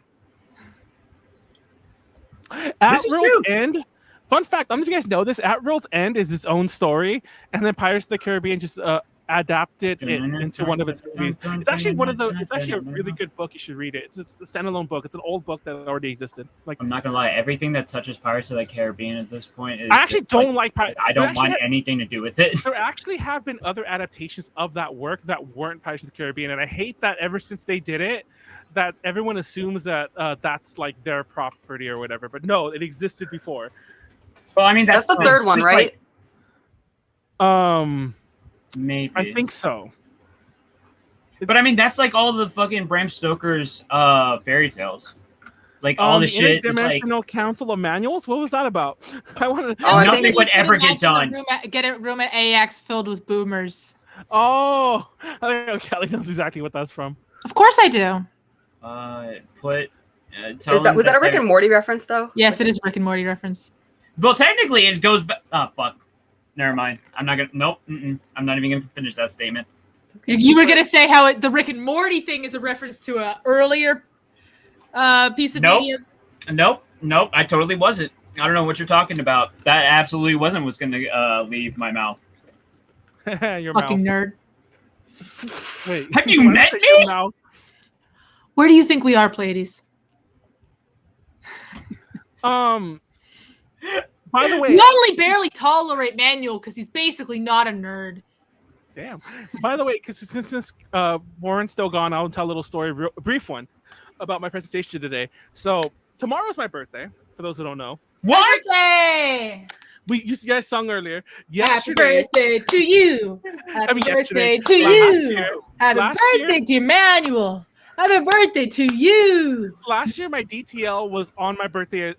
Speaker 1: At
Speaker 3: This is
Speaker 1: World's
Speaker 3: true.
Speaker 1: End. Fun fact: I don't know if you guys know this. At World's End is its own story, and then Pirates of the Caribbean just adapted it into one of its movies. It's actually It's actually a really good book. You should read it. It's a standalone book. It's an old book that already existed. Like
Speaker 3: I'm not gonna lie, everything that touches Pirates of the Caribbean at this point is
Speaker 1: I actually
Speaker 3: just,
Speaker 1: don't like Pirates.
Speaker 3: I don't want anything to do with it.
Speaker 1: There actually have been other adaptations of that work that weren't Pirates of the Caribbean, and I hate that ever since they did it, that everyone assumes that that's like their property or whatever. But no, it existed before.
Speaker 3: Well, I mean
Speaker 5: That's the third one,
Speaker 3: just
Speaker 5: right?
Speaker 3: Like, maybe.
Speaker 1: I think so.
Speaker 3: But I mean, that's like all the fucking Bram Stoker's fairy tales. Like all the shit. Just like
Speaker 1: Interdimensional Council of Manuals. What was that about? I want to.
Speaker 5: Oh, I
Speaker 3: nothing
Speaker 5: think
Speaker 3: would ever get done.
Speaker 2: Get a room at AX filled with boomers.
Speaker 1: Oh, I think Callie knows exactly what that's from.
Speaker 2: Of course I do.
Speaker 5: Was that a Rick and Morty reference, though?
Speaker 2: Yes, it is Rick and Morty reference.
Speaker 3: Well, technically, it goes back. Oh fuck. Never mind. I'm not gonna. Nope. I'm not even gonna finish that statement.
Speaker 2: You were gonna say how the Rick and Morty thing is a reference to a earlier piece of
Speaker 3: Nope.
Speaker 2: media.
Speaker 3: Nope. I totally wasn't. I don't know what you're talking about. That absolutely wasn't what's gonna leave my mouth.
Speaker 1: Your
Speaker 2: Fucking
Speaker 1: mouth.
Speaker 2: nerd.
Speaker 1: Wait,
Speaker 3: Have you met
Speaker 1: your
Speaker 3: me?
Speaker 1: mouth?
Speaker 2: Where do you think we are, Pleiades?
Speaker 1: By the way,
Speaker 2: We only barely tolerate Manuel because he's basically not a nerd.
Speaker 1: damn. By the way, because since Warren's still gone, I'll tell a little story, a brief one, about my presentation today. So tomorrow's my birthday. For those who don't know,
Speaker 3: What?
Speaker 2: Birthday!
Speaker 1: you guys sung earlier.
Speaker 2: Happy
Speaker 1: Yesterday,
Speaker 2: birthday to you. Happy
Speaker 1: yesterday,
Speaker 2: birthday to
Speaker 1: last
Speaker 2: you.
Speaker 1: year-
Speaker 2: Happy
Speaker 1: last
Speaker 2: birthday to Manuel. Happy birthday to you.
Speaker 1: last year my DTL was on my birthday,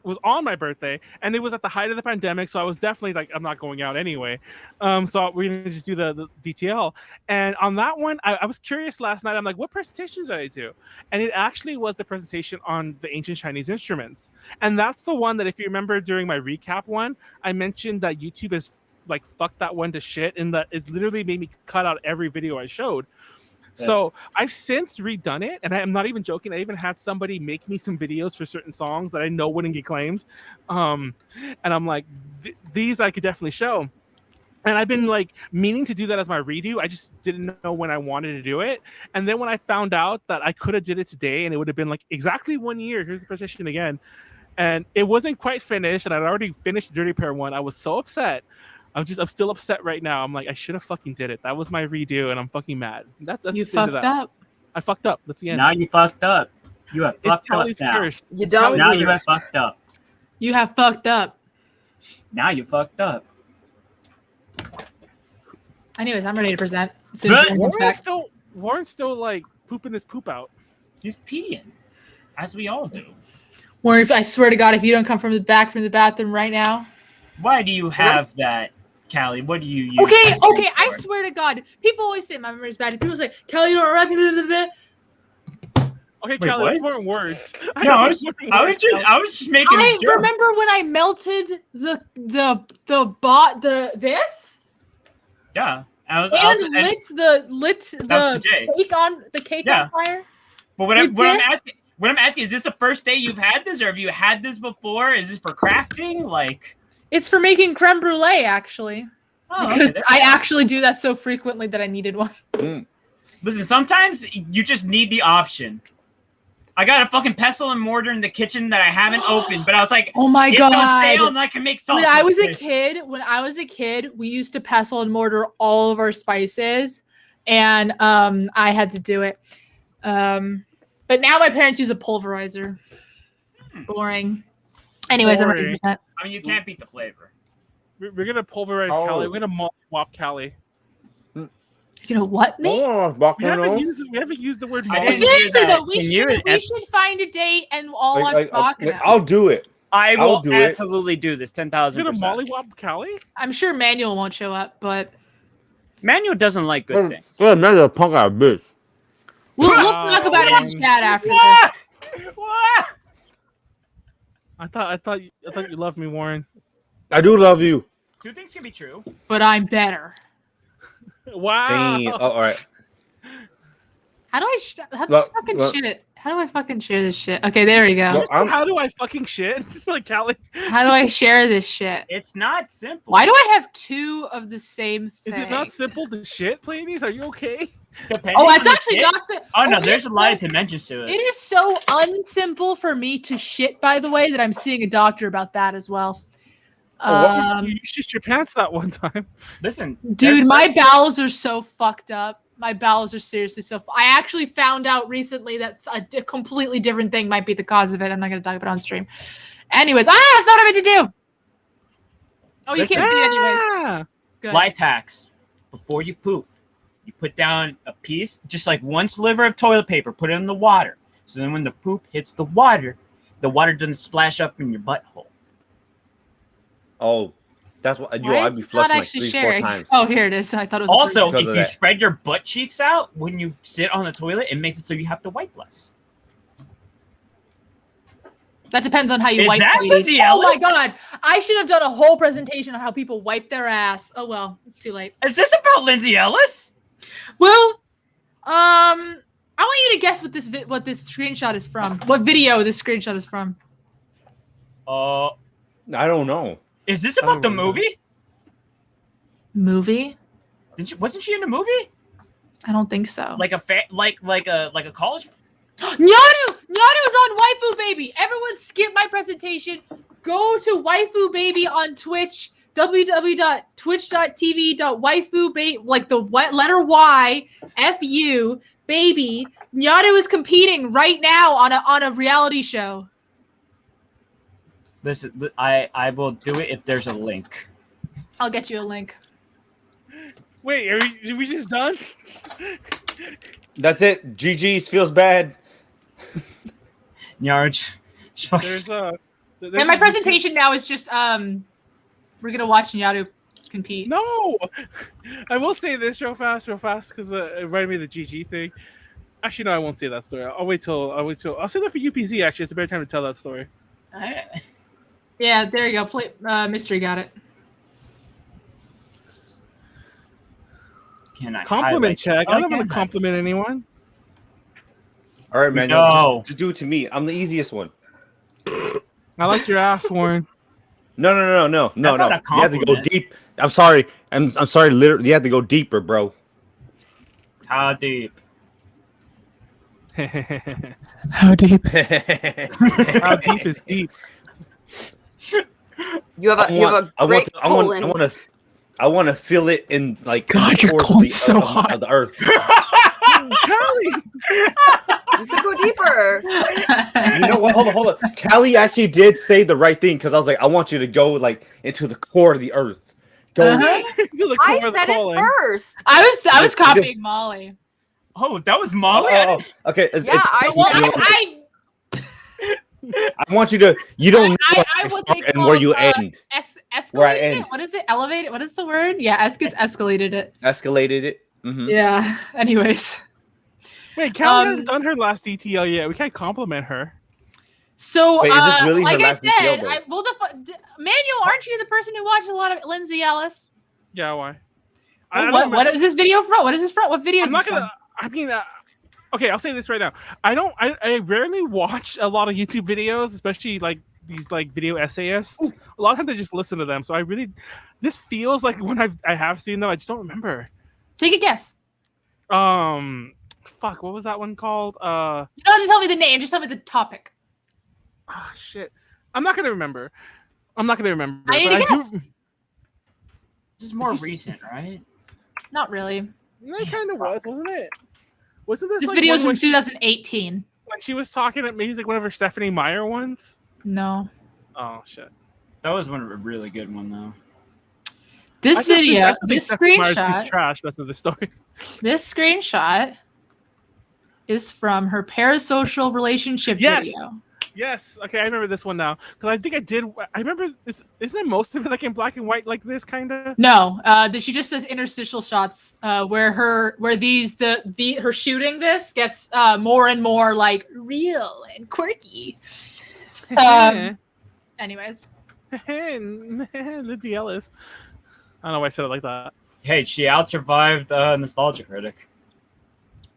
Speaker 1: and it was at the height of the pandemic, so I was definitely like, I'm not going out anyway. So we're gonna just do the DTL. And on that one, I was curious last night. I'm like, what presentation did I do? And it actually was the presentation on the ancient Chinese instruments. And that's the one that, if you remember during my recap one, I mentioned that YouTube has like fucked that one to shit, and that it's literally made me cut out every video I showed. So I've since redone it, and I'm not even joking. I even had somebody make me some videos for certain songs that I know wouldn't get claimed, and I'm like, these I could definitely show. And I've been like meaning to do that as my redo. I just didn't know when I wanted to do it. And then when I found out that I could have did it today, and it would have been like exactly 1 year. Here's the presentation again, and it wasn't quite finished, and I'd already finished the Dirty Pair one. I was so upset. I'm still upset right now. I'm like, I should have fucking did it. That was my redo, and I'm fucking mad. That's
Speaker 2: You
Speaker 1: the end of
Speaker 2: fucked
Speaker 1: that.
Speaker 2: up.
Speaker 1: I fucked up. That's the end.
Speaker 3: Now you fucked up. You have
Speaker 1: It's
Speaker 3: fucked up
Speaker 1: Callie's
Speaker 3: now.
Speaker 1: curse.
Speaker 5: You
Speaker 1: It's
Speaker 5: don't-
Speaker 1: Callie's
Speaker 3: Now
Speaker 1: curse.
Speaker 3: you have fucked up.
Speaker 2: You have fucked up.
Speaker 3: Now you fucked up.
Speaker 2: Anyways, I'm ready to present. As soon as
Speaker 3: Good.
Speaker 2: Warren comes back.
Speaker 1: Warren's still like pooping his poop out.
Speaker 3: He's peeing, as we all do.
Speaker 2: Warren, I swear to God, if you don't come from the bathroom right now.
Speaker 3: Why do you have that, Callie? What do you use?
Speaker 2: Okay,
Speaker 3: that
Speaker 2: okay, I
Speaker 3: for?
Speaker 2: swear to God. People always say my memory's bad. People say, Callie, you don't rap. Blah, blah, blah, blah.
Speaker 1: Okay,
Speaker 3: Wait,
Speaker 1: Callie,
Speaker 3: what?
Speaker 1: it's more words.
Speaker 3: No, I was just making. a
Speaker 2: I
Speaker 3: joke.
Speaker 2: remember when I melted this
Speaker 3: Yeah,
Speaker 2: and
Speaker 3: and-
Speaker 2: lit
Speaker 3: That was
Speaker 2: the
Speaker 3: today.
Speaker 2: cake
Speaker 3: Yeah.
Speaker 2: on fire.
Speaker 3: But what
Speaker 2: With
Speaker 3: I'm asking is this the first day you've had this, or have you had this before? Is this for crafting? Like,
Speaker 2: It's for making creme brulee, actually,
Speaker 3: oh, okay,
Speaker 2: because
Speaker 3: there-
Speaker 2: I actually do that so frequently that I needed one.
Speaker 3: listen, sometimes you just need the option. I got a fucking pestle and mortar in the kitchen that I haven't opened, but I was like,
Speaker 2: Oh my
Speaker 3: it's on sale
Speaker 2: god!
Speaker 3: and I can make salsa.
Speaker 2: When I was a
Speaker 3: with
Speaker 2: kid, we used to pestle and mortar all of our spices, and I had to do it. But now my parents use a pulverizer. Boring. Anyways, I'm
Speaker 1: Boring.
Speaker 2: 100%.
Speaker 3: I mean, you can't beat the flavor.
Speaker 1: We're gonna pulverize
Speaker 6: Oh.
Speaker 1: Callie. We're gonna wop Callie.
Speaker 2: You know what, me?
Speaker 6: Oh,
Speaker 1: We haven't used the word
Speaker 3: I
Speaker 1: molly.
Speaker 3: didn't do
Speaker 2: Seriously
Speaker 3: that.
Speaker 2: though, we
Speaker 7: Can you
Speaker 2: should find a date and all I'm talking about.
Speaker 6: I'll do it.
Speaker 7: I
Speaker 6: I'll
Speaker 7: will
Speaker 6: do it.
Speaker 7: absolutely do this.
Speaker 1: We're gonna
Speaker 7: 10,000%.
Speaker 1: mollywop Callie.
Speaker 2: I'm sure Manuel won't show up, but
Speaker 7: Manuel doesn't like good things.
Speaker 6: Another punk out bitch.
Speaker 2: we'll
Speaker 1: Wow.
Speaker 2: talk about it in chat after this.
Speaker 3: What?
Speaker 1: I thought you loved me, Warren.
Speaker 6: I do love you.
Speaker 3: Two things can be true.
Speaker 2: But I'm better.
Speaker 1: Wow.
Speaker 6: Damn. Oh, all right.
Speaker 2: How do I
Speaker 6: Well,
Speaker 2: shit? How do I fucking share this shit? Okay, there we go.
Speaker 6: Well,
Speaker 1: How do I fucking shit? Like Callie.
Speaker 2: How do I share this shit?
Speaker 3: It's not simple.
Speaker 2: Why do I have two of the same thing?
Speaker 1: Is it not simple to shit, Pleiades? Are you okay?
Speaker 3: Depending
Speaker 2: Oh,
Speaker 3: on
Speaker 2: it's
Speaker 3: the
Speaker 2: actually
Speaker 3: kid-
Speaker 2: not so.
Speaker 3: Oh no,
Speaker 2: it
Speaker 3: there's
Speaker 2: is
Speaker 3: a lot
Speaker 2: so-
Speaker 3: of dimensions to
Speaker 2: It
Speaker 3: it.
Speaker 2: is so unsimple for me to shit, by the way, that I'm seeing a doctor about that as well.
Speaker 1: You shit your pants that one time.
Speaker 3: Listen,
Speaker 2: Dude, my bowels are so fucked up. My bowels are seriously so. I actually found out recently that a completely different thing might be the cause of it. I'm not going to talk about it on stream. Anyways, that's not what I meant to do. Oh, you can't see it anyways.
Speaker 1: Ah!
Speaker 2: Good.
Speaker 3: life hacks. Before you poop, you put down a piece, just like one sliver of toilet paper, put it in the water. So then when the poop hits the water doesn't splash up in your butthole.
Speaker 6: Oh, that's what. Yo,
Speaker 2: Why
Speaker 6: I'd
Speaker 2: is
Speaker 6: be
Speaker 2: it not
Speaker 6: flushing like
Speaker 2: actually
Speaker 6: 3-4
Speaker 2: sharing?
Speaker 6: times.
Speaker 2: Oh, here it is. I thought it was.
Speaker 3: Also,
Speaker 6: Because
Speaker 3: if
Speaker 6: of
Speaker 3: you
Speaker 6: that.
Speaker 3: spread your butt cheeks out when you sit on the toilet, it makes it so you have to wipe less.
Speaker 2: That depends on how you
Speaker 3: Is
Speaker 2: wipe.
Speaker 3: that
Speaker 2: ladies.
Speaker 3: Lindsay
Speaker 2: Oh my
Speaker 3: Ellis?
Speaker 2: god! I should have done a whole presentation on how people wipe their ass. Oh well, it's too late.
Speaker 3: Is this about Lindsay Ellis?
Speaker 2: Well, I want you to guess what this screenshot is from. What video this screenshot is from?
Speaker 6: I don't know.
Speaker 3: Is this about the
Speaker 1: don't remember.
Speaker 3: movie?
Speaker 2: Movie?
Speaker 3: Wasn't she in the movie?
Speaker 2: I don't think so.
Speaker 3: Like a college?
Speaker 2: Nyadu! Nyadu's on Waifu Baby. Everyone skip my presentation. Go to Waifu Baby on Twitch. www.twitch.tv.waifu like the letter Y FU baby. Nyadu is competing right now on a reality show.
Speaker 3: Listen, I will do it if there's a link.
Speaker 2: I'll get you a link.
Speaker 1: Wait, are we just done?
Speaker 6: That's it. GG's feels bad.
Speaker 3: Yarge.
Speaker 1: There's
Speaker 2: And my presentation now is just we're gonna watch Nyadu compete.
Speaker 1: No, I will say this real fast, because it reminded me of the GG thing. Actually, no, I won't say that story. I'll wait till. I'll say that for UPZ. Actually, it's a better time to tell that story.
Speaker 2: Yeah, there you go. Mystery got it.
Speaker 3: Can I
Speaker 1: Compliment
Speaker 3: highlight
Speaker 1: check.
Speaker 3: this?
Speaker 1: I don't
Speaker 3: Oh,
Speaker 1: want to
Speaker 3: can I?
Speaker 1: compliment anyone.
Speaker 6: All right, man.
Speaker 3: No.
Speaker 6: Just do it to me. I'm the easiest one.
Speaker 1: I like your ass, Warren.
Speaker 6: No.
Speaker 3: That's not a
Speaker 6: You have to go
Speaker 3: compliment.
Speaker 6: deep. I'm sorry. I'm sorry. Literally, you have to go deeper, bro.
Speaker 3: How deep?
Speaker 2: How deep?
Speaker 1: How deep is deep?
Speaker 5: You have a great colon.
Speaker 6: I want to feel it in like.
Speaker 2: God, your
Speaker 6: the core
Speaker 2: colon's so hot.
Speaker 6: of the earth.
Speaker 1: Callie!
Speaker 5: You said go deeper.
Speaker 6: You know what? Hold on. Callie actually did say the right thing because I was like, I want you to go like into the core of the earth. Go.
Speaker 2: Uh-huh.
Speaker 1: To the
Speaker 5: I
Speaker 1: core of the
Speaker 5: said it
Speaker 1: calling.
Speaker 5: first.
Speaker 2: I was
Speaker 6: Just-
Speaker 2: copying Molly.
Speaker 3: Oh, that was Molly.
Speaker 6: Oh, okay.
Speaker 5: Yeah, I
Speaker 2: Well,
Speaker 5: said
Speaker 6: I want you to. You don't know where
Speaker 2: I
Speaker 6: I
Speaker 2: will
Speaker 6: start
Speaker 2: take
Speaker 6: and where you
Speaker 2: all,
Speaker 6: end.
Speaker 2: Escalated
Speaker 6: Where I
Speaker 2: it?
Speaker 6: end.
Speaker 2: What is it? Elevated? What is the word? Yeah, escalated it.
Speaker 6: Escalated it. Mhm.
Speaker 2: Yeah. Anyways.
Speaker 1: Wait, Callie hasn't done her last DTL yet. We can't compliment her.
Speaker 2: So,
Speaker 6: Wait, is this really her
Speaker 2: like I
Speaker 6: last DTL,
Speaker 2: said,
Speaker 6: though?
Speaker 2: Manuel, aren't you the person who watched a lot of Lindsay Ellis?
Speaker 1: Yeah, why?
Speaker 2: What is this video from? What is this from? What video
Speaker 1: I'm
Speaker 2: is
Speaker 1: not
Speaker 2: this
Speaker 1: gonna. I mean, okay, I'll say this right now. I rarely watch a lot of YouTube videos, especially like these like video essayists. A lot of times I just listen to them. So this feels like when I have seen them, I just don't remember.
Speaker 2: Take a guess.
Speaker 1: Fuck, what was that one called?
Speaker 2: You don't have to tell me the name. Just tell me the topic.
Speaker 1: Oh shit, I'm not gonna remember.
Speaker 2: I need
Speaker 1: but
Speaker 2: to guess.
Speaker 3: This is more recent, right?
Speaker 2: Not really.
Speaker 1: It kind of was, wasn't it? Wasn't this
Speaker 2: This
Speaker 1: like
Speaker 2: video is
Speaker 1: one
Speaker 2: from 2018.
Speaker 1: when she was talking at maybe like one of her Stephanie Meyer ones?
Speaker 2: No.
Speaker 1: Oh shit.
Speaker 3: That was a really good one, though.
Speaker 2: This video,
Speaker 1: I
Speaker 2: this
Speaker 1: think Stephanie Meyer's
Speaker 2: screenshot,
Speaker 1: piece of trash. That's another story.
Speaker 2: this screenshot is from her parasocial relationship
Speaker 1: Yes.
Speaker 2: video.
Speaker 1: Yes. Okay, I remember this one now because I think I did. I remember this. Isn't it most of it like in black and white like this kind of?
Speaker 2: No, she just does interstitial shots where her shooting this gets more and more like real and quirky. Anyways,
Speaker 1: Lindsay Ellis. I don't know why I said it like that.
Speaker 3: Hey, she outsurvived Nostalgia Critic.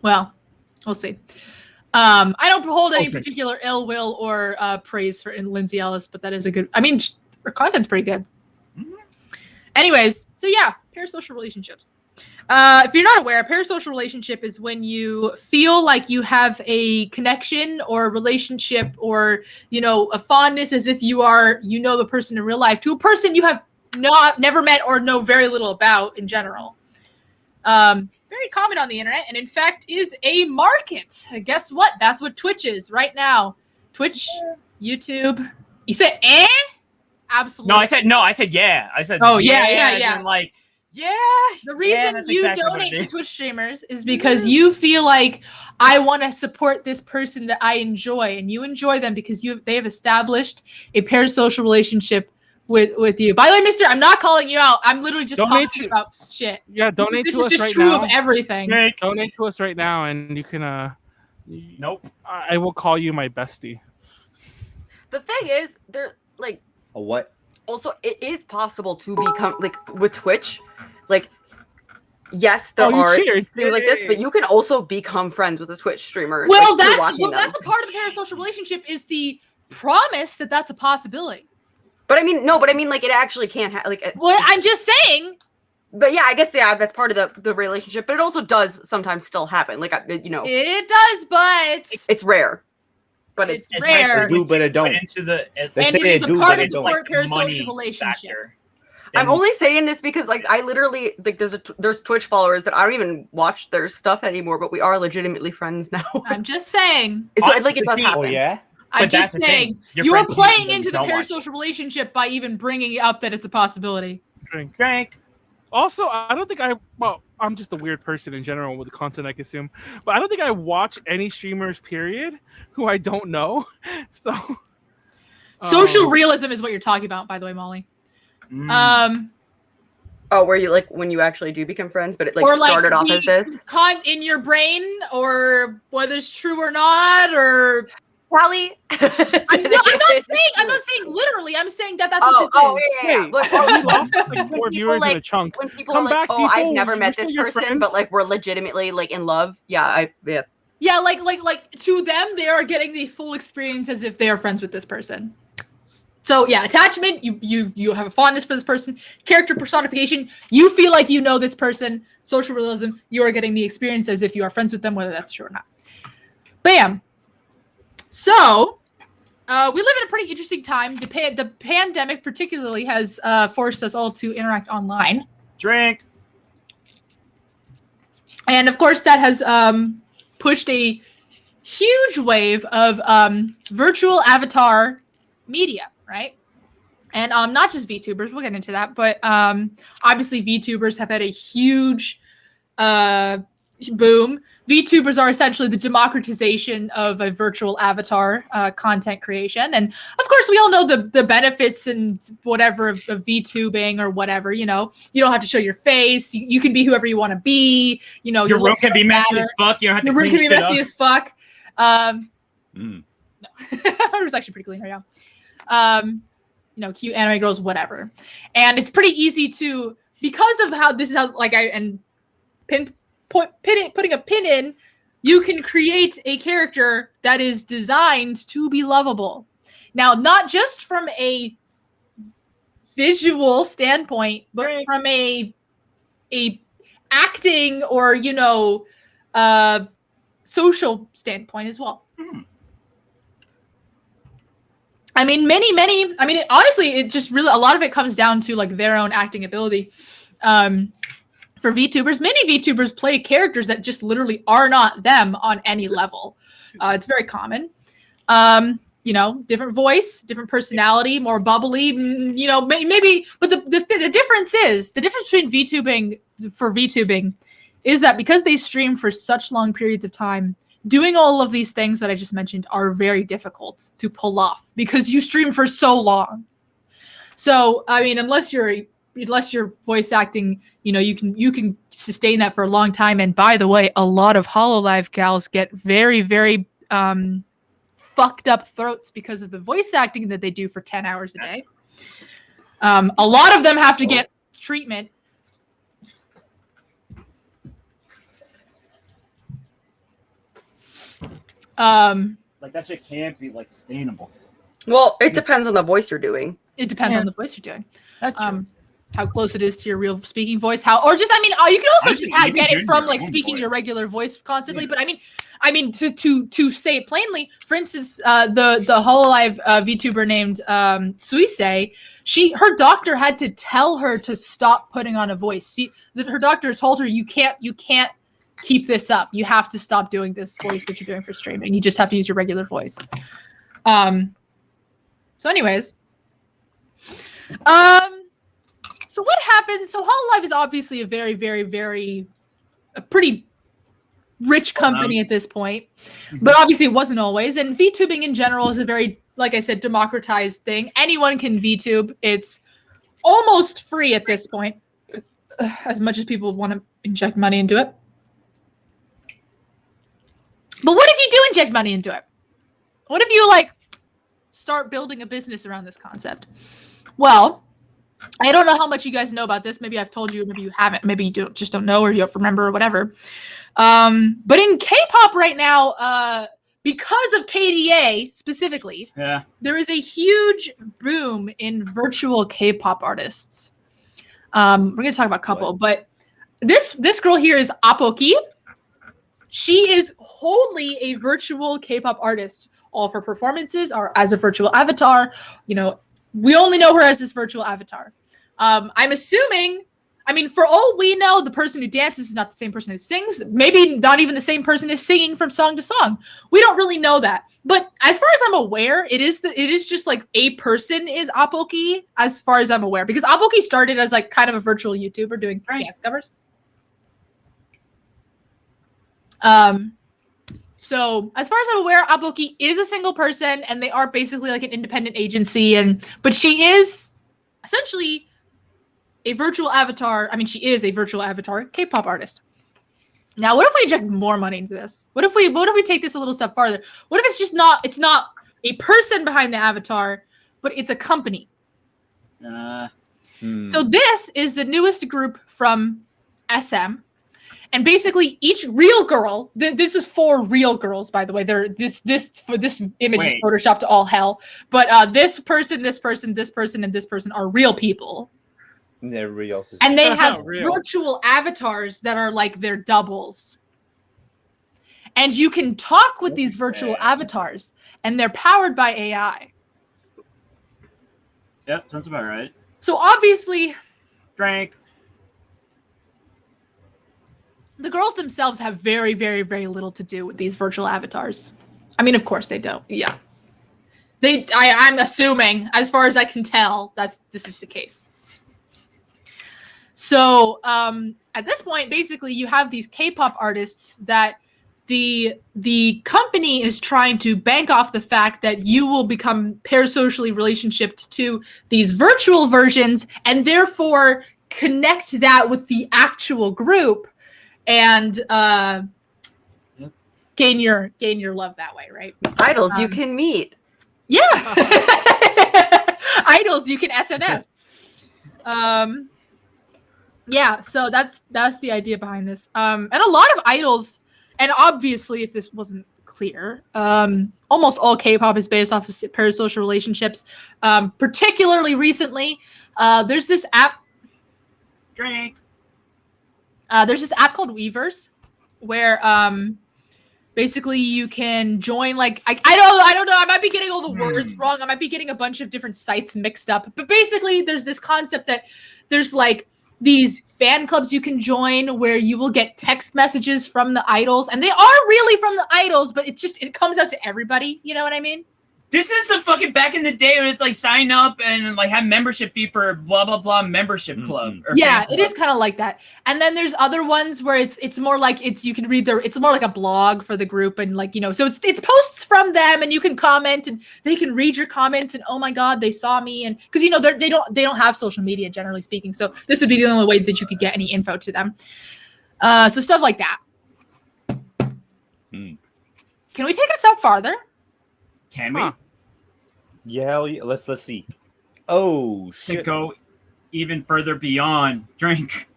Speaker 2: well, we'll see. I don't hold any
Speaker 1: Okay.
Speaker 2: particular ill will or praise for Lindsay Ellis, but that is a good. I mean, her content's pretty good.
Speaker 3: Mhm.
Speaker 2: Anyways, so yeah, parasocial relationships. If you're not aware, a parasocial relationship is when you feel like you have a connection or a relationship or, a fondness as if you know the person in real life to a person you have never met or know very little about in general. Very common on the internet and in fact is a market. Guess what? That's what Twitch is right now. Twitch, YouTube. You said Absolutely.
Speaker 3: I said yeah. I said
Speaker 2: Oh, yeah.
Speaker 3: And like, yeah.
Speaker 2: The reason
Speaker 3: that's
Speaker 2: you
Speaker 3: exactly what
Speaker 2: donate
Speaker 3: it
Speaker 2: to
Speaker 3: is.
Speaker 2: Twitch streamers is because you feel like I want to support this person that I enjoy, and you enjoy them because they have established a parasocial relationship with you. By the way, Mister, I'm not calling you out. I'm literally just talking about shit.
Speaker 1: Yeah, donate
Speaker 2: This
Speaker 1: to
Speaker 2: is
Speaker 1: us
Speaker 2: just
Speaker 1: right
Speaker 2: true
Speaker 1: now.
Speaker 2: of everything.
Speaker 1: Donate to us right now, and you can.
Speaker 3: Nope.
Speaker 1: I will call you my bestie.
Speaker 5: The thing is, there like
Speaker 6: A what?
Speaker 5: also it is possible to become like with Twitch, like yes, there are things like this, but you can also become friends with a Twitch streamer.
Speaker 2: Well,
Speaker 5: like, through
Speaker 2: that's
Speaker 5: watching them.
Speaker 2: a part of the parasocial relationship is the promise that that's a possibility.
Speaker 5: But I mean, like it actually can't like.
Speaker 2: Well, I'm just saying.
Speaker 5: But yeah, I guess that's part of the relationship. But it also does sometimes still happen. Like
Speaker 2: It does, but
Speaker 5: it's rare. But
Speaker 2: it's
Speaker 3: Especially
Speaker 2: rare.
Speaker 6: They do, but it don't.
Speaker 3: Into the
Speaker 6: They
Speaker 2: And
Speaker 6: say
Speaker 2: it
Speaker 6: they
Speaker 2: is a
Speaker 6: do,
Speaker 2: part
Speaker 6: but
Speaker 2: of
Speaker 6: it
Speaker 2: the
Speaker 6: don't.
Speaker 2: core parasocial
Speaker 3: money
Speaker 2: relationship.
Speaker 3: factor.
Speaker 5: I'm
Speaker 3: Then-
Speaker 5: only saying this because like I literally like there's Twitch followers that I don't even watch their stuff anymore, but we are legitimately friends now.
Speaker 2: I'm just saying.
Speaker 5: So like it does happen.
Speaker 6: Oh yeah.
Speaker 2: I'm
Speaker 3: But
Speaker 2: just
Speaker 3: that's the thing.
Speaker 2: saying.
Speaker 3: Your
Speaker 2: You're
Speaker 3: friends
Speaker 2: playing
Speaker 3: usually
Speaker 2: into the
Speaker 3: don't watch
Speaker 2: parasocial relationship by even bringing up that it's a possibility.
Speaker 3: Drink.
Speaker 1: Also, I don't think I'm just a weird person in general with the content I consume, but I don't think I watch any streamers, period, who I don't know. So,
Speaker 2: Social realism is what you're talking about, by the way, Molly.
Speaker 5: Oh, where you like when you actually do become friends, but it like
Speaker 2: or
Speaker 5: started off
Speaker 2: the
Speaker 5: as this.
Speaker 2: in your brain, or whether it's true or not, or
Speaker 5: Callie.
Speaker 2: I'm not saying literally. I'm saying that's what this is.
Speaker 5: Yeah.
Speaker 1: Wait, we lost like 4 viewers in a chunk.
Speaker 5: When people
Speaker 1: Come
Speaker 5: are like,
Speaker 1: back,
Speaker 5: oh, I've
Speaker 1: people.
Speaker 5: never
Speaker 1: We're
Speaker 5: met
Speaker 1: still
Speaker 5: this
Speaker 1: your
Speaker 5: person, but
Speaker 1: friends.
Speaker 5: like we're legitimately like in love. Yeah,
Speaker 2: Yeah, like to them, they are getting the full experience as if they are friends with this person. So yeah, attachment, you have a fondness for this person. Character personification, you feel like you know this person. Social realism, you are getting the experience as if you are friends with them, whether that's true or not. Bam. So we live in a pretty interesting time. The pandemic particularly has forced us all to interact online.
Speaker 3: Drink.
Speaker 2: And of course, that has pushed a huge wave of virtual avatar media, right? And not just VTubers, we'll get into that, but obviously VTubers have had a huge boom. VTubers are essentially the democratization of a virtual avatar content creation. And of course, we all know the benefits and whatever of VTubing or whatever, you know. You don't have to show your face. You can be whoever you want to be. You know,
Speaker 3: Your room
Speaker 2: looks
Speaker 3: can be
Speaker 2: don't
Speaker 3: messy
Speaker 2: matter.
Speaker 3: as fuck. You don't have to
Speaker 2: Your room
Speaker 3: clean
Speaker 2: can be
Speaker 3: shit
Speaker 2: messy
Speaker 3: up.
Speaker 2: as fuck.
Speaker 6: Mm.
Speaker 2: No. It was actually pretty clean right now. You know, cute anime girls, whatever. And it's pretty easy to, because of how this is how, like, putting a pin in, you can create a character that is designed to be lovable. Now, not just from a visual standpoint, but from a acting or, you know, social standpoint as well. I mean, honestly, it just really, a lot of it comes down to like their own acting ability. For VTubers, many VTubers play characters that just literally are not them on any level. It's very common. You know, different voice, different personality, more bubbly, you know, maybe, but the difference between VTubing is that because they stream for such long periods of time, doing all of these things that I just mentioned are very difficult to pull off because you stream for so long. So, I mean, unless you're voice acting, you know, you can sustain that for a long time. And by the way, a lot of HoloLive gals get very, very fucked up throats because of the voice acting that they do for 10 hours a day. A lot of them have to get treatment.
Speaker 3: Like that shit can't be like sustainable.
Speaker 5: Well, it depends on the voice you're doing.
Speaker 2: It depends on the voice you're doing.
Speaker 3: That's true.
Speaker 2: How close it is to your real speaking voice, or just, I mean, you can also
Speaker 3: Honestly,
Speaker 2: just
Speaker 3: you can
Speaker 2: get
Speaker 3: do
Speaker 2: it from
Speaker 3: your
Speaker 2: like
Speaker 3: own
Speaker 2: speaking your
Speaker 3: voice.
Speaker 2: regular voice constantly. But I mean, to say it plainly, for instance, the HoloLive VTuber named Suisei, her doctor had to tell her to stop putting on a voice. Her doctor told her you can't keep this up. You have to stop doing this voice that you're doing for streaming. You just have to use your regular voice. So anyways, so what happens? So HoloLive is obviously a very, very, very, a pretty rich company at this point, but obviously it wasn't always. And VTubing in general is a very, like I said, democratized thing. Anyone can VTube. It's almost free at this point, as much as people want to inject money into it. But what if you do inject money into it? What if you like start building a business around this concept? Well, I don't know how much you guys know about this. Maybe I've told you, maybe you haven't. Maybe you just don't know, or you don't remember, or whatever. But in K-pop right now, because of KDA specifically, there is a huge boom in virtual K-pop artists. We're gonna talk about a couple, but this girl here is Apoki. She is wholly a virtual K-pop artist. All of her performances are as a virtual avatar. You know, we only know her as this virtual avatar. I'm assuming, I mean, for all we know, the person who dances is not the same person who sings. Maybe not even the same person is singing from song to song. We don't really know that. But as far as I'm aware, it is just like a person is Apoki, as far as I'm aware. Because Apoki started as like kind of a virtual YouTuber doing dance covers. So as far as I'm aware, Apoki is a single person, and they are basically like an independent agency, but she is essentially a virtual avatar. I mean, she is a virtual avatar K-pop artist. Now, what if we inject more money into this? What if we take this a little step farther? What if it's not a person behind the avatar, but it's a company? So this is the newest group from SM. And basically, each real girl. This is 4 real girls, by the way. This image is photoshopped to all hell. But this person, this person, this person, and this person are real people.
Speaker 6: And everybody else is.
Speaker 2: And they have virtual avatars that are like their doubles. And you can talk with these virtual avatars, and they're powered by AI.
Speaker 3: Yep, sounds about right.
Speaker 2: So obviously,
Speaker 3: Drank.
Speaker 2: the girls themselves have very, very, very little to do with these virtual avatars. I mean, of course they don't. Yeah. I'm assuming, as far as I can tell, this is the case. So at this point, basically, you have these K-pop artists that the company is trying to bank off the fact that you will become parasocially relationshiped to these virtual versions, and therefore connect that with the actual group, and gain your love that way, right?
Speaker 5: Idols you can meet.
Speaker 2: Yeah. Idols you can SNS. Yeah, so that's the idea behind this. And a lot of idols, and obviously if this wasn't clear, almost all K-pop is based off of parasocial relationships. Particularly recently, there's this app.
Speaker 3: Drink.
Speaker 2: There's this app called Weverse, where basically you can join like I don't know. I might be getting all the words wrong. I might be getting a bunch of different sites mixed up. But basically, there's this concept that there's like these fan clubs you can join where you will get text messages from the idols, and they are really from the idols, but it comes out to everybody. You know what I mean?
Speaker 3: This is the fucking back in the day when it's like sign up and like have membership fee for blah blah blah membership club. Or
Speaker 2: Yeah,
Speaker 3: fan
Speaker 2: it is kind of like that. And then there's other ones where it's more like you can read it's more like a blog for the group, and like, you know, so it's posts from them, and you can comment and they can read your comments, and oh my god, they saw me, and because you know they don't have social media generally speaking, so this would be the only way that you could get any info to them. So stuff like that. Can we take it a step farther?
Speaker 3: Can we?
Speaker 6: Yeah, let's see. Oh
Speaker 3: To
Speaker 6: shit!
Speaker 3: go even further beyond drink.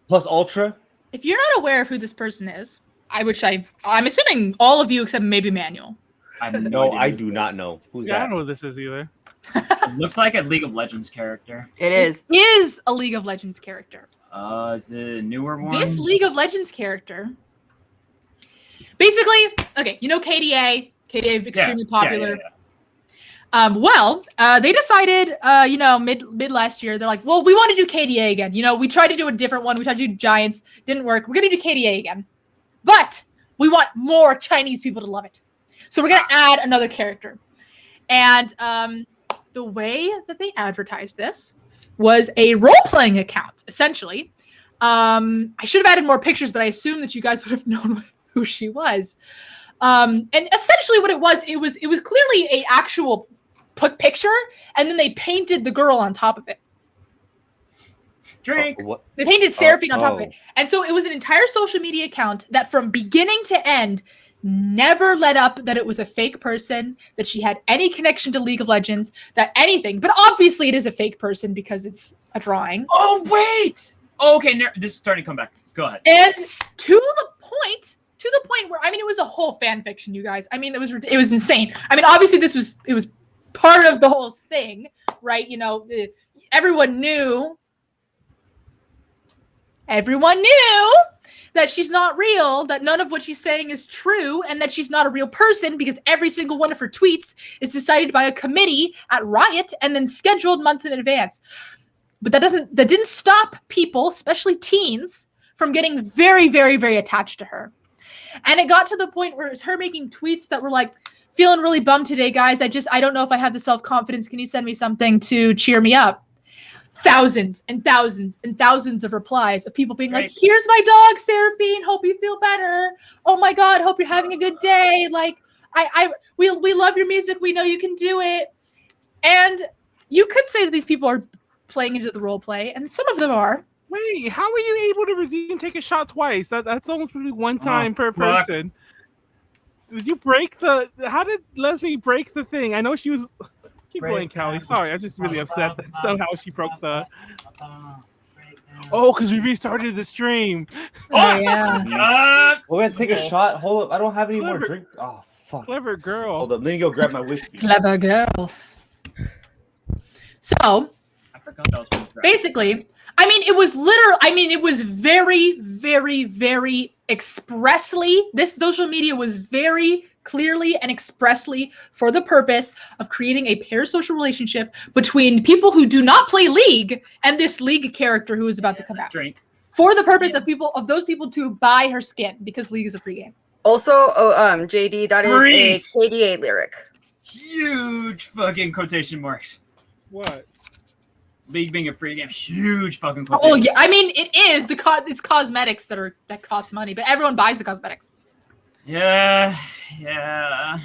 Speaker 6: Plus Ultra.
Speaker 2: If you're not aware of who this person is, I'm assuming all of you except maybe Manuel.
Speaker 6: No, I do not know. Who's
Speaker 1: Yeah, I
Speaker 6: that?
Speaker 1: don't know who this is either.
Speaker 3: It looks like a League of Legends character.
Speaker 5: It is.
Speaker 2: It is a League of Legends character.
Speaker 3: Is it a newer one?
Speaker 2: This League of Legends character, basically, okay, you know KDA. KDA extremely popular. Well, they decided, mid last year, they're like, well, we want to do KDA again. You know, we tried to do a different one. We tried to do Giants, didn't work. We're gonna do KDA again, but we want more Chinese people to love it, so we're gonna add another character. And the way that they advertised this was a role-playing account, essentially. I should have added more pictures, but I assume that you guys would have known who she was. And essentially what it was clearly a actual picture, and then they painted the girl on top of it.
Speaker 3: Drink.
Speaker 2: They painted Seraphine on top of it. And so it was an entire social media account that from beginning to end never let up that it was a fake person, that she had any connection to League of Legends, that anything. But obviously it is a fake person because it's a drawing.
Speaker 3: Oh, wait! Oh, okay, this is starting to come back. Go ahead.
Speaker 2: And to the point where, I mean, it was a whole fan fiction, you guys. I mean, it was insane. I mean, obviously it was part of the whole thing, right? You know, everyone knew that she's not real, that none of what she's saying is true, and that she's not a real person because every single one of her tweets is decided by a committee at Riot and then scheduled months in advance. But that didn't stop people, especially teens, from getting very, very, very attached to her. And it got to the point where it was her making tweets that were like, feeling really bummed today, guys. I don't know if I have the self-confidence. Can you send me something to cheer me up? Thousands and thousands and thousands of replies of people being like, here's my dog, Seraphine. Hope you feel better. Oh my God. Hope you're having a good day. Like, we love your music. We know you can do it. And you could say that these people are playing into the role play, and some of them are.
Speaker 1: Wait, how are you able to redeem take a shot twice? That's almost really one time per person. Did you break how did Leslie break the thing? I know she was... Keep going, Callie. Sorry, I'm just really upset that somehow she broke the... Oh, because we restarted the stream.
Speaker 2: Oh, yeah.
Speaker 6: We're going to take a shot. Hold up. I don't have any more drink. Oh, fuck.
Speaker 1: Clever girl.
Speaker 6: Hold up. Let me go grab my whiskey.
Speaker 2: Clever girl. So, basically... I mean, it was very, very, very expressly, this social media was very clearly and expressly for the purpose of creating a parasocial relationship between people who do not play League and this League character who is about to come out.
Speaker 3: Drink.
Speaker 2: For the purpose of those people to buy her skin, because League is a free game.
Speaker 5: Also, JD, that is a KDA lyric.
Speaker 3: Huge fucking quotation marks.
Speaker 1: What?
Speaker 3: League being a free game, huge fucking.
Speaker 2: Oh yeah, I mean it is it's cosmetics that cost money, but everyone buys the cosmetics.
Speaker 3: Yeah.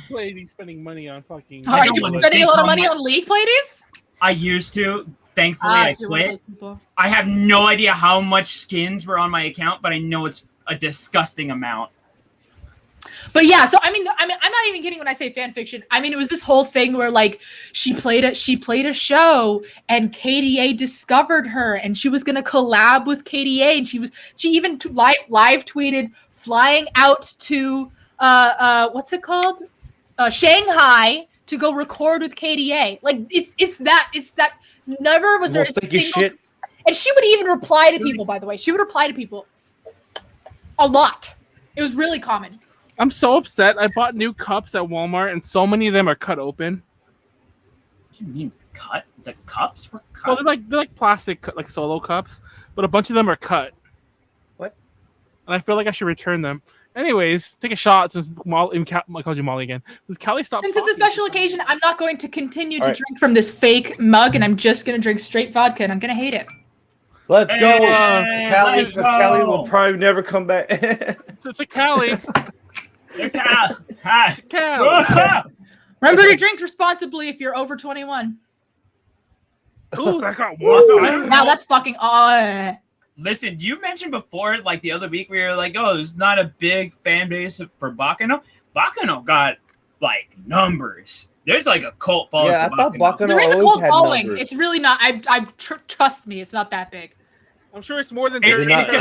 Speaker 1: Pleiades spending money on fucking.
Speaker 2: Are you spending a lot of money on League, Pleiades?
Speaker 3: I used to. Thankfully, I
Speaker 2: So you're one of
Speaker 3: quit.
Speaker 2: those people.
Speaker 3: I have no idea how much skins were on my account, but I know it's a disgusting amount.
Speaker 2: But yeah, so I mean, I'm not even kidding when I say fan fiction. I mean, it was this whole thing where like she played a show, and KDA discovered her, and she was gonna collab with KDA, and she even live tweeted flying out to what's it called, Shanghai to go record with KDA. Like it's that. Never was there a single.
Speaker 6: Shit.
Speaker 2: And she would even reply to people. By the way, she would reply to people a lot. It was really common.
Speaker 1: I'm so upset. I bought new cups at Walmart, and so many of them are cut open.
Speaker 3: What do you mean cut? The cups were cut.
Speaker 1: Well, they're like plastic, like solo cups, but a bunch of them are cut.
Speaker 3: What?
Speaker 1: And I feel like I should return them. Anyways, take a shot since I called you Molly again. Since Callie stopped.
Speaker 2: Since it's a special occasion, I'm not going to continue to drink from this fake mug, and I'm just going to drink straight vodka, and I'm going to hate it.
Speaker 6: Let's go,
Speaker 3: Hey,
Speaker 6: Callie.
Speaker 3: let's
Speaker 6: Because Callie
Speaker 3: go.
Speaker 6: will probably never come back.
Speaker 1: It's a Callie.
Speaker 3: Hi.
Speaker 1: Callie.
Speaker 2: Remember to drink responsibly if you're over 21.
Speaker 1: Ooh, that got awesome.
Speaker 2: Wow, that's fucking
Speaker 3: Listen, you mentioned before, like the other week, where you're like, "Oh, there's not a big fan base for Bakano." Bakano got like numbers. There's like a cult following.
Speaker 6: Yeah, I
Speaker 3: for
Speaker 6: thought Bakano
Speaker 2: There is a
Speaker 6: always
Speaker 2: cult
Speaker 6: had
Speaker 2: following.
Speaker 6: numbers.
Speaker 2: It's really not. Trust me, it's not that big.
Speaker 1: I'm sure it's more than
Speaker 3: Is
Speaker 6: Is it
Speaker 1: 30.
Speaker 6: not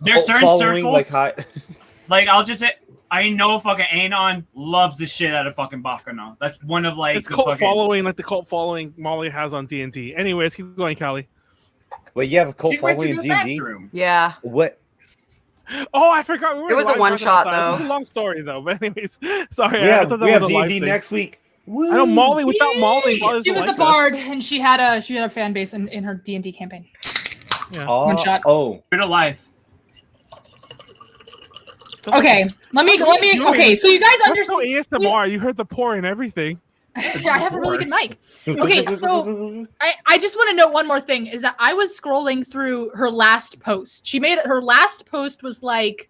Speaker 3: There's
Speaker 6: cult
Speaker 3: certain
Speaker 6: following,
Speaker 3: circles-
Speaker 6: like high?
Speaker 3: Like, I'll just say, I know fucking Anon loves the shit out of fucking Bakano. That's one of like
Speaker 1: It's
Speaker 3: the
Speaker 1: cult
Speaker 3: fucking-
Speaker 1: following, like the cult following Molly has on D&D. Anyways, keep going, Callie.
Speaker 6: Wait, you have a cult
Speaker 3: She went to
Speaker 6: following in
Speaker 3: the
Speaker 6: D&D?
Speaker 3: bathroom.
Speaker 5: Yeah.
Speaker 6: What?
Speaker 1: Oh, I forgot. We were
Speaker 5: It was a
Speaker 1: live
Speaker 5: one-shot,
Speaker 1: talking about that. It's
Speaker 5: though.
Speaker 1: a long story, though. But anyways, sorry.
Speaker 6: We
Speaker 1: I
Speaker 6: have
Speaker 1: thought that
Speaker 6: we
Speaker 1: was
Speaker 6: have
Speaker 1: a live
Speaker 6: D&D
Speaker 1: thing.
Speaker 6: next week.
Speaker 1: I know Molly. Without Molly,
Speaker 2: She
Speaker 1: doesn't
Speaker 2: was a
Speaker 1: like us.
Speaker 2: bard, and she had a fan base in her D&D campaign. One shot.
Speaker 6: Oh,
Speaker 3: Bit of life.
Speaker 2: Okay, let me. Okay, so you guys
Speaker 1: That's so
Speaker 2: understand.
Speaker 1: ASMR. You heard the pour and everything.
Speaker 2: I have a really good mic. Okay, so I just want to note one more thing is that I was scrolling through her last post. Her last post was like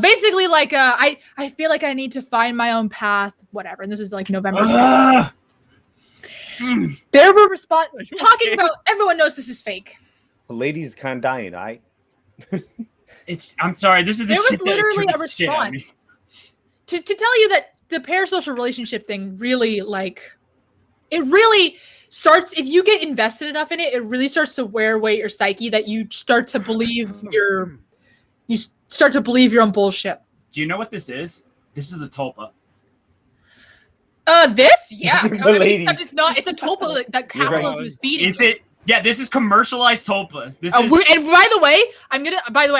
Speaker 2: basically like I feel like I need to find my own path, whatever. And this is like November. There were talking about everyone knows this is fake.
Speaker 6: the lady's kind of dying, right?
Speaker 3: I'm sorry. This is the
Speaker 2: There was
Speaker 3: shit that
Speaker 2: literally a
Speaker 3: triggers shit out of me.
Speaker 2: response to tell you that the parasocial relationship thing really it really starts if you get invested enough in it. It really starts to wear away your psyche that you start to believe your own bullshit.
Speaker 3: Do you know what this is? This is a tulpa.
Speaker 2: This yeah,
Speaker 6: The
Speaker 2: I mean,
Speaker 6: ladies.
Speaker 2: except it's not. It's a tulpa that
Speaker 6: You're right.
Speaker 2: capitalism is feeding.
Speaker 3: Is it? Yeah, this is commercialized tulpas. This is.
Speaker 2: And by the way, I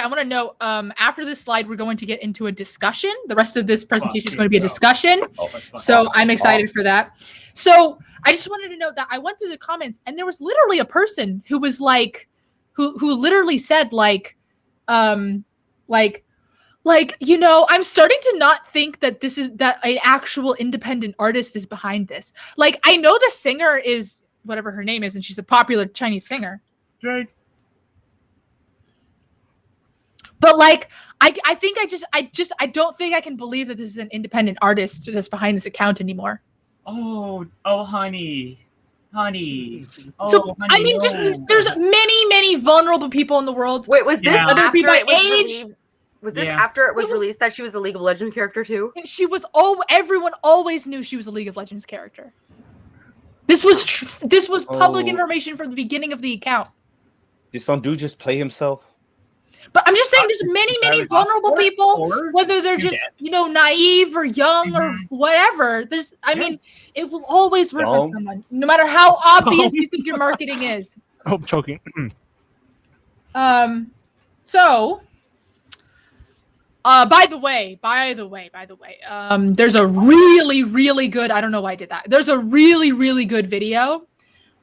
Speaker 2: want to know. After this slide, we're going to get into a discussion. The rest of this presentation is going to be a discussion.
Speaker 3: Oh, that's fine.
Speaker 2: So I'm excited for that. So I just wanted to note that I went through the comments, and there was literally a person who was like, who literally said like, I'm starting to not think that that an actual independent artist is behind this. Like, I know the singer is whatever her name is, and she's a popular Chinese singer.
Speaker 3: Drake.
Speaker 2: But like, I don't think I can believe that this is an independent artist that's behind this account anymore.
Speaker 3: Oh, honey. Oh,
Speaker 2: So
Speaker 3: honey,
Speaker 2: I mean, just
Speaker 3: no.
Speaker 2: there's many vulnerable people in the world.
Speaker 5: Wait, was this
Speaker 3: Yeah.
Speaker 5: after
Speaker 2: Whether it be by
Speaker 5: it was
Speaker 2: age-
Speaker 5: released? Was this
Speaker 3: Yeah.
Speaker 5: after it was
Speaker 2: It was-
Speaker 5: released that she was a League of Legends character too?
Speaker 2: She was everyone always knew she was a League of Legends character. This was public
Speaker 6: Oh.
Speaker 2: information from the beginning of the account.
Speaker 6: Did some dude just play himself?
Speaker 2: But I'm just saying, there's many
Speaker 3: Entirely
Speaker 2: vulnerable
Speaker 3: possible.
Speaker 2: people,
Speaker 3: Or
Speaker 2: whether they're
Speaker 3: you're
Speaker 2: just
Speaker 3: dead.
Speaker 2: naive or young or whatever. I mean, it will always work on
Speaker 6: Dumb.
Speaker 2: someone, no matter how obvious you think your marketing is.
Speaker 1: Oh, I'm choking.
Speaker 2: So, by the way, there's a really good. I don't know why I did that. There's a really good video.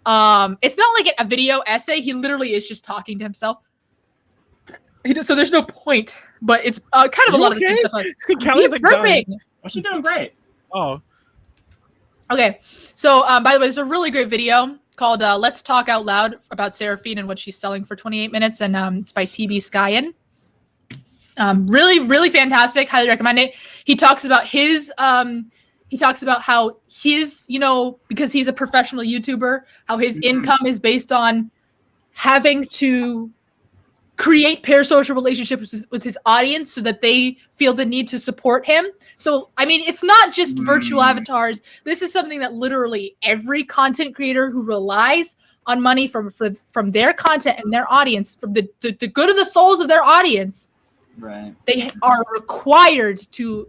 Speaker 2: It's not like a video essay. He literally is just talking to himself. So there's no point, but it's kind of a lot of the same stuff. Like,
Speaker 1: Callie's
Speaker 2: he's
Speaker 1: like
Speaker 2: burping.
Speaker 1: dying.
Speaker 3: Oh, she's doing great.
Speaker 1: Oh,
Speaker 2: Okay, so by the way, there's a really great video called Let's Talk Out Loud about Seraphine and what she's selling for 28 minutes, and it's by TB Skyen. Really, really fantastic. Highly recommend it. He talks about how his, because he's a professional YouTuber, how his income is based on having to create parasocial relationships with his audience so that they feel the need to support him. So, I mean, it's not just virtual avatars. This is something that literally every content creator who relies on money from their content and their audience, from the good of the souls of their audience,
Speaker 3: Right.
Speaker 2: they are required to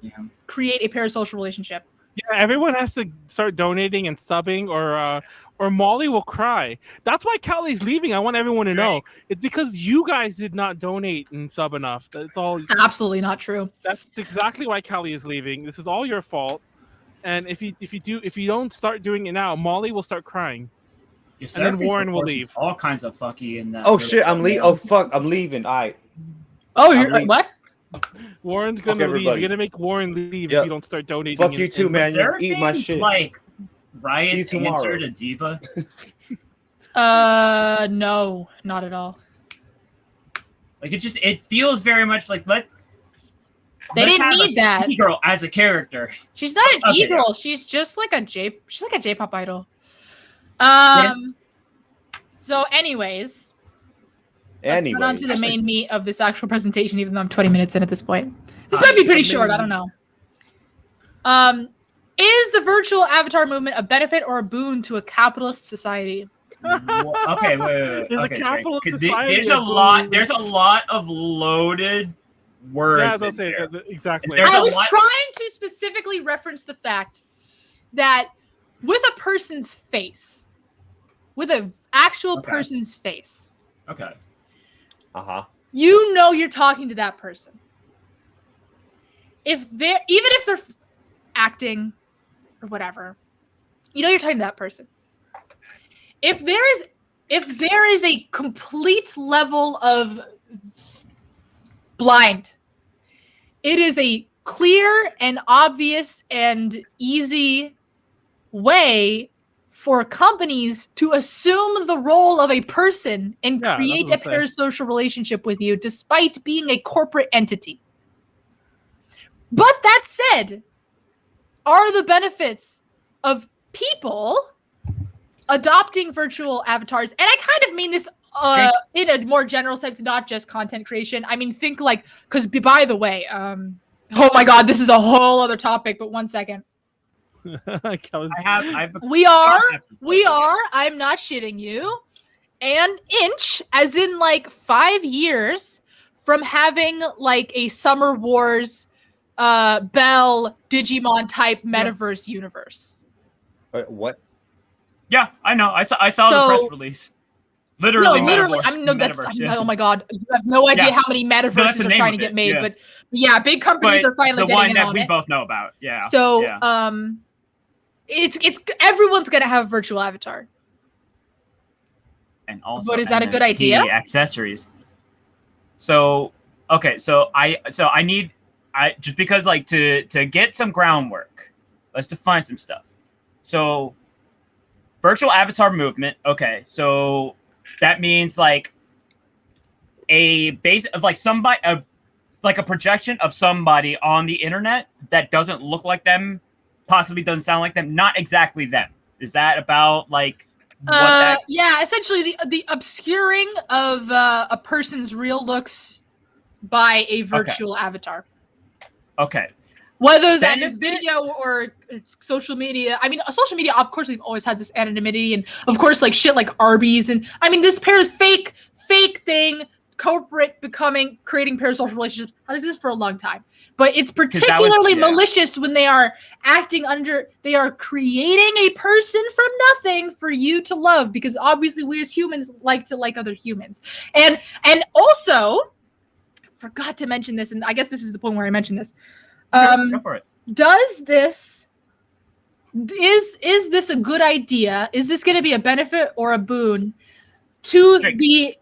Speaker 2: create a parasocial relationship.
Speaker 1: Yeah, everyone has to start donating and subbing, or Molly will cry. That's why Callie's leaving. I want everyone to know. It's because you guys did not donate and sub enough. That's all.
Speaker 2: It's absolutely not true.
Speaker 1: That's exactly why Callie is leaving. This is all your fault. And if you don't start doing it now, Molly will start crying.
Speaker 3: And
Speaker 1: then Warren will leave.
Speaker 3: All kinds of fucky in that.
Speaker 6: Oh shit, I'm leaving. Oh fuck, I'm leaving. All right.
Speaker 2: Oh, you're what?
Speaker 1: Warren's gonna leave. You're gonna make Warren leave if you don't start donating.
Speaker 6: Fuck you too, man. You eat my shit.
Speaker 3: Like
Speaker 6: See you
Speaker 3: Riot's
Speaker 6: tomorrow.
Speaker 3: answer to Diva.
Speaker 2: No, not at all.
Speaker 3: Like it feels very much like
Speaker 2: They
Speaker 3: let's
Speaker 2: didn't
Speaker 3: have
Speaker 2: need
Speaker 3: a
Speaker 2: that.
Speaker 3: E-girl as a character.
Speaker 2: She's not an
Speaker 3: Okay.
Speaker 2: e-girl. She's just like a J-pop idol. So anyways, let's get on to the main meat of this actual presentation, even though I'm 20 minutes in at this point. This might be pretty short. I don't know. Is the virtual avatar movement a benefit or a boon to a capitalist society?
Speaker 3: Okay, wait.
Speaker 1: Is a
Speaker 3: Okay,
Speaker 1: capitalist
Speaker 3: Drake, 'cause
Speaker 1: society
Speaker 3: there's
Speaker 1: a
Speaker 3: a lot.
Speaker 1: boon?
Speaker 3: There's a lot of loaded words.
Speaker 1: Yeah, I'll
Speaker 3: in
Speaker 1: say
Speaker 3: there.
Speaker 1: exactly.
Speaker 3: There's
Speaker 2: I
Speaker 3: a
Speaker 2: was
Speaker 3: lot-
Speaker 2: trying to specifically reference the fact that with a person's face, with an actual person's face,
Speaker 3: Okay.
Speaker 2: you know you're talking to that person. Even if they're acting or whatever, you know you're talking to that person. If there is a complete level of blind, it is a clear and obvious and easy way for companies to assume the role of a person and create a parasocial relationship with you despite being a corporate entity. But that said, are the benefits of people adopting virtual avatars, and I kind of mean this in a more general sense, not just content creation. I mean, think like, because by the way, oh my god, this is a whole other topic, but 1 second. We are, I'm not shitting you, an inch, as in like 5 years from having like a Summer Wars Bell Digimon type metaverse universe.
Speaker 6: What?
Speaker 3: Yeah, I know. I saw the press release. Literally.
Speaker 2: I mean, no, that's. Oh my god, you have no idea how many metaverses are trying to get made, but yeah, big companies are finally getting in on it.
Speaker 3: The one that we both know about. Yeah.
Speaker 2: So, it's everyone's gonna have a virtual avatar.
Speaker 3: And also,
Speaker 2: but is that a good
Speaker 3: NFT
Speaker 2: idea?
Speaker 3: Accessories. So okay, so I need just because like to get some groundwork, let's define some stuff. So virtual avatar movement. Okay, so that means like a base of like somebody, like a projection of somebody on the internet that doesn't look like them, possibly doesn't sound like them, not exactly them. Is that about like what that?
Speaker 2: Yeah, essentially the obscuring of a person's real looks by a virtual avatar.
Speaker 3: Okay.
Speaker 2: Whether that is video or social media. I mean, social media, of course, we've always had this anonymity, and of course, like shit like Arby's, and I mean, this fake thing, corporate creating parasocial relationships has existed for a long time. But it's particularly malicious when they are they are creating a person from nothing for you to love, because obviously we as humans like to like other humans. And also, forgot to mention this, and I guess this is the point where I mentioned this.
Speaker 3: Go for it.
Speaker 2: Is this a good idea? Is this going to be a benefit or a boon to the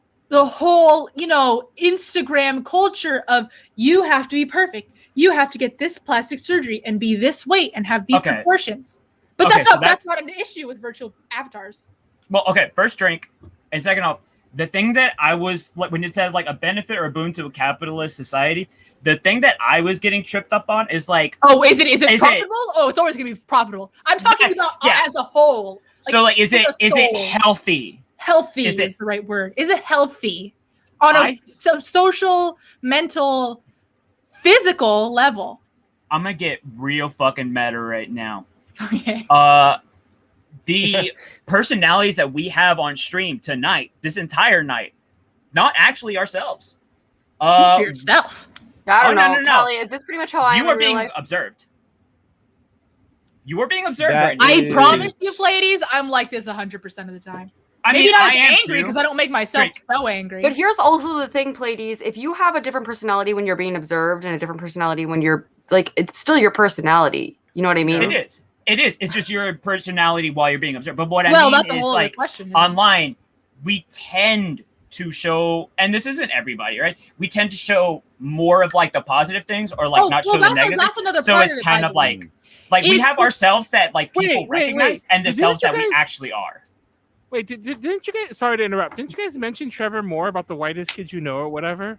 Speaker 2: whole, Instagram culture of you have to be perfect, you have to get this plastic surgery and be this weight and have these proportions? But that's not an issue with virtual avatars.
Speaker 3: Well, okay, first drink, and second off, the thing that I was like when it said like a benefit or a boon to a capitalist society, the thing that I was getting tripped up on is like,
Speaker 2: oh, is it profitable? Oh, it's always gonna be profitable. I'm talking about as a whole.
Speaker 3: So like, is it healthy?
Speaker 2: Healthy is the right word. Is it healthy on a social, mental, physical level?
Speaker 3: I'm gonna get real fucking meta right now.
Speaker 2: Okay.
Speaker 3: The personalities that we have on stream tonight, this entire night, not actually ourselves.
Speaker 2: Speak for yourself.
Speaker 5: I don't know.
Speaker 3: No.
Speaker 5: Callie, is this pretty much how I am?
Speaker 3: You are being observed. You are being observed
Speaker 6: That
Speaker 3: right now.
Speaker 2: I promise you, Pleiades, I'm like this 100% of the time. Maybe not as angry because I don't make myself so angry.
Speaker 5: But here's also the thing, Pleiades. If you have a different personality when you're being observed and a different personality when you're like, it's still your personality. You know what I mean?
Speaker 3: It is. It is. It's just your personality while you're being observed. But what I mean
Speaker 2: that's a
Speaker 3: is
Speaker 2: whole
Speaker 3: like
Speaker 2: other question,
Speaker 3: online, we tend to show, and this isn't everybody, right? We tend to show more of like the positive things or like not show the negative.
Speaker 2: That's another
Speaker 3: so
Speaker 2: part
Speaker 3: it's
Speaker 2: of it,
Speaker 3: kind of like we have ourselves that like people recognize and the selves that we actually are.
Speaker 1: Wait, didn't you guys? Sorry to interrupt. Didn't you guys mention Trevor Moore about the whitest kids you know or whatever?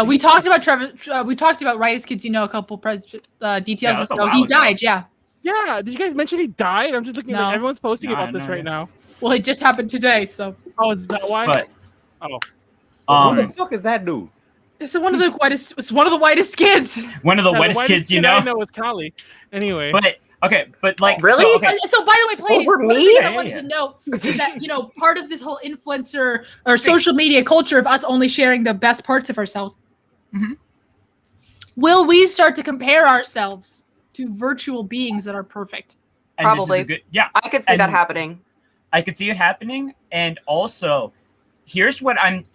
Speaker 2: We talked about Trevor. We talked about whitest kids you know a couple details ago. He died. Yeah.
Speaker 1: Yeah. Did you guys mention he died? I'm just looking. Like, everyone's posting about this right now.
Speaker 2: Well, it just happened today. So.
Speaker 1: Oh, is that why?
Speaker 3: But,
Speaker 6: what the fuck is that dude?
Speaker 2: It's one of the whitest. It's one of the whitest kids.
Speaker 3: One of the whitest kids you know.
Speaker 1: I know is Callie. Anyway.
Speaker 3: But. Okay, but like
Speaker 5: really?
Speaker 2: So by the way, Pleiades,
Speaker 5: over
Speaker 2: one
Speaker 5: me?
Speaker 2: thing I wanted to know is that part of this whole influencer or social media culture of us only sharing the best parts of ourselves.
Speaker 3: Mm-hmm.
Speaker 2: Will we start to compare ourselves to virtual beings that are perfect?
Speaker 3: And
Speaker 5: probably. I could see that happening.
Speaker 3: I could see it happening, and also, here's what I'm.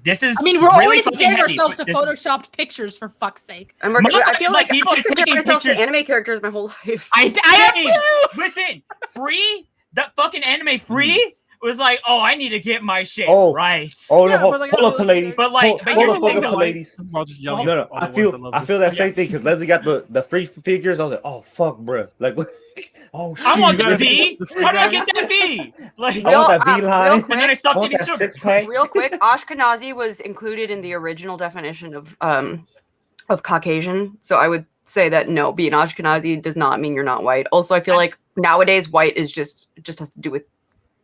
Speaker 3: This is.
Speaker 2: I mean, we're
Speaker 3: really
Speaker 2: already comparing ourselves to
Speaker 3: this
Speaker 2: photoshopped pictures, for fuck's sake.
Speaker 5: And I feel like
Speaker 3: people
Speaker 5: I've compared
Speaker 3: taking
Speaker 5: myself to
Speaker 3: pictures.
Speaker 5: anime characters my whole life.
Speaker 2: I have too.
Speaker 3: Listen, Free, that fucking anime Free was like, oh, I need to get my shit right.
Speaker 6: Oh no, hold up, Pleiades.
Speaker 3: But like,
Speaker 6: hold up, Pleiades. No, I feel that same thing because Leslie got the free figures. I was like, oh fuck, bro. Like, oh shit.
Speaker 3: I want that V. How do I get that V? Like,
Speaker 6: I want that V line.
Speaker 3: And then I stopped eating sugar.
Speaker 6: Six-pack.
Speaker 5: Real quick, Ashkenazi was included in the original definition of Caucasian. So I would say that no, being Ashkenazi does not mean you're not white. Also, I feel like nowadays white is just has to do with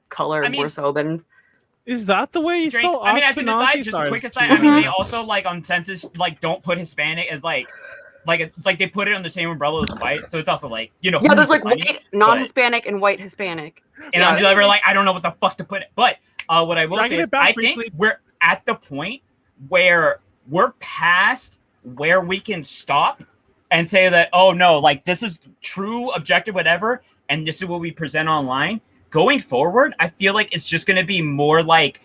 Speaker 5: color more so than.
Speaker 1: Is that the way you spell Ashkenazi?
Speaker 3: I mean, as an aside, just a quick aside. I mean, they also like on census like don't put Hispanic as like they put it on the same umbrella as white, so it's also like
Speaker 5: yeah, there's like white non-Hispanic and white Hispanic.
Speaker 3: And I'm just like I don't know what the fuck to put it. But what I will say is I think we're at the point where we're past where we can stop and say that oh no, like this is true, objective, whatever, and this is what we present online. Going forward, I feel like it's just going to be more like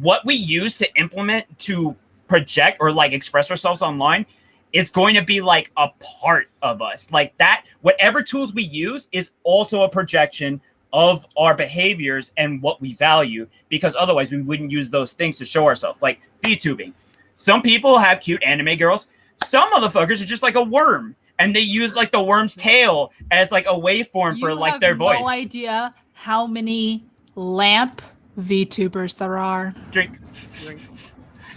Speaker 3: what we use to implement to project or like express ourselves online. It's going to be like a part of us. Like that, whatever tools we use is also a projection of our behaviors and what we value, because otherwise we wouldn't use those things to show ourselves. Like VTubing. Some people have cute anime girls. Some motherfuckers are just like a worm, and they use like the worm's tail as like a waveform for like their voice.
Speaker 2: No idea how many lamp VTubers there are.
Speaker 3: Drink.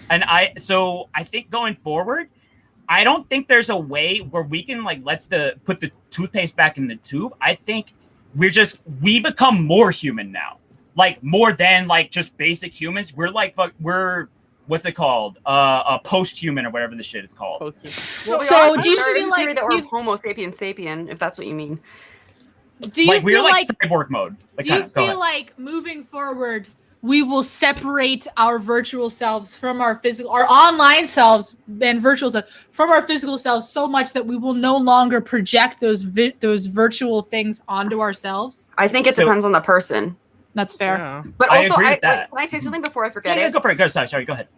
Speaker 3: And I think going forward, I don't think there's a way where we can like put the toothpaste back in the tube. I think we become more human now, like more than like just basic humans. We're like what's it called? A post-human or whatever the shit is called.
Speaker 2: So do you feel like
Speaker 5: that we're Homo sapien, if that's what you mean?
Speaker 2: Do you
Speaker 3: we're
Speaker 2: feel
Speaker 3: like cyborg mode?
Speaker 2: Do you feel like moving forward, we will separate our virtual selves from our online selves and virtual selves from our physical selves so much that we will no longer project those virtual things onto ourselves?
Speaker 5: I think it depends on the person.
Speaker 2: That's fair. Yeah.
Speaker 5: But also, can I say something before I forget it?
Speaker 3: Yeah, go for it. Go, sorry, go ahead.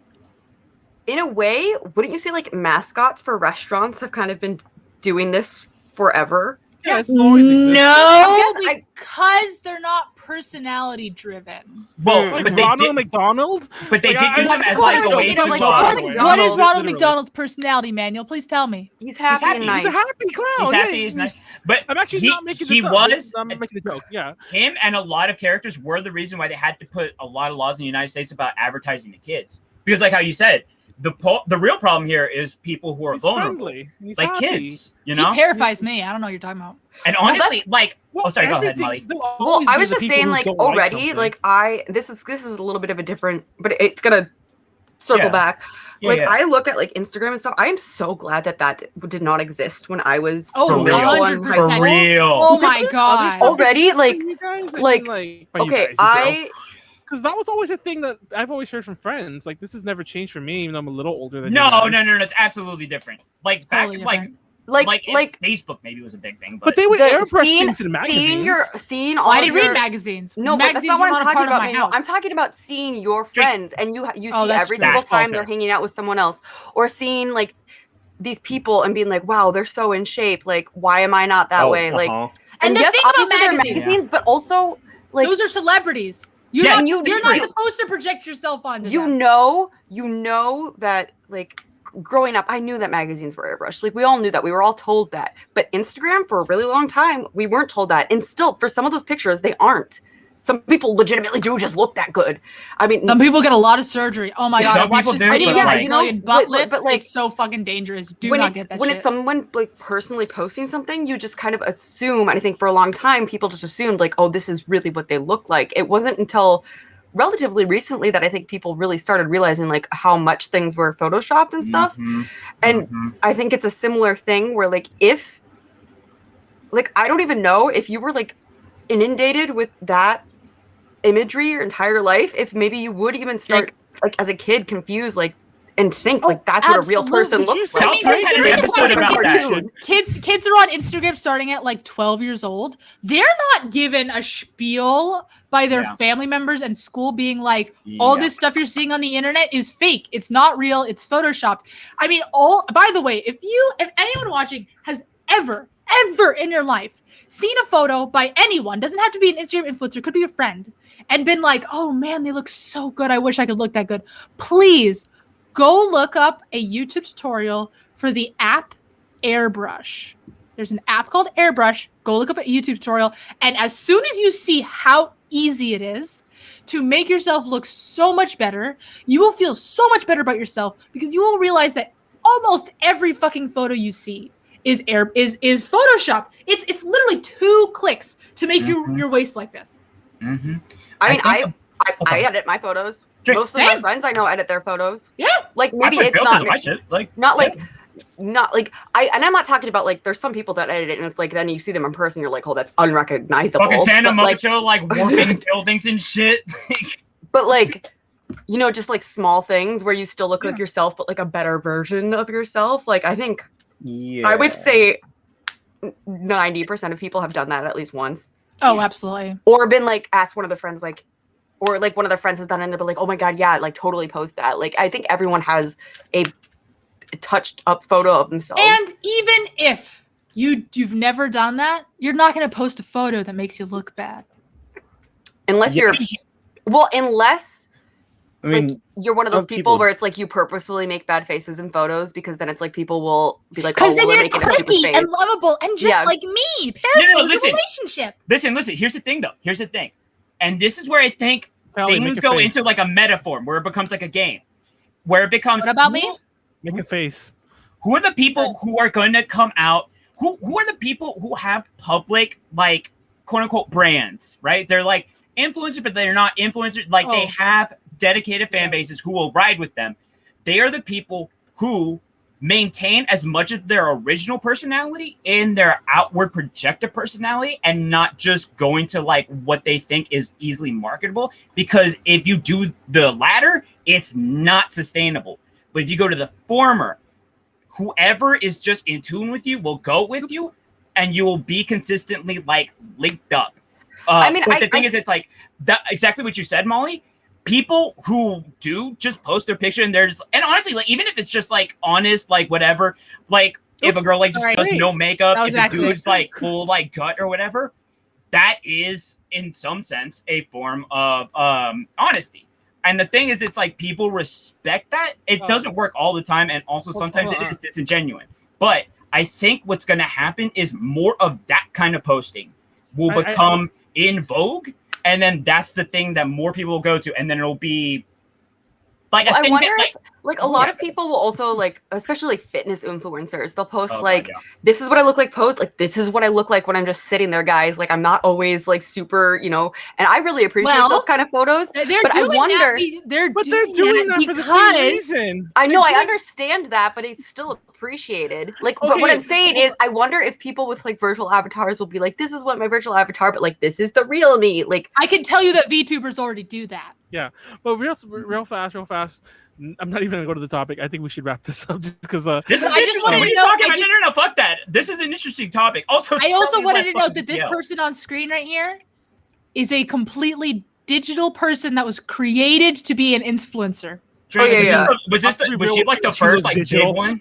Speaker 5: In a way, wouldn't you say like mascots for restaurants have kind of been doing this forever?
Speaker 1: Yeah, it's always existed.
Speaker 2: No,
Speaker 5: I-
Speaker 2: because they're not personality driven.
Speaker 3: Well,
Speaker 1: Like
Speaker 3: but they
Speaker 1: Ronald
Speaker 3: did,
Speaker 1: McDonald.
Speaker 3: but they
Speaker 1: Like,
Speaker 3: did use him
Speaker 5: that's
Speaker 3: as
Speaker 5: what
Speaker 3: like
Speaker 5: I
Speaker 3: a
Speaker 5: was
Speaker 3: way
Speaker 5: thinking,
Speaker 3: to
Speaker 5: like,
Speaker 3: draw
Speaker 5: what-
Speaker 3: away.
Speaker 2: What is Ronald
Speaker 1: literally.
Speaker 2: McDonald's personality, Manuel? Please tell me.
Speaker 5: He's happy
Speaker 3: happy.
Speaker 5: and
Speaker 3: He's
Speaker 5: nice.
Speaker 1: He's a happy clown.
Speaker 3: He's
Speaker 1: yeah,
Speaker 3: happy. He's nice. But
Speaker 1: I'm actually not making this
Speaker 3: he
Speaker 1: up.
Speaker 3: was
Speaker 1: I'm making a joke. Yeah.
Speaker 3: him and a lot of characters were the reason why they had to put a lot of laws in the United States about advertising to kids. Because, like how you said, the real problem here is people who are
Speaker 1: He's
Speaker 3: vulnerable,
Speaker 1: friendly. He's
Speaker 3: like
Speaker 1: happy.
Speaker 3: kids. You know.
Speaker 2: He terrifies me. I don't know what you're talking about.
Speaker 3: And honestly, like,
Speaker 1: Well,
Speaker 3: oh, sorry, go ahead,
Speaker 1: everything-
Speaker 3: Molly.
Speaker 1: there'll
Speaker 5: Well,
Speaker 1: always
Speaker 5: I
Speaker 1: be
Speaker 5: was
Speaker 1: the
Speaker 5: just
Speaker 1: people
Speaker 5: saying,
Speaker 1: who
Speaker 5: like,
Speaker 1: don't
Speaker 5: already,
Speaker 1: something.
Speaker 5: like, this is a little bit of a different, but it's gonna circle
Speaker 3: Yeah.
Speaker 5: back.
Speaker 3: Yeah,
Speaker 5: Like,
Speaker 3: yeah.
Speaker 5: I look at like Instagram and stuff. I am so glad that did not exist when I was
Speaker 2: Oh,
Speaker 5: in middle school and
Speaker 2: 100%.
Speaker 5: high
Speaker 3: For
Speaker 5: school.
Speaker 3: real.
Speaker 2: Oh
Speaker 1: Because
Speaker 2: my
Speaker 1: there's
Speaker 2: god.
Speaker 1: other
Speaker 5: Already,
Speaker 1: stuff
Speaker 5: like-
Speaker 1: for you guys,
Speaker 5: like,
Speaker 1: by you
Speaker 5: Okay,
Speaker 1: guys, because that was always a thing that I've always heard from friends. Like, this has never changed for me, even though I'm a little older than you
Speaker 3: No,
Speaker 1: guys.
Speaker 3: no, it's absolutely different. Like back,
Speaker 2: Totally
Speaker 3: like,
Speaker 2: different.
Speaker 5: like
Speaker 3: Facebook maybe was a big thing,
Speaker 1: But they would
Speaker 5: the-
Speaker 1: airbrush
Speaker 5: seeing-
Speaker 1: things in magazines.
Speaker 5: seeing all
Speaker 2: I
Speaker 5: of
Speaker 2: didn't
Speaker 5: your,
Speaker 2: read magazines.
Speaker 5: No, but that's
Speaker 2: magazines
Speaker 5: not what
Speaker 2: were
Speaker 5: I'm
Speaker 2: a
Speaker 5: talking
Speaker 2: part of
Speaker 5: about.
Speaker 2: my
Speaker 5: Manuel.
Speaker 2: house.
Speaker 5: I'm talking about seeing your friends, and you
Speaker 2: Oh,
Speaker 5: see
Speaker 2: that's
Speaker 5: every
Speaker 2: true.
Speaker 5: single time
Speaker 1: Okay.
Speaker 5: they're hanging out with someone else, or seeing like these people and being like, "Wow, they're so in shape. Like, why am I not that way?" Like,
Speaker 2: And the
Speaker 5: yes,
Speaker 2: thing about
Speaker 5: obviously they're
Speaker 2: magazines-
Speaker 5: magazines, but also like
Speaker 2: Those are celebrities. You're
Speaker 3: Yeah,
Speaker 2: not,
Speaker 5: you-
Speaker 2: you're not
Speaker 5: you-
Speaker 2: supposed to project yourself onto
Speaker 5: you
Speaker 2: them.
Speaker 5: know that like growing up, I knew that magazines were airbrushed. Like we all knew that. We were all told that. But Instagram for a really long time, we weren't told that. And still, for some of those pictures, they aren't. Some people legitimately do just look that good. I mean,
Speaker 2: Some people get a lot of surgery. Oh my god,
Speaker 3: Some
Speaker 2: I watched
Speaker 3: people
Speaker 2: this
Speaker 3: do,
Speaker 2: video
Speaker 3: but,
Speaker 2: of
Speaker 3: like-
Speaker 2: Brazilian butt
Speaker 5: but,
Speaker 2: lifts.
Speaker 5: like,
Speaker 2: it's so fucking dangerous. Do
Speaker 5: when
Speaker 2: not
Speaker 5: it's
Speaker 2: get that
Speaker 5: when
Speaker 2: shit.
Speaker 5: it's someone like personally posting something, you just kind of assume. And I think for a long time, people just assumed like, oh, this is really what they look like. It wasn't until relatively recently that I think people really started realizing like how much things were photoshopped and stuff.
Speaker 3: Mhm,
Speaker 5: And
Speaker 3: mhm.
Speaker 5: I think it's a similar thing where like if like I don't even know if you were like inundated with that imagery your entire life, if maybe you would even start like as a kid confused like and think like that's what a real person
Speaker 2: absolutely.
Speaker 5: looks
Speaker 3: South
Speaker 5: like.
Speaker 3: Park had an
Speaker 2: Seriously,
Speaker 3: episode about that.
Speaker 2: Kids are on Instagram starting at like 12 years old. They're not given a spiel by their
Speaker 3: Yeah.
Speaker 2: family members and school being like, all
Speaker 3: Yeah.
Speaker 2: this stuff you're seeing on the internet is fake. It's not real. It's photoshopped. I mean, by the way, if anyone watching has ever in your life seen a photo by anyone, doesn't have to be an Instagram influencer, could be a friend, and been like, oh man, they look so good. I wish I could look that good. Please go look up a YouTube tutorial for the app Airbrush. There's an app called Airbrush. Go look up a YouTube tutorial. And as soon as you see how easy it is to make yourself look so much better, you will feel so much better about yourself because you will realize that almost every fucking photo you see is Photoshop. It's literally 2 clicks to make your waist like this.
Speaker 3: Mhm.
Speaker 5: I mean,
Speaker 3: think-
Speaker 5: I edit my photos.
Speaker 3: Drink.
Speaker 5: Most of my
Speaker 2: Same.
Speaker 5: friends I know edit their photos.
Speaker 2: Yeah.
Speaker 5: Like
Speaker 3: I
Speaker 5: maybe
Speaker 3: put
Speaker 5: it's
Speaker 3: filters
Speaker 5: not
Speaker 3: on my shit. Like,
Speaker 5: not
Speaker 3: yeah.
Speaker 5: like not like and I'm not talking about like there's some people that edit it and it's like then you see them in person you're like, oh, that's unrecognizable.
Speaker 3: fucking Santa
Speaker 5: But, like,
Speaker 3: Mojo, like warping buildings and shit.
Speaker 5: but like you know, just like small things where you still look like yourself, but like a better version of yourself. Like I think I would say 90% of people have done that at least once.
Speaker 2: Oh, absolutely.
Speaker 5: Or been like asked one of the friends like or like one of their friends has done it and they'll be like, oh my god, yeah, like totally post that. Like I think everyone has a touched up photo of themselves.
Speaker 2: And even if you've never done that, you're not going to post a photo that makes you look bad.
Speaker 5: unless
Speaker 6: Yeah.
Speaker 5: unless
Speaker 6: I mean,
Speaker 5: like you're one of
Speaker 6: some
Speaker 5: those people
Speaker 6: people-
Speaker 5: where it's like you purposefully make bad faces in photos because then it's like people will be like,
Speaker 2: Because
Speaker 5: oh,
Speaker 2: then
Speaker 5: we're
Speaker 2: you're
Speaker 5: making a stupid
Speaker 2: quirky
Speaker 5: face.
Speaker 2: and lovable and just
Speaker 5: Yeah.
Speaker 2: like me.
Speaker 3: No,
Speaker 2: Parasocial
Speaker 3: listen.
Speaker 2: relationship.
Speaker 3: Listen. Here's the thing, though. Here's the thing, and this is where I think
Speaker 1: Callie, make
Speaker 3: things
Speaker 1: a
Speaker 3: go
Speaker 1: face.
Speaker 3: into like a metaphor, where it becomes like a game, where it becomes.
Speaker 2: What about me?
Speaker 1: Make a face.
Speaker 3: Who are the people who are going to come out? Who are the people who have public, like, quote unquote brands, right? They're like influencers, but they're not influencers. Like they
Speaker 2: Oh.
Speaker 3: have dedicated fan bases who will ride with them. They are the people who maintain as much of their original personality in their outward projected personality and not just going to like what they think is easily marketable. Because if you do the latter, it's not sustainable. But if you go to the former, whoever is just in tune with you will go with you and you will be consistently like linked up.
Speaker 5: I mean,
Speaker 3: but the thing is, it's like that exactly what you said, Molly. People who do just post their picture and they're just, and honestly, like even if it's just like honest, like whatever, like if a girl like just
Speaker 2: Sorry.
Speaker 3: does no makeup,
Speaker 2: That
Speaker 3: if
Speaker 2: was
Speaker 3: the
Speaker 2: accident.
Speaker 3: dude's like full like gut or whatever, that is in some sense a form of honesty. And the thing is, it's like people respect that. It doesn't work all the time, and also sometimes it is disingenuous. But I think what's going to happen is more of that kind of posting will become in vogue, and then that's the thing that more people will go to, and then it'll be like
Speaker 5: Well,
Speaker 3: a
Speaker 5: I
Speaker 3: thing
Speaker 5: wonder
Speaker 3: that
Speaker 5: if, like, a lot of people will also, like, especially like fitness influencers, they'll post
Speaker 3: Oh,
Speaker 5: like,
Speaker 3: God, yeah.
Speaker 5: this is what I look like post, like, this is what I look like when I'm just sitting there, guys. Like, I'm not always like super, you know, and I really appreciate
Speaker 2: Well,
Speaker 5: those kind of photos.
Speaker 2: They're
Speaker 5: But I
Speaker 2: doing
Speaker 5: wonder,
Speaker 2: that. They're
Speaker 1: But
Speaker 2: doing
Speaker 1: they're doing that for the same
Speaker 2: because
Speaker 1: reason.
Speaker 5: I know, I
Speaker 2: doing-
Speaker 5: understand that, but it's still appreciated. Like, but what
Speaker 1: Okay,
Speaker 5: I'm saying is, I wonder if people with like virtual avatars will be like, this is what my virtual avatar, but like, this is the real me. Like,
Speaker 2: I can tell you that VTubers already do that.
Speaker 1: But real fast. I'm not even gonna go to the topic. I think we should wrap this up just because.
Speaker 3: This is
Speaker 2: I just
Speaker 3: interesting.
Speaker 2: wanted
Speaker 3: What are
Speaker 2: to
Speaker 3: you
Speaker 2: know-
Speaker 3: talking
Speaker 2: I
Speaker 3: about?
Speaker 2: just-
Speaker 3: No, fuck that. This is an interesting topic. Also,
Speaker 2: I also
Speaker 3: tell me
Speaker 2: wanted
Speaker 3: my
Speaker 2: to note
Speaker 3: fucking
Speaker 2: that this
Speaker 3: deal.
Speaker 2: person on screen right here is a completely digital person that was created to be an influencer.
Speaker 5: Oh, yeah,
Speaker 3: Was she like the
Speaker 1: She
Speaker 3: first
Speaker 1: was
Speaker 3: like
Speaker 1: digital.
Speaker 3: big one?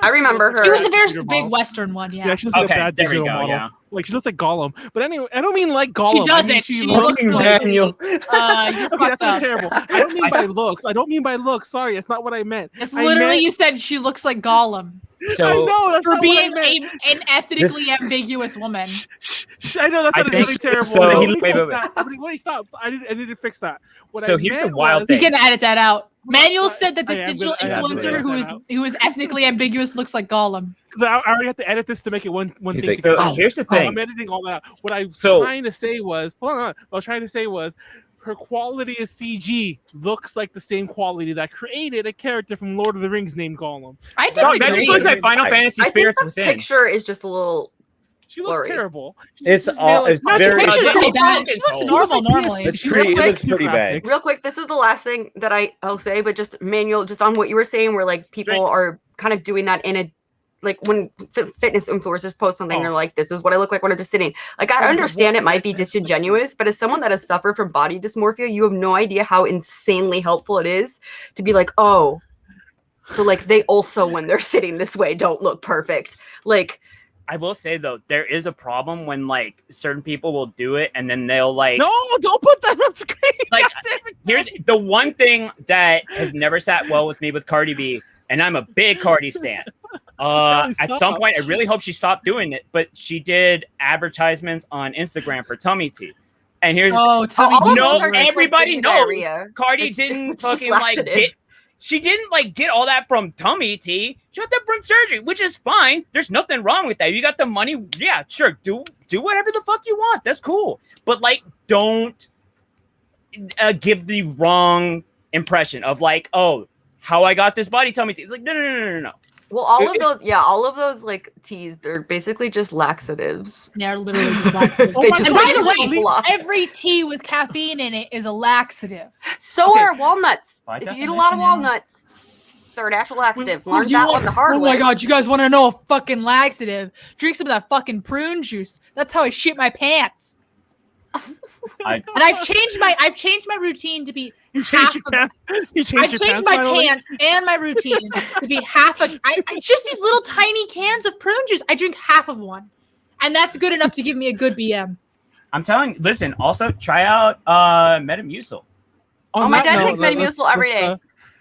Speaker 5: I remember her.
Speaker 2: She was a very
Speaker 1: Digital
Speaker 2: big
Speaker 1: model.
Speaker 2: Western one, yeah.
Speaker 1: Yeah, she looks like
Speaker 3: Okay,
Speaker 1: a bad
Speaker 3: there we
Speaker 1: digital
Speaker 3: go,
Speaker 1: model.
Speaker 3: yeah.
Speaker 1: Like she looks like Gollum. But anyway, I don't mean like Gollum.
Speaker 2: She
Speaker 1: I
Speaker 2: doesn't.
Speaker 1: mean,
Speaker 2: She
Speaker 1: looks
Speaker 2: looks like
Speaker 6: Manuel.
Speaker 2: you're
Speaker 1: Okay,
Speaker 2: fucked
Speaker 1: that's not
Speaker 2: up.
Speaker 1: terrible. I don't mean by looks. I don't mean by looks. Sorry, that's not what I meant.
Speaker 2: It's
Speaker 1: I
Speaker 2: literally
Speaker 1: meant-
Speaker 2: you said she looks like Gollum
Speaker 1: I
Speaker 3: So
Speaker 1: know that's
Speaker 2: for
Speaker 1: not
Speaker 2: being
Speaker 1: what I meant.
Speaker 2: an ethnically ambiguous woman.
Speaker 1: I know that's
Speaker 3: I
Speaker 1: not
Speaker 3: think-
Speaker 1: really terrible.
Speaker 3: so-
Speaker 1: Nobody
Speaker 3: wait,
Speaker 1: fix
Speaker 3: wait.
Speaker 1: that. Nobody stops. I need to fix that. What
Speaker 3: So
Speaker 1: I
Speaker 3: here's the
Speaker 1: meant
Speaker 3: wild
Speaker 1: was-
Speaker 2: He's
Speaker 3: thing.
Speaker 2: gonna edit that out. Manuel
Speaker 1: I-
Speaker 2: said that
Speaker 1: I
Speaker 2: this
Speaker 1: am
Speaker 2: digital
Speaker 1: gonna- I am
Speaker 2: influencer
Speaker 1: gonna
Speaker 2: who
Speaker 1: edit
Speaker 2: is
Speaker 1: that out.
Speaker 2: who is ethnically ambiguous looks like Gollum.
Speaker 1: 'Cause I already have to edit this to make it one
Speaker 6: He's
Speaker 1: thing.
Speaker 6: like,
Speaker 1: together.
Speaker 3: so here's the
Speaker 1: Oh,
Speaker 3: thing.
Speaker 1: I'm editing all that. What I was
Speaker 3: So-
Speaker 1: trying to say was, hold on. What I was trying to say was, her quality as CG looks like the same quality that created a character from Lord of the Rings named Gollum.
Speaker 2: I
Speaker 3: No,
Speaker 2: disagree.
Speaker 3: that just looks like Final
Speaker 6: I-
Speaker 3: Fantasy
Speaker 5: I think
Speaker 3: Spirits
Speaker 5: the
Speaker 3: Within.
Speaker 5: picture is just a little.
Speaker 1: She looks
Speaker 5: Blurry.
Speaker 1: terrible.
Speaker 6: It's
Speaker 1: just
Speaker 6: all-
Speaker 1: made
Speaker 6: it's
Speaker 1: like-
Speaker 6: very-
Speaker 2: Picture's
Speaker 3: It's
Speaker 2: pretty
Speaker 3: all
Speaker 2: bad.
Speaker 3: fucking
Speaker 2: She looks
Speaker 3: told.
Speaker 2: normal
Speaker 1: She looks like
Speaker 2: normally.
Speaker 1: PS2
Speaker 6: It's pretty- it looks pretty bad.
Speaker 5: Real quick, this is the last thing that I'll say, but just Manuel, just on what you were saying, where like people
Speaker 3: Drink.
Speaker 5: are kind of doing that in a like when fitness influencers post something,
Speaker 1: Oh.
Speaker 5: they're like, "This is what I look like when I'm just sitting." Like, I understand it might be disingenuous, but as someone that has suffered from body dysmorphia, you have no idea how insanely helpful it is to be like, "Oh, so like they also when they're sitting this way don't look perfect." Like,
Speaker 3: I will say though, there is a problem when like certain people will do it and then they'll like
Speaker 1: No, don't put that on screen.
Speaker 3: Like,
Speaker 1: God damn it.
Speaker 3: here's the one thing that has never sat well with me with Cardi B, and I'm a big Cardi stan.
Speaker 1: Cardi,
Speaker 3: At
Speaker 1: stop.
Speaker 3: some point, I really hope she stopped doing it, but she did advertisements on Instagram for tummy tea. And here's
Speaker 2: Oh, tummy
Speaker 5: all of
Speaker 2: tea.
Speaker 5: those
Speaker 3: no,
Speaker 5: are just, like,
Speaker 3: everybody
Speaker 5: baby
Speaker 3: knows
Speaker 5: diarrhea.
Speaker 3: Cardi
Speaker 5: It's-
Speaker 3: didn't
Speaker 5: it's just
Speaker 3: fucking like
Speaker 5: laxatives.
Speaker 3: get. She didn't like get all that from tummy tea. She got that from surgery, which is fine. There's nothing wrong with that. You got the money, yeah, sure. Do whatever the fuck you want. That's cool. But like, don't give the wrong impression of like, oh, how I got this body tummy tea. It's like, no.
Speaker 5: well, all of those like teas, they're basically just laxatives.
Speaker 2: Yeah, literally just laxatives.
Speaker 1: Oh
Speaker 5: They
Speaker 1: my
Speaker 5: just
Speaker 2: And
Speaker 1: God,
Speaker 2: by the
Speaker 5: make
Speaker 2: way,
Speaker 5: you people up.
Speaker 2: every tea with caffeine in it is a laxative.
Speaker 5: So
Speaker 1: Okay.
Speaker 5: are walnuts.
Speaker 3: By
Speaker 5: If you eat a lot of
Speaker 3: definition, yeah.
Speaker 5: walnuts, they're a natural laxative.
Speaker 2: Oh,
Speaker 5: Learned
Speaker 2: you
Speaker 5: that
Speaker 2: want-
Speaker 5: one the hard
Speaker 2: oh
Speaker 5: way.
Speaker 2: my god, you guys want to know a fucking laxative? Drink some of that fucking prune juice. That's how I shit my pants. And I've changed my routine to be
Speaker 1: You
Speaker 2: half
Speaker 1: changed your
Speaker 2: of-
Speaker 1: pants. You changed
Speaker 2: I've
Speaker 1: your
Speaker 2: changed
Speaker 1: pants
Speaker 2: my
Speaker 1: finally?
Speaker 2: pants and my routine to be half a. It's just these little tiny cans of prune juice. I drink half of one, and that's good enough to give me a good BM.
Speaker 3: I'm telling you, listen, also try out Metamucil.
Speaker 5: Oh,
Speaker 1: On
Speaker 5: my
Speaker 1: that
Speaker 5: dad
Speaker 1: note,
Speaker 5: takes Metamucil every day.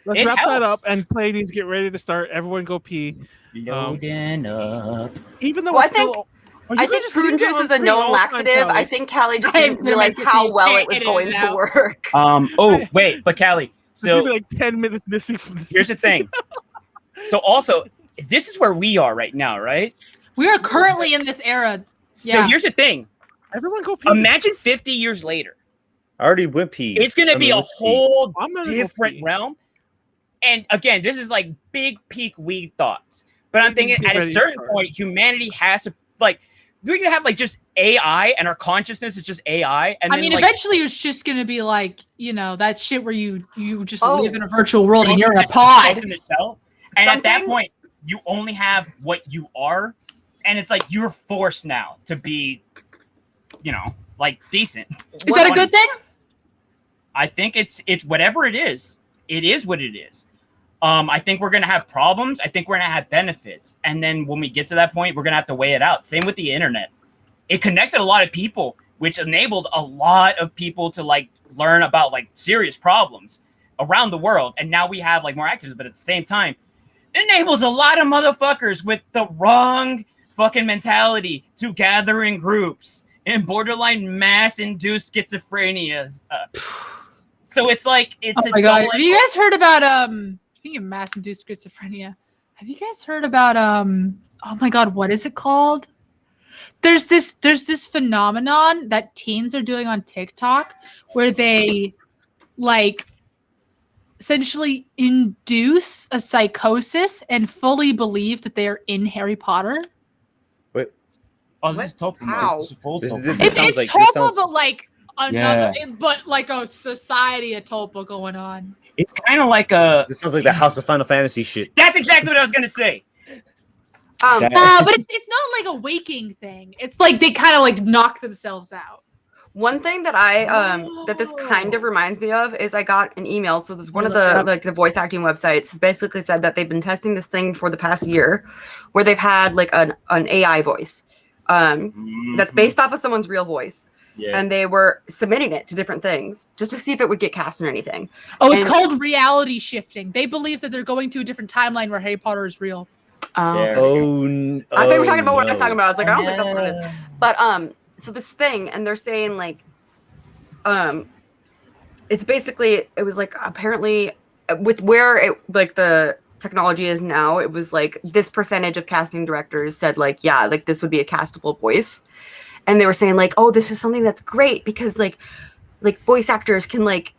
Speaker 1: Let's
Speaker 3: It
Speaker 1: wrap that
Speaker 3: helps.
Speaker 1: up and Pleiades get ready to start. Everyone go pee.
Speaker 3: Loading up.
Speaker 1: Even though
Speaker 5: Well,
Speaker 1: it's still, Oh, you
Speaker 5: I
Speaker 1: could
Speaker 5: think
Speaker 1: just
Speaker 5: prune
Speaker 1: leave it
Speaker 5: juice
Speaker 1: on
Speaker 5: is a
Speaker 1: screen
Speaker 5: known
Speaker 1: all the time,
Speaker 5: laxative. I
Speaker 1: Callie.
Speaker 5: think Callie just
Speaker 2: I'm
Speaker 5: didn't
Speaker 2: gonna
Speaker 5: realize
Speaker 2: make it so
Speaker 5: how
Speaker 2: you
Speaker 5: well
Speaker 2: can't
Speaker 5: it was
Speaker 2: edit
Speaker 5: going
Speaker 2: it
Speaker 5: to
Speaker 2: out.
Speaker 5: work.
Speaker 3: Oh wait, but Callie.
Speaker 1: There's gonna
Speaker 3: So
Speaker 1: be like 10 minutes missing from this.
Speaker 3: here's the thing. So also, this is where we are right now, right?
Speaker 2: We are currently in this era.
Speaker 3: So
Speaker 2: Yeah.
Speaker 3: here's the thing.
Speaker 1: Everyone go pee.
Speaker 3: Imagine 50 years later.
Speaker 6: I already went pee.
Speaker 3: It's gonna be a
Speaker 6: let's pee.
Speaker 3: whole
Speaker 1: I'm gonna go
Speaker 3: different
Speaker 1: pee.
Speaker 3: realm. And again, this is like big peak weed thoughts. But I'm
Speaker 1: Maybe
Speaker 3: thinking
Speaker 1: get
Speaker 3: at a
Speaker 1: ready to
Speaker 3: certain
Speaker 1: start.
Speaker 3: point, humanity has to like we're gonna have like just AI and our consciousness is just AI. And
Speaker 2: I
Speaker 3: then
Speaker 2: mean,
Speaker 3: like,
Speaker 2: eventually it's just gonna be like, you know, that shit where you just
Speaker 5: Oh.
Speaker 2: live in a virtual world and
Speaker 3: go
Speaker 2: you're in a
Speaker 3: to
Speaker 2: pod.
Speaker 3: the shell, and at that
Speaker 5: Something-
Speaker 3: point, you only have what you are, and it's like you're forced now to be, you know, like decent.
Speaker 2: Is that a good thing?
Speaker 3: I think it's whatever it is. It is what it is. I think we're gonna have problems. I think we're gonna have benefits. And then when we get to that point, we're gonna have to weigh it out. Same with the internet. It connected a lot of people, which enabled a lot of people to like learn about like serious problems around the world. And now we have like more activists, but at the same time, it enables a lot of motherfuckers with the wrong fucking mentality to gather in groups and borderline mass-induced schizophrenia. So it's like it's.
Speaker 2: Oh my god! Have you guys heard about speaking of mass-induced schizophrenia? Have you guys heard about Oh my god, what is it called? There's this phenomenon that teens are doing on TikTok where they like essentially induce a psychosis and fully believe that they are in Harry Potter.
Speaker 6: Wait,
Speaker 3: Oh, this is Topo.
Speaker 5: How?
Speaker 3: This is full
Speaker 6: This-
Speaker 3: Topo.
Speaker 6: this-
Speaker 2: It's
Speaker 6: sounds like-
Speaker 2: Topo,
Speaker 6: sounds-
Speaker 2: but like another, but like a society of Topo going on.
Speaker 3: It's kind of like a.
Speaker 6: this sounds like the House of Final Fantasy shit.
Speaker 3: That's exactly what I was gonna say.
Speaker 6: That-
Speaker 2: But it's not like a waking thing. It's like they kind of like knock themselves out.
Speaker 5: One thing that that this kind of reminds me of is I got an email. So there's one of
Speaker 2: Look it
Speaker 5: the
Speaker 2: up.
Speaker 5: like the voice acting websites has basically said that they've been testing this thing for the past year, where they've had like an AI voice that's based off of someone's real voice,
Speaker 3: Yeah.
Speaker 5: and they were submitting it to different things just to see if it would get cast or anything.
Speaker 2: Oh, it's
Speaker 5: And-
Speaker 2: called reality shifting. They believe that they're going to a different timeline where Harry Potter is real.
Speaker 3: There.
Speaker 6: Oh,
Speaker 5: I thought we were talking about
Speaker 6: no.
Speaker 5: what I was talking about. I was like, I don't think that's what it is. But so this thing, and they're saying like, it's basically it was like apparently with where it like the technology is now, it was like this percentage of casting directors said like, yeah, like this would be a castable voice, and they were saying like, oh, this is something that's great because like voice actors can like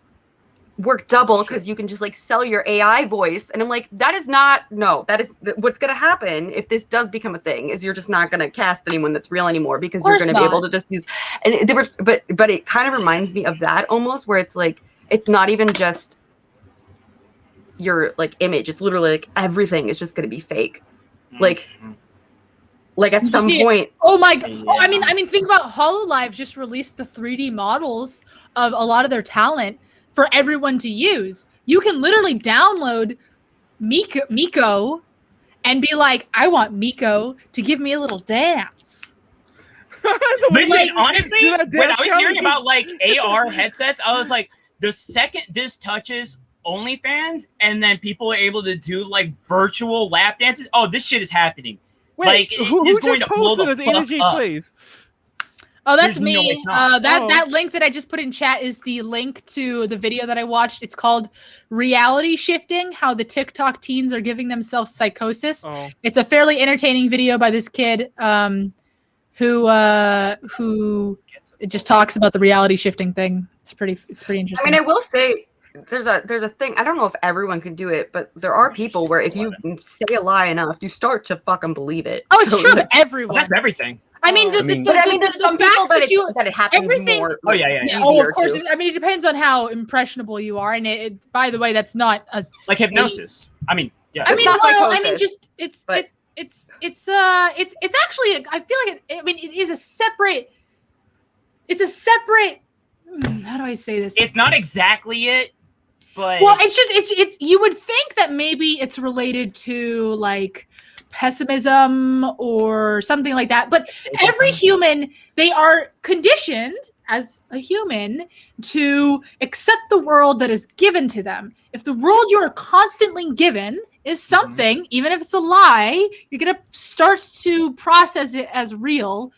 Speaker 5: work double because you can just like sell your AI voice. And I'm like, that is what's going to happen if this does become a thing is you're just not going to cast anyone that's real anymore because you're
Speaker 2: course
Speaker 5: going to be able
Speaker 2: not.
Speaker 5: to just use, and they were, but it kind of reminds me of that almost where it's like, it's not even just your like image. It's literally like everything is just going to be fake. Like at
Speaker 2: Just
Speaker 5: some
Speaker 2: the-
Speaker 5: point,
Speaker 2: Oh my god! Oh, I mean, think about HoloLive just released the 3D models of a lot of their talent for everyone to use. You can literally download Miko and be like, I want Miko to give me a little dance.
Speaker 3: Listen, honestly,
Speaker 1: Do that
Speaker 3: when I
Speaker 1: dance,
Speaker 3: was hearing
Speaker 1: Callie?
Speaker 3: about like AR headsets, I was like, the second this touches OnlyFans and then people are able to do like virtual lap dances, oh, this shit is happening.
Speaker 1: Wait,
Speaker 3: Like,
Speaker 1: who
Speaker 3: it's
Speaker 1: just
Speaker 3: going to blow
Speaker 1: posted
Speaker 3: the
Speaker 1: as
Speaker 3: fuck
Speaker 1: Energy
Speaker 3: up.
Speaker 1: Plays?
Speaker 2: Oh, that's
Speaker 3: There's no way
Speaker 2: me.
Speaker 3: it's not.
Speaker 2: That link that I just put in chat is the link to the video that I watched. It's called Reality Shifting, How the TikTok Teens Are Giving Themselves Psychosis.
Speaker 1: Oh,
Speaker 2: It's a fairly entertaining video by this kid who it just talks about the reality shifting thing. It's pretty
Speaker 5: I
Speaker 2: interesting.
Speaker 5: mean, I will say there's a thing. I don't know if everyone can do it, but there are people where if you say a lie enough, you start to fucking believe it.
Speaker 2: Oh, it's
Speaker 5: So,
Speaker 2: true of
Speaker 5: like,
Speaker 2: everyone.
Speaker 3: Well, that's everything.
Speaker 2: I mean,
Speaker 6: I mean-
Speaker 5: But I mean, there's
Speaker 2: the
Speaker 5: some people
Speaker 2: facts
Speaker 5: that
Speaker 2: that you.
Speaker 5: that it happens
Speaker 2: everything-
Speaker 5: more.
Speaker 3: Oh, yeah.
Speaker 2: Yeah, oh,
Speaker 5: easier
Speaker 2: of course.
Speaker 5: to.
Speaker 2: I mean, it depends on how impressionable you are, and by the way, that's not a.
Speaker 3: Like hypnosis. I mean, yeah.
Speaker 2: I
Speaker 5: It's
Speaker 2: mean,
Speaker 5: not
Speaker 2: well, I mean,
Speaker 5: psychosis,
Speaker 2: just it's
Speaker 5: but-
Speaker 2: it's actually. I feel like I mean, it is a separate. It's a separate. How do I say this?
Speaker 3: It's not exactly it, but
Speaker 2: Well, it's just it's you would think that maybe it's related to like pessimism or something like that, but every human, they are conditioned as a human to accept the world that is given to them. If the world you are constantly given is something, even if it's a lie, you're gonna start to process it as real.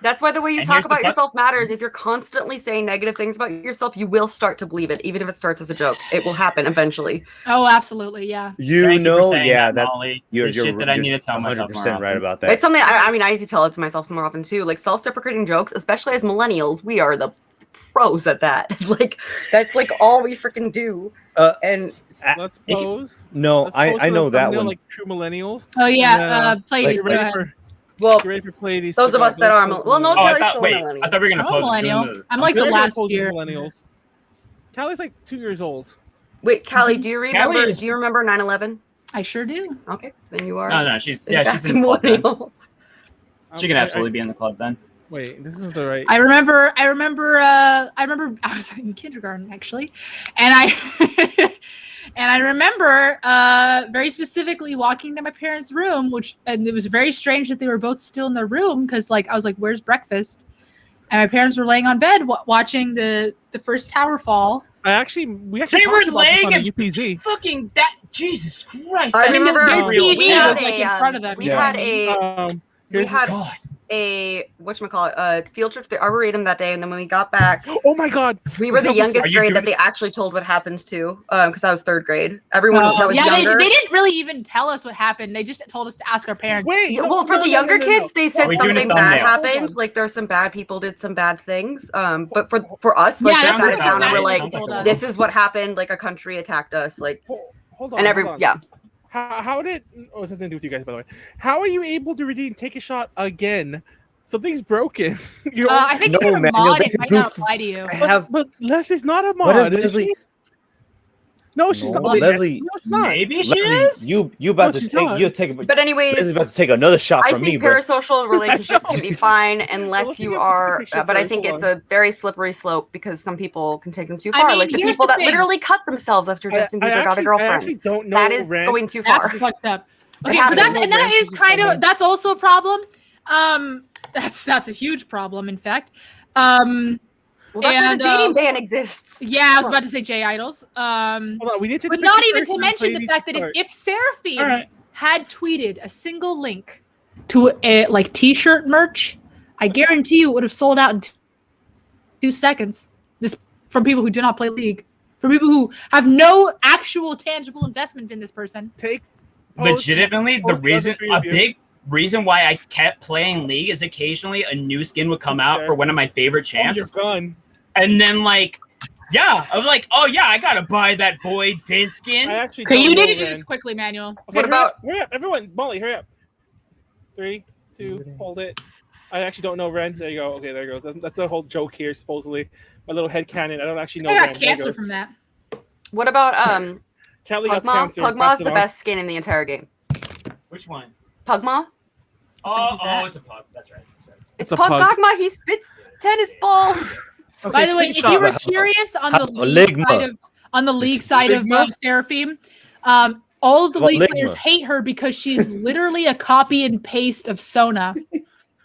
Speaker 5: That's why the way you
Speaker 3: And
Speaker 5: talk
Speaker 3: here's the
Speaker 5: about
Speaker 3: fu-
Speaker 5: yourself matters. If you're constantly saying negative things about yourself, you will start to believe it, even if it starts as a joke. It will happen eventually.
Speaker 2: Oh, absolutely, yeah.
Speaker 6: You
Speaker 3: Thank you for
Speaker 6: know,
Speaker 3: saying
Speaker 6: yeah,
Speaker 3: that,
Speaker 6: that
Speaker 3: Molly.
Speaker 6: you're
Speaker 3: It's shit that I need to tell myself more
Speaker 6: 100% right
Speaker 3: often.
Speaker 6: about that.
Speaker 5: It's something I mean, I need to tell it to myself more often too. Like self-deprecating jokes, especially as millennials, we are the pros at that. Like that's like all we freaking do. And
Speaker 1: let's pose.
Speaker 6: no,
Speaker 1: Let's pose
Speaker 6: I
Speaker 1: for
Speaker 6: know
Speaker 1: the
Speaker 6: that
Speaker 1: thumbnail
Speaker 6: one.
Speaker 1: Like true millennials.
Speaker 2: Oh yeah,
Speaker 1: Yeah.
Speaker 2: Pleiades,
Speaker 1: Get
Speaker 2: go
Speaker 1: ready
Speaker 2: ahead.
Speaker 1: for
Speaker 5: well,
Speaker 1: get ready for Pleiades.
Speaker 5: those of us that are well, no,
Speaker 3: Oh, I
Speaker 5: Callie's
Speaker 3: thought.
Speaker 5: still a
Speaker 3: Wait,
Speaker 5: millennial.
Speaker 3: I thought we were gonna
Speaker 2: I'm a
Speaker 3: pose.
Speaker 2: millennial. I'm like the last year.
Speaker 1: Millennials. Callie's like 2 years old.
Speaker 5: Wait, Callie, do you remember?
Speaker 3: Callie is-
Speaker 5: Do you remember 9/11?
Speaker 2: I sure do.
Speaker 5: Okay, then you are.
Speaker 3: No, she's
Speaker 5: in fact
Speaker 3: she's in the club then.
Speaker 5: millennial.
Speaker 3: She can absolutely be in the club then.
Speaker 1: Wait, this isn't the right.
Speaker 2: I remember I was in kindergarten actually, and And I remember very specifically walking to my parents' room, and it was very strange that they were both still in their room because, like, I was like, "Where's breakfast?" And my parents were laying on bed watching the first tower fall.
Speaker 1: we actually
Speaker 3: They
Speaker 1: talked
Speaker 3: were
Speaker 1: about this
Speaker 3: laying
Speaker 1: on
Speaker 3: at
Speaker 1: the UPZ.
Speaker 3: fucking that. Jesus Christ!
Speaker 5: I
Speaker 2: I mean,
Speaker 5: remember
Speaker 2: their
Speaker 3: real.
Speaker 2: TV
Speaker 5: had
Speaker 2: was like in front of them.
Speaker 5: We
Speaker 2: you know
Speaker 5: had
Speaker 2: what I mean?
Speaker 1: Um,
Speaker 5: we
Speaker 1: here's-
Speaker 5: had
Speaker 3: God.
Speaker 5: a whatchamacallit, field trip to the Arboretum that day, and then when we got back,
Speaker 1: oh my god,
Speaker 5: we were the
Speaker 1: Are you
Speaker 5: youngest grade that
Speaker 3: doing-
Speaker 5: they actually told what happened to, because I was third grade. Everyone that was
Speaker 2: yeah,
Speaker 5: younger.
Speaker 2: they didn't really even tell us what happened. They just told us to ask our parents.
Speaker 1: wait.
Speaker 5: Yeah,
Speaker 1: no,
Speaker 5: well, for
Speaker 1: no,
Speaker 5: the
Speaker 1: no,
Speaker 5: younger
Speaker 1: no, no, no.
Speaker 5: kids, they said
Speaker 3: we doing a
Speaker 5: something bad
Speaker 3: thumbnail?
Speaker 5: happened.
Speaker 1: Hold on.
Speaker 5: Like there were some bad people did some bad things. But for us, like
Speaker 2: Yeah,
Speaker 5: they
Speaker 2: that's
Speaker 5: sat
Speaker 2: what
Speaker 5: it down and
Speaker 2: exactly
Speaker 5: we're like,
Speaker 2: they told us.
Speaker 5: this is what happened. Like a country attacked us. Like
Speaker 1: Hold on.
Speaker 5: and every
Speaker 1: hold on.
Speaker 5: yeah.
Speaker 1: How did? Oh, this has nothing to do with you guys, by the way. How are you able to redeem take a shot again? Something's broken. You're
Speaker 2: I think if
Speaker 6: No,
Speaker 2: you're a
Speaker 6: Manuel,
Speaker 2: mod,
Speaker 6: they
Speaker 2: it
Speaker 6: can
Speaker 2: might
Speaker 6: do
Speaker 2: not apply to you.
Speaker 1: but Leslie's not a
Speaker 6: What
Speaker 1: mod.
Speaker 6: is
Speaker 1: Is
Speaker 6: Leslie?
Speaker 1: she? No, she's
Speaker 6: No,
Speaker 1: not.
Speaker 6: Leslie.
Speaker 1: No, she's not.
Speaker 3: Maybe she
Speaker 6: Leslie,
Speaker 3: is.
Speaker 6: you about
Speaker 1: No,
Speaker 6: to
Speaker 1: she's
Speaker 6: take
Speaker 1: not.
Speaker 6: you take
Speaker 5: But anyways,
Speaker 6: Leslie's about to take another shot
Speaker 5: I
Speaker 6: from me,
Speaker 5: think
Speaker 6: bro.
Speaker 5: parasocial relationships can be fine
Speaker 1: Well,
Speaker 5: unless
Speaker 1: let's
Speaker 5: you
Speaker 1: take a
Speaker 5: are.
Speaker 1: picture
Speaker 5: But I
Speaker 1: first,
Speaker 5: think
Speaker 1: hold
Speaker 5: it's
Speaker 1: on.
Speaker 5: a very slippery slope because some people can take them too
Speaker 2: I
Speaker 5: far.
Speaker 2: mean,
Speaker 5: Like the
Speaker 2: here's
Speaker 5: people
Speaker 2: the
Speaker 5: that
Speaker 2: thing.
Speaker 5: literally cut themselves after Justin Bieber got a
Speaker 1: I
Speaker 5: girlfriend.
Speaker 1: actually don't know.
Speaker 5: That is
Speaker 1: Ren.
Speaker 5: going too far.
Speaker 2: That's fucked up.
Speaker 5: It
Speaker 2: Okay, but
Speaker 5: happens.
Speaker 2: that is
Speaker 1: Ren,
Speaker 2: kind
Speaker 1: she's
Speaker 2: of that's also a problem. That's a huge problem, in fact.
Speaker 5: Well, that's why
Speaker 2: And,
Speaker 5: the dating ban exists.
Speaker 2: Yeah, I was about to say J idols.
Speaker 1: Hold on, we need to.
Speaker 2: But
Speaker 1: take
Speaker 2: not
Speaker 1: the
Speaker 2: even
Speaker 1: picture
Speaker 2: to
Speaker 1: and
Speaker 2: mention
Speaker 1: play
Speaker 2: the
Speaker 1: these
Speaker 2: fact
Speaker 1: to
Speaker 2: that
Speaker 1: start.
Speaker 2: if Seraphine
Speaker 3: All right.
Speaker 2: had tweeted a single link to a like t-shirt merch, I guarantee you it would have sold out in 2 seconds. Just from people who do not play League, from people who have no actual tangible investment in this person.
Speaker 1: take
Speaker 3: Legitimately, the
Speaker 1: post
Speaker 3: reason
Speaker 1: Leslie's
Speaker 3: a
Speaker 1: review.
Speaker 3: big reason why I kept playing League is occasionally a new skin would come out for one of my favorite
Speaker 1: Oh, you're
Speaker 3: champs,
Speaker 1: gone.
Speaker 3: and then like, yeah, I'm like, oh yeah, I gotta buy that Void Fizz skin.
Speaker 1: I actually.
Speaker 2: Okay,
Speaker 1: don't
Speaker 2: you
Speaker 1: know,
Speaker 2: need to do
Speaker 1: Ren.
Speaker 2: this quickly, Manuel.
Speaker 1: Okay,
Speaker 5: What
Speaker 1: hurry
Speaker 5: about-
Speaker 1: up, hurry up, everyone? Molly, hurry up. 3, 2, hold it. I actually don't know Ren. There you go. Okay, there it goes. That's the whole joke here, supposedly. My little head cannon. I don't actually know
Speaker 2: I got
Speaker 1: Ren. There it
Speaker 2: cancer
Speaker 1: goes.
Speaker 2: from that.
Speaker 5: What about
Speaker 1: Callie got
Speaker 5: Pugma?
Speaker 1: cancer.
Speaker 5: Pugma's
Speaker 1: Passed it
Speaker 5: the
Speaker 1: on.
Speaker 5: best skin in the entire game.
Speaker 3: Which one?
Speaker 5: Pugma?
Speaker 3: Oh,
Speaker 2: is that?
Speaker 3: it's a pug. That's right. That's right.
Speaker 5: It's
Speaker 1: a pug.
Speaker 5: Pugma. He spits tennis balls.
Speaker 1: Okay,
Speaker 2: By the way,
Speaker 1: take a
Speaker 2: if you
Speaker 1: shot.
Speaker 2: were curious on the
Speaker 6: Ligma.
Speaker 2: league side of
Speaker 6: Ligma?
Speaker 2: Seraphine, all of the
Speaker 6: What
Speaker 2: league
Speaker 6: Ligma?
Speaker 2: players hate her because she's literally a copy and paste of Sona.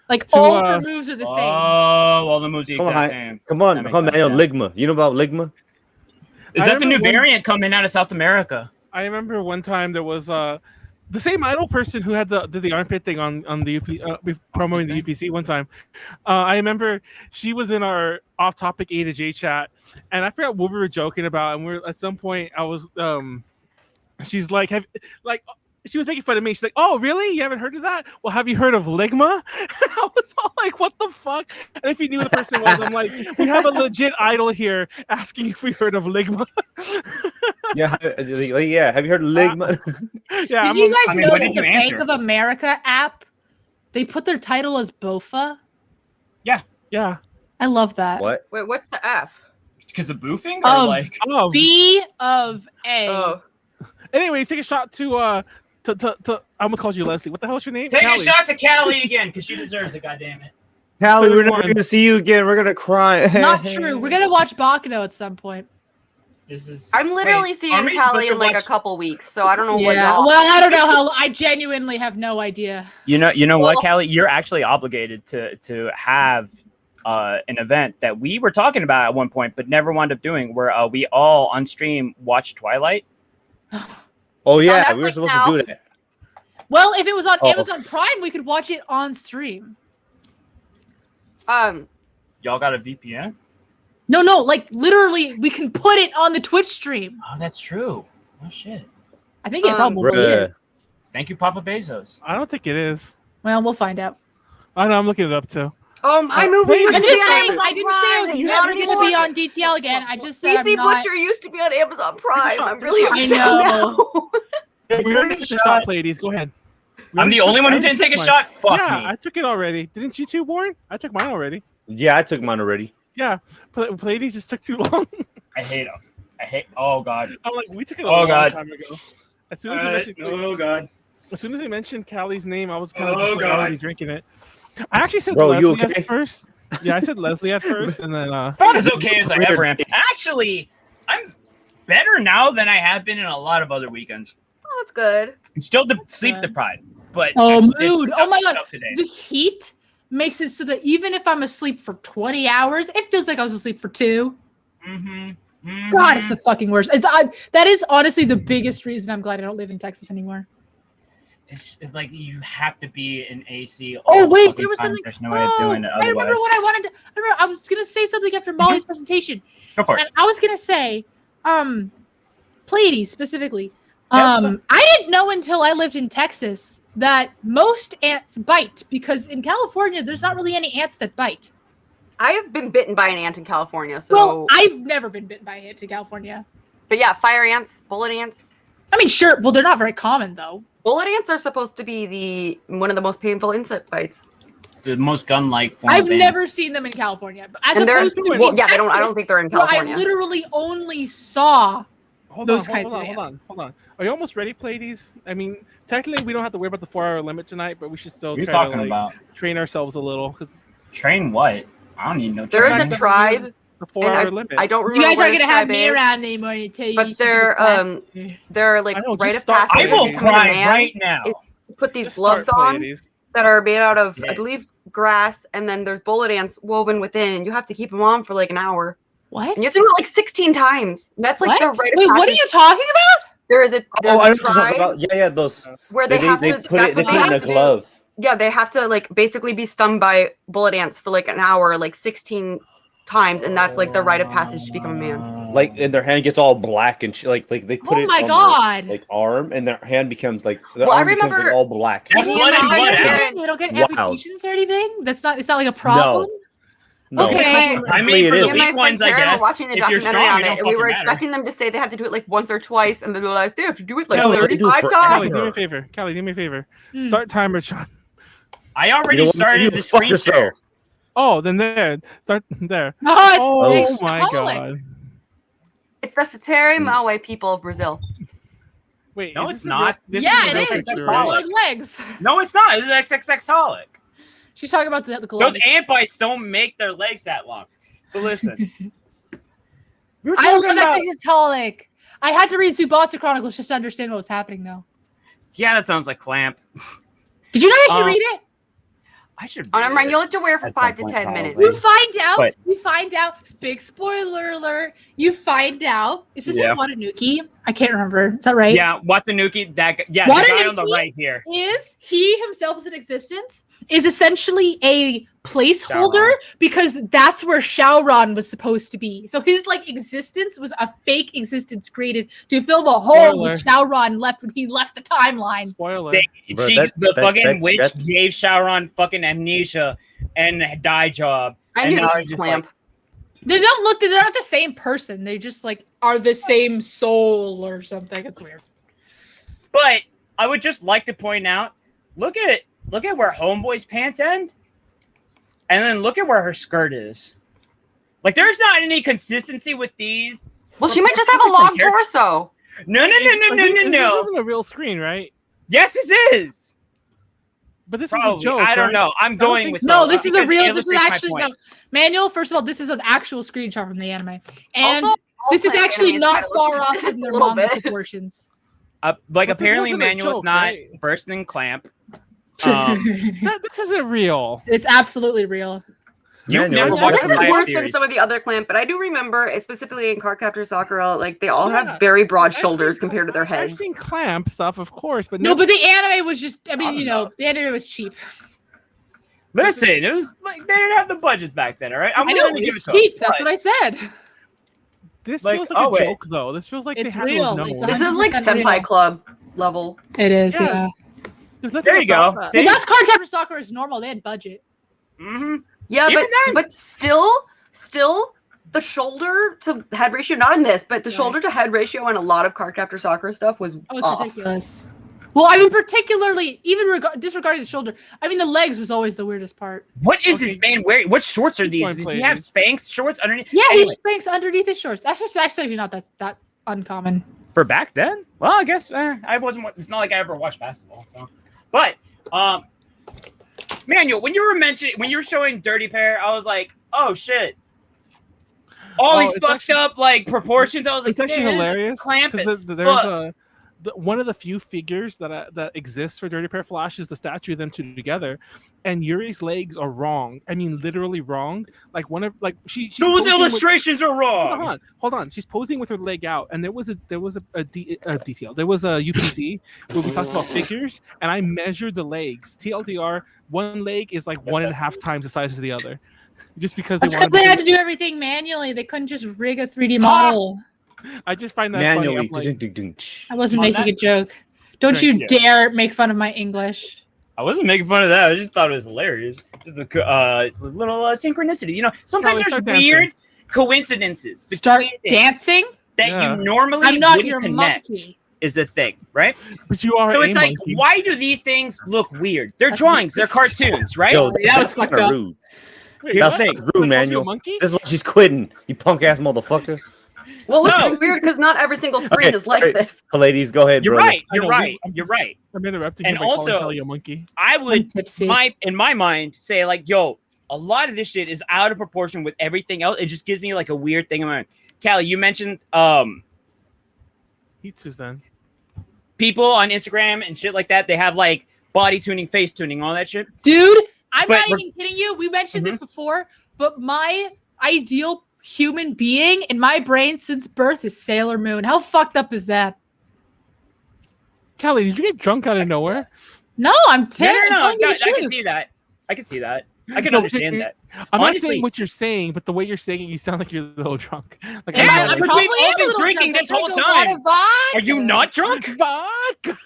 Speaker 2: Like
Speaker 1: To,
Speaker 2: all of her moves are the same.
Speaker 3: Oh, well, the moves the
Speaker 6: Come on,
Speaker 3: exact same.
Speaker 6: Come on,
Speaker 3: That makes
Speaker 6: come on,
Speaker 3: sense,
Speaker 6: Manuel.
Speaker 3: yeah.
Speaker 6: Ligma. You know about Ligma?
Speaker 3: Is
Speaker 1: I
Speaker 3: that the new
Speaker 1: remember when-
Speaker 3: variant coming out of South America?
Speaker 1: I remember one time there was the same idol person who did the armpit thing on the UP promoting the UPC one time. I remember she was in our off-topic A to J chat, and I forgot what we were joking about. And we're at some point I was she's like, she was making fun of me. She's like, "Oh, really? You haven't heard of that? Well, have you heard of Ligma?" And I was all like, "What the fuck?" And if you knew who the person was, I'm like, "We have a legit idol here asking if we heard of Ligma."
Speaker 6: Yeah, yeah. Have you heard of Ligma?
Speaker 1: Yeah,
Speaker 2: Did you guys
Speaker 3: I mean,
Speaker 2: know
Speaker 3: what
Speaker 2: that
Speaker 3: did
Speaker 2: the
Speaker 3: you
Speaker 2: Bank
Speaker 3: answer?
Speaker 2: of America app, they put their title as Bofa?
Speaker 1: yeah.
Speaker 2: I love that.
Speaker 6: What?
Speaker 5: Wait, what's the F?
Speaker 3: Because of boofing, or
Speaker 2: Of-
Speaker 3: like
Speaker 1: Oh,
Speaker 2: B of A.
Speaker 5: Oh,
Speaker 1: anyways, take a shot to I almost called you Leslie. What the hell's your name?
Speaker 3: take
Speaker 1: Callie.
Speaker 3: a shot to Callie again because she deserves it. Goddamn it!
Speaker 6: Callie, we're never
Speaker 1: One.
Speaker 6: going to see you again. We're going to cry.
Speaker 2: Not true. We're gonna watch Bakuno at some point.
Speaker 3: This is.
Speaker 5: I'm literally
Speaker 3: Wait,
Speaker 5: seeing
Speaker 3: aren't we supposed
Speaker 5: Callie
Speaker 3: to
Speaker 5: in like
Speaker 3: watch-
Speaker 5: a couple weeks, so I don't know what
Speaker 2: Yeah.
Speaker 5: y'all.
Speaker 2: Well, I don't know how. I genuinely have no idea.
Speaker 7: You know
Speaker 5: Well-
Speaker 7: what, Callie? You're actually obligated to have an event that we were talking about at one point, but never wound up doing, where we all on stream watch Twilight.
Speaker 6: Oh, yeah.
Speaker 5: Netflix
Speaker 6: We were supposed
Speaker 5: now.
Speaker 6: to do that.
Speaker 2: Well, if it was on
Speaker 6: Oh.
Speaker 2: Amazon Prime, we could watch it on stream.
Speaker 3: Y'all got a VPN?
Speaker 2: No, like literally, we can put it on the Twitch stream.
Speaker 3: Oh, that's true. Oh shit!
Speaker 2: I think it probably
Speaker 6: Bruh.
Speaker 2: is.
Speaker 3: Thank you, Papa Bezos.
Speaker 1: I don't think it is.
Speaker 2: Well, we'll find out.
Speaker 1: I know. I'm looking it up too.
Speaker 5: My movie.
Speaker 1: wait,
Speaker 5: used
Speaker 2: I'm
Speaker 5: to
Speaker 2: just
Speaker 5: be on
Speaker 2: saying.
Speaker 5: Amazon
Speaker 2: I didn't say I was
Speaker 5: Prime.
Speaker 2: never
Speaker 5: Not
Speaker 2: going to be
Speaker 5: anymore.
Speaker 2: on DTL again. I just said
Speaker 5: DC
Speaker 2: I'm not.
Speaker 5: Butcher used to be on Amazon Prime. I'm really
Speaker 2: I
Speaker 5: upset
Speaker 2: know.
Speaker 5: now.
Speaker 1: We already took a shot, ladies. Go ahead. We
Speaker 3: I'm
Speaker 1: already
Speaker 3: the only
Speaker 1: took-
Speaker 3: one who
Speaker 1: I
Speaker 3: didn't take a
Speaker 1: took
Speaker 3: shot. Fuck
Speaker 1: yeah,
Speaker 3: me.
Speaker 1: I took it already. Didn't you two, Warren? I took mine already.
Speaker 6: Yeah, I took mine already.
Speaker 1: Yeah, Pleiades just took too long.
Speaker 3: I hate them. I hate. Oh god.
Speaker 1: I'm like, we took it a
Speaker 3: Oh,
Speaker 1: long
Speaker 3: God.
Speaker 1: time ago. As soon as they mentioned,
Speaker 3: oh god.
Speaker 1: as soon as they mentioned Callie's name, I was kind of
Speaker 3: Oh,
Speaker 1: just like,
Speaker 3: God.
Speaker 1: already drinking it. I actually said
Speaker 6: Bro, you
Speaker 1: Leslie
Speaker 6: okay?
Speaker 1: at first. Yeah, I said Leslie at first, and then
Speaker 3: About as okay as I ever am. Actually, I'm better now than I have been in a lot of other weekends.
Speaker 5: Oh, that's good.
Speaker 3: I'm still sleep deprived, but
Speaker 2: Oh,
Speaker 3: I did
Speaker 2: mood. Oh my
Speaker 3: stuff
Speaker 2: god.
Speaker 3: today.
Speaker 2: The heat makes it so that even if I'm asleep for 20 hours, it feels like I was asleep for 2. God, it's the fucking worst. That is honestly the biggest reason I'm glad I don't live in Texas anymore.
Speaker 3: It's like you have to be in AC.
Speaker 2: Oh
Speaker 3: all
Speaker 2: wait,
Speaker 3: fucking
Speaker 2: there was
Speaker 3: time.
Speaker 2: something.
Speaker 3: There's no way of doing it
Speaker 2: I remember
Speaker 3: otherwise.
Speaker 2: what I wanted to. I was gonna say something after Molly's presentation,
Speaker 3: Go for it.
Speaker 2: and I was gonna say, Pleiades specifically.
Speaker 3: Yeah,
Speaker 2: I didn't know until I lived in Texas that most ants bite because in California there's not really any ants that bite.
Speaker 5: I have been bitten by an ant in California, so.
Speaker 2: Well, I've never been bitten by an ant in California.
Speaker 5: But yeah, fire ants, bullet ants.
Speaker 2: I mean, sure. Well, they're not very common though.
Speaker 5: Bullet ants are supposed to be one of the most painful insect bites.
Speaker 3: The most gun-like form
Speaker 2: I've
Speaker 3: of ants.
Speaker 2: never seen them in California, but as
Speaker 5: And they're
Speaker 2: opposed to
Speaker 5: well,
Speaker 2: in
Speaker 5: yeah,
Speaker 2: Texas,
Speaker 5: I don't think they're in
Speaker 2: where
Speaker 5: California.
Speaker 2: I literally only saw those kinds of
Speaker 1: hold
Speaker 2: ants.
Speaker 1: on. Are you almost ready, Pleiades? I mean, technically, we don't have to worry about the 4-hour limit tonight, but we should still
Speaker 3: What are you
Speaker 1: try to
Speaker 3: talking about?
Speaker 1: train ourselves a little. 'Cause
Speaker 3: Train what? I don't need no
Speaker 5: There is
Speaker 3: train.
Speaker 5: a tribe.
Speaker 1: the 4-hour
Speaker 5: And
Speaker 1: limit.
Speaker 5: I don't
Speaker 2: You
Speaker 5: remember.
Speaker 2: guys
Speaker 5: where
Speaker 2: aren't
Speaker 5: this
Speaker 2: gonna have
Speaker 5: tribe
Speaker 2: me
Speaker 5: is,
Speaker 2: around anymore until you.
Speaker 5: But they're like
Speaker 1: I know,
Speaker 5: rite
Speaker 1: just
Speaker 5: of
Speaker 1: start
Speaker 3: I
Speaker 5: passage.
Speaker 1: Pleiades.
Speaker 3: will
Speaker 5: if you become a
Speaker 3: cry
Speaker 5: man,
Speaker 3: right now.
Speaker 5: it- Put these
Speaker 1: Just
Speaker 5: gloves
Speaker 1: start,
Speaker 5: on
Speaker 1: Pleiades.
Speaker 5: that are made out of,
Speaker 3: Yeah.
Speaker 5: I believe, grass, and then there's bullet ants woven within, and you have to keep them on for like an hour.
Speaker 2: What?
Speaker 5: And you have to do it like 16 times. That's like
Speaker 2: What?
Speaker 5: the rite of
Speaker 2: Wait, what are
Speaker 5: passage.
Speaker 2: you talking about?
Speaker 5: There is a
Speaker 6: Oh, I know
Speaker 5: there's a
Speaker 6: what you're talking
Speaker 5: tribe
Speaker 6: about. Yeah, those.
Speaker 5: where they have
Speaker 6: They
Speaker 5: to.
Speaker 6: put
Speaker 5: that's
Speaker 6: it. They
Speaker 5: what
Speaker 6: put it in a
Speaker 5: have to do.
Speaker 6: glove.
Speaker 5: Yeah, they have to like basically be stung by bullet ants for like an hour, like 16 times, and that's like the rite of passage to become a man.
Speaker 6: Like, and their hand gets all black and like they put
Speaker 2: Oh
Speaker 6: it
Speaker 2: my
Speaker 6: on
Speaker 2: god!
Speaker 6: their, like arm, and their hand becomes like their
Speaker 5: Well, I
Speaker 6: arm becomes like
Speaker 5: remember-
Speaker 6: all black.
Speaker 3: That's
Speaker 5: Me
Speaker 3: blood
Speaker 5: and
Speaker 3: and
Speaker 5: my
Speaker 3: blood
Speaker 5: parents-
Speaker 3: out.
Speaker 2: They don't get
Speaker 6: Wow.
Speaker 2: amputations or anything. That's not. It's not like a problem.
Speaker 6: No.
Speaker 2: Okay.
Speaker 3: I mean, for
Speaker 6: It
Speaker 3: the
Speaker 6: is.
Speaker 5: Me and my
Speaker 3: weak ones, I
Speaker 5: friend Karen
Speaker 3: guess.
Speaker 5: were watching a
Speaker 3: If you're
Speaker 5: documentary
Speaker 3: strong,
Speaker 5: on
Speaker 3: it
Speaker 5: it,
Speaker 3: don't
Speaker 5: and we were
Speaker 3: fucking matter.
Speaker 5: expecting them to say they had to do it like once or twice, and then they're like, they have to do it like
Speaker 6: Yeah, well, they do it
Speaker 5: 35
Speaker 6: forever.
Speaker 1: Callie,
Speaker 5: times.
Speaker 1: do me a favor. Callie, do me a favor.
Speaker 2: Mm.
Speaker 1: Start timer, John.
Speaker 3: I
Speaker 6: You
Speaker 3: already
Speaker 6: know what?
Speaker 3: started
Speaker 6: You
Speaker 3: the
Speaker 6: fuck
Speaker 3: screen
Speaker 6: yourself.
Speaker 3: share.
Speaker 1: Oh, then there. Start there.
Speaker 2: Oh, it's
Speaker 1: Oh
Speaker 2: it's
Speaker 1: my
Speaker 2: alcoholic.
Speaker 1: god.
Speaker 5: It's the Sateri Maui people of Brazil.
Speaker 1: Wait,
Speaker 3: No,
Speaker 1: is
Speaker 3: it's
Speaker 1: this a
Speaker 3: not.
Speaker 1: real- this
Speaker 2: Yeah,
Speaker 1: a
Speaker 2: it
Speaker 1: real
Speaker 2: is.
Speaker 1: picture,
Speaker 2: With
Speaker 1: right?
Speaker 2: long legs.
Speaker 3: No, it's not. It's XXXholic.
Speaker 2: She's talking about the
Speaker 3: Those
Speaker 2: gloves.
Speaker 3: ant bites don't make their legs that long. But listen. We were
Speaker 2: I
Speaker 3: talking
Speaker 2: love
Speaker 3: about-
Speaker 2: XXXholic. I had to read Tsubasa Chronicles just to understand what was happening, though.
Speaker 3: Yeah, that sounds like clamp.
Speaker 2: Did you not actually
Speaker 3: Um,
Speaker 2: read it?
Speaker 3: I should.
Speaker 5: Oh,
Speaker 3: read
Speaker 5: never mind.
Speaker 3: it.
Speaker 5: You'll have to wear for
Speaker 3: At
Speaker 5: 5 to
Speaker 3: some
Speaker 5: 10
Speaker 3: point,
Speaker 5: minutes.
Speaker 3: probably.
Speaker 2: You find out.
Speaker 3: But-
Speaker 2: You find out. Big spoiler alert. You find out. Is his
Speaker 3: Yeah.
Speaker 2: name Watanuki? I can't remember. Is that right?
Speaker 3: Yeah, Watanuki. That guy, yeah, the guy on the
Speaker 2: Watanuki?
Speaker 3: right here.
Speaker 2: Is he himself is in existence? Is essentially a placeholder
Speaker 3: Shauron.
Speaker 2: because that's where Shauron was supposed to be. So his like existence was a fake existence created to fill the hole that Shauron left when he left the timeline.
Speaker 1: Spoiler.
Speaker 6: Bro,
Speaker 3: The fucking
Speaker 6: that-
Speaker 3: witch
Speaker 6: that-
Speaker 3: gave Shauron fucking amnesia and a dye job.
Speaker 5: I
Speaker 3: And
Speaker 5: knew
Speaker 3: now
Speaker 5: this
Speaker 3: he's
Speaker 5: was
Speaker 3: just
Speaker 5: clamp.
Speaker 2: They don't look. They're not the same person. They just like are the same soul or something. It's weird.
Speaker 3: But I would just like to point out, look at where Homeboy's pants end, and then look at where her skirt is. Like, there's not any consistency with these.
Speaker 5: Well, she might just have a long torso.
Speaker 3: No.
Speaker 1: This isn't a real screen, right?
Speaker 3: Yes, this is.
Speaker 1: But this
Speaker 3: Probably.
Speaker 1: is a joke.
Speaker 3: I don't
Speaker 1: right?
Speaker 3: know. I'm
Speaker 1: don't
Speaker 3: going
Speaker 1: think
Speaker 3: with
Speaker 1: so.
Speaker 2: No, this is a
Speaker 3: because
Speaker 2: real.
Speaker 3: it
Speaker 2: This is
Speaker 3: illustrates my
Speaker 2: actually
Speaker 3: point.
Speaker 2: no. Manuel, first of all, this is an actual screenshot from the anime, and
Speaker 5: Also,
Speaker 2: this is
Speaker 5: all
Speaker 2: actually
Speaker 5: animes
Speaker 2: not
Speaker 5: kinda
Speaker 2: far
Speaker 5: look
Speaker 2: off from their
Speaker 5: a little
Speaker 2: manga
Speaker 5: bit.
Speaker 2: proportions.
Speaker 3: Like,
Speaker 1: But this
Speaker 3: apparently,
Speaker 1: wasn't a
Speaker 3: Manuel's
Speaker 1: joke,
Speaker 3: not
Speaker 1: right?
Speaker 3: first in clamp.
Speaker 1: This isn't real.
Speaker 2: It's absolutely real.
Speaker 3: You've
Speaker 6: Manuel,
Speaker 3: never
Speaker 6: this
Speaker 3: watched
Speaker 5: This
Speaker 3: the
Speaker 5: is
Speaker 3: Pleiades
Speaker 5: worse than
Speaker 3: series.
Speaker 5: some of the other clamp, but I do remember, specifically in Cardcaptor Sakura, like they all
Speaker 1: Yeah.
Speaker 5: have very broad
Speaker 1: I've
Speaker 5: shoulders
Speaker 1: seen-
Speaker 5: compared to their
Speaker 1: I've
Speaker 5: heads.
Speaker 1: seen clamp stuff, of course, but
Speaker 2: No, but the anime was just. I mean,
Speaker 3: don't
Speaker 2: you know, the anime was cheap.
Speaker 3: Listen, it was like they didn't have the budgets back then. All right, I'm
Speaker 2: I know
Speaker 3: willing to
Speaker 2: it
Speaker 3: give
Speaker 2: was
Speaker 3: it to
Speaker 2: cheap.
Speaker 3: them,
Speaker 2: That's
Speaker 3: but-
Speaker 2: what I said.
Speaker 1: this
Speaker 3: like,
Speaker 1: feels like
Speaker 3: oh,
Speaker 1: a
Speaker 3: wait.
Speaker 1: joke, though. This feels like
Speaker 2: It's
Speaker 1: they had
Speaker 2: real.
Speaker 1: to have
Speaker 2: It's
Speaker 1: known.
Speaker 5: This is like
Speaker 2: 100%
Speaker 5: Senpai
Speaker 2: real.
Speaker 5: Club level.
Speaker 2: It is.
Speaker 1: Yeah.
Speaker 2: Yeah.
Speaker 1: There's nothing
Speaker 3: There you
Speaker 1: about
Speaker 3: go.
Speaker 1: that.
Speaker 3: See?
Speaker 2: Well, that's Cardcaptor Sakura is normal. They had budget.
Speaker 3: Mm-hmm.
Speaker 5: Yeah,
Speaker 3: Even
Speaker 5: but still the shoulder to head ratio, not in this, but the
Speaker 2: Right.
Speaker 5: shoulder to head ratio on a lot of Cardcaptor Sakura stuff was
Speaker 2: Oh, it's
Speaker 5: off.
Speaker 2: ridiculous. Well, I mean, particularly even disregarding the shoulder. I mean, the legs was always the weirdest part.
Speaker 3: What is
Speaker 1: Okay.
Speaker 3: this man wearing? What shorts are
Speaker 1: Keep
Speaker 3: these?
Speaker 1: going,
Speaker 3: Does he have
Speaker 1: please.
Speaker 3: Spanx shorts underneath?
Speaker 2: Yeah,
Speaker 3: Anyway,
Speaker 2: he spanks underneath his shorts. That's just actually not that uncommon.
Speaker 3: for back then. Well, I guess I wasn't. It's not like I ever watched basketball. So, but Manuel, when you were showing Dirty Pair, I was like, oh shit.
Speaker 7: all
Speaker 1: Oh,
Speaker 7: these
Speaker 1: it's
Speaker 7: fucked
Speaker 1: actually-
Speaker 7: up like proportions. I was like,
Speaker 1: It's actually
Speaker 7: "Man,
Speaker 1: hilarious.
Speaker 7: Clamp
Speaker 1: 'cause
Speaker 7: is
Speaker 1: there's
Speaker 7: fuck."
Speaker 1: one of the few figures that exists for Dirty Pair Flash is the statue of them two together, and Yuri's legs are wrong. I mean, literally wrong. Like one of like she's
Speaker 7: Those
Speaker 1: posing with-
Speaker 7: illustrations are wrong.
Speaker 1: Hold on. She's posing with her leg out, and there was a detail. There was a UPC where we talked about figures, and I measured the legs. TLDR, one leg is like 1.5 times the size of the other, just because
Speaker 2: That's because they had to do everything manually. They couldn't just rig a 3D model.
Speaker 1: I just find that
Speaker 6: Manually.
Speaker 1: funny. I'm like,
Speaker 2: I wasn't
Speaker 7: On
Speaker 2: making
Speaker 7: that-
Speaker 2: a joke. Don't
Speaker 1: Thank
Speaker 2: you
Speaker 7: you.
Speaker 2: dare make fun of my English.
Speaker 7: I wasn't making fun of that. I just thought it was hilarious. It's a little synchronicity. You know, sometimes
Speaker 1: Callie,
Speaker 7: there's
Speaker 1: start dancing.
Speaker 7: weird coincidences
Speaker 2: Start
Speaker 7: between things
Speaker 2: dancing?
Speaker 7: that
Speaker 1: Yeah.
Speaker 7: you normally
Speaker 2: I'm not
Speaker 7: wouldn't
Speaker 2: your
Speaker 7: connect.
Speaker 2: monkey.
Speaker 7: Is the thing, right?
Speaker 1: but you are
Speaker 7: So
Speaker 1: a
Speaker 7: it's like,
Speaker 1: monkey.
Speaker 7: why do these things look weird? They're
Speaker 2: That's
Speaker 7: drawings, they're
Speaker 2: because-
Speaker 7: cartoons, right?
Speaker 6: Yo,
Speaker 2: that was fucked
Speaker 6: kinda
Speaker 2: up.
Speaker 6: rude.
Speaker 1: Wait,
Speaker 7: Here's
Speaker 1: what?
Speaker 7: the thing.
Speaker 6: Rude,
Speaker 1: Someone called you a
Speaker 6: Manuel.
Speaker 1: monkey?
Speaker 6: This is why she's quitting. You punk ass motherfucker.
Speaker 5: Well,
Speaker 7: So-
Speaker 5: it's weird because not every single screen
Speaker 6: Okay,
Speaker 5: is like
Speaker 6: alright.
Speaker 5: this.
Speaker 6: Pleiades, go ahead,
Speaker 7: You're
Speaker 6: brother.
Speaker 7: right.
Speaker 1: I
Speaker 7: You're
Speaker 1: know,
Speaker 7: right.
Speaker 1: I'm
Speaker 7: You're
Speaker 1: just-
Speaker 7: right.
Speaker 1: I'm interrupting
Speaker 7: And
Speaker 1: you by calling
Speaker 7: also-
Speaker 1: Callie a monkey.
Speaker 7: I
Speaker 2: I'm
Speaker 7: would
Speaker 2: tipsy.
Speaker 7: in my mind say like, yo, a lot of this shit is out of proportion with everything else. It just gives me like a weird thing in my mind. Callie, you mentioned
Speaker 1: Heat Suzanne.
Speaker 7: people on Instagram and shit like that. They have like body tuning, face tuning, all that shit.
Speaker 2: Dude, I'm
Speaker 7: But
Speaker 2: not
Speaker 7: we're-
Speaker 2: even kidding you. We mentioned this before, but my ideal human being in my brain since birth is Sailor Moon. How fucked up is that?
Speaker 1: Callie, did you get drunk out of nowhere?
Speaker 2: No, I'm
Speaker 7: No,
Speaker 2: telling you the
Speaker 7: I can
Speaker 2: truth.
Speaker 7: see that. I can see that. I can
Speaker 1: No,
Speaker 7: understand
Speaker 1: it-
Speaker 7: that.
Speaker 1: I'm not
Speaker 7: Honestly-
Speaker 1: saying what you're saying, but the way you're saying it, you sound like you're a little drunk. Like,
Speaker 2: Am I?
Speaker 7: Yeah,
Speaker 2: I'm
Speaker 7: because
Speaker 2: probably
Speaker 7: we've all
Speaker 2: am a
Speaker 7: been
Speaker 2: little
Speaker 7: drinking
Speaker 2: drunk.
Speaker 7: this
Speaker 2: I
Speaker 7: whole
Speaker 2: drink a lot
Speaker 7: time.
Speaker 2: of vodka.
Speaker 7: Are you not drunk?
Speaker 1: Vodka.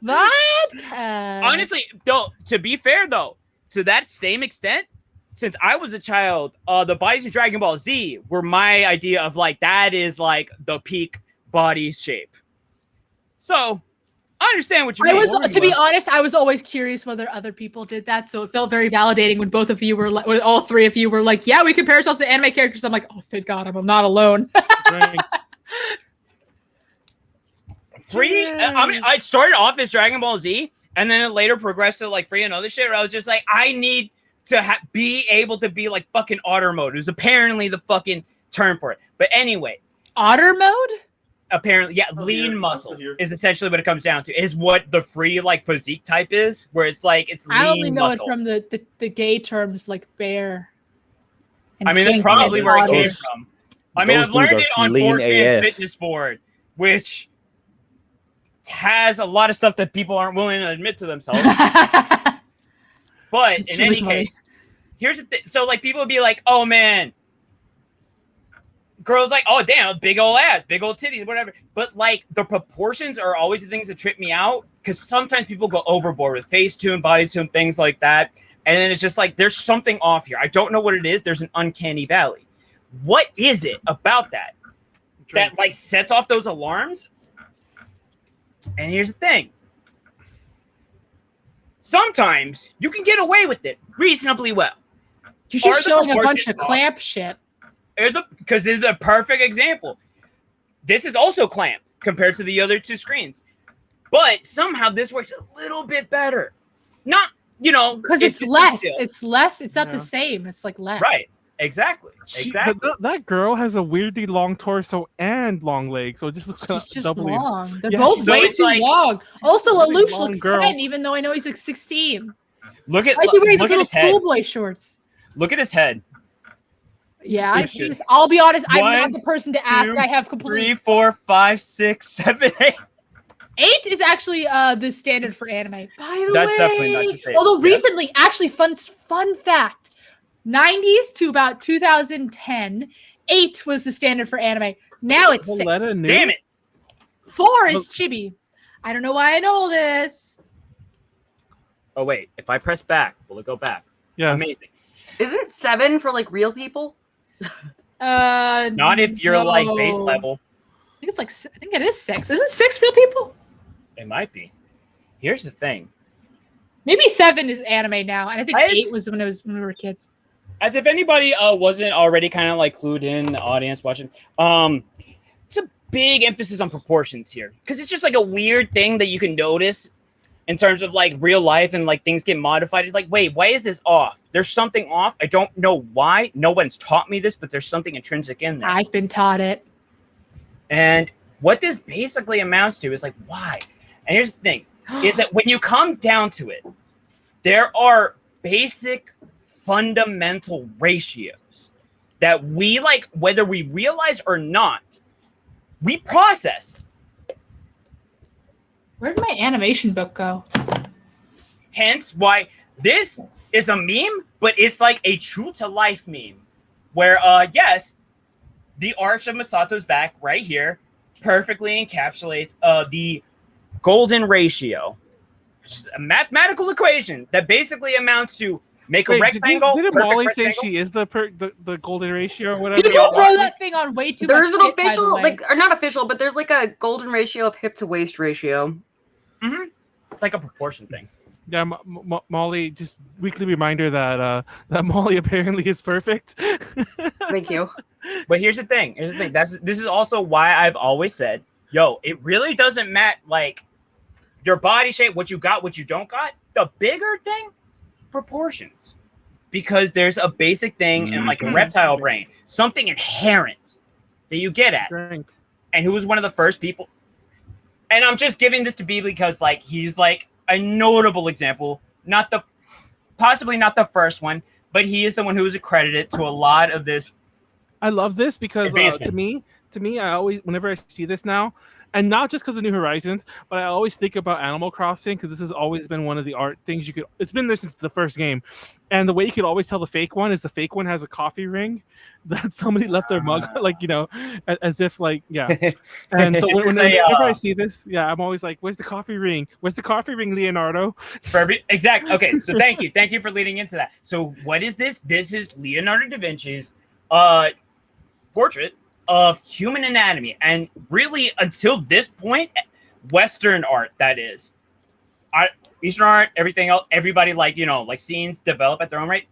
Speaker 2: Vodka.
Speaker 7: Honestly, though, to be fair though, to that same extent, since I was a child, the bodies in Dragon Ball Z were my idea of like that is like the peak body shape. So I understand what you
Speaker 2: I
Speaker 7: mean.
Speaker 2: was, to be honest, I was always curious whether other people did that. So it felt very validating when both of you were like, when all three of you were like, "Yeah, we compare ourselves to anime characters." I'm like, "Oh, thank God, I'm not alone."
Speaker 1: Drink.
Speaker 7: I started off as Dragon Ball Z, and then it later progressed to like Free and other shit. Where I was just like, I need to be able to be like fucking otter mode. It was apparently the fucking term for it. But anyway,
Speaker 2: Otter mode.
Speaker 7: apparently, yeah,
Speaker 6: still
Speaker 7: lean
Speaker 6: here. I'm
Speaker 7: muscle
Speaker 6: still here.
Speaker 7: is essentially what it comes down to. Is what the free like physique type is, where it's like it's lean
Speaker 2: I only know
Speaker 7: muscle.
Speaker 2: it from the gay terms like bear. and
Speaker 7: I mean, that's
Speaker 2: twink
Speaker 7: probably
Speaker 2: and
Speaker 7: where it
Speaker 2: otter.
Speaker 7: came
Speaker 6: Those-
Speaker 7: from. I mean,
Speaker 6: those
Speaker 7: I've learned
Speaker 6: dudes
Speaker 7: it
Speaker 6: are
Speaker 7: on
Speaker 6: lean
Speaker 7: 4chan's
Speaker 6: AF.
Speaker 7: fitness board, which has a lot of stuff that people aren't willing to admit to themselves. But
Speaker 2: It's
Speaker 7: in
Speaker 2: really
Speaker 7: any
Speaker 2: funny.
Speaker 7: case, here's the thing. So, like, people would be like, oh, man. Girls like, oh, damn, big old ass, big old titties, whatever. But, like, the proportions are always the things that trip me out. Because sometimes people go overboard with face tune, body tune, things like that. And then it's just like, there's something off here. I don't know what it is. There's an uncanny valley. What is it about that that, like, sets off those alarms? And here's the thing. Sometimes you can get away with it reasonably well.
Speaker 2: You're
Speaker 7: Are
Speaker 2: just
Speaker 7: the
Speaker 2: showing a bunch
Speaker 7: proportions
Speaker 2: of
Speaker 7: off?
Speaker 2: clamp shit.
Speaker 7: Because it's a perfect example. This is also clamp compared to the other two screens. But somehow this works a little bit better. Not, you know.
Speaker 2: Because it's
Speaker 7: just
Speaker 2: less.
Speaker 7: detail.
Speaker 2: It's less. It's not
Speaker 1: Yeah.
Speaker 2: the same. It's like less.
Speaker 7: Right. Exactly. Exactly.
Speaker 1: That girl has a weirdly long torso and long legs, so it just looks kind
Speaker 2: She's
Speaker 1: of
Speaker 2: just
Speaker 1: doubly.
Speaker 2: long. They're
Speaker 1: Yeah,
Speaker 2: both
Speaker 7: so
Speaker 2: way
Speaker 7: it's
Speaker 2: too
Speaker 7: like-
Speaker 2: long. Also,
Speaker 1: Really
Speaker 2: Lelouch
Speaker 1: long
Speaker 2: looks
Speaker 1: girl.
Speaker 2: 10, even though I know he's like 16.
Speaker 7: Look at
Speaker 2: Why is he wearing
Speaker 7: look
Speaker 2: those
Speaker 7: at
Speaker 2: little
Speaker 7: his head.
Speaker 2: schoolboy shorts?
Speaker 7: Look at his head.
Speaker 2: Yeah, I
Speaker 7: Shit.
Speaker 2: see this. I'll be honest, I'm
Speaker 7: One,
Speaker 2: not the person to ask.
Speaker 7: two,
Speaker 2: I have
Speaker 7: 3,
Speaker 2: completely.
Speaker 7: 4, 5, 6, 7, 8.
Speaker 2: 8 is actually the standard for anime. By the
Speaker 7: That's
Speaker 2: way,
Speaker 7: definitely not just 8.
Speaker 2: although
Speaker 7: Yeah.
Speaker 2: recently, actually, fun fact, 90s to about 2010, 8 was the standard for anime. Now it's 6.
Speaker 1: Valletta knew?
Speaker 7: Damn it.
Speaker 2: 4 is chibi. I don't know why I know this.
Speaker 7: Oh wait, if I press back, will it go back?
Speaker 1: Yes.
Speaker 7: Amazing.
Speaker 5: Isn't 7 for like real people?
Speaker 7: Not if you're like base
Speaker 2: no.
Speaker 7: level.
Speaker 2: I think it's like I think it is 6. Isn't 6 real people?
Speaker 7: It might be. Here's the thing.
Speaker 2: Maybe 7 is anime now, and I think
Speaker 7: It's-
Speaker 2: 8 was when we were kids.
Speaker 7: As if anybody wasn't already kind of like clued in, the audience watching. It's a big emphasis on proportions here because it's just like a weird thing that you can notice in terms of like real life and like things get modified. It's like, wait, why is this off? There's something off. I don't know why. No one's taught me this, but there's something intrinsic in there.
Speaker 2: I've been taught it.
Speaker 7: And what this basically amounts to is like, why? And here's the thing, is that when you come down to it, there are basic fundamental ratios that we like, whether we realize or not, we process.
Speaker 2: Where did my animation book go?
Speaker 7: Hence why this is a meme, but it's like a true to life meme where, yes, the arch of Misato's back right here perfectly encapsulates the golden ratio, which is a mathematical equation that basically amounts to make a rectangle.
Speaker 1: Didn't
Speaker 7: perfect
Speaker 1: Molly say
Speaker 7: rectangle.
Speaker 1: she is the golden ratio or whatever?
Speaker 2: People throw that thing on way too
Speaker 5: There's
Speaker 2: much
Speaker 5: an
Speaker 2: shit, by the
Speaker 5: official,
Speaker 2: way.
Speaker 5: like, or not official, but there's like a golden ratio of hip to waist ratio.
Speaker 7: Mm-hmm. It's like a proportion thing.
Speaker 1: Yeah, Molly, just weekly reminder that that Molly apparently is perfect.
Speaker 5: Thank you.
Speaker 7: But here's the thing. This is also why I've always said, yo, it really doesn't matter, like, your body shape, what you got, what you don't got. The bigger thing, proportions. Because there's a basic thing in like a reptile brain, something inherent that you get at.
Speaker 1: Drink.
Speaker 7: And who was one of the first people? And I'm just giving this to B because like he's like a notable example, possibly not the first one, but he is the one who was accredited to a lot of this.
Speaker 1: I love this because
Speaker 7: advancement.
Speaker 1: to me, I always, whenever I see this now, and not just because of New Horizons, but I always think about Animal Crossing because this has always been one of the art things you could. It's been there since the first game, and the way you could always tell the fake one is the fake one has a coffee ring that somebody left their mug, like as if like yeah. And so whenever I see this, yeah, I'm always like, "Where's the coffee ring? Where's the coffee ring, Leonardo?"
Speaker 7: Exactly. Okay, so thank you for leading into that. So what is this? This is Leonardo da Vinci's portrait of human anatomy, and really until this point, Western art, that is. Eastern art, everything else, everybody like scenes develop at their own rate.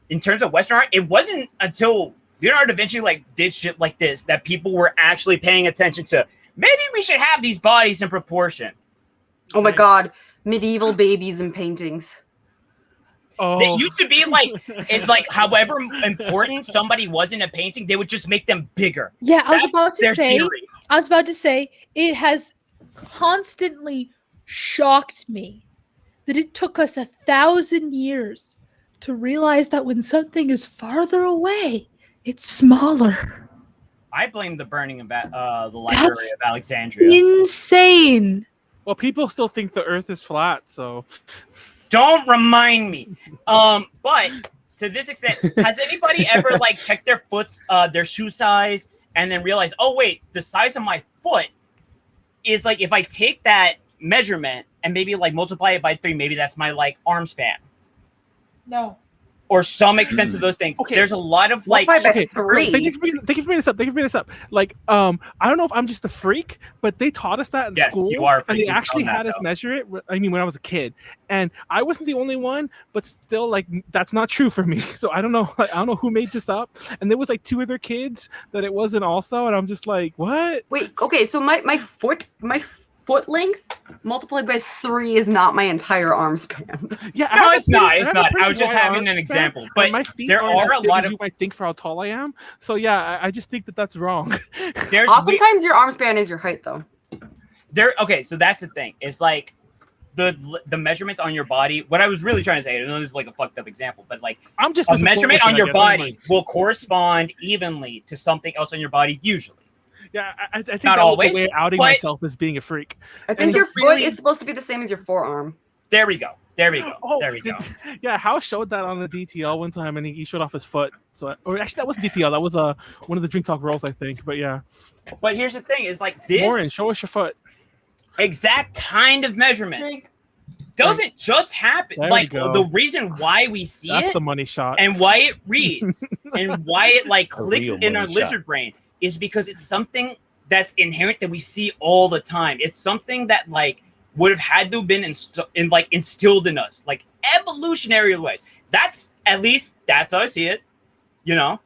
Speaker 7: In terms of Western art, it wasn't until Leonardo da Vinci like did shit like this that people were actually paying attention to. Maybe we should have these bodies in proportion.
Speaker 5: Oh my god, medieval babies in paintings.
Speaker 1: Oh,
Speaker 7: It used to be like, it's like however important somebody was in a painting, they would just make them bigger.
Speaker 4: Yeah, I was
Speaker 7: That's
Speaker 4: about to
Speaker 7: their
Speaker 4: say.
Speaker 7: theory.
Speaker 4: I was about to say it has constantly shocked me that it took us 1,000 years to realize that when something is farther away, it's smaller.
Speaker 7: I blame the burning of the library
Speaker 4: That's
Speaker 7: of Alexandria.
Speaker 4: insane.
Speaker 1: well, people still think the Earth is flat, so
Speaker 7: Don't remind me. But to this extent, has anybody ever like checked their shoe size and then realized, oh wait, the size of my foot is like if I take that measurement and maybe like multiply it by 3, maybe that's my like arm span
Speaker 2: No.
Speaker 7: or some extent to those things.
Speaker 1: Okay.
Speaker 7: There's a lot of like
Speaker 5: Multiply by
Speaker 1: okay,
Speaker 5: 3.
Speaker 1: thank you for bringing this up. Like, I don't know if I'm just a freak, but they taught us that in
Speaker 7: Yes,
Speaker 1: school,
Speaker 7: you are a
Speaker 1: and
Speaker 7: freak.
Speaker 1: they
Speaker 7: You've
Speaker 1: actually
Speaker 7: done that,
Speaker 1: had us
Speaker 7: though.
Speaker 1: measure it. I mean, when I was a kid, and I wasn't the only one, but still, like, that's not true for me. So I don't know. Like, I don't know who made this up, and there was like 2 other kids that it wasn't also, and I'm just like, what?
Speaker 5: Wait, okay, so my foot length multiplied by 3 is not my entire arm span.
Speaker 1: Yeah, I
Speaker 7: No,
Speaker 1: have a
Speaker 7: it's not.
Speaker 1: pretty-
Speaker 7: It's
Speaker 1: I have a
Speaker 7: not.
Speaker 1: pretty
Speaker 7: I was just
Speaker 1: wide
Speaker 7: having
Speaker 1: arm
Speaker 7: an
Speaker 1: span,
Speaker 7: example.
Speaker 1: and
Speaker 7: But
Speaker 1: my feet
Speaker 7: there
Speaker 1: aren't
Speaker 7: are
Speaker 1: as
Speaker 7: a
Speaker 1: big
Speaker 7: lot
Speaker 1: as
Speaker 7: of
Speaker 1: you might think for how tall I am. So yeah, I just think that that's wrong.
Speaker 7: there's
Speaker 5: Oftentimes your arm span is your height, though.
Speaker 7: okay, so that's the thing. It's like the measurements on your body. What I was really trying to say, I know this is like a fucked up example, but like
Speaker 1: I'm just
Speaker 7: a measurement on your body
Speaker 1: Like,
Speaker 7: will correspond evenly to something else on your body usually.
Speaker 1: yeah, I think
Speaker 7: Not
Speaker 1: that was
Speaker 7: always,
Speaker 1: the way of outing
Speaker 7: but-
Speaker 1: myself as being a freak.
Speaker 5: I think
Speaker 1: And
Speaker 5: your
Speaker 1: it's
Speaker 5: foot
Speaker 7: really-
Speaker 5: is supposed to be the same as your forearm.
Speaker 7: There we go. There we go.
Speaker 1: Oh,
Speaker 7: there we go.
Speaker 1: Yeah, House showed that on the DTL one time, and he showed off his foot. So, or actually, that wasn't DTL. That was one of the Drink Talk roles, I think. But yeah,
Speaker 7: But here's the thing: is like this
Speaker 1: Warren, show us your foot.
Speaker 7: exact kind of measurement
Speaker 2: Drink.
Speaker 7: doesn't just happen.
Speaker 1: There we
Speaker 7: Like
Speaker 1: go.
Speaker 7: the reason why we see
Speaker 1: That's
Speaker 7: it
Speaker 1: the money shot.
Speaker 7: and why it reads and why it like clicks
Speaker 6: real
Speaker 7: in our
Speaker 6: money shot.
Speaker 7: lizard brain is because it's something that's inherent that we see all the time. It's something that like would have had to have been instilled in us, like evolutionary ways. That's at least that's how I see it, you know.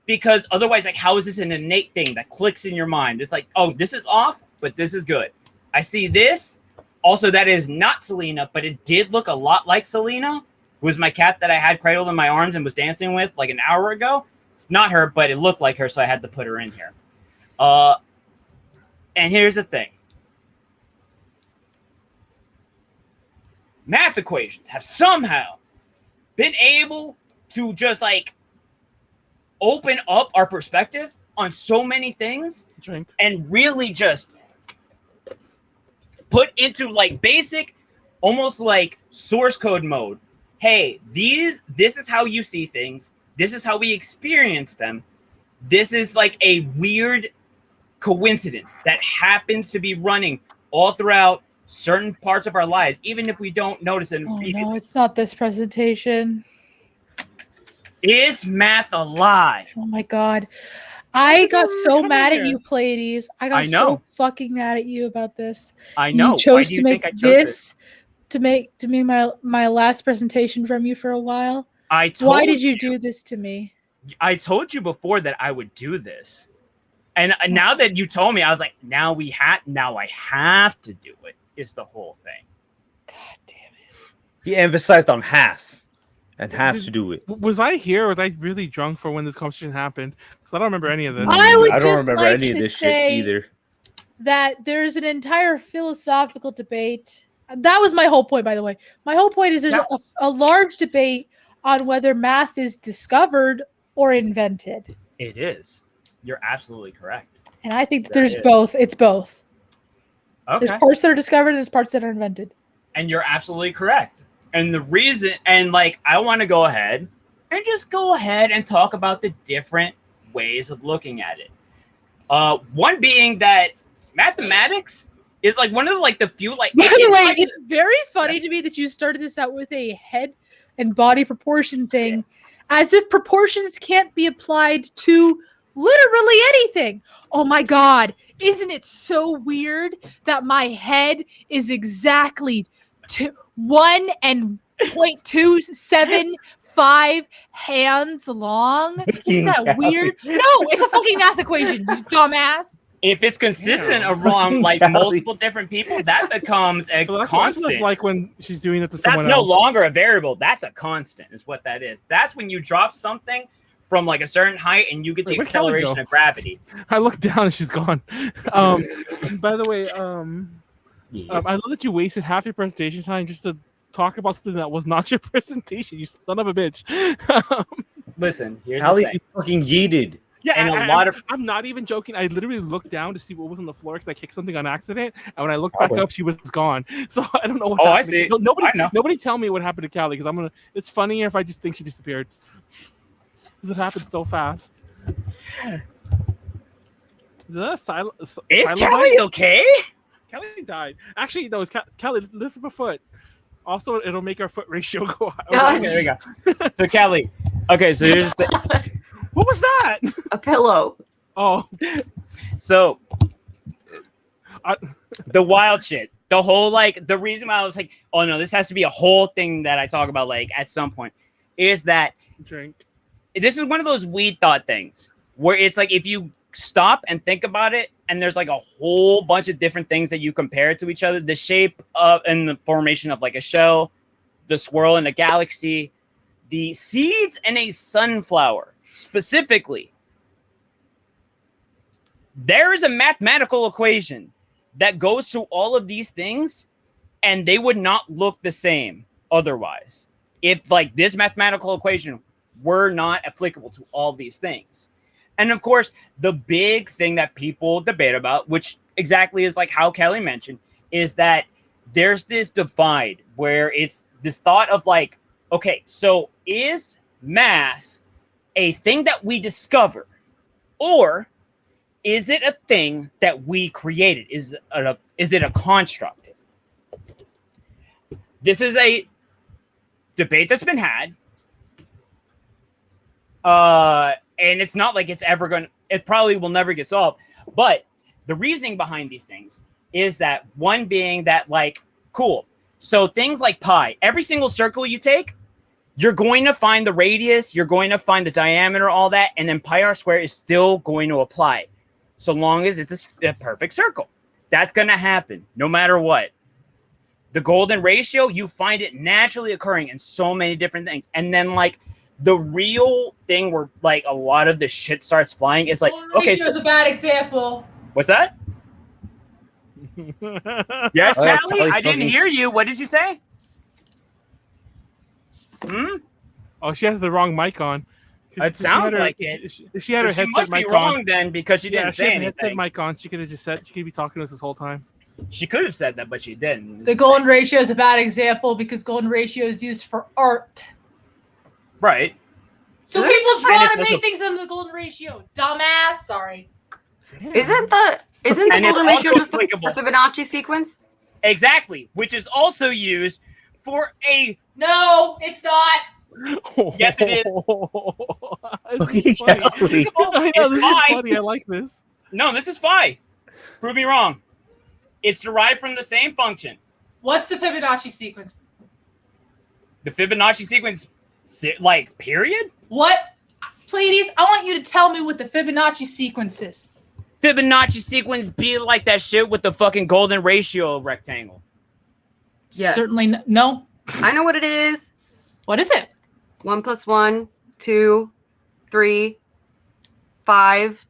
Speaker 7: Because otherwise, like, how is this an innate thing that clicks in your mind? It's like, oh, this is off, but this is good. I see this. Also, that is not Selena, but it did look a lot like Selena, who was my cat that I had cradled in my arms and was dancing with like an hour ago. It's not her, but it looked like her, so I had to put her in here. And here's the thing. Math equations have somehow been able to just like open up our perspective on so many things and really just put into like basic, almost like source code mode. Hey, this is how you see things. This is how we experience them. This is like a weird coincidence that happens to be running all throughout certain parts of our lives, even if we don't notice it.
Speaker 4: Oh no, it's not this presentation.
Speaker 7: Is math a lie?
Speaker 4: Oh my god. I got so mad at you, Pleiades. I got
Speaker 7: I know.
Speaker 4: so fucking mad at you about this.
Speaker 7: I know.
Speaker 4: You chose
Speaker 7: Why do
Speaker 4: to
Speaker 7: you
Speaker 4: make
Speaker 7: think I chose
Speaker 4: this to make my last presentation from you for a while. Why did you do this to me?
Speaker 7: I told you before that I would do this. And now that you told me, I was like, now I have to do it, is the whole thing.
Speaker 4: God damn it.
Speaker 6: He emphasized on half. And have to do it.
Speaker 1: Was I here? Or was I really drunk for when this conversation happened? Because I don't remember any of this.
Speaker 4: I
Speaker 6: don't
Speaker 4: just
Speaker 6: remember
Speaker 4: like
Speaker 6: any of
Speaker 4: to
Speaker 6: this shit
Speaker 4: say
Speaker 6: either.
Speaker 4: That there's an entire philosophical debate. That was my whole point, by the way. My whole point is there's a large debate on whether math is discovered or invented.
Speaker 7: It is. You're absolutely correct.
Speaker 4: And I think there's both. It's both.
Speaker 7: Okay.
Speaker 4: There's parts that are discovered and there's parts that are invented.
Speaker 7: And you're absolutely correct. And the reason, and like, I want to go ahead and talk about the different ways of looking at it. One being that mathematics is like one of the few like.
Speaker 4: By the way, it's very funny to me that you started this out with a head and body proportion thing, as if proportions can't be applied to literally anything. Oh my god, isn't it so weird that my head is exactly 1 and 0.275 hands long? Isn't that weird? No, it's a fucking math equation, you dumbass.
Speaker 7: If it's consistent around like multiple different people, that becomes a
Speaker 1: So that's
Speaker 7: constant.
Speaker 1: what it's like when she's doing it to someone
Speaker 7: That's no
Speaker 1: else.
Speaker 7: longer a variable. That's a constant, is what that is. That's when you drop something from like a certain height and you get the
Speaker 1: Wait, where'd Callie
Speaker 7: acceleration
Speaker 1: go?
Speaker 7: of gravity.
Speaker 1: I looked down and she's gone. By the way,
Speaker 7: Yes.
Speaker 1: I love that you wasted half your presentation time just to talk about something that was not your presentation. You son of a bitch.
Speaker 7: Listen, here's
Speaker 6: Callie,
Speaker 7: the thing.
Speaker 6: you fucking yeeted.
Speaker 1: Yeah,
Speaker 7: And a lot of
Speaker 1: I'm not even joking. I literally looked down to see what was on the floor because I kicked something on accident, and when I looked back up, she was gone. So I don't know what
Speaker 7: Oh, I
Speaker 1: happened.
Speaker 7: see.
Speaker 1: Nobody,
Speaker 7: I know.
Speaker 1: nobody tell me what happened to Callie because I'm gonna. It's funnier if I just think she disappeared because it happened so fast. Is that a
Speaker 7: Is
Speaker 1: Silent
Speaker 7: Callie okay?
Speaker 1: Callie died. Actually, no, it's Callie. Lift up a foot. Also, it'll make our foot ratio go up.
Speaker 5: Gosh.
Speaker 7: Okay, there we go. So Callie, okay, so here's the
Speaker 1: What was that?
Speaker 5: A pillow.
Speaker 1: Oh,
Speaker 7: so
Speaker 1: I,
Speaker 7: the wild shit. The whole like the reason why I was like, oh no, this has to be a whole thing that I talk about like at some point is that
Speaker 1: drink.
Speaker 7: this is one of those weed thought things where it's like if you stop and think about it and there's like a whole bunch of different things that you compare to each other, the shape of and the formation of like a shell, the swirl in a galaxy, the seeds in a sunflower specifically, there is a mathematical equation that goes through all of these things and they would not look the same otherwise if like this mathematical equation were not applicable to all these things. And of course, the big thing that people debate about, which exactly is like how Callie mentioned, is that there's this divide where it's this thought of like, okay, so is math a thing that we discover, or is it a thing that we created? Is it a construct? This is a debate that's been had. And it's not like it's ever going to, it probably will never get solved. But the reasoning behind these things is that one being that like, cool. So things like pi, every single circle you take, you're going to find the radius, you're going to find the diameter, all that. And then pi r squared is still going to apply. So long as it's a perfect circle. That's going to happen no matter what. the golden ratio, you find it naturally occurring in so many different things. And then like the real thing where like a lot of the shit starts flying is like, okay,
Speaker 2: Ratio is a bad example.
Speaker 7: what's that? Yes,
Speaker 6: Oh, yeah,
Speaker 7: Callie,
Speaker 6: Callie
Speaker 7: I didn't
Speaker 6: fucking-
Speaker 7: hear you. What did you say?
Speaker 1: Oh, she has the wrong mic on.
Speaker 7: It sounds like it.
Speaker 1: If she had
Speaker 7: So
Speaker 1: her
Speaker 7: she must
Speaker 1: headset
Speaker 7: be
Speaker 1: mic
Speaker 7: wrong
Speaker 1: on,
Speaker 7: then because she
Speaker 1: yeah,
Speaker 7: didn't
Speaker 1: if she had
Speaker 7: say
Speaker 1: the headset
Speaker 7: anything.
Speaker 1: mic on, she could have just said, she could be talking to us this whole time.
Speaker 7: She could have said that, but she didn't.
Speaker 2: The golden ratio is a bad example because golden ratio is used for art.
Speaker 7: Right.
Speaker 2: So
Speaker 5: Isn't
Speaker 2: people
Speaker 7: it
Speaker 2: try to
Speaker 7: also-
Speaker 2: make things in the golden ratio. Dumbass. Sorry.
Speaker 5: Isn't the
Speaker 7: And it's
Speaker 5: golden ratio
Speaker 7: also
Speaker 5: just the
Speaker 7: applicable.
Speaker 5: Fibonacci sequence?
Speaker 7: Exactly, which is also used for a.
Speaker 2: No, it's not.
Speaker 7: Yes, it is.
Speaker 1: This is funny.
Speaker 6: Callie.
Speaker 1: I know,
Speaker 7: It's
Speaker 1: this is
Speaker 7: fine.
Speaker 1: funny. I like this.
Speaker 7: No, this is phi. Prove me wrong. It's derived from the same function.
Speaker 2: What's the Fibonacci sequence?
Speaker 7: The Fibonacci sequence, like period.
Speaker 2: What? Pleiades, I want you to tell me what the Fibonacci sequence is.
Speaker 7: Fibonacci sequence be like that shit with the fucking golden ratio rectangle.
Speaker 5: Yes.
Speaker 2: Certainly no.
Speaker 5: I know what it is.
Speaker 2: What is it?
Speaker 5: 1 + 1, 2, 3, 5,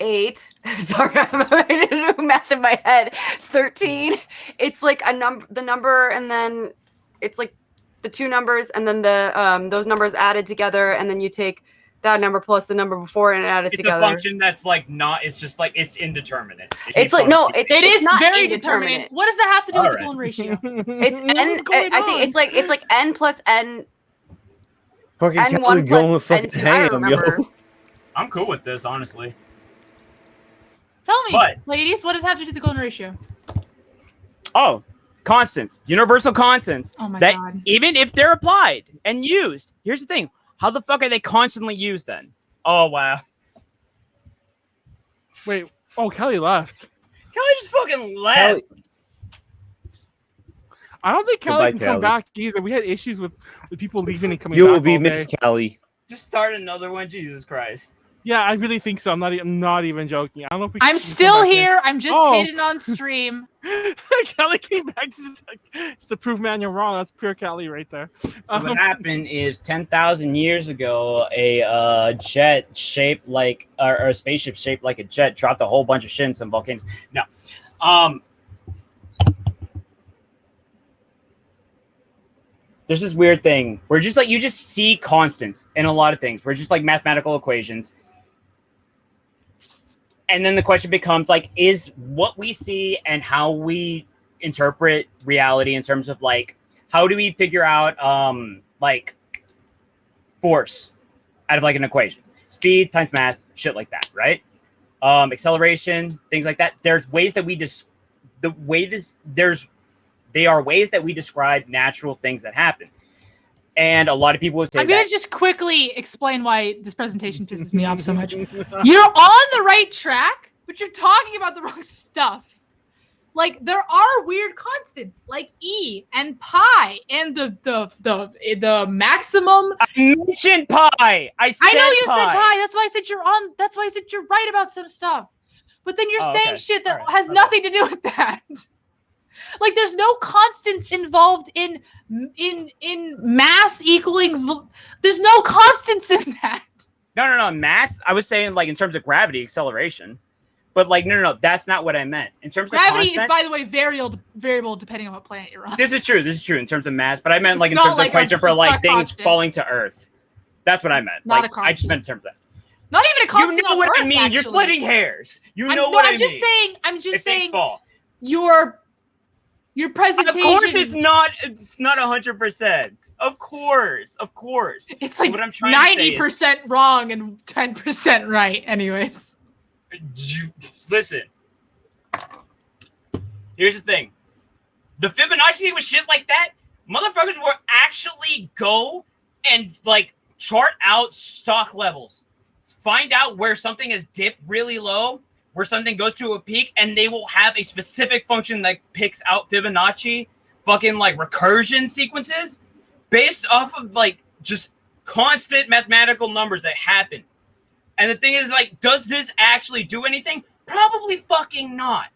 Speaker 5: 8. Sorry, I'm trying to do math in my head. 13. It's like the number, and then it's like the two numbers, and then the those numbers added together, and then you take that number plus the number before and add it
Speaker 7: It's
Speaker 5: together.
Speaker 7: a function that's like not. It's just like it's indeterminate.
Speaker 5: It's like no,
Speaker 2: It is
Speaker 5: not
Speaker 2: very
Speaker 5: indeterminate.
Speaker 2: determinate. What does that have to do with the
Speaker 7: Alright.
Speaker 2: golden ratio?
Speaker 5: It's n.
Speaker 1: What's going
Speaker 5: I think
Speaker 1: on?
Speaker 5: it's like n plus n.
Speaker 6: Fucking
Speaker 5: N1
Speaker 6: Callie going
Speaker 5: plus
Speaker 6: with fucking
Speaker 5: N2. I don't
Speaker 6: ham, yo.
Speaker 5: remember.
Speaker 7: I'm cool with this, honestly.
Speaker 2: Tell me,
Speaker 7: But-
Speaker 2: ladies, what does that have to do with the golden ratio?
Speaker 7: Oh, constants, universal constants.
Speaker 2: Oh my
Speaker 7: that
Speaker 2: God.
Speaker 7: even if they're applied and used, here's the thing: how the fuck are they constantly used then? Oh wow,
Speaker 1: Wait. Oh, Kelly left.
Speaker 7: Kelly just fucking left.
Speaker 6: Callie-
Speaker 1: I don't think Kelly
Speaker 6: Goodbye,
Speaker 1: can come
Speaker 6: Kelly.
Speaker 1: back either. We had issues with people leaving and coming
Speaker 6: You
Speaker 1: back.
Speaker 6: will be
Speaker 1: all day.
Speaker 6: Miss Callie.
Speaker 7: Just start another one. Jesus Christ.
Speaker 1: Yeah, I really think so. I'm not even joking. I don't know if we.
Speaker 2: I'm
Speaker 1: can
Speaker 2: still
Speaker 1: come back in.
Speaker 2: here. I'm just
Speaker 1: Oh.
Speaker 2: hidden on stream.
Speaker 1: Kelly came back just to prove Manuel wrong. That's pure Kelly right there.
Speaker 7: So what happened is 10,000 years ago, a jet shaped like, or a spaceship shaped like a jet dropped a whole bunch of shit in some volcanoes. No, there's this weird thing where just like you just see constants in a lot of things. We're just like mathematical equations. And then the question becomes like, is what we see and how we interpret reality in terms of like, how do we figure out like force out of like an equation? Speed times mass, shit like that, right? Acceleration, things like that. There's ways that we they are ways that we describe natural things that happen. And a lot of people would say
Speaker 2: I'm gonna
Speaker 7: that
Speaker 2: just quickly explain why this presentation pisses me off so much. You're on the right track, but you're talking about the wrong stuff. Like there are weird constants, like E and pi, and the maximum.
Speaker 7: I mentioned pi. I
Speaker 2: know you said pi. That's why I said you're on. That's why I said you're right about some stuff. But then you're
Speaker 7: Oh,
Speaker 2: saying
Speaker 7: okay.
Speaker 2: shit that
Speaker 7: All right.
Speaker 2: has
Speaker 7: Okay.
Speaker 2: nothing to do with that. Like there's no constants involved in mass equaling. There's no constants in that.
Speaker 7: No. Mass. I was saying like in terms of gravity, acceleration. But like no. That's not what I meant. In terms
Speaker 2: Gravity
Speaker 7: of
Speaker 2: is,
Speaker 7: constant,
Speaker 2: by the way, variable depending on what planet you're on.
Speaker 7: This is true in terms of mass. But I meant
Speaker 2: It's
Speaker 7: like in
Speaker 2: not
Speaker 7: terms
Speaker 2: like
Speaker 7: of equation
Speaker 2: a-
Speaker 7: for
Speaker 2: it's
Speaker 7: like
Speaker 2: not
Speaker 7: things
Speaker 2: constant.
Speaker 7: falling to Earth. That's what I meant.
Speaker 2: Not
Speaker 7: like,
Speaker 2: a
Speaker 7: I just
Speaker 2: constant.
Speaker 7: meant in terms of that.
Speaker 2: Not even a
Speaker 7: You
Speaker 2: constant.
Speaker 7: know
Speaker 2: on
Speaker 7: what I
Speaker 2: Earth,
Speaker 7: mean. You're
Speaker 2: actually.
Speaker 7: splitting hairs. You know
Speaker 2: I'm,
Speaker 7: what
Speaker 2: no,
Speaker 7: I
Speaker 2: I'm just
Speaker 7: mean.
Speaker 2: saying. I'm
Speaker 7: If
Speaker 2: just
Speaker 7: things
Speaker 2: saying.
Speaker 7: fall.
Speaker 2: Your
Speaker 7: Of
Speaker 2: presentation.
Speaker 7: course, it's not 100%. Of course.
Speaker 2: It's like
Speaker 7: What I'm trying to say is-
Speaker 2: 90% wrong and 10% right. Anyways,
Speaker 7: Listen. Here's the thing. The Fibonacci with shit like that, motherfuckers will actually go and like chart out stock levels. Find out where something has dipped really low, where something goes to a peak, and they will have a specific function that picks out Fibonacci fucking like recursion sequences based off of like just constant mathematical numbers that happen. And the thing is like, does this actually do anything? Probably fucking not.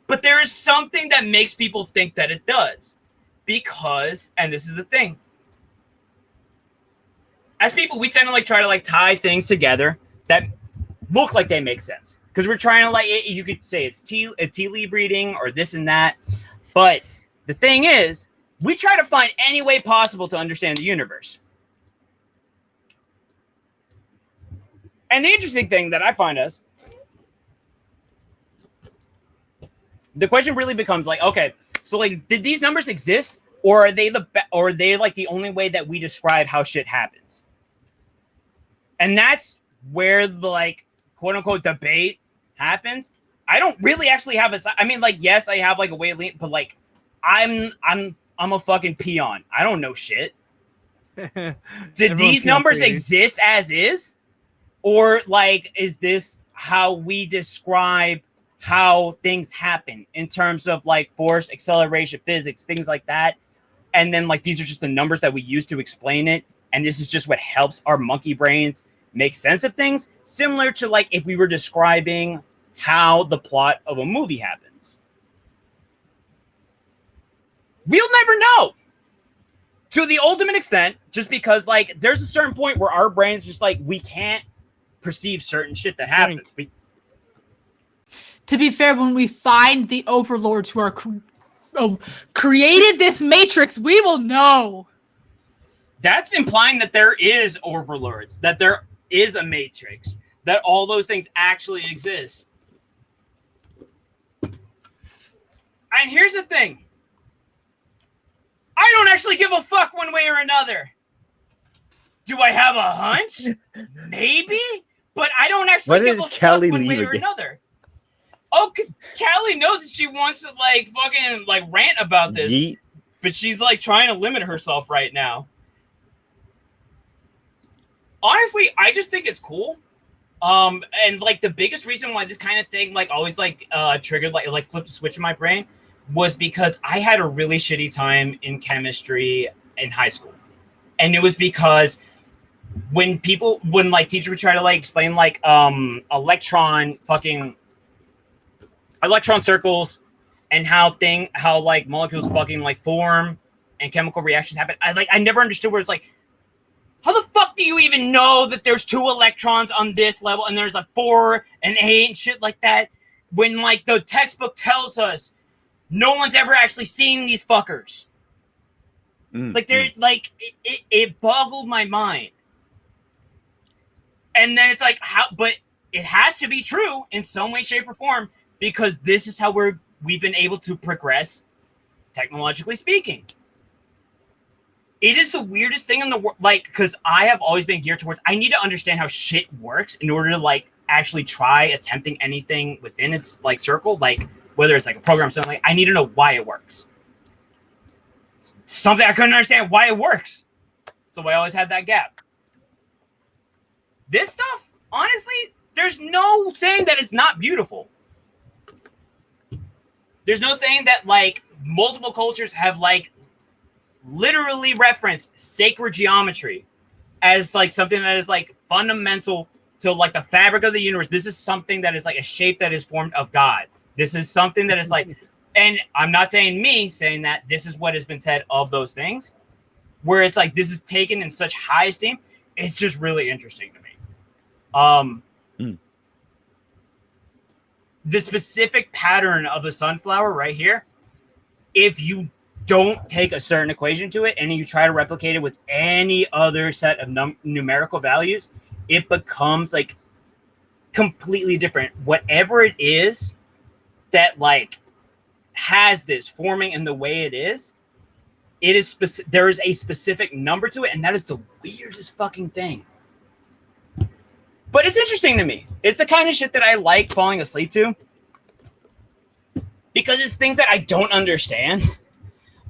Speaker 3: But there is something that makes people think that it does. Because, and this is the thing, as people, we tend to try to tie things together that look like they make sense. Because we're trying to you could say it's tea leaf reading or this and that. But the thing is, we try to find any way possible to understand the universe. And the interesting thing that I find is, the question really becomes okay, so did these numbers exist, or are they the only way that we describe how shit happens? And that's where the quote unquote debate happens. I don't really actually have yes, I have a way of leaning, but I'm a fucking peon. I don't know shit. Did these numbers exist as is? Or is this how we describe how things happen in terms of force, acceleration, physics, things like that? And then these are just the numbers that we use to explain it. And this is just what helps our monkey brains make sense of things. Similar to if we were describing how the plot of a movie happens. We'll never know. To the ultimate extent, just because there's a certain point where our brains just we can't perceive certain shit that happens.
Speaker 2: To be fair, when we find the overlords who are created this matrix, we will know.
Speaker 3: That's implying that there is overlords, that there is a matrix, that all those things actually exist. And here's the thing. I don't actually give a fuck one way or another. Do I have a hunch? Maybe, but I don't actually give a fuck one way or another. Oh, because Callie knows that she wants to fucking rant about this, Yeet. But she's trying to limit herself right now. Honestly, I just think it's cool. And the biggest reason why this kind of thing always triggered flipped a switch in my brain was because I had a really shitty time in chemistry in high school. And it was because when teachers would try to explain electron circles and how molecules fucking form and chemical reactions happen, I never understood where it's how the fuck do you even know that there's 2 electrons on this level and there's 4 and 8 and shit like that when the textbook tells us no one's ever actually seen these fuckers. It boggled my mind. And then it's how, but it has to be true in some way, shape, or form, because this is how we've been able to progress, technologically speaking. It is the weirdest thing in the world, because I have always been geared towards, I need to understand how shit works in order to actually try attempting anything within its circle, whether it's a program or something. I need to know why it works. Something I couldn't understand why it works. So I always had that gap. This stuff, honestly, there's no saying that it's not beautiful. There's no saying that multiple cultures have literally referenced sacred geometry as something that is fundamental to the fabric of the universe. This is something that is a shape that is formed of God. This is something that is and I'm not saying that this is what has been said of those things, where it's this is taken in such high esteem. It's just really interesting to me. The specific pattern of the sunflower right here, if you don't take a certain equation to it and you try to replicate it with any other set of numerical values, it becomes completely different. Whatever it is that has this forming in the way it is there is a specific number to it, and that is the weirdest fucking thing. But it's interesting to me. It's the kind of shit that I like falling asleep to, because it's things that I don't understand,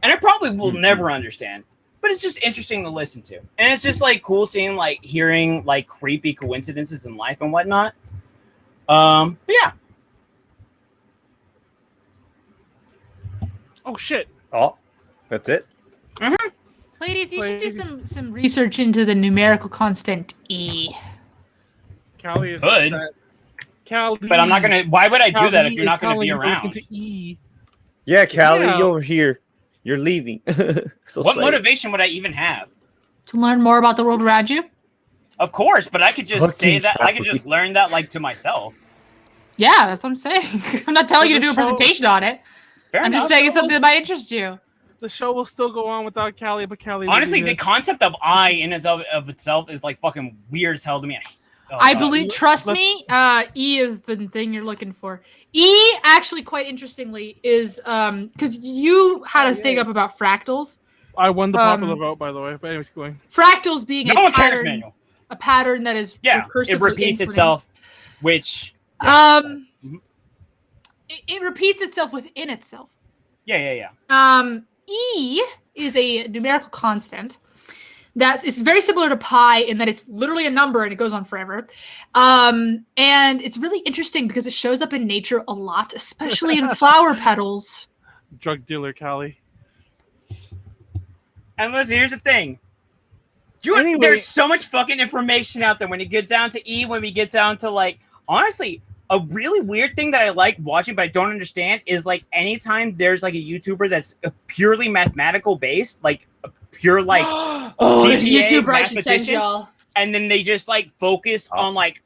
Speaker 3: and I probably will never understand. But it's just interesting to listen to, and it's just cool seeing hearing creepy coincidences in life and whatnot. But yeah.
Speaker 1: Oh shit!
Speaker 6: Oh, that's it.
Speaker 3: Mm-hmm.
Speaker 2: Ladies, you should do some research into the numerical constant E.
Speaker 1: Callie is
Speaker 3: Good.
Speaker 1: upset. Callie.
Speaker 3: But I'm not gonna. Why would I do that if
Speaker 1: Callie
Speaker 3: you're not
Speaker 1: is
Speaker 3: gonna be
Speaker 1: calling you to look
Speaker 3: around?
Speaker 1: into E.
Speaker 6: Yeah, Callie,
Speaker 1: Yeah.
Speaker 6: you're here. You're leaving. So
Speaker 3: What
Speaker 6: sad.
Speaker 3: motivation would I even have?
Speaker 2: To learn more about the world around you.
Speaker 3: Of course, but I could just say
Speaker 6: Fucking
Speaker 3: that. I could
Speaker 6: Callie.
Speaker 3: just learn that like to myself.
Speaker 2: Yeah, that's what I'm saying. I'm not telling you to do a
Speaker 1: the show-
Speaker 2: presentation on it.
Speaker 3: Fair
Speaker 2: I'm just
Speaker 3: enough.
Speaker 2: saying it's something that might interest you.
Speaker 1: The show will still go on without Callie, but Callie.
Speaker 3: Honestly, the
Speaker 1: exists.
Speaker 3: concept of I in and of itself is like fucking weird as hell to me. Oh,
Speaker 2: I
Speaker 3: God.
Speaker 2: believe, trust
Speaker 1: let's-
Speaker 2: me, E is the thing you're looking for. E, actually, quite interestingly, is because you had a thing up about fractals.
Speaker 1: I won the popular
Speaker 2: um,
Speaker 1: vote, by the way. But anyways, keep going.
Speaker 2: Fractals being
Speaker 3: No
Speaker 2: a
Speaker 3: one cares,
Speaker 2: pattern,
Speaker 3: Manuel.
Speaker 2: a pattern that is
Speaker 3: Yeah,
Speaker 2: recursively
Speaker 3: it repeats
Speaker 2: infinite.
Speaker 3: itself, which
Speaker 2: It repeats itself within itself.
Speaker 3: yeah.
Speaker 2: E is a numerical constant it's very similar to pi in that it's literally a number and it goes on forever. And it's really interesting because it shows up in nature a lot, especially in flower petals.
Speaker 1: Drug dealer Callie.
Speaker 3: And listen, here's the thing.
Speaker 1: Anyway.
Speaker 3: There's so much fucking information out there when you get down to E, when we get down to like, honestly, a really weird thing that I like watching, but I don't understand is like anytime there's like a YouTuber that's purely mathematical based, like a pure like
Speaker 2: There's a
Speaker 3: GPA
Speaker 2: YouTuber I should send
Speaker 3: mathematician,
Speaker 2: y'all.
Speaker 3: and then they just like focus on like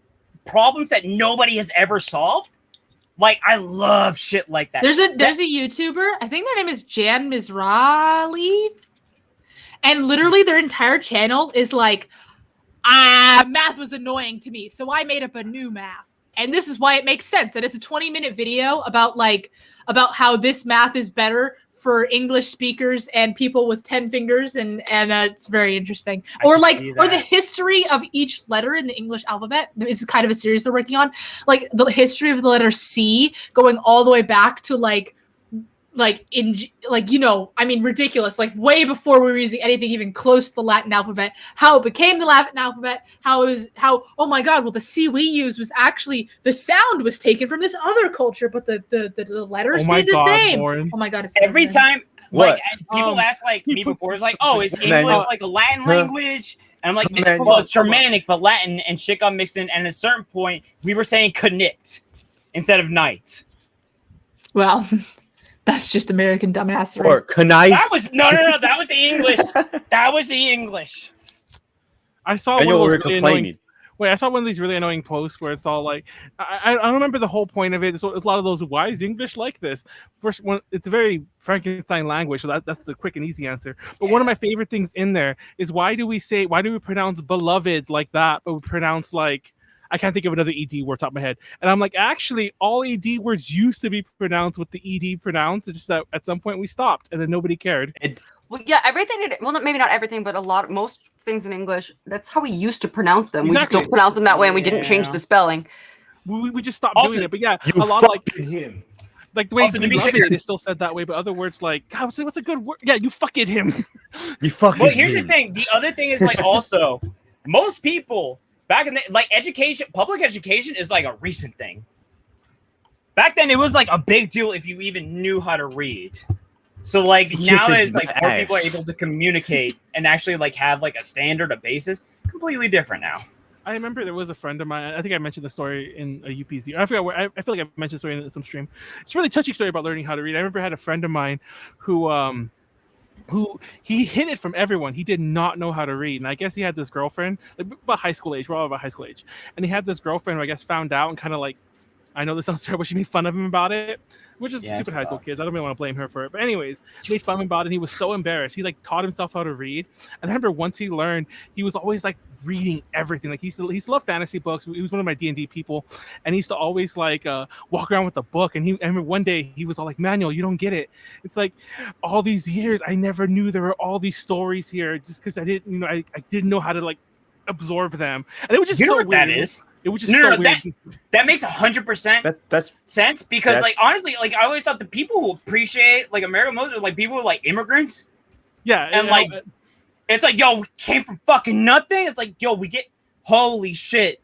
Speaker 3: problems that nobody has ever solved. Like I love shit like that.
Speaker 2: There's a YouTuber, I think their name is Jan Mizrahi, and literally their entire channel is like, math was annoying to me, so I made up a new math. And this is why it makes sense. And it's a 20-minute video about how this math is better for English speakers and people with 10 fingers, and it's very interesting. Or the history of each letter in the English alphabet. This is kind of a series they're working on. Like the history of the letter C going all the way back to ridiculous, like way before we were using anything even close to the Latin alphabet, how it became the Latin alphabet, oh my god, well the C we use was actually, the sound was taken from this other culture, but the letters stayed the same.
Speaker 1: Lauren.
Speaker 2: Oh my god, it's
Speaker 3: Every
Speaker 2: good.
Speaker 3: time
Speaker 6: What?
Speaker 3: like people ask like me before, it's like, oh, is
Speaker 6: Manuel.
Speaker 3: English like a Latin language? And I'm like,
Speaker 6: Manuel.
Speaker 3: well, it's Germanic, but Latin, and shit got mixed in, and at a certain point we were saying connect instead of night.
Speaker 2: Well, that's just American dumbassery.
Speaker 6: Or connive.
Speaker 3: That was no, that was the English. That was the English.
Speaker 1: I saw
Speaker 6: And
Speaker 1: one
Speaker 6: you
Speaker 1: of
Speaker 6: were
Speaker 1: those really
Speaker 6: complaining.
Speaker 1: annoying. Wait, I saw one of these really annoying posts where it's all like, I don't remember the whole point of it. It's a lot of those, why is English like this? First one, it's a very Frankenstein language, so that's the quick and easy answer. But one of my favorite things in there is why do we pronounce beloved like that, but we pronounce like, I can't think of another ED word top of my head. And I'm like, actually, all ED words used to be pronounced with the ED pronounced. It's just that at some point we stopped and then nobody cared.
Speaker 5: Well, yeah, everything. Well, maybe not everything, but most things in English. That's how we used to pronounce them. We
Speaker 1: Exactly.
Speaker 5: just don't pronounce them that way, and we didn't change
Speaker 3: Yeah.
Speaker 5: the spelling.
Speaker 1: We just stopped
Speaker 3: Also,
Speaker 1: doing it. But yeah,
Speaker 6: You
Speaker 1: a lot of like
Speaker 6: him.
Speaker 1: the way
Speaker 3: Also, to
Speaker 1: we
Speaker 3: be
Speaker 1: love
Speaker 3: fair-
Speaker 1: it is still said that way, but other words like, God, what's a good word? Yeah, you fucking him.
Speaker 6: You fucking
Speaker 3: Well, here's the
Speaker 6: him.
Speaker 3: thing. The other thing is like also most people back in the like education, public education is like a recent thing. Back then, it was like a big deal if you even knew how to read. So like
Speaker 6: You
Speaker 3: now
Speaker 6: said
Speaker 3: that it's like more people are
Speaker 6: ass.
Speaker 3: able to communicate and actually like have like a standard, a basis, completely different now.
Speaker 1: I remember there was a friend of mine. I think I mentioned the story in a UPZ. I forgot where. I feel like I mentioned the story in some stream. It's a really touching story about learning how to read. I remember I had a friend of mine who he hid it from everyone. He did not know how to read, and I guess he had this girlfriend, like about high school age. We're all about high school age, and he had this girlfriend who I guess found out and kind of like, I know this sounds terrible. She made fun of him about it, which is
Speaker 3: Yeah,
Speaker 1: stupid
Speaker 3: it's
Speaker 1: high school
Speaker 3: tough.
Speaker 1: kids. I don't really want to blame her for it. But anyways, she made fun of him about it, and he was so embarrassed. He like taught himself how to read. And I remember once he learned, he was always like reading everything. Like he used to love fantasy books. He was one of my D&D people, and he used to always like walk around with a book. And I remember one day he was all like, Manuel, you don't get it. It's like all these years I never knew there were all these stories here just because I didn't, I didn't know how to like absorb them. And it was just
Speaker 3: You know
Speaker 1: so
Speaker 3: what
Speaker 1: weird.
Speaker 3: that is?
Speaker 1: It was just
Speaker 3: No,
Speaker 1: so
Speaker 3: no,
Speaker 1: weird.
Speaker 3: That makes 100%
Speaker 6: That's
Speaker 3: sense because
Speaker 6: That's-
Speaker 3: like honestly, like I always thought the people who appreciate like American most are like people who are like immigrants.
Speaker 1: Yeah,
Speaker 3: And like it's like, yo, we came from fucking nothing. It's like, yo, we get holy shit.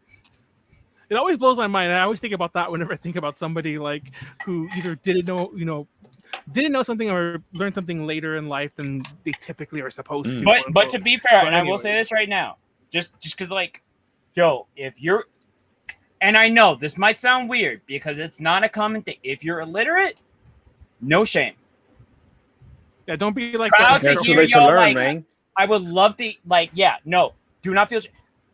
Speaker 1: it always blows my mind. I always think about that whenever I think about somebody like who either didn't know something or learned something later in life than they typically are supposed to.
Speaker 3: But
Speaker 1: quote,
Speaker 3: to
Speaker 1: unquote.
Speaker 3: be fair,
Speaker 1: But
Speaker 3: and I will say
Speaker 1: anyways.
Speaker 3: this right now, just because like, yo, if you're And I know this might sound weird because it's not a common thing. If you're illiterate, no shame.
Speaker 1: Yeah, don't be like
Speaker 3: Proud
Speaker 1: that.
Speaker 3: to
Speaker 6: It's too
Speaker 3: hear
Speaker 6: late to
Speaker 3: y'all,
Speaker 6: learn,
Speaker 3: like,
Speaker 6: man.
Speaker 3: I would love to, like, yeah, no, do not feel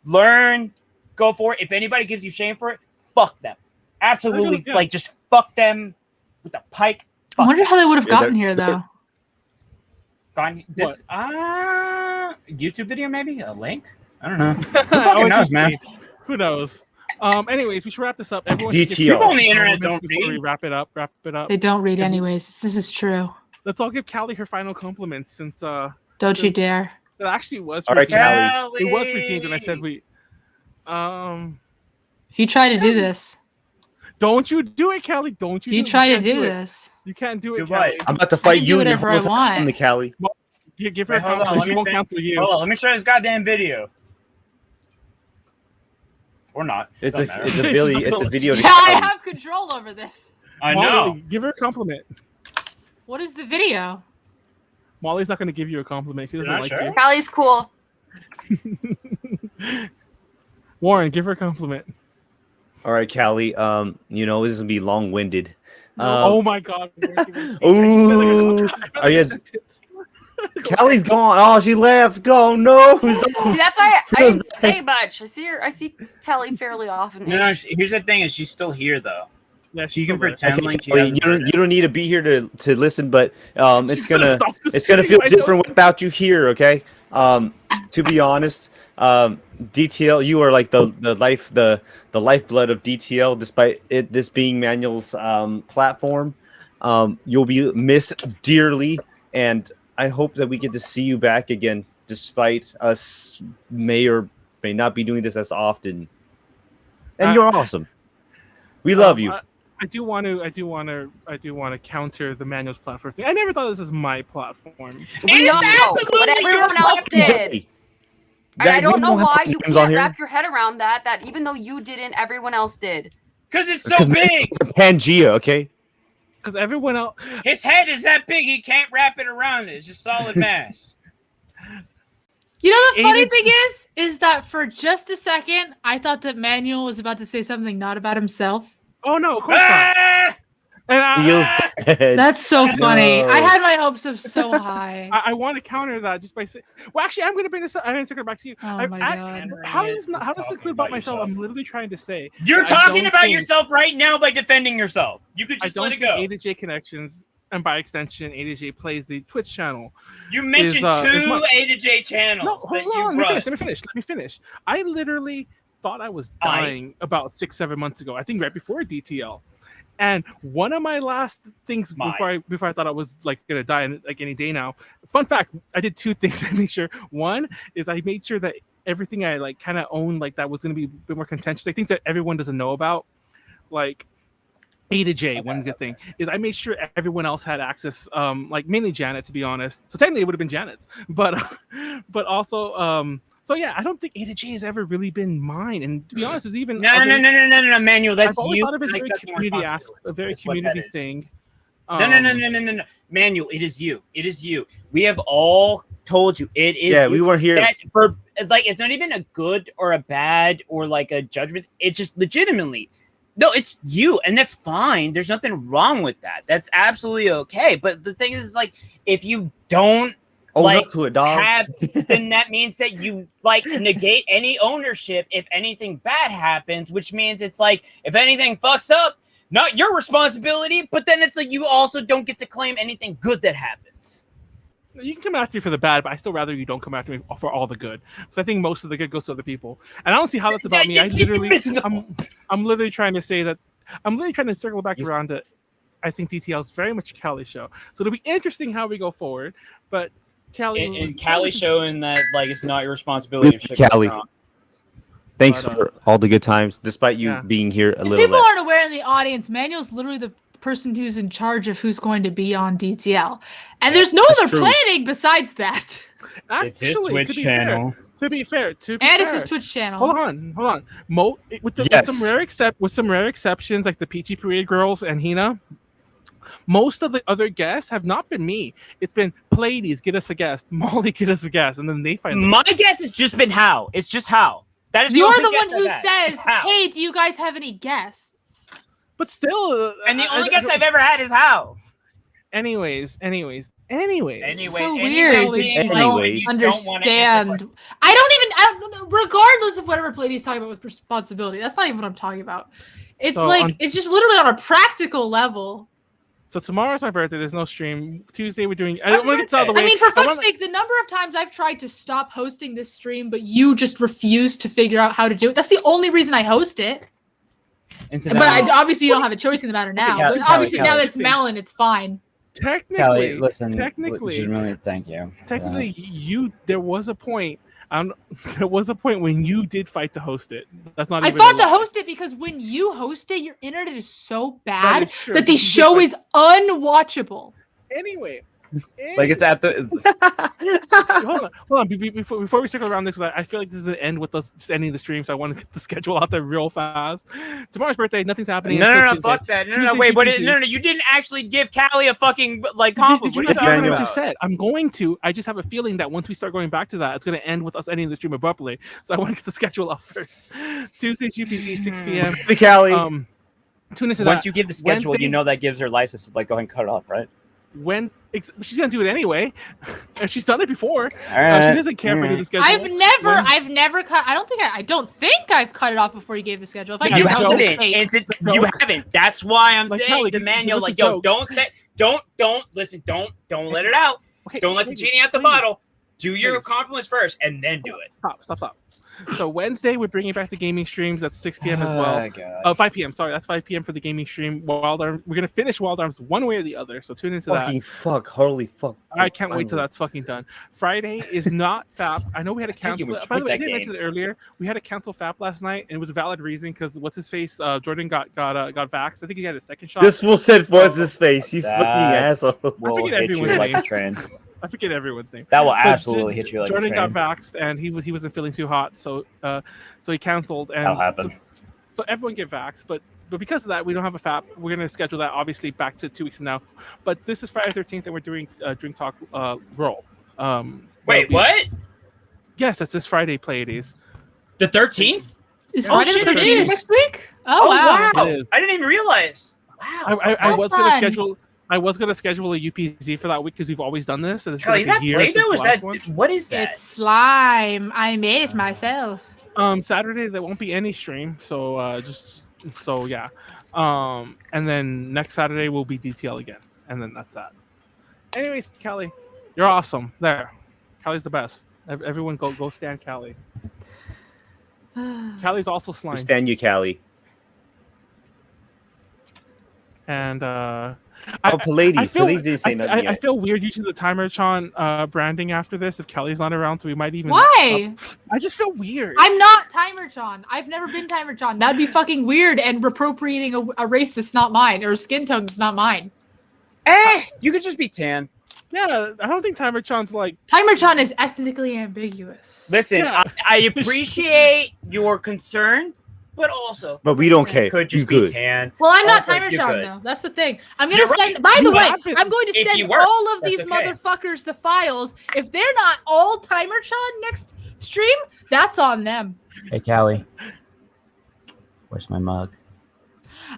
Speaker 3: learn, go for it. If anybody gives you shame for it, fuck them. Absolutely,
Speaker 1: Yeah.
Speaker 3: like, just fuck them with a pike.
Speaker 2: I
Speaker 3: Fuck
Speaker 2: wonder how they would have
Speaker 6: Yeah,
Speaker 2: gotten here, though.
Speaker 3: Gone this YouTube video, maybe a link. I don't know. Who
Speaker 1: I
Speaker 3: fucking
Speaker 1: always
Speaker 3: knows,
Speaker 1: used to
Speaker 3: man?
Speaker 1: be. Who knows? Anyways, we should wrap this up. Everyone should give
Speaker 6: DTL.
Speaker 3: People on the internet
Speaker 1: compliments
Speaker 3: don't
Speaker 1: before we
Speaker 3: read.
Speaker 1: wrap it up.
Speaker 2: They don't read anyways. This is true.
Speaker 1: Let's all give Callie her final compliments since
Speaker 2: Don't you
Speaker 1: Since-
Speaker 2: dare.
Speaker 1: it actually was
Speaker 6: All right,
Speaker 1: redeemed.
Speaker 6: Callie.
Speaker 1: It was redeemed, and I said we.
Speaker 2: If you try to do this,
Speaker 1: Don't you do it, Callie? Don't you?
Speaker 2: if you
Speaker 1: do it.
Speaker 2: try to
Speaker 1: can't
Speaker 2: do
Speaker 1: it.
Speaker 2: this,
Speaker 1: You can't do it,
Speaker 3: Do what?
Speaker 1: Callie.
Speaker 6: I'm about to
Speaker 2: I
Speaker 6: fight
Speaker 2: can
Speaker 6: you
Speaker 2: do
Speaker 6: and your
Speaker 2: whatever I
Speaker 6: whole
Speaker 2: want.
Speaker 6: family, Callie.
Speaker 1: Give her a
Speaker 3: Wait, hold on,
Speaker 1: compliment.
Speaker 3: let
Speaker 1: She
Speaker 3: me
Speaker 1: won't
Speaker 3: think.
Speaker 1: cancel you.
Speaker 3: Hold on, let me show this goddamn video. Or not.
Speaker 6: It's
Speaker 3: Don't
Speaker 6: a
Speaker 3: matter.
Speaker 6: it's a video. It's a video.
Speaker 2: yeah, I have control over this.
Speaker 3: I
Speaker 1: Molly,
Speaker 3: know.
Speaker 1: give her a compliment.
Speaker 2: What is the video?
Speaker 1: Molly's not going to give you a compliment. She doesn't
Speaker 3: You're
Speaker 1: like
Speaker 3: not sure?
Speaker 5: Callie's cool.
Speaker 1: you. Warren, give her a compliment.
Speaker 6: All right, Callie. You know this is gonna be long-winded.
Speaker 1: Oh my God.
Speaker 6: Ooh. Are you guys- Callie's gone. Oh, she left. Go. No.
Speaker 5: See, that's why I didn't say much. I see Callie fairly often.
Speaker 3: No, here's the thing: is she's still here though.
Speaker 1: Yeah,
Speaker 3: She
Speaker 1: she's
Speaker 3: can
Speaker 1: still there.
Speaker 3: pretend
Speaker 6: Okay,
Speaker 3: like she
Speaker 6: Callie,
Speaker 3: hasn't
Speaker 6: you
Speaker 3: heard
Speaker 6: don't need to be here to listen, but it's
Speaker 1: She's gonna
Speaker 6: gonna
Speaker 1: stop the
Speaker 6: it's gonna
Speaker 1: stream,
Speaker 6: feel
Speaker 1: I know.
Speaker 6: different without you here. Okay. To be honest, DTL, you are like the lifeblood of DTL. Despite this being Manuel's platform, you'll be missed dearly, and I hope that we get to see you back again, despite us may or may not be doing this as often. And you're awesome. We love you.
Speaker 1: I do want to counter the Manuel's platform thing. I never thought this was my platform.
Speaker 5: We all know, but everyone else did. And I don't know why you can't wrap your head around that. That even though you didn't, everyone else did.
Speaker 3: Because it's so big.
Speaker 6: Pangea, okay?
Speaker 1: Because everyone else,
Speaker 3: His head is that big. He can't wrap it around it. It's just solid mass.
Speaker 2: You know the funny
Speaker 1: Aiden-
Speaker 2: thing is that for just a second, I thought that Manuel was about to say something not about himself.
Speaker 1: oh no, of course not.
Speaker 3: Ah!
Speaker 1: And
Speaker 6: Feels bad.
Speaker 2: That's so funny.
Speaker 6: No.
Speaker 2: I had my hopes up so high.
Speaker 1: I want to counter that just by saying, well, actually, I'm going to bring this up. I'm going to take it back to you.
Speaker 2: Oh my God.
Speaker 1: How does this
Speaker 3: Talking
Speaker 1: include
Speaker 3: about
Speaker 1: about myself?
Speaker 3: yourself.
Speaker 1: I'm literally trying to say
Speaker 3: You're
Speaker 1: that I
Speaker 3: talking
Speaker 1: don't
Speaker 3: about
Speaker 1: think-
Speaker 3: yourself right now by defending yourself. You could
Speaker 1: I
Speaker 3: just
Speaker 1: don't
Speaker 3: let it
Speaker 1: think
Speaker 3: go.
Speaker 1: A to J Connections, and by extension, A to J plays the Twitch channel.
Speaker 3: You mentioned
Speaker 1: is
Speaker 3: two
Speaker 1: much-
Speaker 3: A to J channels
Speaker 1: No,
Speaker 3: that
Speaker 1: hold
Speaker 3: you
Speaker 1: on.
Speaker 3: run.
Speaker 1: Let me finish. I literally thought I was dying about 6-7 months ago. I think right before DTL. And one of my last things before I thought I was like gonna die like any day now. Fun fact: I did two things. I made sure. One is I made sure that everything I like kind of owned like that was gonna be a bit more contentious. Like things that everyone doesn't know about, like A to J. One good thing is I made sure everyone else had access. Like mainly Janet, to be honest. So technically it would have been Janet's, but also So yeah, I don't think A to J has ever really been mine. And to be honest, it's even
Speaker 3: No, Manuel. That's
Speaker 1: I've always
Speaker 3: you.
Speaker 1: thought of it as
Speaker 3: like,
Speaker 1: very
Speaker 3: that's more
Speaker 1: community
Speaker 3: responsibility.
Speaker 1: a very
Speaker 3: That's what that
Speaker 1: community
Speaker 3: is.
Speaker 1: thing.
Speaker 3: No. Manuel, it is you. It is you. We have all told you it is.
Speaker 6: Yeah,
Speaker 3: you.
Speaker 6: we weren't here.
Speaker 3: That for like it's not even a good or a bad or like a judgment. It's just legitimately. No, it's you, and that's fine. There's nothing wrong with that. That's absolutely okay. But the thing is, like, if you don't
Speaker 6: Own
Speaker 3: like,
Speaker 6: up to it, dog.
Speaker 3: then that means that you like negate any ownership if anything bad happens, which means it's like if anything fucks up, not your responsibility, but then it's like you also don't get to claim anything good that happens.
Speaker 1: You can come after me for the bad, but I still rather you don't come after me for all the good, because I think most of the good goes to other people, and I don't see how that's about me. I literally, I'm literally trying to say that I'm literally trying to circle back around to. I think DTL is very much a Callie show, so it'll be interesting how we go forward. But Callie
Speaker 3: And Callie showing that like it's not your responsibility. If shit goes
Speaker 6: Callie.
Speaker 3: wrong.
Speaker 6: Thanks
Speaker 1: But,
Speaker 6: for all the good times, despite you
Speaker 1: yeah.
Speaker 6: being here a
Speaker 2: If
Speaker 6: little
Speaker 2: people
Speaker 6: less.
Speaker 2: aren't aware in the audience, Manuel's literally the person who's in charge of who's going to be on DTL. And there's no other
Speaker 6: true.
Speaker 2: planning besides that.
Speaker 3: It's his
Speaker 1: Actually,
Speaker 3: Twitch
Speaker 1: to be
Speaker 3: channel.
Speaker 1: To be fair,
Speaker 2: And
Speaker 1: fair,
Speaker 2: it's his Twitch channel.
Speaker 1: Hold on. With
Speaker 6: Yes.
Speaker 1: some rare exceptions, like the Peachy Parade girls and Hina, most of the other guests have not been me. It's been Pleiades, get us a guest. Molly, get us a guest, and then they finally.
Speaker 7: My guess has just been how. It's just how. That is
Speaker 2: You're
Speaker 7: only
Speaker 2: the
Speaker 7: guess
Speaker 2: one who
Speaker 7: I've had.
Speaker 2: says,
Speaker 7: How?
Speaker 2: "Hey, do you guys have any guests?"
Speaker 1: But still,
Speaker 7: And the only guess I've ever had is how.
Speaker 1: anyways.
Speaker 7: Anyway,
Speaker 2: So weird that you
Speaker 6: Anyways.
Speaker 2: don't understand. I don't. Regardless of whatever Pleiades talking about with responsibility, that's not even what I'm talking about. It's
Speaker 1: So
Speaker 2: like
Speaker 1: on-
Speaker 2: it's just literally on a practical level.
Speaker 1: So tomorrow's my birthday. There's no stream. Tuesday we're doing. I want to get this out of the way.
Speaker 2: I mean, for fuck's
Speaker 1: wanna-
Speaker 2: sake, the number of times I've tried to stop hosting this stream, but you just refuse to figure out how to do it. That's the only reason I host it. But obviously, you don't have a choice in the matter now.
Speaker 7: Callie,
Speaker 2: But obviously, now
Speaker 7: Callie.
Speaker 2: that it's Melon, it's fine.
Speaker 1: Technically,
Speaker 7: Callie, listen.
Speaker 1: technically,
Speaker 7: Legitimately, thank you.
Speaker 1: technically, there was a point. There was a point when you did fight to host it. That's not.
Speaker 2: I
Speaker 1: even
Speaker 2: fought
Speaker 1: a
Speaker 2: to
Speaker 1: lie.
Speaker 2: host it because when you host it, your internet is so
Speaker 1: That
Speaker 2: bad
Speaker 1: is true,
Speaker 2: that
Speaker 1: but
Speaker 2: the
Speaker 1: you did
Speaker 2: show
Speaker 1: fight-
Speaker 2: is unwatchable.
Speaker 1: Anyway.
Speaker 7: Like it's at the.
Speaker 1: Hold on. Before we circle around this, I feel like this is the end with us just ending the stream, so I want to get the schedule out there real fast. Tomorrow's birthday, nothing's happening.
Speaker 7: No,
Speaker 1: until
Speaker 7: no,
Speaker 1: Tuesday.
Speaker 7: fuck that. No,
Speaker 1: Tuesday,
Speaker 7: wait, but
Speaker 1: GPG.
Speaker 7: no, you didn't actually give Callie a fucking like
Speaker 1: Did
Speaker 7: compliment.
Speaker 1: you
Speaker 7: What are
Speaker 1: not
Speaker 7: you
Speaker 1: hear
Speaker 7: talking
Speaker 1: what I
Speaker 7: about?
Speaker 1: just said? I'm going to. I just have a feeling that once we start going back to that, it's going to end with us ending the stream abruptly. So I want to get the schedule out first. Tuesday, GPG, 6 p.m.
Speaker 6: The Callie.
Speaker 1: Tune into
Speaker 7: Once
Speaker 1: that.
Speaker 7: you give the schedule,
Speaker 1: Wednesday-
Speaker 7: you know that gives her license to like go ahead and cut it off, right?
Speaker 1: She's gonna do it anyway. And she's done it before.
Speaker 7: All right.
Speaker 1: She doesn't care if I do the schedule.
Speaker 2: I've never cut. I don't think I've cut it off before you gave the schedule. If I
Speaker 1: Yeah,
Speaker 2: did,
Speaker 7: You
Speaker 2: that was a
Speaker 1: haven't.
Speaker 2: mistake.
Speaker 7: You haven't. That's why I'm
Speaker 1: Like,
Speaker 7: saying
Speaker 1: Callie,
Speaker 7: to
Speaker 1: give
Speaker 7: Manuel,
Speaker 1: us a
Speaker 7: like, yo,
Speaker 1: joke.
Speaker 7: don't listen, don't let it out.
Speaker 1: Okay,
Speaker 7: Don't let the
Speaker 1: please,
Speaker 7: genie out the
Speaker 1: please.
Speaker 7: bottle. Do your
Speaker 1: Please.
Speaker 7: compliments first, and then do it.
Speaker 1: Stop. So Wednesday, we're bringing back the gaming streams at 6 p.m. as well.
Speaker 7: God.
Speaker 1: 5 p.m. Sorry, that's 5 p.m. for the gaming stream. Wild Arms. We're gonna finish Wild Arms one way or the other. So tune into that.
Speaker 6: Fucking fuck. Holy fuck.
Speaker 1: I can't wait till that's fucking done. Friday is not FAP. I know we had a
Speaker 7: tell you,
Speaker 1: cancel.
Speaker 7: we
Speaker 1: By the
Speaker 7: tried
Speaker 1: way, I
Speaker 7: that
Speaker 1: didn't mention it earlier. We had a cancel FAP last night, and it was a valid reason because what's his face? Jordan got vaxxed. I think he had a second shot.
Speaker 6: This fool said, "What's his face? You fucking
Speaker 7: That-
Speaker 6: asshole."
Speaker 7: Will
Speaker 1: forget
Speaker 7: hit you
Speaker 1: everyone's
Speaker 7: like a
Speaker 1: name.
Speaker 7: train.
Speaker 1: I forget everyone's name.
Speaker 7: That will
Speaker 1: But
Speaker 7: absolutely hit you like
Speaker 1: Jordan
Speaker 7: a train.
Speaker 1: got vaxxed, and he wasn't feeling too hot, so he canceled. And
Speaker 7: That'll happen.
Speaker 1: So everyone get vaxxed, but because of that, we don't have a FAP. We're gonna schedule that obviously back to 2 weeks from now. But this is Friday 13th, and we're doing Drink Talk roll.
Speaker 7: Wait,
Speaker 1: that'll be-
Speaker 7: what?
Speaker 1: Yes, that's this Friday. Pleiades.
Speaker 7: The 13th?
Speaker 2: Is
Speaker 7: Oh,
Speaker 2: Friday
Speaker 7: shit,
Speaker 2: the
Speaker 7: it
Speaker 2: 13th
Speaker 7: is.
Speaker 2: next week? Oh, wow.
Speaker 1: It is.
Speaker 7: I didn't even realize. Wow.
Speaker 1: I was gonna
Speaker 2: fun.
Speaker 1: schedule. I was gonna schedule a UPZ for that week because we've always done this. And it's
Speaker 7: Kelly,
Speaker 1: been
Speaker 7: is
Speaker 1: like
Speaker 7: that
Speaker 1: a year since
Speaker 7: Play-Doh?
Speaker 1: the
Speaker 7: Is
Speaker 1: last
Speaker 7: that
Speaker 1: one.
Speaker 7: what is that?
Speaker 2: It's slime. I made it myself.
Speaker 1: Saturday there won't be any stream, so yeah. And then next Saturday will be DTL again, and then that's that. Anyways, Callie, you're awesome. There, Callie's the best. Everyone go stand Callie. Callie's also
Speaker 6: We
Speaker 1: slime,
Speaker 6: stand you, Callie.
Speaker 1: and
Speaker 6: Pleiades.
Speaker 1: I feel,
Speaker 6: Pleiades didn't say nothing
Speaker 1: I
Speaker 6: yet.
Speaker 1: feel weird using the Timertron branding after this if Callie's not around, so we might even.
Speaker 2: Why?
Speaker 1: I just feel weird.
Speaker 2: I'm not Timertron. I've never been Timertron. That'd be fucking weird and appropriating a race that's not mine or a skin tone that's not mine.
Speaker 7: You could just be tan.
Speaker 1: Yeah, I don't think Timertron's like.
Speaker 2: Timertron is ethnically ambiguous.
Speaker 7: Listen,
Speaker 1: Yeah.
Speaker 7: I appreciate your concern, but also
Speaker 6: But we don't care.
Speaker 7: could just
Speaker 6: You
Speaker 7: be
Speaker 6: good.
Speaker 7: tan.
Speaker 2: Well, I'm not
Speaker 7: Also, you're
Speaker 2: Timertron
Speaker 7: good.
Speaker 2: though. That's the thing. I'm gonna
Speaker 7: You're right.
Speaker 2: send. By the
Speaker 1: You
Speaker 2: way,
Speaker 1: have it.
Speaker 2: I'm going to
Speaker 7: If
Speaker 2: send
Speaker 7: you were,
Speaker 2: all of
Speaker 7: that's
Speaker 2: these
Speaker 7: okay.
Speaker 2: motherfuckers the files. If they're not all Timertron next stream, that's on them.
Speaker 7: Hey, Callie. Where's my mug?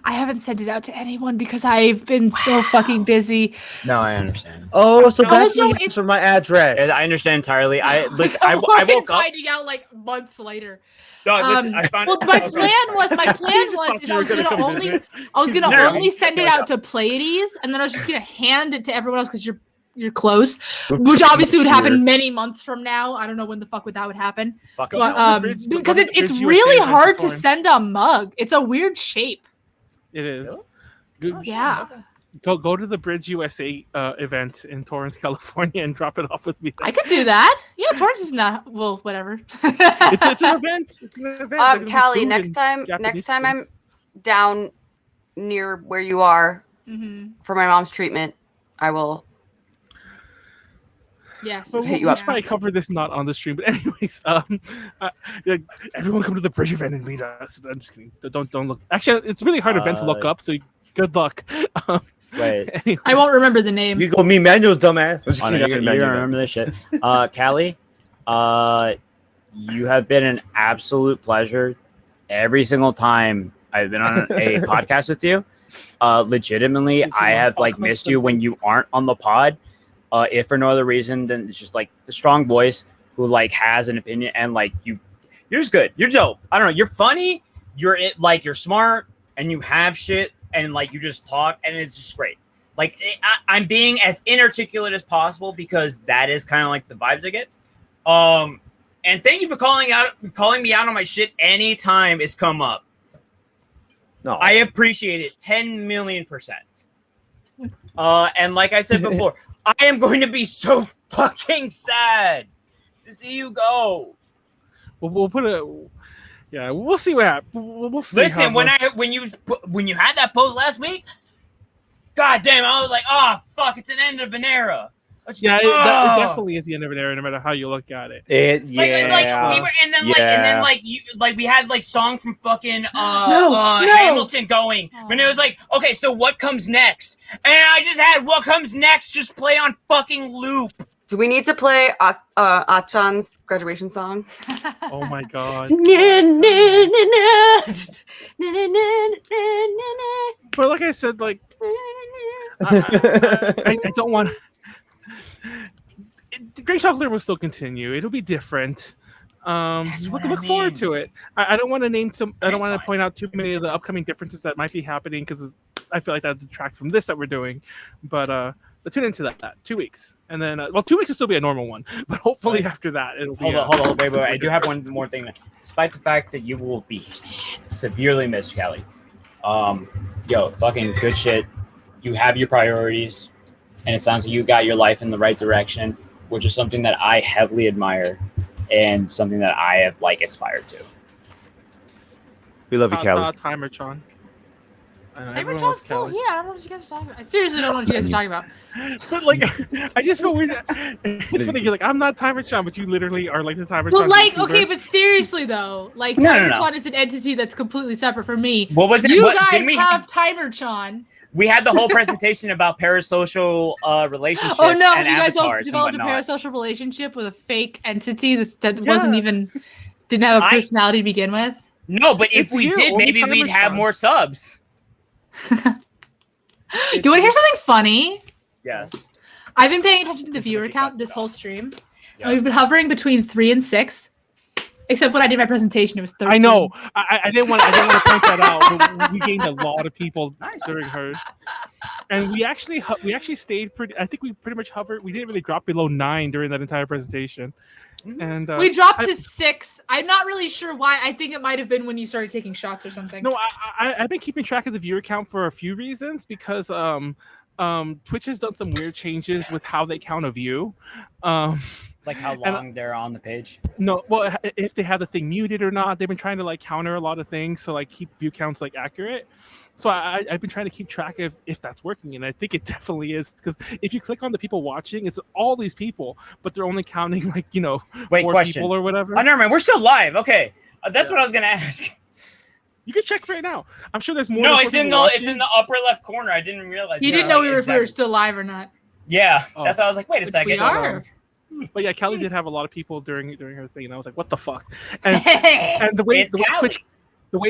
Speaker 2: I haven't sent it out to anyone because I've been so fucking busy.
Speaker 7: No, I understand.
Speaker 6: Oh, so that's
Speaker 2: Also,
Speaker 6: the answer for my address.
Speaker 7: I understand entirely. I listen. I
Speaker 2: I'm
Speaker 7: woke up.
Speaker 2: finding out like months later.
Speaker 7: No, listen, I found.
Speaker 2: Well, my plan was is I was gonna
Speaker 7: No, no.
Speaker 2: only send it out to Pleiades, and then I was just gonna hand it to everyone else because you're close, which obviously would happen many months from now. I don't know when the fuck that would happen,
Speaker 7: Fuck
Speaker 1: Go
Speaker 2: but
Speaker 1: down the bridge-
Speaker 2: because
Speaker 1: go down the
Speaker 2: it's
Speaker 1: bridge USA
Speaker 2: really
Speaker 1: and
Speaker 2: hard to
Speaker 1: Torrance.
Speaker 2: send a mug. It's a weird shape.
Speaker 1: It is. Go,
Speaker 2: Yeah,
Speaker 1: go to the Bridge USA event in Torrance, California, and drop it off with me.
Speaker 2: I could do that. Yeah, Torrance is not. Well, whatever.
Speaker 1: It's an event. It's an event. There's gonna be
Speaker 5: Callie,
Speaker 1: food
Speaker 5: next
Speaker 1: and
Speaker 5: time
Speaker 1: Japanese
Speaker 5: I'm
Speaker 1: things.
Speaker 5: down near where you are
Speaker 2: hmm
Speaker 5: for my mom's treatment, I will.
Speaker 2: Yes.
Speaker 1: So
Speaker 5: hit you
Speaker 1: we'll
Speaker 5: up.
Speaker 1: probably cover this not on the stream, but anyways, yeah, everyone come to the Bridge event and meet us. I'm just kidding. Don't look. Actually, it's a really hard event to look up. So good luck.
Speaker 7: Wait.
Speaker 1: Anyways.
Speaker 2: I won't remember the name.
Speaker 6: You go meet Manuel's dumbass. I'm just
Speaker 7: Oh, no,
Speaker 6: kidding.
Speaker 7: you're
Speaker 6: I'm
Speaker 7: gonna
Speaker 6: kidding.
Speaker 7: remember this shit. Callie, you have been an absolute pleasure every single time I've been on a podcast with you. Legitimately, I have like missed you when you aren't on the pod. If for no other reason than it's just like the strong voice who like has an opinion and like you're just good. You're dope. I don't know. You're funny. You're like you're smart and you have shit and like you just talk and it's just great. Like I'm being as inarticulate as possible because that is kind of like the vibes I get. And thank you for calling me out on my shit anytime it's come up.
Speaker 6: No,
Speaker 7: I appreciate it 10 million%. And like I said before, I am going to be so fucking sad to see you go.
Speaker 1: We'll put a. Yeah, we'll see what happens. We'll see.
Speaker 7: Listen, when you had that post last week, god damn, I was like, oh fuck, it's an end of an era.
Speaker 1: Yeah, it definitely is the end of an era, no matter how you look at it.
Speaker 7: We had like song from fucking Hamilton going when it was like, okay, so what comes next? And I just had what comes next just play on fucking loop.
Speaker 5: Do we need to play Achan's graduation song?
Speaker 1: Oh my god. But like I said, like I don't want. Great Chocolate will still continue. It'll be different. Look forward to it. I don't want to name some. I don't want to point out too many of the upcoming differences that might be happening because I feel like that detracts from this that we're doing. But tune into that 2 weeks, and then 2 weeks will still be a normal one. But hopefully after that, it'll be.
Speaker 7: Hold on, wait. I do have one more thing. Despite the fact that you will be severely missed, Callie. Fucking good shit. You have your priorities. And it sounds like you got your life in the right direction, which is something that I heavily admire and something that I have like aspired to.
Speaker 6: We love you, Callie.
Speaker 1: Timer, Chon.
Speaker 2: Timer Chon's still here. I don't know what you guys are talking about. I seriously don't know what you guys are talking about.
Speaker 1: But like, I just feel weird. It's funny. You're like, I'm not Timer Chon, but you literally are like the Timer Chon.
Speaker 2: Well, like,
Speaker 1: YouTuber.
Speaker 2: okay, but seriously though, like Timer Chon is an entity that's completely separate from me.
Speaker 7: What was it?
Speaker 2: You guys have Timer Chon.
Speaker 7: We had the whole presentation about parasocial relationships.
Speaker 2: Oh no,
Speaker 7: and
Speaker 2: you guys
Speaker 7: avatars
Speaker 2: developed a parasocial relationship with a fake entity that wasn't even didn't have a personality to begin with.
Speaker 7: No, but if we did, maybe we'd have more subs.
Speaker 2: You want to hear something funny?
Speaker 7: Yes.
Speaker 2: I've been paying attention to the viewer count this whole stream. And we've been hovering between 3 and 6. Except when I did my presentation, it was 13.
Speaker 1: I know. I didn't want to point that out. But we gained a lot of people during hers, and we actually stayed pretty. I think we pretty much hovered. We didn't really drop below 9 during that entire presentation. And
Speaker 2: we dropped to 6. I'm not really sure why. I think it might have been when you started taking shots or something.
Speaker 1: No, I've been keeping track of the viewer count for a few reasons because Twitch has done some weird changes with how they count a view.
Speaker 7: Like how long they're on the page?
Speaker 1: No, well, if they have the thing muted or not, they've been trying to like counter a lot of things, so like keep view counts like accurate. So I've been trying to keep track of if that's working, and I think it definitely is because if you click on the people watching, it's all these people, but they're only counting like 4 people or whatever.
Speaker 7: Oh, never mind. We're still live. Okay, that's what I was gonna ask.
Speaker 1: You can check right now. I'm sure there's more.
Speaker 7: No, it's in the upper left corner. I didn't realize.
Speaker 2: You didn't know we were still live or not.
Speaker 7: Yeah, that's why I was like, wait a second.
Speaker 2: We are.
Speaker 1: But yeah, Callie did have a lot of people during her thing, and I was like, "What the fuck?" And the way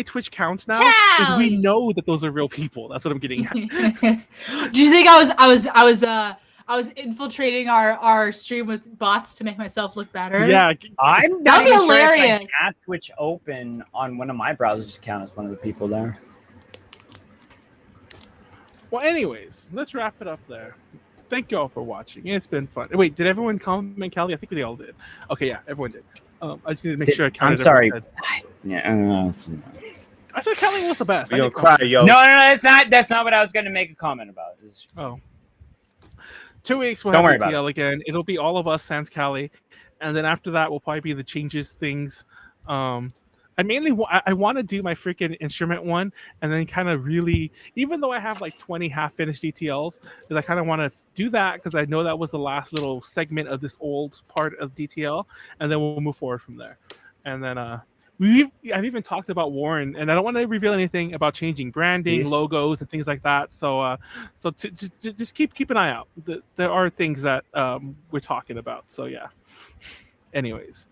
Speaker 1: Twitch counts now is we know that those are real people. That's what I'm getting at.
Speaker 2: Do you think I was infiltrating our stream with bots to make myself look better?
Speaker 1: Yeah,
Speaker 7: I'm
Speaker 2: that'd be hilarious.
Speaker 7: Sure if I have Twitch open on one of my browsers to count as one of the people there.
Speaker 1: Well, anyways, let's wrap it up there. Thank you all for watching. It's been fun. Wait, did everyone comment, Callie? I think they all did. Okay, yeah, everyone did. I just need to make sure I counted.
Speaker 7: I'm sorry.
Speaker 1: I said Callie was the best.
Speaker 6: You don't cry, yo.
Speaker 7: No, that's not what I was going to make a comment about.
Speaker 1: Oh. 2 weeks we'll
Speaker 7: Don't
Speaker 1: have
Speaker 7: worry
Speaker 1: ETL again. It'll be all of us sans Callie. And then after that will probably be the changes things. I mainly I want to do my freaking instrument one and then kind of really, even though I have like 20 half-finished DTLs, because I kind of want to do that because I know that was the last little segment of this old part of DTL, and then we'll move forward from there. And then I've even talked about Warren, and I don't want to reveal anything about changing branding, logos, and things like that. So just keep an eye out. There are things that we're talking about. So yeah. Anyways.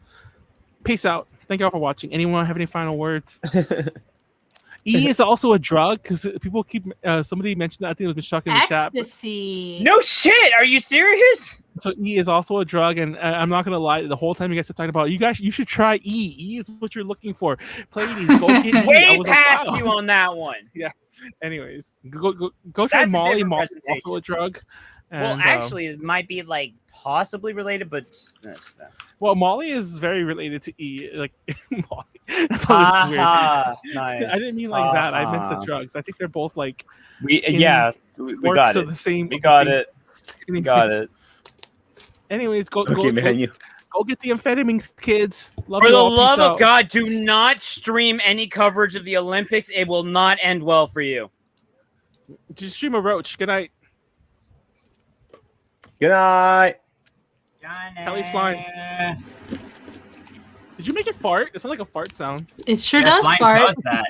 Speaker 1: Peace out. Thank you all for watching. Anyone have any final words? E is also a drug because people keep. Somebody mentioned that. I think it was Chuck in the chat.
Speaker 2: Ecstasy.
Speaker 7: No shit. Are you serious?
Speaker 1: So E is also a drug, and I'm not gonna lie. The whole time you guys are talking about, you should try E. E is what you're looking for. Pleiades, go get E. I
Speaker 7: Way
Speaker 1: was like,
Speaker 7: past
Speaker 1: wow.
Speaker 7: you on that one.
Speaker 1: Anyways, go try
Speaker 7: That's a
Speaker 1: Molly.
Speaker 7: different
Speaker 1: Molly is
Speaker 7: presentation.
Speaker 1: also a drug.
Speaker 7: Well,
Speaker 1: And,
Speaker 7: actually, it might be like possibly related, but
Speaker 1: well, Molly is very related to E. Like Molly. That's all weird.
Speaker 7: Nice.
Speaker 1: I didn't mean like that. I meant the drugs. I think they're both like
Speaker 7: We
Speaker 1: in
Speaker 7: we got
Speaker 1: of
Speaker 7: it.
Speaker 1: the same.
Speaker 7: We
Speaker 1: of the
Speaker 7: got
Speaker 1: same-
Speaker 7: it. We got it.
Speaker 1: Anyways, go
Speaker 6: Okay, man.
Speaker 1: go get the amphetamines, kids. Love
Speaker 7: For
Speaker 1: you
Speaker 7: the
Speaker 1: all. Peace
Speaker 7: love of
Speaker 1: out.
Speaker 7: God, do not stream any coverage of the Olympics. It will not end well for you.
Speaker 1: Just stream a roach. Good night.
Speaker 6: Good night.
Speaker 1: Callie slime. Did you make it fart? It sounded like a fart sound.
Speaker 2: It sure
Speaker 3: Yeah,
Speaker 2: does
Speaker 3: slime
Speaker 2: fart.
Speaker 3: does that.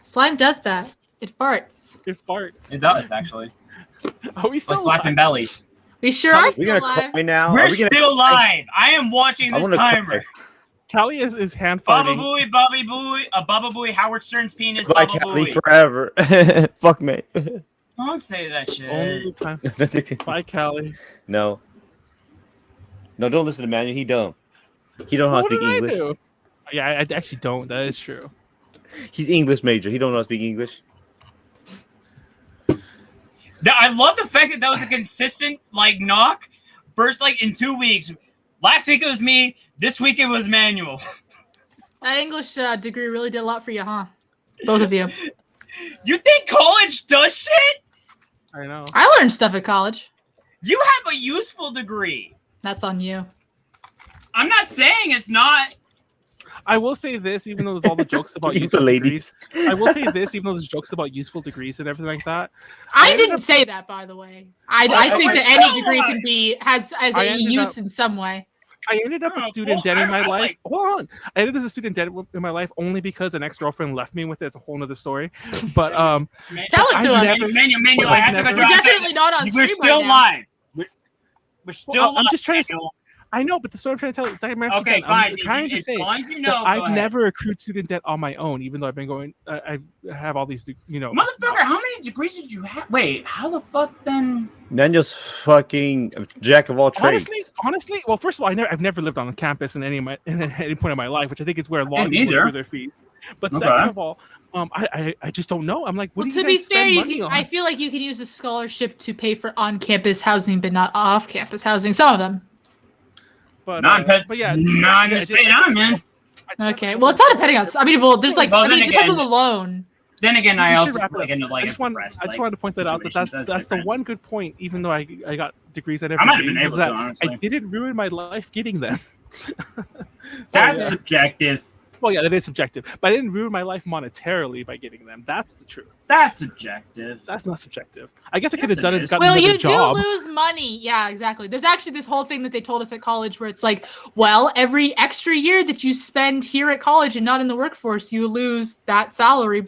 Speaker 2: Slime does that. It farts.
Speaker 1: It farts.
Speaker 3: It does actually.
Speaker 1: Are we still
Speaker 3: Like slapping
Speaker 1: live?
Speaker 3: bellies.
Speaker 2: We sure
Speaker 6: Are
Speaker 2: are
Speaker 6: we
Speaker 2: still
Speaker 6: gonna
Speaker 2: alive.
Speaker 6: cry now?
Speaker 3: We're
Speaker 6: Are we gonna
Speaker 3: still
Speaker 6: cry?
Speaker 3: live. I am watching
Speaker 6: I
Speaker 3: this
Speaker 6: wanna
Speaker 3: timer.
Speaker 6: cry.
Speaker 1: Callie is hand
Speaker 3: Baba
Speaker 1: farting.
Speaker 3: Booey, Bobby Booey, Baba Booey, Howard Stern's penis,
Speaker 6: Bye,
Speaker 3: Baba
Speaker 6: Callie,
Speaker 3: Booey.
Speaker 6: forever. Fuck me.
Speaker 3: Don't say that shit.
Speaker 1: Only time. Bye, Callie.
Speaker 6: No. No, don't listen to Manuel. He dumb. He don't know how to
Speaker 1: What
Speaker 6: speak
Speaker 1: did I
Speaker 6: English.
Speaker 1: do? Yeah, I actually don't. That is true.
Speaker 6: He's English major. He don't know how to speak English.
Speaker 3: I love the fact that that was a consistent like knock. First, like in 2 weeks. Last week it was me. This week it was Manuel.
Speaker 2: That English degree really did a lot for you, huh? Both of you.
Speaker 3: You think college does shit?
Speaker 1: I know.
Speaker 2: I learned stuff at college.
Speaker 3: You have a useful degree.
Speaker 2: That's on you.
Speaker 3: I'm not saying it's not.
Speaker 1: I will say this, even though there's all the jokes about
Speaker 6: You
Speaker 1: useful
Speaker 6: ladies.
Speaker 1: degrees. I will say this, even though there's jokes about useful degrees and everything like that.
Speaker 2: I
Speaker 1: ended
Speaker 2: didn't
Speaker 1: up-
Speaker 2: say that, by the way. I
Speaker 3: Well,
Speaker 2: think
Speaker 3: I
Speaker 2: that
Speaker 3: was
Speaker 2: any
Speaker 3: so
Speaker 2: degree
Speaker 3: right.
Speaker 2: can be has
Speaker 1: I
Speaker 2: a
Speaker 1: ended
Speaker 2: use
Speaker 1: up-
Speaker 2: in some way.
Speaker 1: I ended up a
Speaker 3: Oh,
Speaker 1: student
Speaker 3: well,
Speaker 1: debt in my
Speaker 3: I
Speaker 1: life.
Speaker 3: like-
Speaker 1: Hold on. I ended up as a student debt in my life only because an ex-girlfriend left me with it. It's a whole nother story. But
Speaker 2: Tell it
Speaker 1: I've
Speaker 2: to us.
Speaker 1: never-
Speaker 3: Manuel,
Speaker 1: I've
Speaker 3: I have to
Speaker 1: never-
Speaker 3: cut you
Speaker 2: We're
Speaker 3: off.
Speaker 2: definitely not on
Speaker 3: We're
Speaker 2: stream
Speaker 3: still
Speaker 2: right now.
Speaker 3: live. We're still
Speaker 1: Well, I'm
Speaker 3: live,
Speaker 1: just trying to-
Speaker 3: Manuel.
Speaker 1: I know, but the story I'm trying to tell you, it's like I'm actually
Speaker 3: Okay,
Speaker 1: done. I'm
Speaker 3: fine.
Speaker 1: trying to
Speaker 3: As
Speaker 1: say
Speaker 3: long as you
Speaker 1: that
Speaker 3: know, go
Speaker 1: I've
Speaker 3: ahead.
Speaker 1: never accrued student debt on my own, even though I've been going. I have all these,
Speaker 3: Motherfucker, how many degrees did you have? Wait, how the fuck then?
Speaker 6: Manuel's fucking jack of all trades.
Speaker 1: Honestly, well, first of all, I've never lived on campus in any point of my life, which I think is where a lot of
Speaker 3: Me
Speaker 1: people
Speaker 3: neither.
Speaker 1: do their fees. But
Speaker 3: Okay.
Speaker 1: second of all, I just don't know. I'm like, what
Speaker 2: Well,
Speaker 1: do you
Speaker 2: to be
Speaker 1: guys
Speaker 2: fair,
Speaker 1: spend money on?
Speaker 2: I feel like you could use a scholarship to pay for on-campus housing, but not off-campus housing. Some of them.
Speaker 1: But
Speaker 3: Not
Speaker 1: yeah,
Speaker 3: Not gonna say that, man.
Speaker 2: Okay. Well, it's not depending on. I mean, well, there's like.
Speaker 3: Well,
Speaker 2: I mean,
Speaker 3: then
Speaker 2: it depends on
Speaker 3: again-
Speaker 2: the loan.
Speaker 3: Then again, I
Speaker 1: We should
Speaker 3: also
Speaker 1: wrap it
Speaker 3: like
Speaker 1: up.
Speaker 3: into like
Speaker 1: I just wanted to point that out. That's the one good point. Even though I got degrees I never
Speaker 3: I might have been
Speaker 1: used, is
Speaker 3: able
Speaker 1: that
Speaker 3: to, honestly.
Speaker 1: I didn't ruin my life getting them.
Speaker 3: That's
Speaker 1: yeah.
Speaker 3: subjective.
Speaker 1: Well, yeah, that is subjective, but I didn't ruin my life monetarily by getting them. That's the truth.
Speaker 3: That's subjective.
Speaker 1: That's not subjective. I guess I could
Speaker 3: Yes,
Speaker 1: have done
Speaker 3: it
Speaker 1: it.
Speaker 3: is.
Speaker 1: Gotten
Speaker 2: Well,
Speaker 1: another
Speaker 2: you
Speaker 1: job.
Speaker 2: do lose money. Yeah, exactly. There's actually this whole thing that they told us at college where it's like, well, every extra year that you spend here at college and not in the workforce, you lose that salary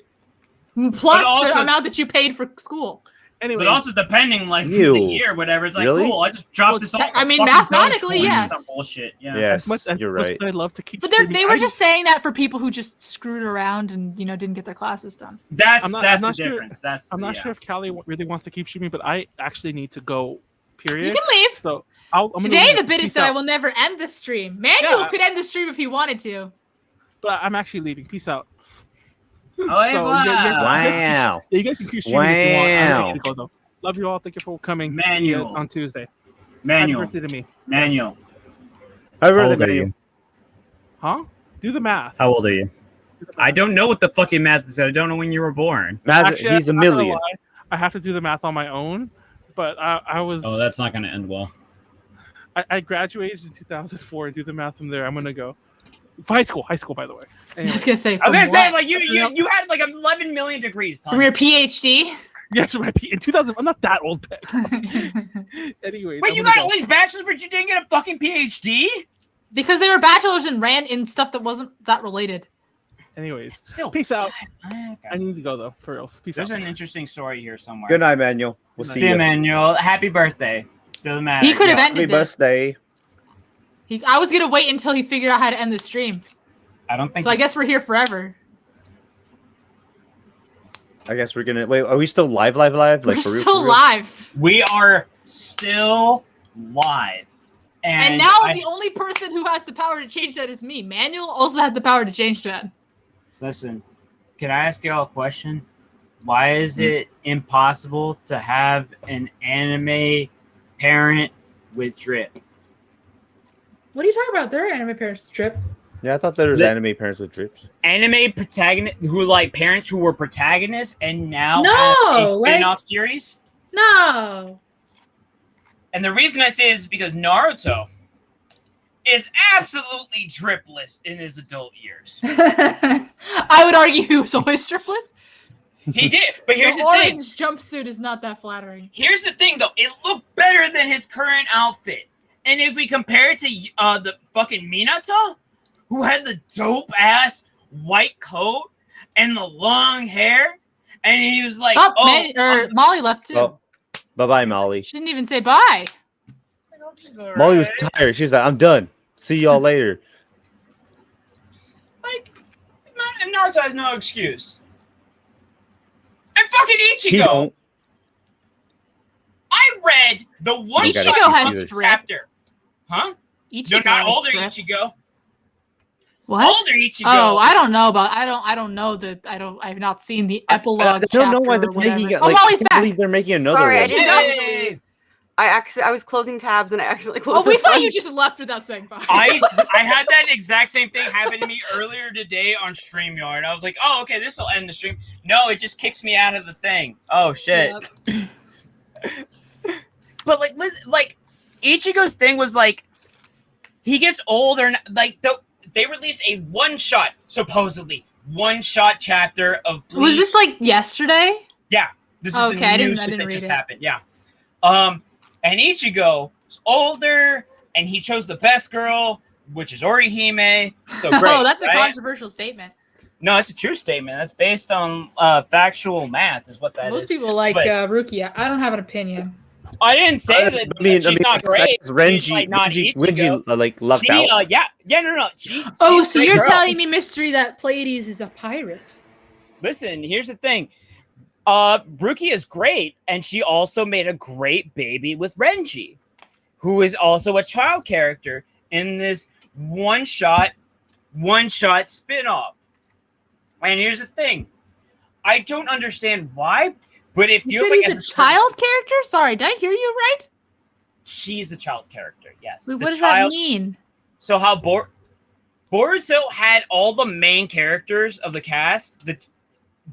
Speaker 2: plus
Speaker 3: also-
Speaker 2: the amount that you paid for school.
Speaker 1: Anyway,
Speaker 3: But also depending like
Speaker 6: Ew.
Speaker 3: the year, whatever. It's like
Speaker 6: Really?
Speaker 3: cool. I just dropped
Speaker 2: Well,
Speaker 3: this.
Speaker 2: te-
Speaker 3: off
Speaker 2: I
Speaker 3: the
Speaker 2: mean,
Speaker 3: fucking
Speaker 2: mathematically,
Speaker 3: Dogecoin or
Speaker 2: yes.
Speaker 3: some bullshit. Yeah.
Speaker 6: Yes,
Speaker 1: as
Speaker 6: you're
Speaker 1: much
Speaker 6: right.
Speaker 1: as I'd love to keep.
Speaker 2: But
Speaker 1: streaming,
Speaker 2: they were
Speaker 1: I-
Speaker 2: just saying that for people who just screwed around and didn't get their classes done.
Speaker 3: That's
Speaker 1: I'm not-
Speaker 3: that's
Speaker 1: I'm
Speaker 3: the
Speaker 1: not sure-
Speaker 3: difference. That's
Speaker 1: I'm not
Speaker 3: yeah.
Speaker 1: sure if Callie really wants to keep streaming, but I actually need to go. Period.
Speaker 2: You can leave.
Speaker 1: So I'm gonna
Speaker 2: Today,
Speaker 1: leave.
Speaker 2: the bit is
Speaker 1: Peace
Speaker 2: that I
Speaker 1: out.
Speaker 2: will never end the stream. Manuel
Speaker 1: Yeah.
Speaker 2: could end the stream if he wanted to.
Speaker 1: But I'm actually leaving. Peace out.
Speaker 3: Oh,
Speaker 1: So, yeah, yes,
Speaker 6: Wow.
Speaker 1: Yeah, you guys can keep streaming if you want. I
Speaker 6: Wow.
Speaker 1: need to go though. Love you all. Thank you for coming. See
Speaker 3: Manuel.
Speaker 1: you on Tuesday.
Speaker 3: Manuel.
Speaker 1: Happy birthday to me.
Speaker 3: Manuel.
Speaker 6: How
Speaker 7: How
Speaker 6: old
Speaker 7: old
Speaker 6: are
Speaker 7: are
Speaker 6: you?
Speaker 7: you?
Speaker 1: Huh? Do the math.
Speaker 7: How old are you?
Speaker 1: Do the
Speaker 7: I
Speaker 1: math.
Speaker 7: don't know what the fucking math is. I don't know when you were born.
Speaker 1: Actually,
Speaker 6: He's a
Speaker 1: I'm not gonna
Speaker 6: million.
Speaker 1: lie, I have to do the math on my own, but I was.
Speaker 7: Oh, that's not going to end well.
Speaker 1: I graduated in 2004 and do the math from there. I'm gonna go. High school, by the way.
Speaker 2: I
Speaker 1: Anyway.
Speaker 2: was gonna say.
Speaker 3: I was
Speaker 2: from
Speaker 3: gonna say
Speaker 2: what?
Speaker 3: like you had like 11 million degrees. Son.
Speaker 2: From your PhD.
Speaker 1: Yes, right. In 2000, I'm not that old. Back. Anyway,
Speaker 3: Wait, you got all these bachelors, but you didn't get a fucking PhD?
Speaker 2: Because they were bachelors and ran in stuff that wasn't that related.
Speaker 1: Anyways,
Speaker 3: Still,
Speaker 1: peace out.
Speaker 3: Okay.
Speaker 1: I need to go though, for real. Peace
Speaker 3: There's
Speaker 1: out.
Speaker 3: an interesting story here somewhere.
Speaker 6: Good night, Manuel. We'll
Speaker 1: Good
Speaker 6: see
Speaker 3: See you,
Speaker 6: you.
Speaker 3: Manuel. Happy birthday. Doesn't matter.
Speaker 2: He could have
Speaker 3: Yeah.
Speaker 2: ended
Speaker 6: Happy
Speaker 2: this.
Speaker 6: birthday.
Speaker 2: I was gonna wait until he figured out how to end the stream.
Speaker 3: I don't think.
Speaker 2: So I guess we're here forever.
Speaker 6: I guess we're gonna wait. Are we still live? Like
Speaker 2: We're
Speaker 6: for real,
Speaker 2: still
Speaker 6: for real?
Speaker 2: live.
Speaker 3: We are still live.
Speaker 2: And now the only person who has the power to change that is me. Manuel also had the power to change that.
Speaker 3: Listen, can I ask you all a question? Why is it impossible to have an anime parent with drip?
Speaker 4: What are you talking about? There are anime parents trip.
Speaker 6: Yeah, I thought there was anime parents with drips.
Speaker 3: Anime protagonist who like parents who were protagonists and now
Speaker 4: No,
Speaker 3: have a
Speaker 4: like-
Speaker 3: spin-off series?
Speaker 4: No.
Speaker 3: And the reason I say it is because Naruto is absolutely dripless in his adult years.
Speaker 2: I would argue he was always stripless.
Speaker 3: He did, but here's
Speaker 2: the
Speaker 3: the thing.
Speaker 2: orange jumpsuit is not that flattering.
Speaker 3: Here's the thing, though. It looked better than his current outfit. And if we compare it to the fucking Minato, who had the dope-ass white coat and the long hair, and he was like,
Speaker 2: Molly left too.
Speaker 6: Well, bye-bye, Molly.
Speaker 2: She didn't even say bye.
Speaker 6: Molly was tired. She's like, I'm done. See y'all later.
Speaker 3: Like, Naruto has no excuse. And fucking
Speaker 6: He
Speaker 3: Ichigo.
Speaker 6: don't.
Speaker 3: I read the one
Speaker 2: Ichigo
Speaker 3: shot
Speaker 2: has
Speaker 3: first
Speaker 2: drip.
Speaker 3: chapter. Huh?
Speaker 2: Ichigo
Speaker 3: You're not
Speaker 2: has
Speaker 3: older
Speaker 2: drip.
Speaker 3: Ichigo.
Speaker 2: What?
Speaker 3: Older Ichigo.
Speaker 2: Oh, I don't know about. I don't know that. I've not seen the epilogue.
Speaker 6: I don't know why
Speaker 2: chapter
Speaker 6: they're
Speaker 2: or
Speaker 6: making
Speaker 2: whatever.
Speaker 6: it. Like,
Speaker 2: oh,
Speaker 6: I
Speaker 2: Molly's
Speaker 6: can't
Speaker 2: back.
Speaker 6: believe they're making another
Speaker 5: Sorry, I
Speaker 6: one.
Speaker 5: didn't know.
Speaker 3: Yay!
Speaker 5: I was closing tabs and I actually closed.
Speaker 2: Oh, we
Speaker 5: this
Speaker 2: thought
Speaker 5: one.
Speaker 2: you just left without saying bye.
Speaker 3: I had that exact same thing happen to me earlier today on StreamYard. I was like, oh, okay, this will end the stream. No, it just kicks me out of the thing. Oh, shit.
Speaker 2: Yep.
Speaker 3: But, like, Ichigo's thing was, like, he gets older. Like, they released a one-shot, supposedly, one-shot chapter of Bleach.
Speaker 2: Was this like yesterday?
Speaker 3: Yeah. This is
Speaker 2: Okay, I
Speaker 3: the new
Speaker 2: didn't
Speaker 3: shit that
Speaker 2: read
Speaker 3: just
Speaker 2: it.
Speaker 3: happened. Yeah. And Ichigo is older, and he chose the best girl, which is Orihime. So great.
Speaker 2: Oh, that's a
Speaker 3: right?
Speaker 2: controversial statement.
Speaker 3: No, it's a true statement. That's based on factual math, is what that is.
Speaker 2: Most people like
Speaker 3: But-
Speaker 2: Rukia. I don't have an opinion.
Speaker 3: I didn't say that she's not great. She's, like, not Ichigo.
Speaker 6: like lucked
Speaker 3: She,
Speaker 6: out.
Speaker 3: no.
Speaker 2: Oh,
Speaker 3: she's
Speaker 2: so
Speaker 3: a great
Speaker 2: you're
Speaker 3: girl.
Speaker 2: telling me, Mystery, that Pleiades is a pirate?
Speaker 3: Listen, here's the thing. Rukia is great, and she also made a great baby with Renji, who is also a child character in this one-shot spin-off. And here's the thing. I don't understand why, but it
Speaker 2: You
Speaker 3: feels
Speaker 2: said
Speaker 3: like
Speaker 2: he's a child character? Sorry, did I hear you right?
Speaker 3: she's a child character, yes.
Speaker 2: Wait,
Speaker 3: The
Speaker 2: what does
Speaker 3: child-
Speaker 2: that mean?
Speaker 3: So how Boruto had all the main characters of the cast,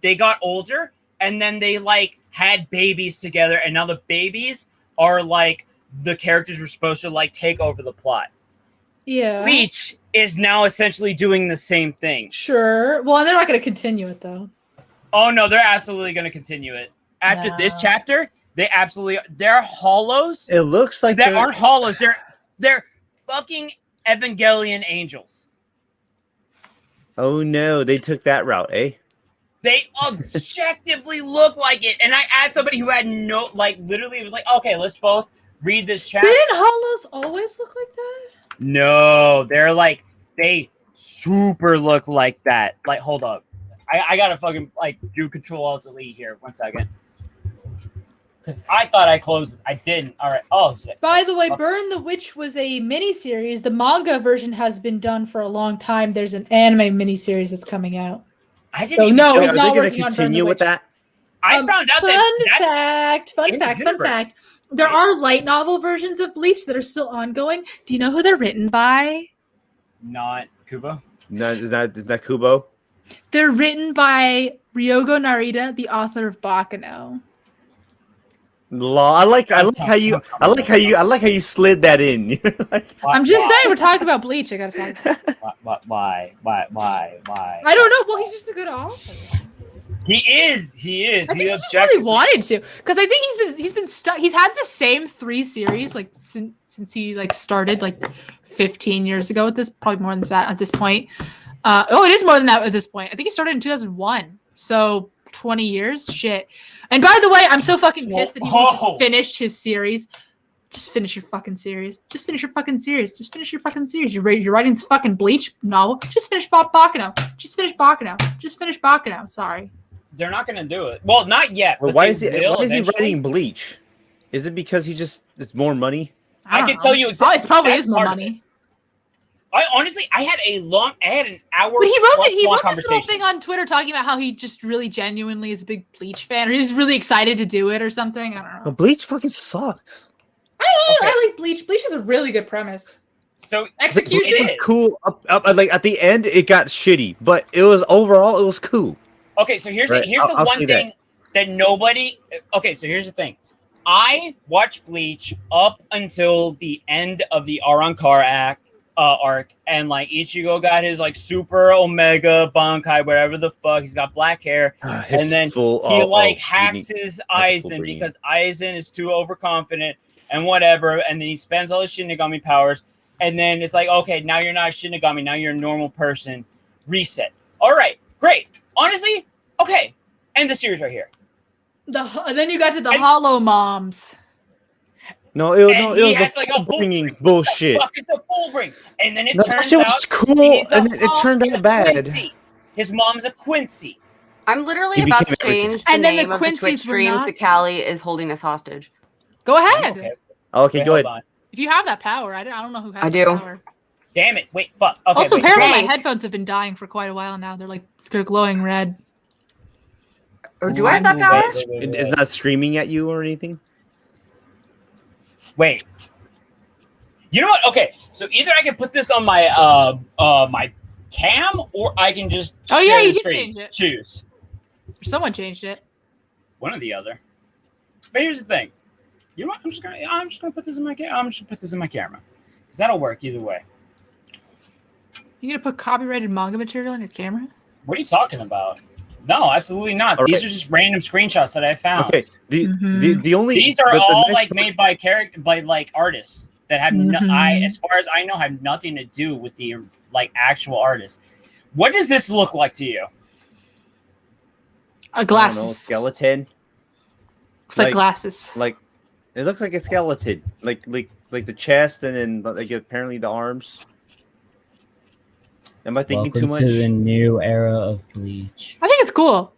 Speaker 3: they got older, and then they like had babies together, and now the babies are like the characters were supposed to like take over the plot.
Speaker 2: Yeah.
Speaker 3: Bleach is now essentially doing the same thing.
Speaker 2: Sure. Well, they're not going to continue it, though.
Speaker 3: Oh no, they're absolutely going to continue it. After this
Speaker 2: No.
Speaker 3: chapter, they're hollows.
Speaker 6: It looks like
Speaker 3: They
Speaker 6: they're-
Speaker 3: aren't hollows. They're fucking Evangelion angels.
Speaker 6: Oh no, they took that route, eh?
Speaker 3: They objectively look like it. And I asked somebody who had no, like, literally, it was like, okay, let's both read this chapter.
Speaker 2: Didn't hollows always look like that?
Speaker 3: No, they're like, they super look like that. Like, hold up. I gotta fucking, like, do Control-Alt-Delete here. 1 second. Because I thought I closed it. I didn't. All right. Oh, shit.
Speaker 4: By the way, Burn the Witch was a miniseries. The manga version has been done for a long time. There's an anime miniseries that's coming out.
Speaker 3: I didn't
Speaker 4: So
Speaker 3: even
Speaker 4: no,
Speaker 3: know.
Speaker 4: he's
Speaker 6: Are
Speaker 4: not
Speaker 6: they going
Speaker 4: working
Speaker 6: to
Speaker 4: on Burn the
Speaker 6: continue with
Speaker 4: Witch.
Speaker 6: that?
Speaker 3: I found out
Speaker 4: Fun
Speaker 3: that
Speaker 4: fact.
Speaker 3: in the universe.
Speaker 4: There are light novel versions of Bleach that are still ongoing. Do you know who they're written by?
Speaker 3: Not Kubo.
Speaker 6: No, is that Kubo?
Speaker 4: They're written by Ryogo Narita, the author of Baccano.
Speaker 6: Law. I like how you slid that in.
Speaker 4: I'm just saying, we're talking about Bleach. I gotta talk.
Speaker 3: Why?
Speaker 4: I don't know. Well, he's just a good author.
Speaker 3: He is.
Speaker 4: I think he just really wanted to, because I think he's been stuck. He's had the same 3 series like since he like started like 15 years ago. At this, probably more than that at this point. It is more than that at this point. I think he started in 2001, so 20 years. Shit. And by the way, I'm so fucking pissed that he
Speaker 3: Whoa.
Speaker 4: just finished his series.
Speaker 2: Just finish your fucking series. Just finish your fucking series. Just finish your fucking series. You're writing this fucking Bleach novel. Just finish Baccano. Just finish Baccano. Just finish Baccano. Sorry.
Speaker 3: They're not gonna do it. Well, not yet.
Speaker 6: But
Speaker 3: But
Speaker 6: why
Speaker 3: they
Speaker 6: is he
Speaker 3: will
Speaker 6: writing
Speaker 3: eventually.
Speaker 6: Bleach? Is it because it's more money?
Speaker 3: I
Speaker 2: don't
Speaker 3: can
Speaker 2: know.
Speaker 3: tell you exactly.
Speaker 2: It probably
Speaker 3: that's
Speaker 2: is more
Speaker 3: part of
Speaker 2: money.
Speaker 3: it. I honestly, I had an hour.
Speaker 2: But he
Speaker 3: plus
Speaker 2: wrote this little
Speaker 3: conversation.
Speaker 2: thing on Twitter talking about how he just really genuinely is a big Bleach fan, or he's really excited to do it or something. I don't know.
Speaker 6: But Bleach fucking sucks.
Speaker 2: I like Bleach. Bleach has a really good premise.
Speaker 3: So
Speaker 2: Execution?
Speaker 3: it
Speaker 6: It
Speaker 3: is
Speaker 6: was cool. Like at the end, it got shitty, but it was overall it was cool.
Speaker 3: Okay, so here's
Speaker 6: Right,
Speaker 3: the
Speaker 6: I'll
Speaker 3: one
Speaker 6: say
Speaker 3: thing that nobody. Okay, so here's the thing. I watched Bleach up until the end of the arc, and like Ichigo got his like super Omega Bankai, whatever the fuck. He's got black hair, and then he hacks his Aizen because Aizen is too overconfident and whatever, and then he spends all his Shinigami powers, and then it's like, okay, now you're not a Shinigami, now you're a normal person. Reset. All right, great. Honestly, okay. End the series right here.
Speaker 2: And then you got to the Hollow Moms.
Speaker 6: No, it was
Speaker 3: has, like, a full
Speaker 6: bringing bullshit.
Speaker 3: Fuck, it's a full bring. And then it
Speaker 6: No, that
Speaker 3: turns
Speaker 6: shit
Speaker 3: out
Speaker 6: was cool,
Speaker 3: he's a
Speaker 6: and then it
Speaker 3: mom
Speaker 6: turned
Speaker 3: and
Speaker 6: out
Speaker 3: a
Speaker 6: bad.
Speaker 3: Quincy. His mom's a Quincy.
Speaker 5: I'm literally
Speaker 6: He
Speaker 5: about to
Speaker 6: became everything.
Speaker 5: change the
Speaker 2: And then the
Speaker 5: name of the Twitch
Speaker 2: Quincy's were
Speaker 5: stream to
Speaker 2: Nazis.
Speaker 5: Callie is holding us hostage.
Speaker 2: Go ahead.
Speaker 3: Okay,
Speaker 6: Okay,
Speaker 3: wait,
Speaker 6: go
Speaker 3: hold
Speaker 6: ahead.
Speaker 3: on.
Speaker 2: If you have that power, I don't know who has
Speaker 5: I
Speaker 2: that
Speaker 5: do.
Speaker 2: power.
Speaker 3: Damn it. Wait, fuck. Okay,
Speaker 2: Also,
Speaker 3: wait.
Speaker 2: apparently my
Speaker 5: Dang.
Speaker 2: headphones have been dying for quite a while now. They're glowing red.
Speaker 5: Or do I have that power?
Speaker 6: It's not screaming at you or anything.
Speaker 3: Wait. You know what? Okay, so either I can put this on my my cam, or I can just
Speaker 2: Oh, yeah,
Speaker 3: share
Speaker 2: you
Speaker 3: the
Speaker 2: can
Speaker 3: screen.
Speaker 2: change it.
Speaker 3: Choose
Speaker 2: Someone changed it.
Speaker 3: one or the other. But here's the thing. You know what? I'm just gonna put this in my camera. I'm just gonna put this in my camera because that'll work either way.
Speaker 2: You gonna put copyrighted manga material on your camera?
Speaker 3: What are you talking about? No, absolutely not.
Speaker 6: All
Speaker 3: These
Speaker 6: right.
Speaker 3: are just random screenshots that I found.
Speaker 6: Okay, the only
Speaker 3: These are
Speaker 6: the
Speaker 3: all
Speaker 6: nice
Speaker 3: like
Speaker 6: part-
Speaker 3: made by like artists that have as far as I know, have nothing to do with the like actual artists. What does this look like to you?
Speaker 2: A
Speaker 6: I don't know,
Speaker 2: glasses.
Speaker 6: skeleton.
Speaker 2: Looks like
Speaker 6: like-
Speaker 2: glasses.
Speaker 6: Like it looks like a skeleton. Like the chest and then like apparently the arms. Am I thinking
Speaker 9: Welcome
Speaker 6: too much?
Speaker 9: to the new era of Bleach.
Speaker 2: I think it's cool.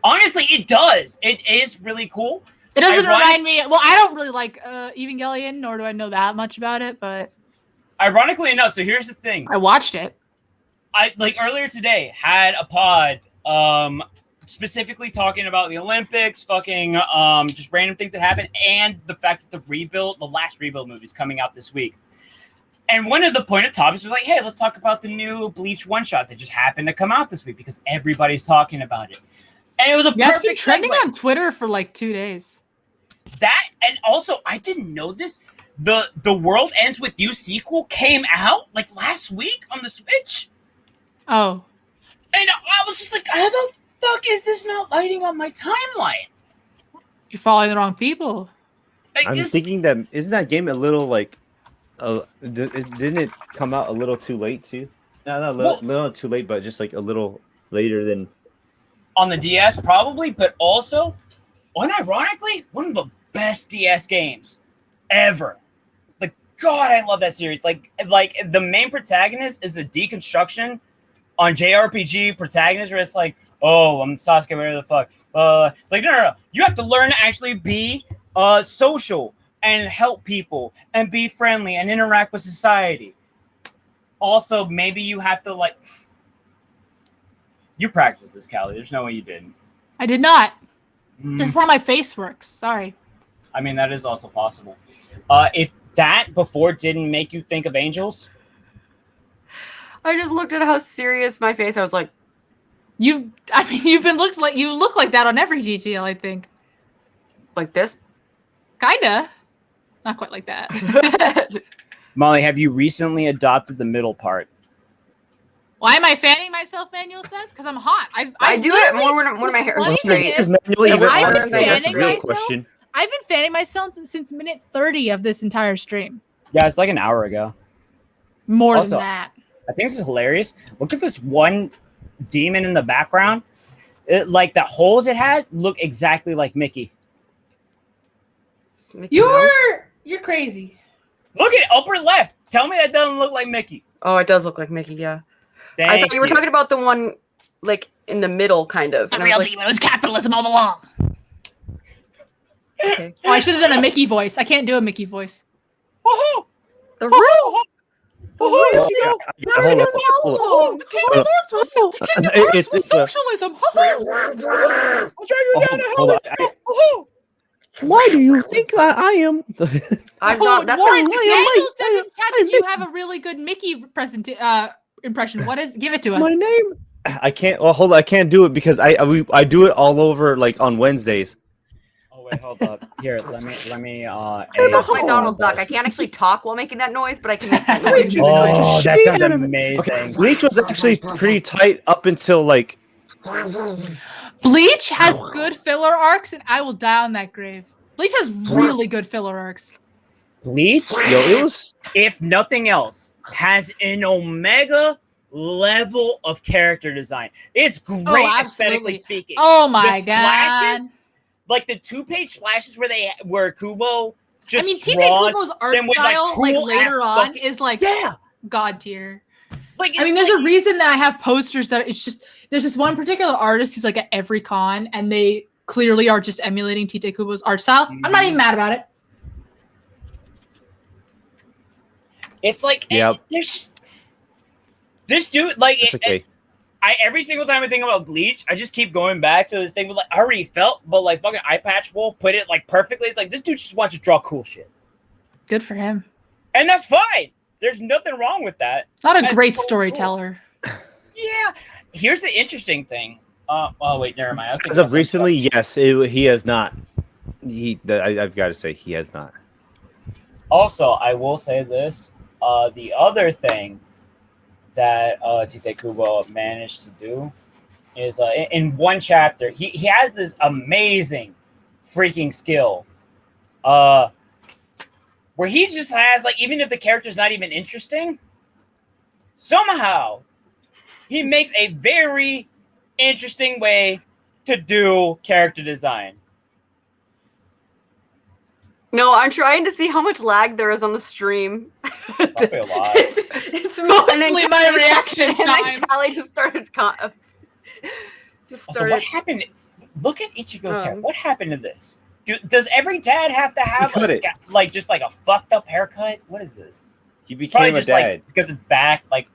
Speaker 3: Honestly, it does. It is really cool.
Speaker 2: It doesn't
Speaker 3: Ironic-
Speaker 2: remind me. Well, I don't really like Evangelion, nor do I know that much about it. But
Speaker 3: Ironically enough, so here's the thing.
Speaker 2: I watched it.
Speaker 3: I like earlier today had a pod specifically talking about the Olympics, fucking just random things that happened, and the fact that the last rebuild movie is coming out this week. And one of the point of topics was like, hey, let's talk about the new Bleach one shot that just happened to come out this week because everybody's talking about it. And it was a
Speaker 2: Yeah, it's
Speaker 3: perfect
Speaker 2: been trending
Speaker 3: segue.
Speaker 2: on Twitter for like 2 days.
Speaker 3: That, and also I didn't know this. The World Ends With You sequel came out like last week on the Switch.
Speaker 2: Oh,
Speaker 3: And I was just like, how the fuck is this not lighting on my timeline?
Speaker 2: you're following the wrong people.
Speaker 3: Like,
Speaker 6: I'm
Speaker 3: this-
Speaker 6: thinking that isn't that game a little like, didn't it come out a little too late too? No, not a little too late, but just like a little later than.
Speaker 3: on the DS, probably, but also, unironically, one of the best DS games ever. Like, God, I love that series. Like the main protagonist is a deconstruction on JRPG protagonist, where it's like, oh, I'm Sasuke, whatever the fuck. It's like, no. You have to learn to actually be social and help people and be friendly and interact with society. Also, maybe you have to like. You practiced this, Callie. There's no way you didn't.
Speaker 2: I did not.
Speaker 3: Mm.
Speaker 2: This is how my face works. Sorry.
Speaker 3: I mean, that is also possible. If that before didn't make you think of angels,
Speaker 5: I just looked at how serious my face. I was like,
Speaker 2: You look like that on every GTL. I think.
Speaker 5: like this.
Speaker 2: Kinda. Not quite like that.
Speaker 7: Molly, have you recently adopted the middle part?
Speaker 2: Why am I fanning myself? Manuel says, because I'm hot.
Speaker 5: I do it more when my hair is
Speaker 2: Funny
Speaker 5: straight.
Speaker 2: thing
Speaker 6: Because
Speaker 2: is,
Speaker 6: manually
Speaker 2: I've
Speaker 6: even
Speaker 2: been
Speaker 6: honestly, that's the
Speaker 2: fanning
Speaker 6: real
Speaker 2: myself.
Speaker 6: question.
Speaker 2: I've been fanning myself since minute 30 of this entire stream.
Speaker 7: Yeah, it's like an hour ago.
Speaker 2: More
Speaker 7: Also-
Speaker 2: than that.
Speaker 3: I think this is hilarious. Look at this one demon in the background. Like the holes it has look exactly like Mickey.
Speaker 5: Mickey Mouse.
Speaker 2: You're crazy.
Speaker 3: Look at upper left. Tell me that doesn't look like Mickey.
Speaker 5: Oh, it does look like Mickey. Yeah. I
Speaker 3: Thank
Speaker 5: thought you were talking about the one like in the middle, kind of.
Speaker 2: The
Speaker 5: And I was
Speaker 2: real
Speaker 5: like,
Speaker 2: demon was capitalism all along.
Speaker 5: okay.
Speaker 2: Oh, I should have done a Mickey voice. I can't do a Mickey voice.
Speaker 3: Woohoo!
Speaker 5: The real.
Speaker 6: Hold on. It's
Speaker 2: socialism.
Speaker 6: hold on.
Speaker 10: Why do you think that I am?
Speaker 5: I'm not. That's
Speaker 2: Warren,
Speaker 5: not
Speaker 2: Daniels doesn't catch that you have a really good Mickey impression. What is? Give it to us.
Speaker 10: My name?
Speaker 6: I can't. Well, hold on. I can't do it because I do it all over like on Wednesdays.
Speaker 7: Oh wait, hold up. Here, let me.
Speaker 5: That's my Donald Duck. I can't actually talk while making that noise, but I can make that noise.
Speaker 7: Oh, that sounds
Speaker 10: anime.
Speaker 7: amazing.
Speaker 6: Bleach was actually pretty tight up until like.
Speaker 2: Bleach has good filler arcs, and I will die on that grave. Bleach has really good filler arcs.
Speaker 7: Bleach,
Speaker 6: Yo, it was.
Speaker 7: if nothing else, has an omega level of character design. It's great
Speaker 2: Oh,
Speaker 7: aesthetically
Speaker 2: absolutely.
Speaker 7: speaking.
Speaker 2: Oh my
Speaker 7: The
Speaker 2: god!
Speaker 7: splashes, like the 2-page splashes where Kubo just
Speaker 2: I mean, TK
Speaker 7: draws
Speaker 2: Kubo's art
Speaker 7: them with,
Speaker 2: style, like
Speaker 7: cool
Speaker 2: later
Speaker 7: ass
Speaker 2: on,
Speaker 7: fucking-
Speaker 2: is like
Speaker 7: yeah.
Speaker 2: god tier.
Speaker 7: Like
Speaker 2: I mean, there's a reason that I have posters that it's just there's this one particular artist who's like at every con, and they clearly are just emulating Tite Kubo's art style. I'm not even mad about it.
Speaker 7: It's like
Speaker 6: Yep.
Speaker 7: there's this dude like
Speaker 6: It's okay.
Speaker 7: I every single time I think about Bleach, I just keep going back to this thing with like I already felt, but like fucking Eye Patch Wolf put it like perfectly. It's like this dude just wants to draw cool shit,
Speaker 2: Good for him.
Speaker 7: and that's fine. There's nothing wrong with that.
Speaker 2: Not a
Speaker 7: That's
Speaker 2: great
Speaker 7: so cool.
Speaker 2: storyteller.
Speaker 7: Yeah. Here's the interesting thing. Oh wait, never mind. I was thinking
Speaker 6: As of
Speaker 7: about some
Speaker 6: recently, yes, he has not. I've got to say he has not.
Speaker 7: stuff. Also, I will say this. The other thing that Tite Kubo managed to do is in one chapter, he has this amazing freaking skill. Where he just has like even if the character's not even interesting, somehow he makes a very interesting way to do character design.
Speaker 5: No, I'm trying to see how much lag there is on the stream.
Speaker 7: Probably a lot.
Speaker 2: It's mostly my reaction
Speaker 5: And then
Speaker 2: time.
Speaker 5: Callie just started.
Speaker 7: So what happened? Look at Ichigo's hair.
Speaker 5: Oh.
Speaker 7: What happened to this? Does every dad have to have
Speaker 6: cut it.
Speaker 7: like just like a fucked up haircut? What is this?
Speaker 6: He
Speaker 7: Probably
Speaker 6: became a
Speaker 7: just
Speaker 6: dad.
Speaker 7: like because it's back. Like,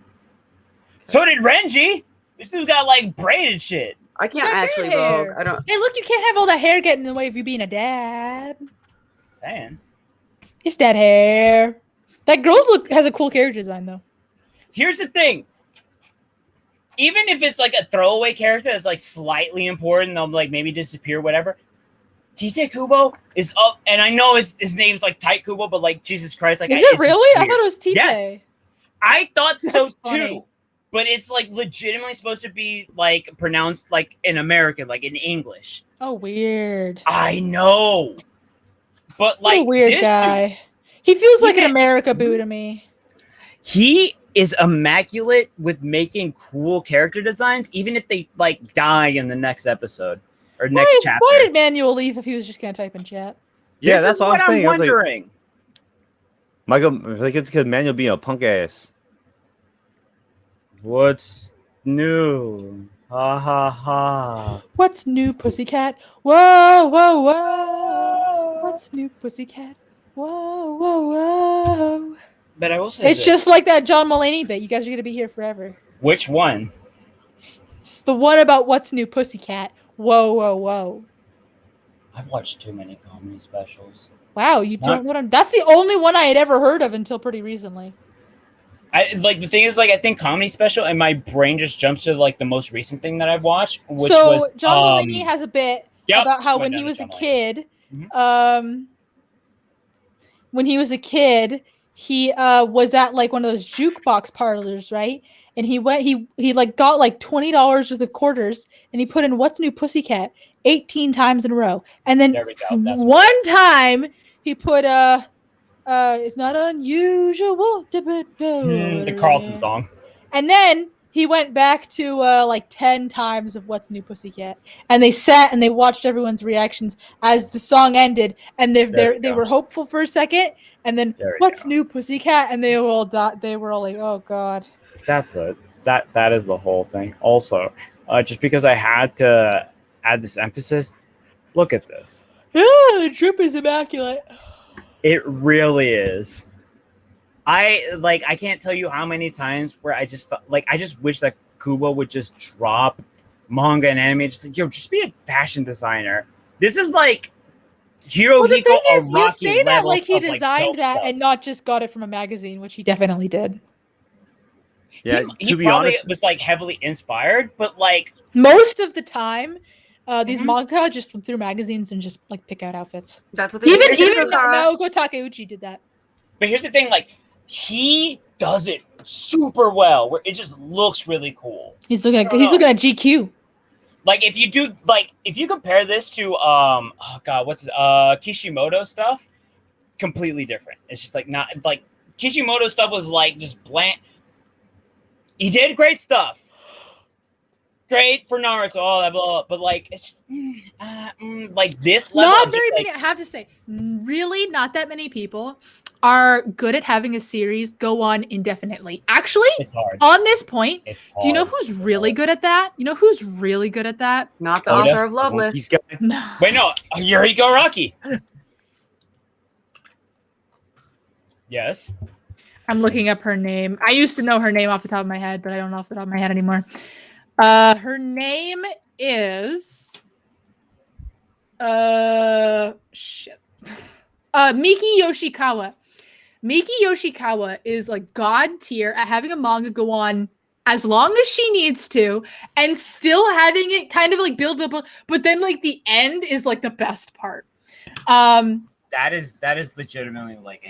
Speaker 7: so did Renji. This dude got like braided shit.
Speaker 5: I can't
Speaker 4: Got
Speaker 5: actually
Speaker 4: good hair.
Speaker 5: vote. I don't.
Speaker 4: Hey, look, you can't have all that hair getting in the way of you being a dad.
Speaker 7: Man,
Speaker 4: It's that hair. That girl's look has a cool character design though.
Speaker 7: here's the thing. Even if it's like a throwaway character that's like slightly important, they'll like maybe disappear, whatever. Tite Kubo is up, and I know his name's like Tite Kubo, but like Jesus Christ, like
Speaker 4: Is
Speaker 7: it's
Speaker 4: it
Speaker 7: just
Speaker 4: really? I
Speaker 7: weird.
Speaker 4: thought it was Tite.
Speaker 7: Yes. I thought so
Speaker 4: That's funny.
Speaker 7: too, but it's like legitimately supposed to be like pronounced like in American, like in English.
Speaker 4: Oh, weird.
Speaker 7: I know, but
Speaker 4: What
Speaker 7: like
Speaker 4: a weird
Speaker 7: this
Speaker 4: guy.
Speaker 7: dude,
Speaker 4: He feels like an
Speaker 7: Yeah.
Speaker 4: America boo to me.
Speaker 7: he is immaculate with making cool character designs, even if they like die in the next episode or next chapter.
Speaker 4: Why did Manuel leave if he was just gonna type in chat?
Speaker 6: Yeah,
Speaker 7: This
Speaker 6: that's
Speaker 7: is
Speaker 6: what I'm saying. I was like,
Speaker 7: wondering.
Speaker 6: Michael, like it's because Manuel being a punk ass.
Speaker 7: What's new? Ha ha ha.
Speaker 4: What's new, pussycat? Whoa, whoa, whoa. What's new, pussycat? Whoa, whoa, whoa.
Speaker 7: But I will say
Speaker 4: It's
Speaker 7: this.
Speaker 4: just like that John Mulaney bit. You guys are gonna be here forever.
Speaker 7: Which one?
Speaker 4: The one about what's new, pussycat? Whoa, whoa, whoa.
Speaker 7: I've watched too many comedy specials.
Speaker 4: Wow, you
Speaker 7: Not-
Speaker 4: don't know what I'm. That's the only one I had ever heard of until pretty recently.
Speaker 7: I like the thing is like I think comedy special and my brain just jumps to like the most recent thing that I've watched, which
Speaker 4: So
Speaker 7: was
Speaker 4: John Mulaney has a bit
Speaker 7: yep,
Speaker 4: about how
Speaker 7: went
Speaker 4: when he
Speaker 7: down to
Speaker 4: was a
Speaker 7: John Mulaney.
Speaker 4: kid,
Speaker 7: Mhm.
Speaker 4: when he was a kid, he was at like one of those jukebox parlors, right? And he went, he like got like $20 worth of quarters, and he put in "What's New, Pussycat" 18 times in a row, and then
Speaker 7: There we go, that's
Speaker 4: one time he put it's not unusual to put
Speaker 7: the Carlton song.
Speaker 4: and then he went back to like 10 times of What's New, Pussycat. And they sat and they watched everyone's reactions as the song ended. And
Speaker 7: There we
Speaker 4: they
Speaker 7: go.
Speaker 4: were hopeful for a second. And then
Speaker 7: There we
Speaker 4: what's
Speaker 7: go.
Speaker 4: new, Pussycat? And they all they were all like, oh god.
Speaker 7: That's it. That is the whole thing. Also, just because I had to add this emphasis, look at this.
Speaker 4: The drip is immaculate.
Speaker 7: It really is. I can't tell you how many times where I just felt like I just wish that Kubo would just drop manga and anime. Just like, yo, just be a fashion designer. This is like Hirohiko
Speaker 4: Well, the thing is, you
Speaker 7: Araki
Speaker 4: say that
Speaker 7: level
Speaker 4: like he
Speaker 7: of,
Speaker 4: designed
Speaker 7: dope
Speaker 4: that
Speaker 7: stuff.
Speaker 4: and not just got it from a magazine, which he definitely did.
Speaker 6: Yeah,
Speaker 7: he
Speaker 6: to be
Speaker 7: probably
Speaker 6: honest,
Speaker 7: was like heavily inspired, but like
Speaker 4: Most of the time, these
Speaker 7: Mhm.
Speaker 4: manga just flip through magazines and just like pick out outfits.
Speaker 5: That's what they
Speaker 4: Even
Speaker 5: do.
Speaker 4: even Naoko Takeuchi did that.
Speaker 7: But here's the thing, like he does it super well, where it just looks really cool.
Speaker 4: He's looking at
Speaker 7: don't
Speaker 4: he's
Speaker 7: know.
Speaker 4: looking at GQ.
Speaker 7: Like if you compare this to Kishimoto stuff, completely different. It's just like not like Kishimoto stuff was like just bland. He did great stuff. Great for Naruto, all that, blah, blah, but like it's just, like this level.
Speaker 4: Not
Speaker 7: of
Speaker 4: very
Speaker 7: just,
Speaker 4: many. I have to say, really, not that many people are good at having a series go on indefinitely. Actually,
Speaker 7: It's hard.
Speaker 4: on this point,
Speaker 7: It's
Speaker 4: do you know
Speaker 7: hard.
Speaker 4: who's really good at that? You know who's really good at that?
Speaker 5: Not the
Speaker 7: Oda?
Speaker 5: author of Loveless.
Speaker 6: Monkey's guy.
Speaker 4: No.
Speaker 7: Wait, no, Yuriko Araki. Yes.
Speaker 4: I'm looking up her name. I used to know her name off the top of my head, but I don't know off the top of my head anymore. Her name is shit. Miki Yoshikawa. Miki Yoshikawa is like god tier at having a manga go on as long as she needs to and still having it kind of like build, but then like the end is like the best part.
Speaker 3: That is legitimately like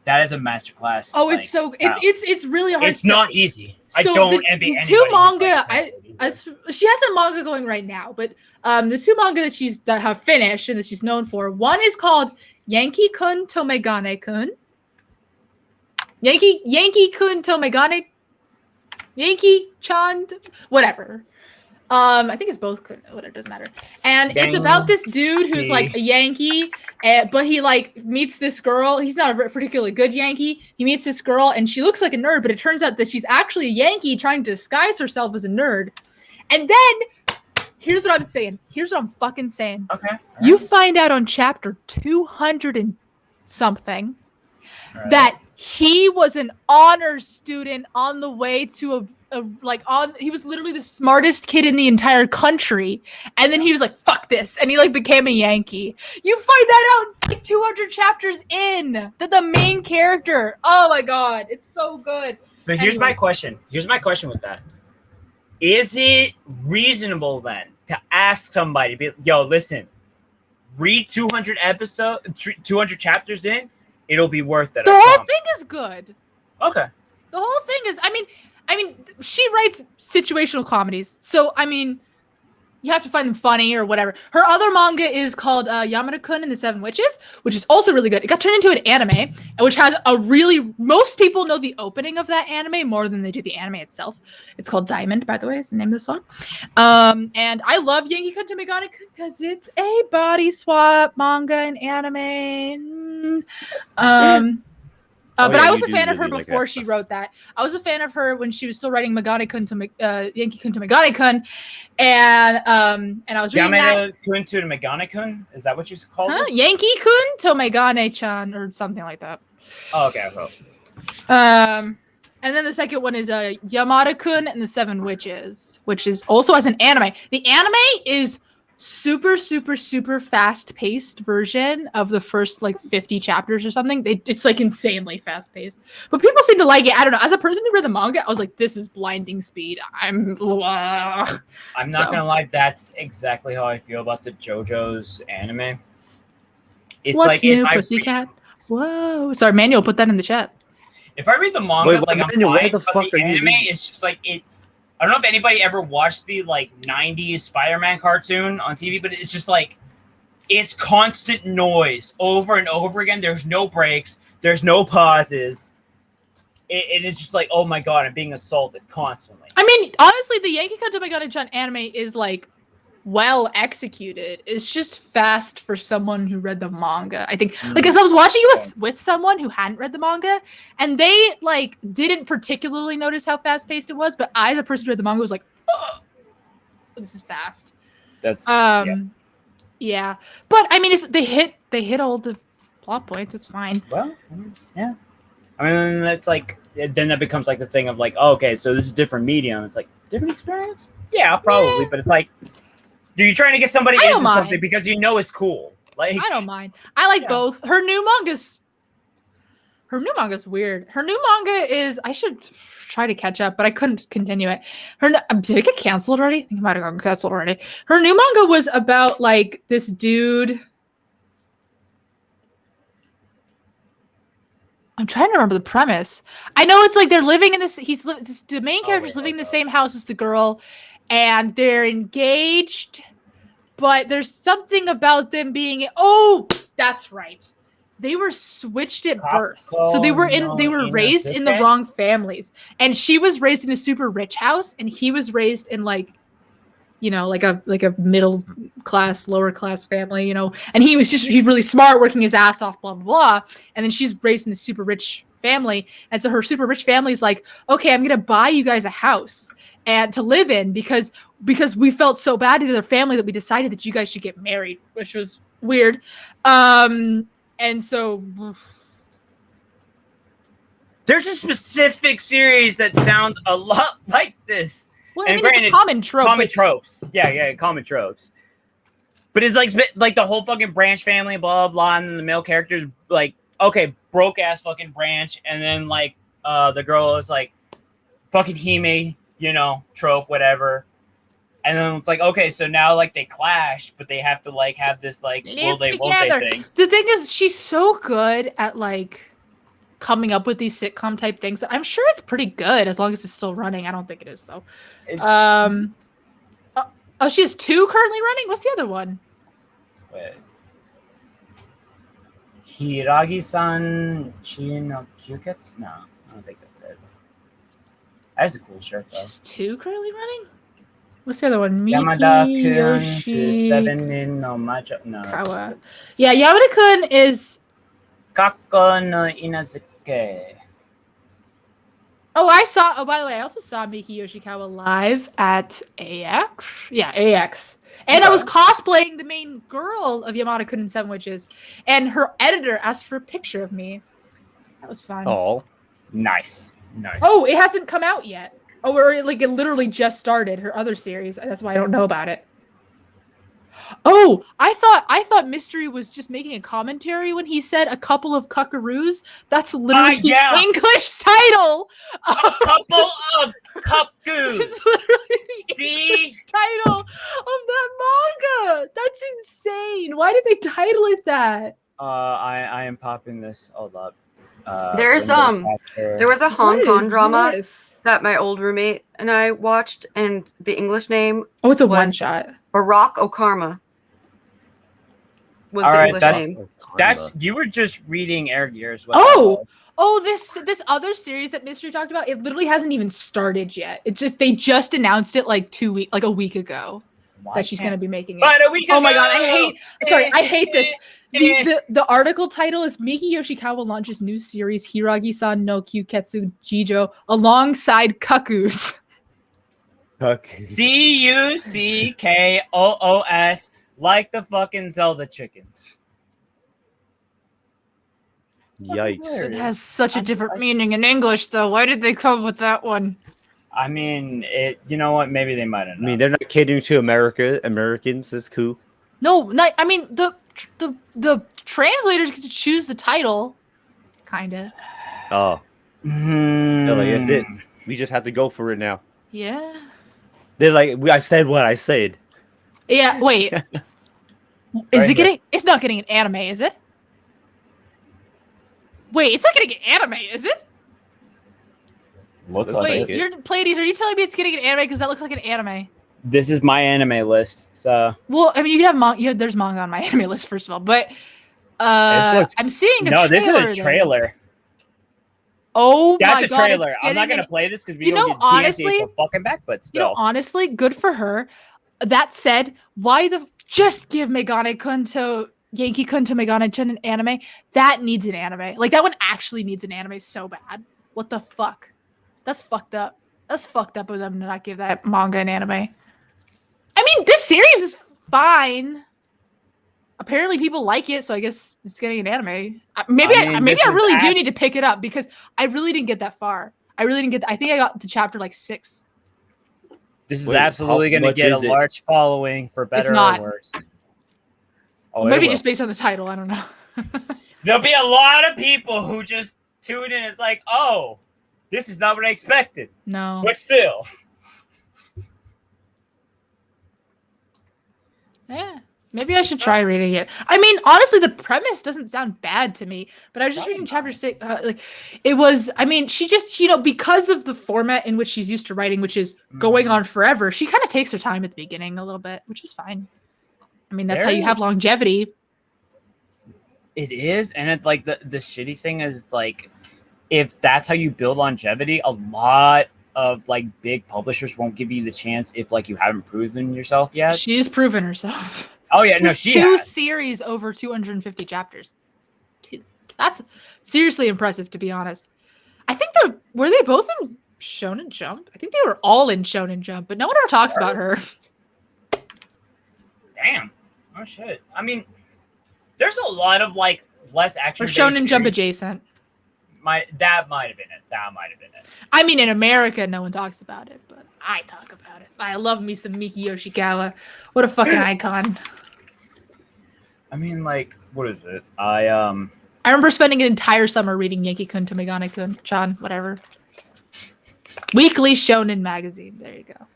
Speaker 3: that is a masterclass.
Speaker 4: Oh,
Speaker 3: like,
Speaker 4: it's so
Speaker 3: wow.
Speaker 4: it's really hard.
Speaker 7: It's not easy. I
Speaker 4: So
Speaker 7: don't
Speaker 4: the
Speaker 7: envy anybody.
Speaker 4: two
Speaker 7: who's,
Speaker 4: manga,
Speaker 7: like,
Speaker 4: she has a manga going right now, but the two manga that have finished and that she's known for, one is called Yankee-kun to Megane-kun. Yankee-kun to Megane, Yankee-chan, whatever. I think it's both. Whatever, doesn't matter. And it's about this dude who's like a Yankee, but he like meets this girl. He's not a particularly good Yankee. He meets this girl, and she looks like a nerd, but it turns out that she's actually a Yankee trying to disguise herself as a nerd. And then, here's what I'm saying. Here's what I'm fucking saying.
Speaker 3: Okay.
Speaker 4: You find out on chapter 200 and something
Speaker 3: Alright.
Speaker 4: that he was an honor student on the way to he was literally the smartest kid in the entire country, and then he was like, fuck this, and he like became a Yankee. You find that out like 200 chapters in, that the main character, oh my god, it's so good.
Speaker 7: So here's my
Speaker 4: Anyways.
Speaker 7: question. Here's my question with that. Is it reasonable then to ask somebody, be, yo, listen, read 200 chapters in, it'll be worth it.
Speaker 4: The
Speaker 7: I
Speaker 4: whole
Speaker 7: promise.
Speaker 4: thing is good.
Speaker 7: Okay.
Speaker 4: The whole thing is, I mean, she writes situational comedies, so I mean, you have to find them funny or whatever. Her other manga is called Yamada-kun and the Seven Witches, which is also really good. It got turned into an anime, which has most people know the opening of that anime more than they do the anime itself. It's called Diamond, by the way, is the name of the song. And I love Yankee-kun to Megane-kun because it's a body swap manga and anime. But
Speaker 6: yeah,
Speaker 4: I was
Speaker 6: you
Speaker 4: a
Speaker 6: do
Speaker 4: fan of her
Speaker 6: really like
Speaker 4: before
Speaker 6: that
Speaker 4: she
Speaker 6: stuff.
Speaker 4: wrote that. I was a fan of her when she was still writing Megane-kun to Yankee-kun to Megane-kun, and I was reading that.
Speaker 7: Yamada-kun to Megane-kun? Is that what you called
Speaker 4: Huh?
Speaker 7: it?
Speaker 4: Yankee-kun to Megane-chan or something like that.
Speaker 7: Oh, okay. Well,
Speaker 4: And then the second one is Yamada-kun and the Seven Witches, which is also as an anime. The anime is super, super, super fast-paced version of the first like 50 chapters or something. It's like insanely fast-paced, but people seem to like it. I don't know. As a person who read the manga, I was like, "This is blinding speed."
Speaker 7: I'm not gonna lie. That's exactly how I feel about the JoJo's anime. It's
Speaker 4: What's
Speaker 7: like
Speaker 4: new,
Speaker 7: if I
Speaker 4: Pussycat? Whoa! Sorry, Manuel, put that in the chat.
Speaker 7: If I read the manga,
Speaker 6: Wait,
Speaker 7: like I'm
Speaker 6: Manuel, why
Speaker 7: fine,
Speaker 6: the
Speaker 7: but
Speaker 6: fuck
Speaker 7: the
Speaker 6: are you
Speaker 7: anime
Speaker 6: reading?
Speaker 7: is just like it. I don't know if anybody ever watched the like '90s Spider-Man cartoon on TV, but it's just like it's constant noise over and over again. There's no breaks. There's no pauses. It is just like, oh my god, I'm being assaulted constantly.
Speaker 4: I mean, honestly, the Yankee-kun to Megane-chan anime is like
Speaker 2: well executed. It's just fast for someone who read the manga. I think, like, as I was watching it with someone who hadn't read the manga, and they like didn't particularly notice how fast paced it was, but I, as a person who read the manga, was like, oh, this is fast.
Speaker 7: That's
Speaker 2: yeah. But I mean, they hit all the plot points. It's fine.
Speaker 7: well, yeah. I mean, that's like then that becomes like the thing of like, oh, okay, so this is different medium. It's like different experience. Yeah, probably, but it's like, are you trying to get somebody into something because you know it's cool? Like,
Speaker 2: I don't mind. I like both. Her new manga's weird. Her new manga is, I should try to catch up, but I couldn't continue it. Did it get canceled already? I think it might have gotten canceled already. Her new manga was about like this dude. I'm trying to remember the premise. I know it's like they're living in this. The main character's living in the same house as the girl, and they're engaged, but there's something about them being. Oh, that's right. They were switched at birth, so they were raised in the wrong families, and she was raised in a super rich house, and he was raised in like, you know, like a middle class, lower class family, you know, and he's really smart, working his ass off, blah, blah, blah. And then she's raised in a super rich family. And so her super rich family is like, okay, I'm going to buy you guys a house and to live in because we felt so bad to their family that we decided that you guys should get married, which was weird. And so
Speaker 7: there's a specific series that sounds a lot like this.
Speaker 2: Well, I mean, it's a common trope.
Speaker 7: Common tropes. Yeah, common tropes. But it's like the whole fucking branch family, blah, blah, blah, and then the male characters, like, okay, broke-ass fucking branch, and then, like, the girl is, like, fucking Hime, you know, trope, whatever. And then it's like, okay, so now, like, they clash, but they have to, like, have this, like, will they, won't they thing.
Speaker 2: The thing is, she's so good at, like, coming up with these sitcom type things that I'm sure it's pretty good as long as it's still running. I don't think it is though. She has 2 currently running. What's the other one?
Speaker 7: Wait. Hiragi-san Chi no Kyuketsu? No, I don't think that's it. That's a cool shirt though.
Speaker 2: She's 2 currently running? What's the other one?
Speaker 7: Yamada-kun to 7 in no Macho. No.
Speaker 2: Kawa. Yeah, Yamada-kun is
Speaker 7: Kako no Inazuke.
Speaker 2: Oh, by the way, I also saw Miki Yoshikawa live at AX. Yeah, AX. And I was cosplaying the main girl of Yamada-kun and 7 Witches. And her editor asked for a picture of me. That was fun.
Speaker 6: Oh,
Speaker 7: nice.
Speaker 2: Oh, it hasn't come out yet. Oh, or like it literally just started her other series. That's why I don't know about it. Oh, I thought Mystery was just making a commentary when he said a couple of cuckaroos. That's literally the English title.
Speaker 7: A couple of cuckoos.
Speaker 2: It's literally the
Speaker 7: See?
Speaker 2: English title of that manga. That's insane. Why did they title it that?
Speaker 7: I am popping this. Hold up.
Speaker 5: There was a Hong Kong drama that my old roommate and I watched, and the English name
Speaker 2: it's a one shot.
Speaker 5: Barack Okarma was
Speaker 7: all
Speaker 5: the
Speaker 7: right,
Speaker 5: English name.
Speaker 7: That's you were just reading Air Gears.
Speaker 2: This other series that Mystery talked about, it literally hasn't even started yet. They just announced it like a week ago that she's going to be making it.
Speaker 7: But a week ago.
Speaker 2: Oh my god, I hate this. The article title is Miki Yoshikawa launches new series Hiragi-san no Kyuketsu Jijo alongside Cuckoos.
Speaker 7: Cuckoos, like the fucking Zelda chickens.
Speaker 6: Yikes.
Speaker 2: It has such a different meaning in English, though. Why did they come up with that one?
Speaker 7: I mean, you know what? Maybe they might have.
Speaker 6: I mean, they're not catering to Americans. It's cool.
Speaker 2: No, I mean, the translators get to choose the title, kinda.
Speaker 6: Oh. They're like, that's it. We just have to go for it now.
Speaker 2: Yeah.
Speaker 6: They're like, I said what I said.
Speaker 2: Yeah, wait. It's not getting an anime, is it? Wait, it's not getting an anime, is it?
Speaker 7: Looks like it.
Speaker 2: Pleiades, are you telling me it's getting an anime because that looks like an anime?
Speaker 7: This is my anime list, so.
Speaker 2: Well, I mean, you can have manga. There's manga on my anime list, first of all, but I'm seeing a trailer.
Speaker 7: No, this is a trailer.
Speaker 2: Oh my god,
Speaker 7: that's a trailer. I'm not gonna play this because we don't get DMCA for fucking back, but still.
Speaker 2: Honestly, good for her. That said, just give Megane-kun to Yankee-kun to Megane-chan an anime? That needs an anime. Like, that one actually needs an anime so bad. What the fuck? That's fucked up. That's fucked up of them to not give that manga an anime. I mean, this series is fine. Apparently people like it, so I guess it's getting an anime. Maybe I really do need to pick it up because I really didn't get that far. I think I got to chapter like 6.
Speaker 7: This is
Speaker 6: Wait,
Speaker 7: absolutely
Speaker 6: how
Speaker 7: going to
Speaker 6: much
Speaker 7: get a
Speaker 6: is it?
Speaker 7: large following for better
Speaker 2: not.
Speaker 7: or worse. Oh,
Speaker 2: Maybe
Speaker 7: it will.
Speaker 2: just based on the title. I don't know.
Speaker 3: There'll be a lot of people who just tune in. It's like, oh, this is not what I expected.
Speaker 2: No.
Speaker 3: But still.
Speaker 2: Yeah. Maybe I should try reading it. I mean, honestly, the premise doesn't sound bad to me, but I was just reading chapter 6. It was, I mean, she just, because of the format in which she's used to writing, which is going on forever, she kind of takes her time at the beginning a little bit, which is fine. I mean, that's how you have longevity.
Speaker 7: It is, and it's like the shitty thing is, it's like, if that's how you build longevity, a lot of like big publishers won't give you the chance if like you haven't proven yourself yet.
Speaker 2: She's proven herself.
Speaker 7: Oh yeah, no,
Speaker 2: There's
Speaker 7: she
Speaker 2: 2
Speaker 7: has.
Speaker 2: series over 250 chapters. 2. That's seriously impressive, to be honest. I think were they both in Shonen Jump? I think they were all in Shonen Jump, but no one ever talks about her.
Speaker 3: Damn. Oh shit. I mean, there's a lot of like less action.
Speaker 2: Or Shonen Jump adjacent.
Speaker 3: That might have been it.
Speaker 2: I mean, in America, no one talks about it, but I talk about it. I love me some Miki Yoshikawa. What a fucking icon.
Speaker 7: I mean, like, what is it? I
Speaker 2: remember spending an entire summer reading Yankee-kun to Megane-kun-chan, whatever. Weekly Shonen magazine. There you go.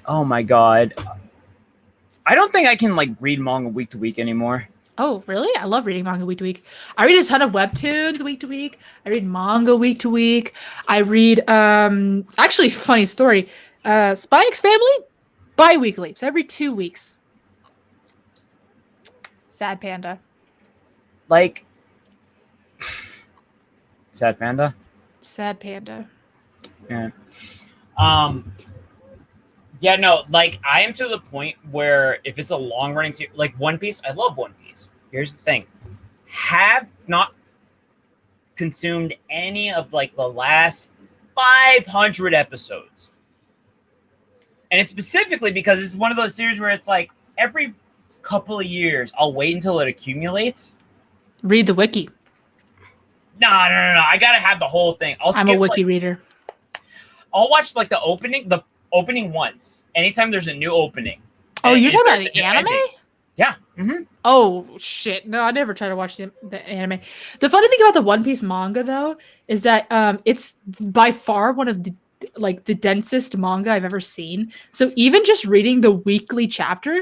Speaker 7: oh my god. I don't think I can like read manga week to week anymore.
Speaker 2: Oh, really? I love reading manga week to week. I read a ton of webtoons week to week. I read manga week to week. I read, actually, funny story. Spy X Family, bi-weekly. So every 2 weeks. Sad Panda.
Speaker 7: Like, Sad Panda?
Speaker 2: Sad Panda.
Speaker 7: Yeah.
Speaker 3: Yeah, no, like I am to the point where if it's a long running series, like One Piece, I love One Piece. Here's the thing. Have not consumed any of like the last 500 episodes. And it's specifically because it's one of those series where it's like every couple of years, I'll wait until it accumulates.
Speaker 2: Read the wiki.
Speaker 3: No. I gotta have the whole thing.
Speaker 2: I'm a wiki reader.
Speaker 3: I'll watch like the opening once. Anytime there's a new opening.
Speaker 2: Oh,
Speaker 3: And
Speaker 2: you're
Speaker 3: if
Speaker 2: talking about
Speaker 3: there's
Speaker 2: the
Speaker 3: a new
Speaker 2: anime?
Speaker 3: ending- Yeah. Mm-hmm.
Speaker 2: Oh, shit. No, I never try to watch the anime. The funny thing about the One Piece manga, though, is that it's by far one of the densest manga I've ever seen. So even just reading the weekly chapter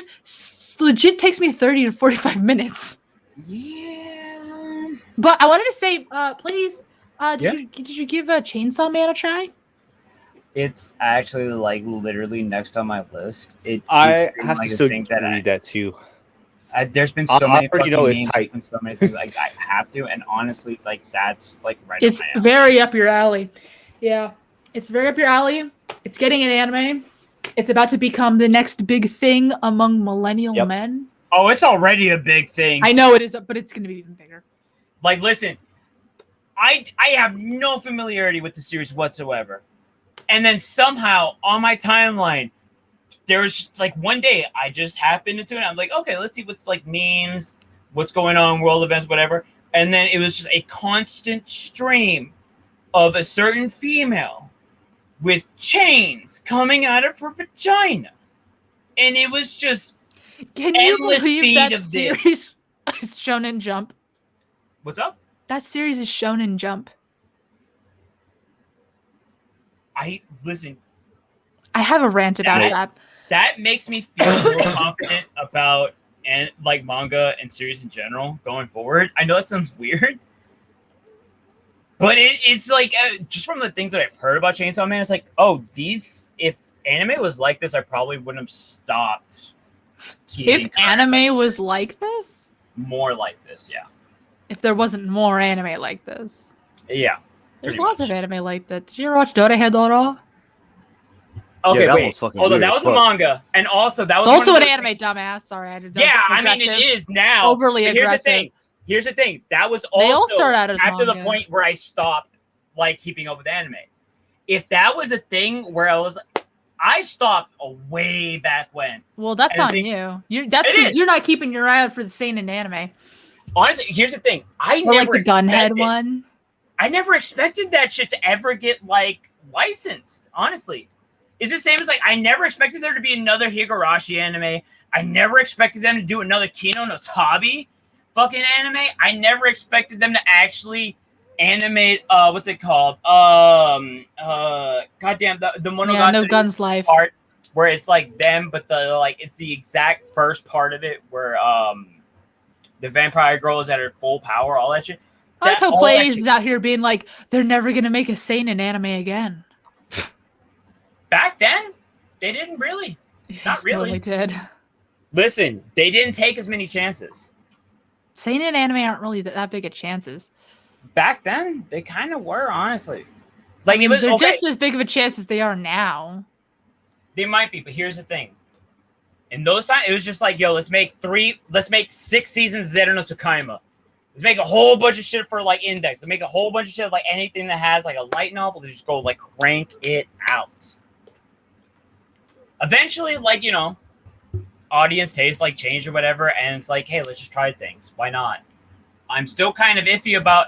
Speaker 2: legit takes me 30 to 45 minutes.
Speaker 7: Yeah.
Speaker 2: But I wanted to say, please,
Speaker 7: Yeah.
Speaker 2: did you give Chainsaw Man a try?
Speaker 7: It's actually like literally next on my list.
Speaker 6: I have to still read that too.
Speaker 7: There's been so many.
Speaker 6: I already know it's
Speaker 7: memes,
Speaker 6: tight.
Speaker 7: there's been so many things like I have to, and honestly, like that's like right.
Speaker 2: It's
Speaker 7: up my alley.
Speaker 2: very up your alley. Yeah, it's very up your alley. It's getting an anime. It's about to become the next big thing among millennial men.
Speaker 3: Oh, it's already a big thing.
Speaker 2: I know it is, but it's going to be even bigger.
Speaker 3: Like, listen, I have no familiarity with the series whatsoever. And then somehow on my timeline, there was just like one day I just happened into it. I'm like, okay, let's see what's like memes, what's going on, world events, whatever. And then it was just a constant stream of a certain female with chains coming out of her vagina. And it was just
Speaker 2: Can you
Speaker 3: endless
Speaker 2: believe
Speaker 3: feed
Speaker 2: that
Speaker 3: of this.
Speaker 2: series is Shonen Jump?
Speaker 3: What's up?
Speaker 2: That series is Shonen Jump.
Speaker 3: Listen,
Speaker 2: I have a rant about that.
Speaker 3: that makes me feel more confident about and like manga and series in general going forward. I know that sounds weird, but it's like just from the things that I've heard about Chainsaw Man, it's like, oh, if anime was like this, I probably wouldn't have stopped.
Speaker 2: If anime was like this?
Speaker 3: More like this, yeah.
Speaker 2: If there wasn't more anime like this.
Speaker 3: Yeah.
Speaker 2: There's
Speaker 3: pretty
Speaker 2: lots
Speaker 3: much.
Speaker 2: of anime like that. Did you ever watch Dorehedoro?
Speaker 7: Okay,
Speaker 6: that
Speaker 7: wait.
Speaker 6: one's fucking
Speaker 7: Hold on,
Speaker 6: weird
Speaker 7: that
Speaker 6: as
Speaker 7: was a
Speaker 6: fuck.
Speaker 7: manga, and also that was
Speaker 2: It's also
Speaker 7: one
Speaker 2: an
Speaker 7: of the-
Speaker 2: anime, dumbass. Sorry, I had to.
Speaker 7: Yeah, I mean it is now.
Speaker 2: Overly
Speaker 7: but here's the
Speaker 2: aggressive.
Speaker 7: thing. Here's the thing. That was
Speaker 2: They all
Speaker 7: also
Speaker 2: start out as
Speaker 7: after the
Speaker 2: manga.
Speaker 7: point where I stopped like keeping up with anime. If that was a thing where I stopped way back when.
Speaker 2: Well, that's
Speaker 7: And
Speaker 2: on
Speaker 7: the-
Speaker 2: you. That's
Speaker 7: It
Speaker 2: because
Speaker 7: is.
Speaker 2: you're not keeping your eye out for the seinen anime.
Speaker 7: Honestly, here's the thing. I
Speaker 2: Or
Speaker 7: never
Speaker 2: like the gunhead
Speaker 7: expected-
Speaker 2: one.
Speaker 7: I never expected that shit to ever get like licensed. Honestly, it's the same as like I never expected there to be another Higurashi anime. I never expected them to do another Kino no Tabi fucking anime. I never expected them to actually animate. What's it called? Goddamn the Monogatari
Speaker 2: Yeah, no guns life.
Speaker 7: part where it's like them, but the like it's the exact first part of it where the vampire girl is at her full power, all that shit.
Speaker 2: I like how
Speaker 7: all that
Speaker 2: Pleiades
Speaker 7: shit-
Speaker 2: is out here being like, they're never gonna make a seinen anime again.
Speaker 7: Back then, they didn't really. Not
Speaker 2: They
Speaker 7: really.
Speaker 2: did.
Speaker 7: Listen, they didn't take as many chances.
Speaker 2: Seinen anime aren't really that big of chances.
Speaker 7: Back then, they kind of were, honestly.
Speaker 2: I
Speaker 7: Like
Speaker 2: mean,
Speaker 7: it was
Speaker 2: they're
Speaker 7: okay,
Speaker 2: just as big of a chance as they are now.
Speaker 7: they might be, but here's the thing. In those times, it was just like, yo, let's make 6 seasons of Zero no Tsukaima. Let's make a whole bunch of shit for like Index. Let's make a whole bunch of shit like anything that has like a light novel. Let's just go like crank it out. Eventually, like, you know, audience taste like changed or whatever, and it's like, hey, let's just try things. Why not? I'm still kind of iffy about.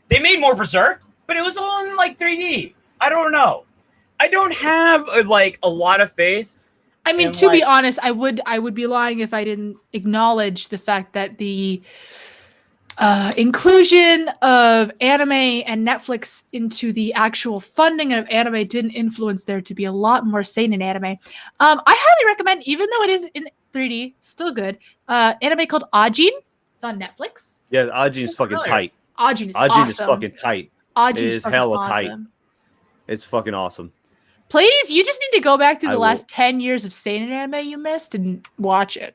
Speaker 7: They made more Berserk, but it was all in like 3D. I don't know. I don't have like a lot of faith.
Speaker 2: I mean,
Speaker 7: And,
Speaker 2: to be
Speaker 7: like-
Speaker 2: honest, I would be lying if I didn't acknowledge the fact that the inclusion of anime and Netflix into the actual funding of anime didn't influence there to be a lot more seinen anime. I highly recommend, even though it is in 3D, still good. Anime called Ajin. It's on Netflix.
Speaker 6: Yeah, Ajin's fucking
Speaker 7: familiar.
Speaker 6: tight.
Speaker 2: Ajin is
Speaker 6: Ajin
Speaker 2: awesome.
Speaker 6: is fucking tight.
Speaker 2: Ajin
Speaker 6: it is
Speaker 2: fucking
Speaker 6: hella
Speaker 2: awesome.
Speaker 6: tight. It's fucking awesome.
Speaker 2: Pleiades, you just need to go back through
Speaker 6: I
Speaker 2: the
Speaker 6: will.
Speaker 2: last 10 years of seinen anime you missed and watch it.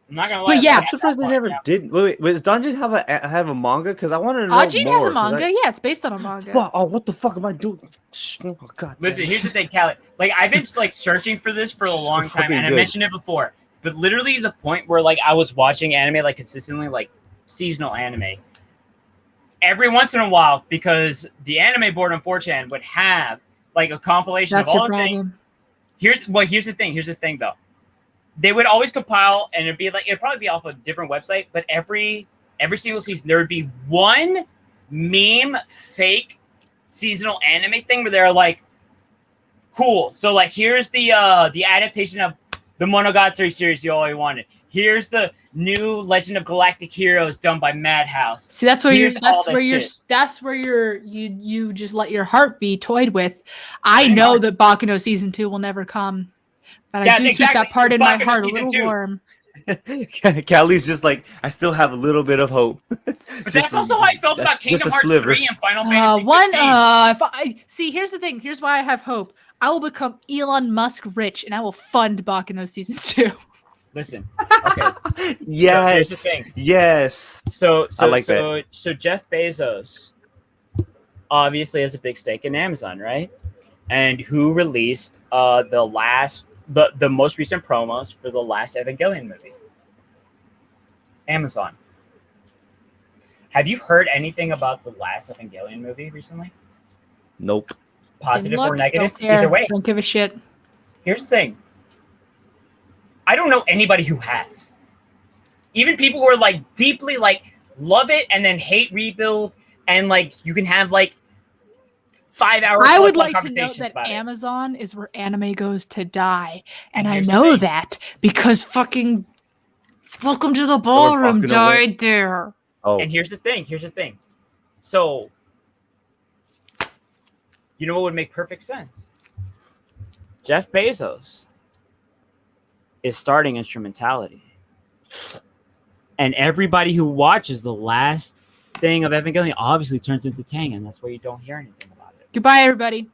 Speaker 7: I'm not gonna lie.
Speaker 2: But yeah,
Speaker 6: I'm surprised they never did. Wait, does Dungeon have a manga? Because I wanted to know
Speaker 2: Ajin
Speaker 6: more.
Speaker 2: has a
Speaker 6: 'cause
Speaker 2: manga. Yeah, it's based on a manga.
Speaker 6: Oh, what the fuck am I doing? Oh, God.
Speaker 7: Listen,
Speaker 6: damn.
Speaker 7: here's the thing, Callie. Like, I've been like searching for this for a
Speaker 6: So
Speaker 7: long time,
Speaker 6: fucking
Speaker 7: and I
Speaker 6: good.
Speaker 7: mentioned it before. But literally, the point where like I was watching anime like consistently, like seasonal anime, every once in a while, because the anime board on 4chan would have like a compilation
Speaker 2: That's
Speaker 7: of all
Speaker 2: your
Speaker 7: the things.
Speaker 2: problem.
Speaker 7: Here's the thing. Here's the thing, though. They would always compile, and it'd probably be off a different website, but every single season there would be one meme fake seasonal anime thing where they're like, cool. So like, here's the adaptation of the Monogatari series you always wanted. Here's the new Legend of Galactic Heroes done by Madhouse.
Speaker 2: See, that's where you're.
Speaker 7: Here's all
Speaker 2: That's
Speaker 7: that
Speaker 2: where you're.
Speaker 7: shit.
Speaker 2: That's where you just let your heart be toyed with. I
Speaker 7: Pretty
Speaker 2: know
Speaker 7: much.
Speaker 2: that Bakuno season 2 will never come, but
Speaker 7: Yeah,
Speaker 2: I do keep
Speaker 7: exactly.
Speaker 2: that part in my
Speaker 7: Bakuno
Speaker 2: heart a
Speaker 7: season
Speaker 2: little
Speaker 7: 2.
Speaker 2: warm.
Speaker 6: Callie's just like, I still have a little bit of hope.
Speaker 7: But that's also how I felt about Kingdom Hearts 3 and Final Fantasy 15.
Speaker 2: If I see, here's the thing. Here's why I have hope. I will become Elon Musk rich, and I will fund Bakuno season 2.
Speaker 7: Listen, okay.
Speaker 6: Yes.
Speaker 7: here's the thing.
Speaker 6: Yes.
Speaker 7: So
Speaker 6: I like that.
Speaker 7: So Jeff Bezos obviously has a big stake in Amazon, right? And who released the most recent promos for the last Evangelion movie? Amazon. Have you heard anything about the last Evangelion movie recently?
Speaker 6: Nope.
Speaker 7: Positive
Speaker 2: Look,
Speaker 7: or negative?
Speaker 2: don't care,
Speaker 7: Either way.
Speaker 2: don't give a shit.
Speaker 7: Here's the thing. I don't know anybody who has. Even people who are like deeply like love it and then hate Rebuild, and like you can have like 5 hours.
Speaker 2: I would
Speaker 7: long
Speaker 2: like to note
Speaker 7: conversations
Speaker 2: that
Speaker 7: about it.
Speaker 2: Amazon is where anime goes to die, and
Speaker 7: And
Speaker 2: I
Speaker 7: here's the
Speaker 2: know
Speaker 7: thing.
Speaker 2: that because fucking Welcome to the Ballroom
Speaker 6: fucking away.
Speaker 2: died there.
Speaker 6: Oh,
Speaker 7: And here's the thing. So, you know what would make perfect sense? Jeff Bezos is starting Instrumentality. And everybody who watches the last thing of Evangelion obviously turns into Tang, and that's why you don't hear anything about it.
Speaker 2: Goodbye, everybody.